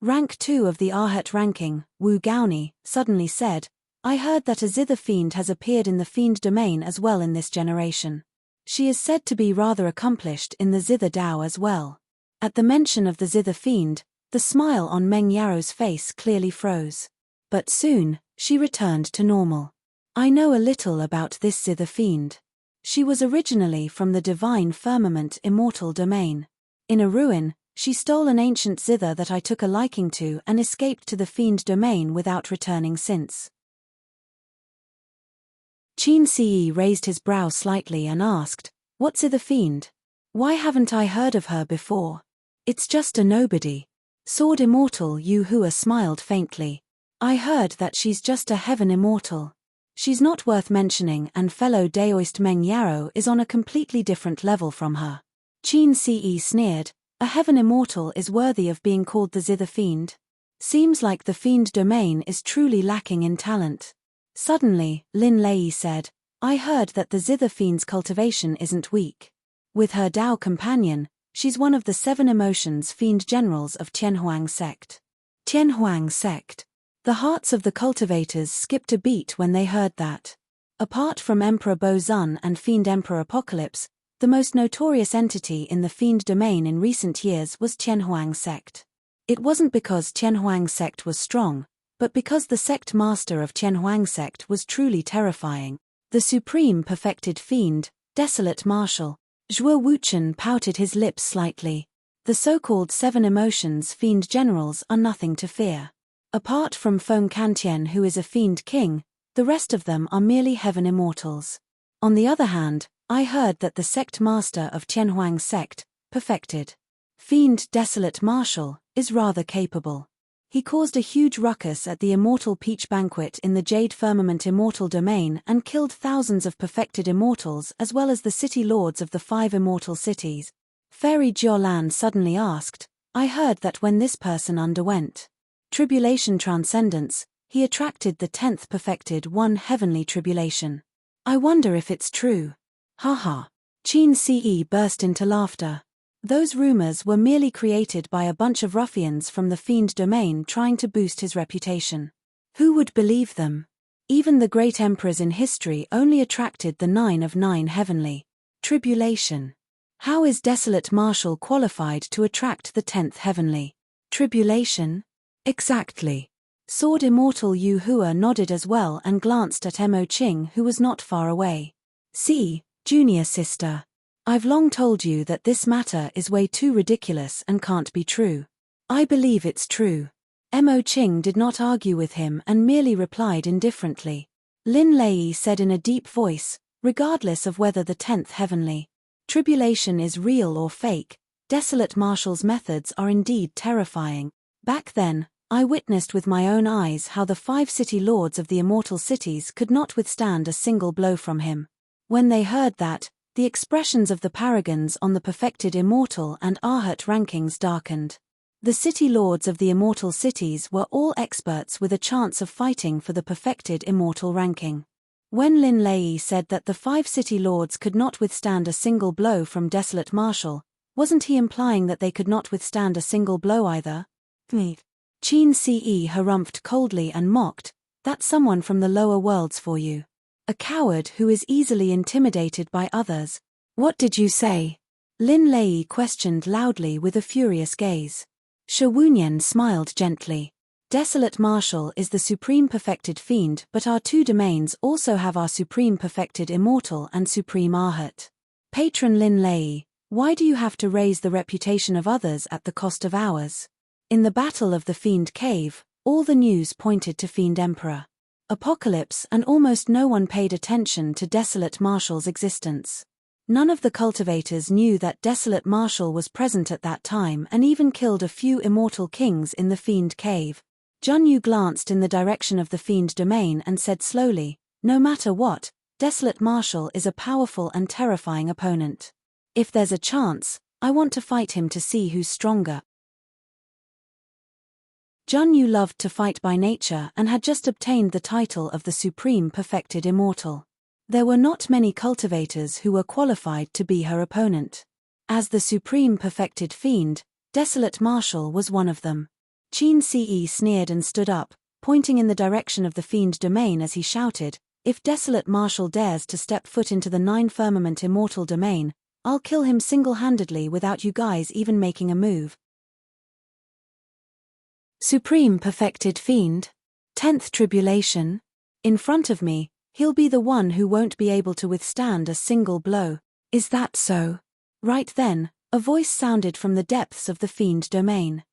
Rank 2 of the Arhat ranking, Wu Gaoni, suddenly said, "I heard that a Zither fiend has appeared in the fiend domain as well in this generation. She is said to be rather accomplished in the Zither Dao as well." At the mention of the Zither fiend, the smile on Meng Yaro's face clearly froze. But soon, she returned to normal. "I know a little about this Zither fiend. She was originally from the divine firmament immortal domain. In a ruin, she stole an ancient zither that I took a liking to and escaped to the fiend domain without returning since." Qin Ce raised his brow slightly and asked, "What's Zither fiend? Why haven't I heard of her before? It's just a nobody." Sword Immortal Yu Hua smiled faintly. "I heard that she's just a heaven immortal. She's not worth mentioning and fellow Daoist Meng Yaro is on a completely different level from her." Qin Ce sneered, "A heaven immortal is worthy of being called the Zither fiend? Seems like the fiend domain is truly lacking in talent." Suddenly, Lin Lei said, "I heard that the Zither fiend's cultivation isn't weak. With her Dao companion, she's one of the 7 emotions fiend generals of Tianhuang sect." Tianhuang sect. The hearts of the cultivators skipped a beat when they heard that. Apart from Emperor Bo Zun and Fiend Emperor Apocalypse, the most notorious entity in the fiend domain in recent years was Tianhuang sect. It wasn't because Tianhuang sect was strong, but because the sect master of Tianhuang sect was truly terrifying. The supreme perfected fiend, Desolate Marshal. Zhuo Wuchen pouted his lips slightly. The so-called 7 emotions fiend generals are nothing to fear. Apart from Feng Kantian, who is a fiend king, the rest of them are merely heaven immortals. On the other hand, I heard that the sect master of Tianhuang sect, perfected fiend Desolate Marshal, is rather capable. He caused a huge ruckus at the Immortal Peach Banquet in the Jade Firmament Immortal Domain and killed thousands of perfected immortals as well as the city lords of the 5 immortal cities." Fairy Jiolan suddenly asked, I heard that when this person underwent tribulation transcendence, he attracted the 10th perfected one heavenly tribulation. I wonder if it's true. Haha. Qin Ce burst into laughter. Those rumors were merely created by a bunch of ruffians from the fiend domain trying to boost his reputation. Who would believe them? Even the great emperors in history only attracted the 9 of 9 heavenly tribulation. How is Desolate Marshal qualified to attract the 10th heavenly tribulation? Exactly. Sword Immortal Yu Hua nodded as well and glanced at Mo Qing, who was not far away. See, junior sister. I've long told you that this matter is way too ridiculous and can't be true. I believe it's true. Mo Qing did not argue with him and merely replied indifferently. Lin Lei said in a deep voice, regardless of whether the 10th heavenly tribulation is real or fake, Desolate Marshal's methods are indeed terrifying. Back then, I witnessed with my own eyes how the 5 city lords of the immortal cities could not withstand a single blow from him. When they heard that, the expressions of the paragons on the perfected immortal and Arhat rankings darkened. The city lords of the immortal cities were all experts with a chance of fighting for the perfected immortal ranking. When Lin Lei said that the 5 city lords could not withstand a single blow from Desolate Marshal, wasn't he implying that they could not withstand a single blow either? Qin Ce harumphed coldly and mocked, "That's someone from the lower worlds for you. A coward who is easily intimidated by others." "What did you say?" Lin Lei questioned loudly with a furious gaze. Shi Wunyan smiled gently. "Desolate Marshal is the supreme perfected fiend, but our 2 domains also have our supreme perfected immortal and supreme Arhat. Patron Lin Lei, why do you have to raise the reputation of others at the cost of ours?" In the Battle of the Fiend Cave, all the news pointed to Fiend Emperor Apocalypse, and almost no one paid attention to Desolate Marshal's existence. None of the cultivators knew that Desolate Marshal was present at that time and even killed a few immortal kings in the Fiend Cave. Junyu glanced in the direction of the Fiend domain and said slowly, "No matter what, Desolate Marshal is a powerful and terrifying opponent. If there's a chance, I want to fight him to see who's stronger." Junyu loved to fight by nature and had just obtained the title of the Supreme Perfected Immortal. There were not many cultivators who were qualified to be her opponent. As the Supreme Perfected Fiend, Desolate Marshal was one of them. Qin Ce sneered and stood up, pointing in the direction of the Fiend domain as he shouted, "If Desolate Marshal dares to step foot into the 9 firmament immortal domain, I'll kill him single-handedly without you guys even making a move." Supreme Perfected Fiend? 10th Tribulation? In front of me, he'll be the one who won't be able to withstand a single blow. Is that so? Right then, a voice sounded from the depths of the Fiend domain.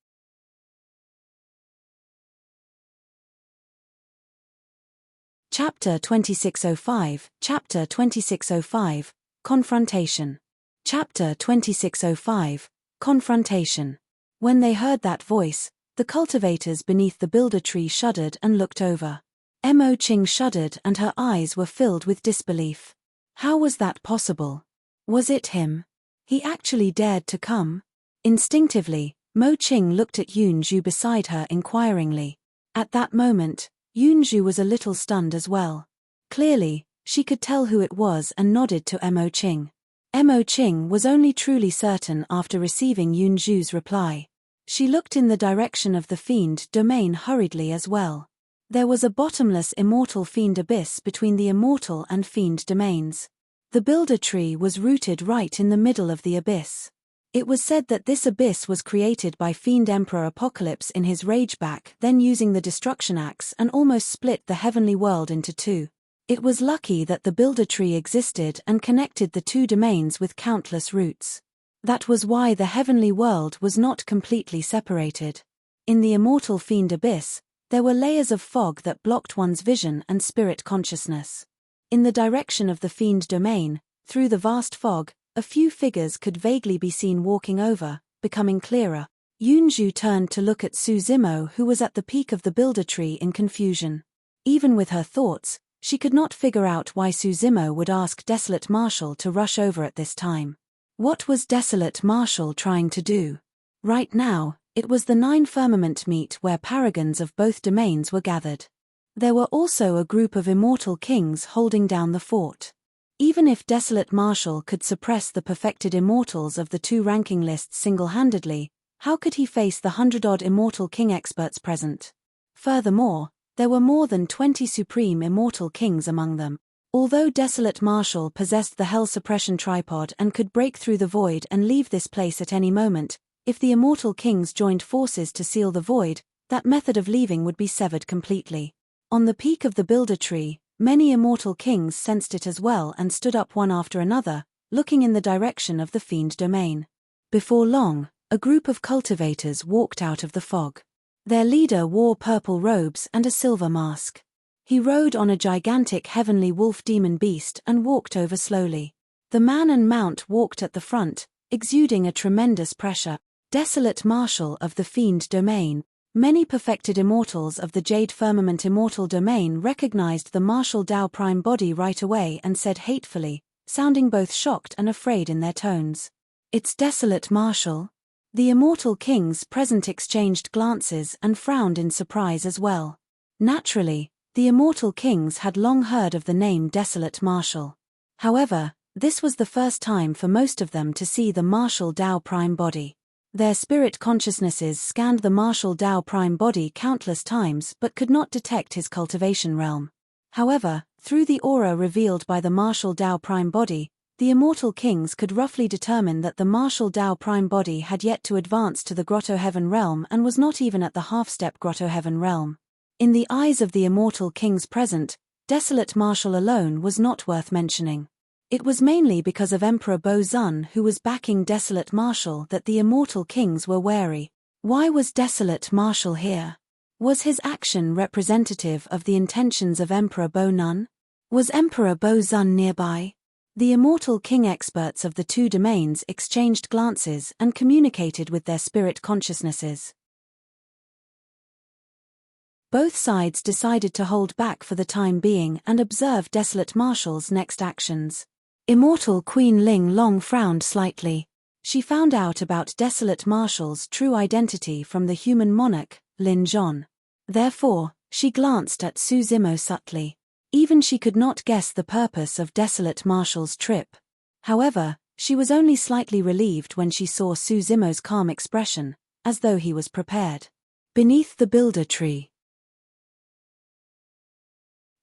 Chapter 2605, Chapter 2605, Confrontation. Chapter 2605, Confrontation. When they heard that voice, the cultivators beneath the builder tree shuddered and looked over. Mo Qing shuddered and her eyes were filled with disbelief. How was that possible? Was it him? He actually dared to come? Instinctively, Mo Qing looked at Yunju beside her inquiringly. At that moment, Yunju was a little stunned as well. Clearly, she could tell who it was and nodded to Mo Qing. Mo Qing was only truly certain after receiving Yunju's reply. She looked in the direction of the Fiend domain hurriedly as well. There was a bottomless immortal fiend abyss between the immortal and fiend domains. The builder tree was rooted right in the middle of the abyss. It was said that this abyss was created by Fiend Emperor Apocalypse in his rage back, then using the destruction axe and almost split the heavenly world into 2. It was lucky that the builder tree existed and connected the 2 domains with countless roots. That was why the heavenly world was not completely separated. In the immortal fiend abyss, there were layers of fog that blocked one's vision and spirit consciousness. In the direction of the fiend domain, through the vast fog, a few figures could vaguely be seen walking over, becoming clearer. Yunju turned to look at Su Zimo, who was at the peak of the builder tree in confusion. Even with her thoughts, she could not figure out why Su Zimo would ask Desolate Marshal to rush over at this time. What was Desolate Marshal trying to do? Right now, it was the 9 firmament meet where paragons of both domains were gathered. There were also a group of immortal kings holding down the fort. Even if Desolate Marshal could suppress the perfected immortals of the 2 ranking lists single-handedly, how could he face the 100-odd immortal king experts present? Furthermore, there were more than 20 supreme immortal kings among them. Although Desolate Marshal possessed the Hell Suppression Tripod and could break through the void and leave this place at any moment, if the immortal kings joined forces to seal the void, that method of leaving would be severed completely. On the peak of the Builder Tree, many immortal kings sensed it as well and stood up one after another, looking in the direction of the Fiend domain. Before long, a group of cultivators walked out of the fog. Their leader wore purple robes and a silver mask. He rode on a gigantic heavenly wolf demon beast and walked over slowly. The man and mount walked at the front, exuding a tremendous pressure. Desolate Marshal of the Fiend domain. Many perfected immortals of the Jade Firmament Immortal domain recognized the Marshal Dao Prime body right away and said hatefully, sounding both shocked and afraid in their tones, "It's Desolate Marshal." The immortal kings present exchanged glances and frowned in surprise as well. Naturally, the immortal kings had long heard of the name Desolate Marshal. However, this was the first time for most of them to see the Marshal Dao Prime body. Their spirit consciousnesses scanned the Marshal Dao Prime body countless times but could not detect his cultivation realm. However, through the aura revealed by the Marshal Dao Prime body, the immortal kings could roughly determine that the Marshal Dao Prime body had yet to advance to the Grotto Heaven realm and was not even at the half-step Grotto Heaven realm. In the eyes of the immortal kings present, Desolate Marshal alone was not worth mentioning. It was mainly because of Emperor Bo-Zun who was backing Desolate Marshal that the immortal kings were wary. Why was Desolate Marshal here? Was his action representative of the intentions of Emperor Bo-Nun? Was Emperor Bo-Zun nearby? The immortal king experts of the 2 domains exchanged glances and communicated with their spirit consciousnesses. Both sides decided to hold back for the time being and observe Desolate Marshal's next actions. Immortal Queen Ling Long frowned slightly. She found out about Desolate Marshal's true identity from the human monarch, Lin Zhon. Therefore, she glanced at Su Zimo subtly. Even she could not guess the purpose of Desolate Marshal's trip. However, she was only slightly relieved when she saw Su Zimo's calm expression, as though he was prepared. Beneath the Builder Tree.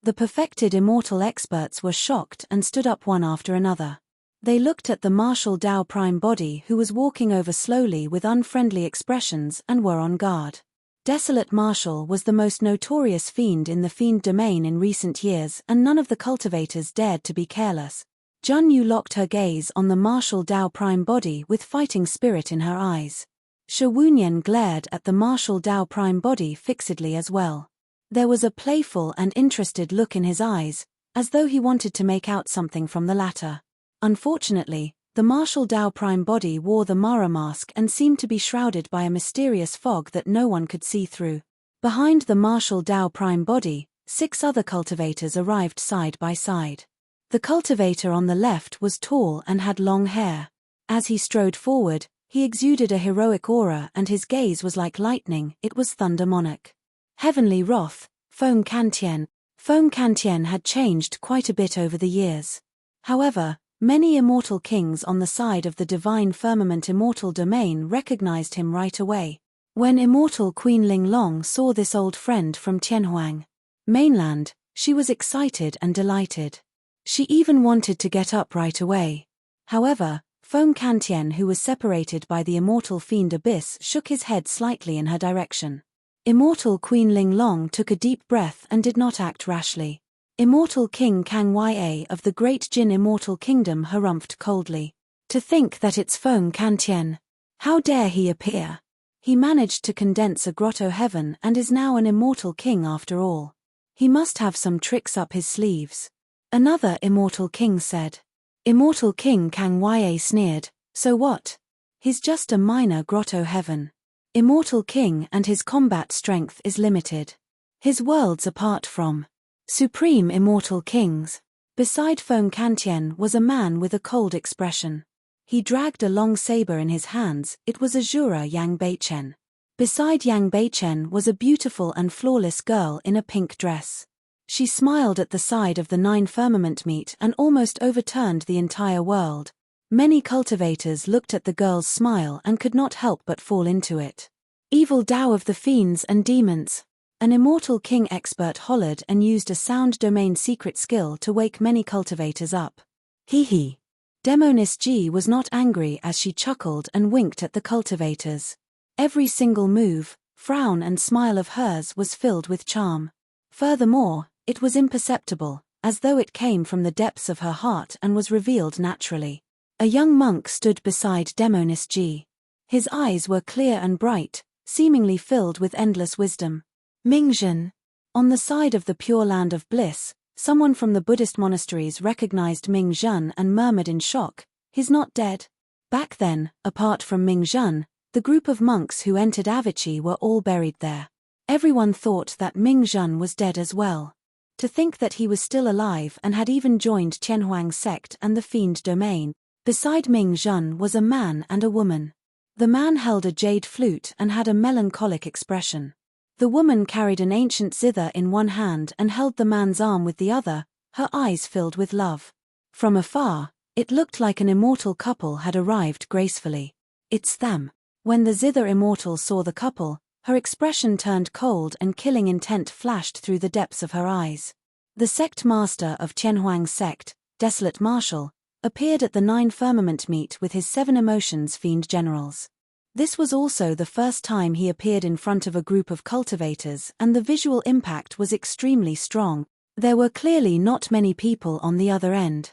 The perfected immortal experts were shocked and stood up one after another. They looked at the Marshal Dao Prime body who was walking over slowly with unfriendly expressions and were on guard. Desolate Marshal was the most notorious fiend in the Fiend domain in recent years and none of the cultivators dared to be careless. Jun Yu locked her gaze on the Marshal Dao Prime body with fighting spirit in her eyes. Shi Wunyan glared at the Marshal Dao Prime body fixedly as well. There was a playful and interested look in his eyes, as though he wanted to make out something from the latter. Unfortunately, the Marshal Dao Prime body wore the Mara mask and seemed to be shrouded by a mysterious fog that no one could see through. Behind the Marshal Dao Prime body, 6 other cultivators arrived side by side. The cultivator on the left was tall and had long hair. As he strode forward, he exuded a heroic aura and his gaze was like lightning. It was Thunder Monarch. Heavenly Wrath, Feng Kantian. Feng Kantian had changed quite a bit over the years. However, many immortal kings on the side of the Divine Firmament Immortal domain recognized him right away. When immortal Queen Ling Long saw this old friend from Tianhuang mainland, she was excited and delighted. She even wanted to get up right away. However, Feng Kantian, who was separated by the immortal fiend abyss, shook his head slightly in her direction. Immortal Queen Ling Long took a deep breath and did not act rashly. Immortal King Kang Ya of the Great Jin Immortal Kingdom harumphed coldly. To think that it's Feng Kantian. How dare he appear? He managed to condense a Grotto Heaven and is now an immortal king after all. He must have some tricks up his sleeves. Another immortal king said. Immortal King Kang Ya sneered, so what? He's just a minor Grotto Heaven. Immortal King and his combat strength is limited. His worlds apart from Supreme Immortal Kings. Beside Feng Kantian was a man with a cold expression. He dragged a long saber in his hands. It was Azura Yang Beichen. Beside Yang Beichen was a beautiful and flawless girl in a pink dress. She smiled at the side of the 9 firmament meet and almost overturned the entire world. Many cultivators looked at the girl's smile and could not help but fall into it. Evil Tao of the fiends and demons. An immortal king expert hollered and used a sound domain secret skill to wake many cultivators up. Hee hee. Demonis G was not angry as she chuckled and winked at the cultivators. Every single move, frown and smile of hers was filled with charm. Furthermore, it was imperceptible, as though it came from the depths of her heart and was revealed naturally. A young monk stood beside Demonis G. His eyes were clear and bright, seemingly filled with endless wisdom. Mingzhen. On the side of the Pure Land of Bliss, someone from the Buddhist monasteries recognized Mingzhen and murmured in shock, "He's not dead." Back then, apart from Mingzhen, the group of monks who entered Avicii were all buried there. Everyone thought that Mingzhen was dead as well. To think that he was still alive and had even joined Qianhuang's sect and the Fiend Domain. Beside Mingzhen was a man and a woman. The man held a jade flute and had a melancholic expression. The woman carried an ancient zither in one hand and held the man's arm with the other, her eyes filled with love. From afar, it looked like an immortal couple had arrived gracefully. "It's them." When the zither immortal saw the couple, her expression turned cold and killing intent flashed through the depths of her eyes. The sect master of Qianhuang's sect, Desolate Marshal, appeared at the 9 firmament meet with his 7 emotions fiend generals. This was also the first time he appeared in front of a group of cultivators, and the visual impact was extremely strong. There were clearly not many people on the other end.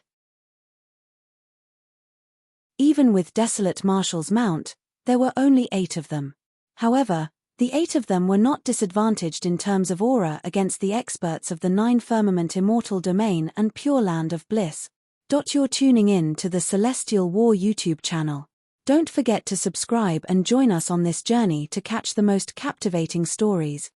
Even with Desolate Marshal's mount, there were only 8 of them. However, the 8 of them were not disadvantaged in terms of aura against the experts of the 9 firmament Immortal Domain and Pure Land of Bliss. You're tuning in to the Celestial War YouTube channel. Don't forget to subscribe and join us on this journey to catch the most captivating stories.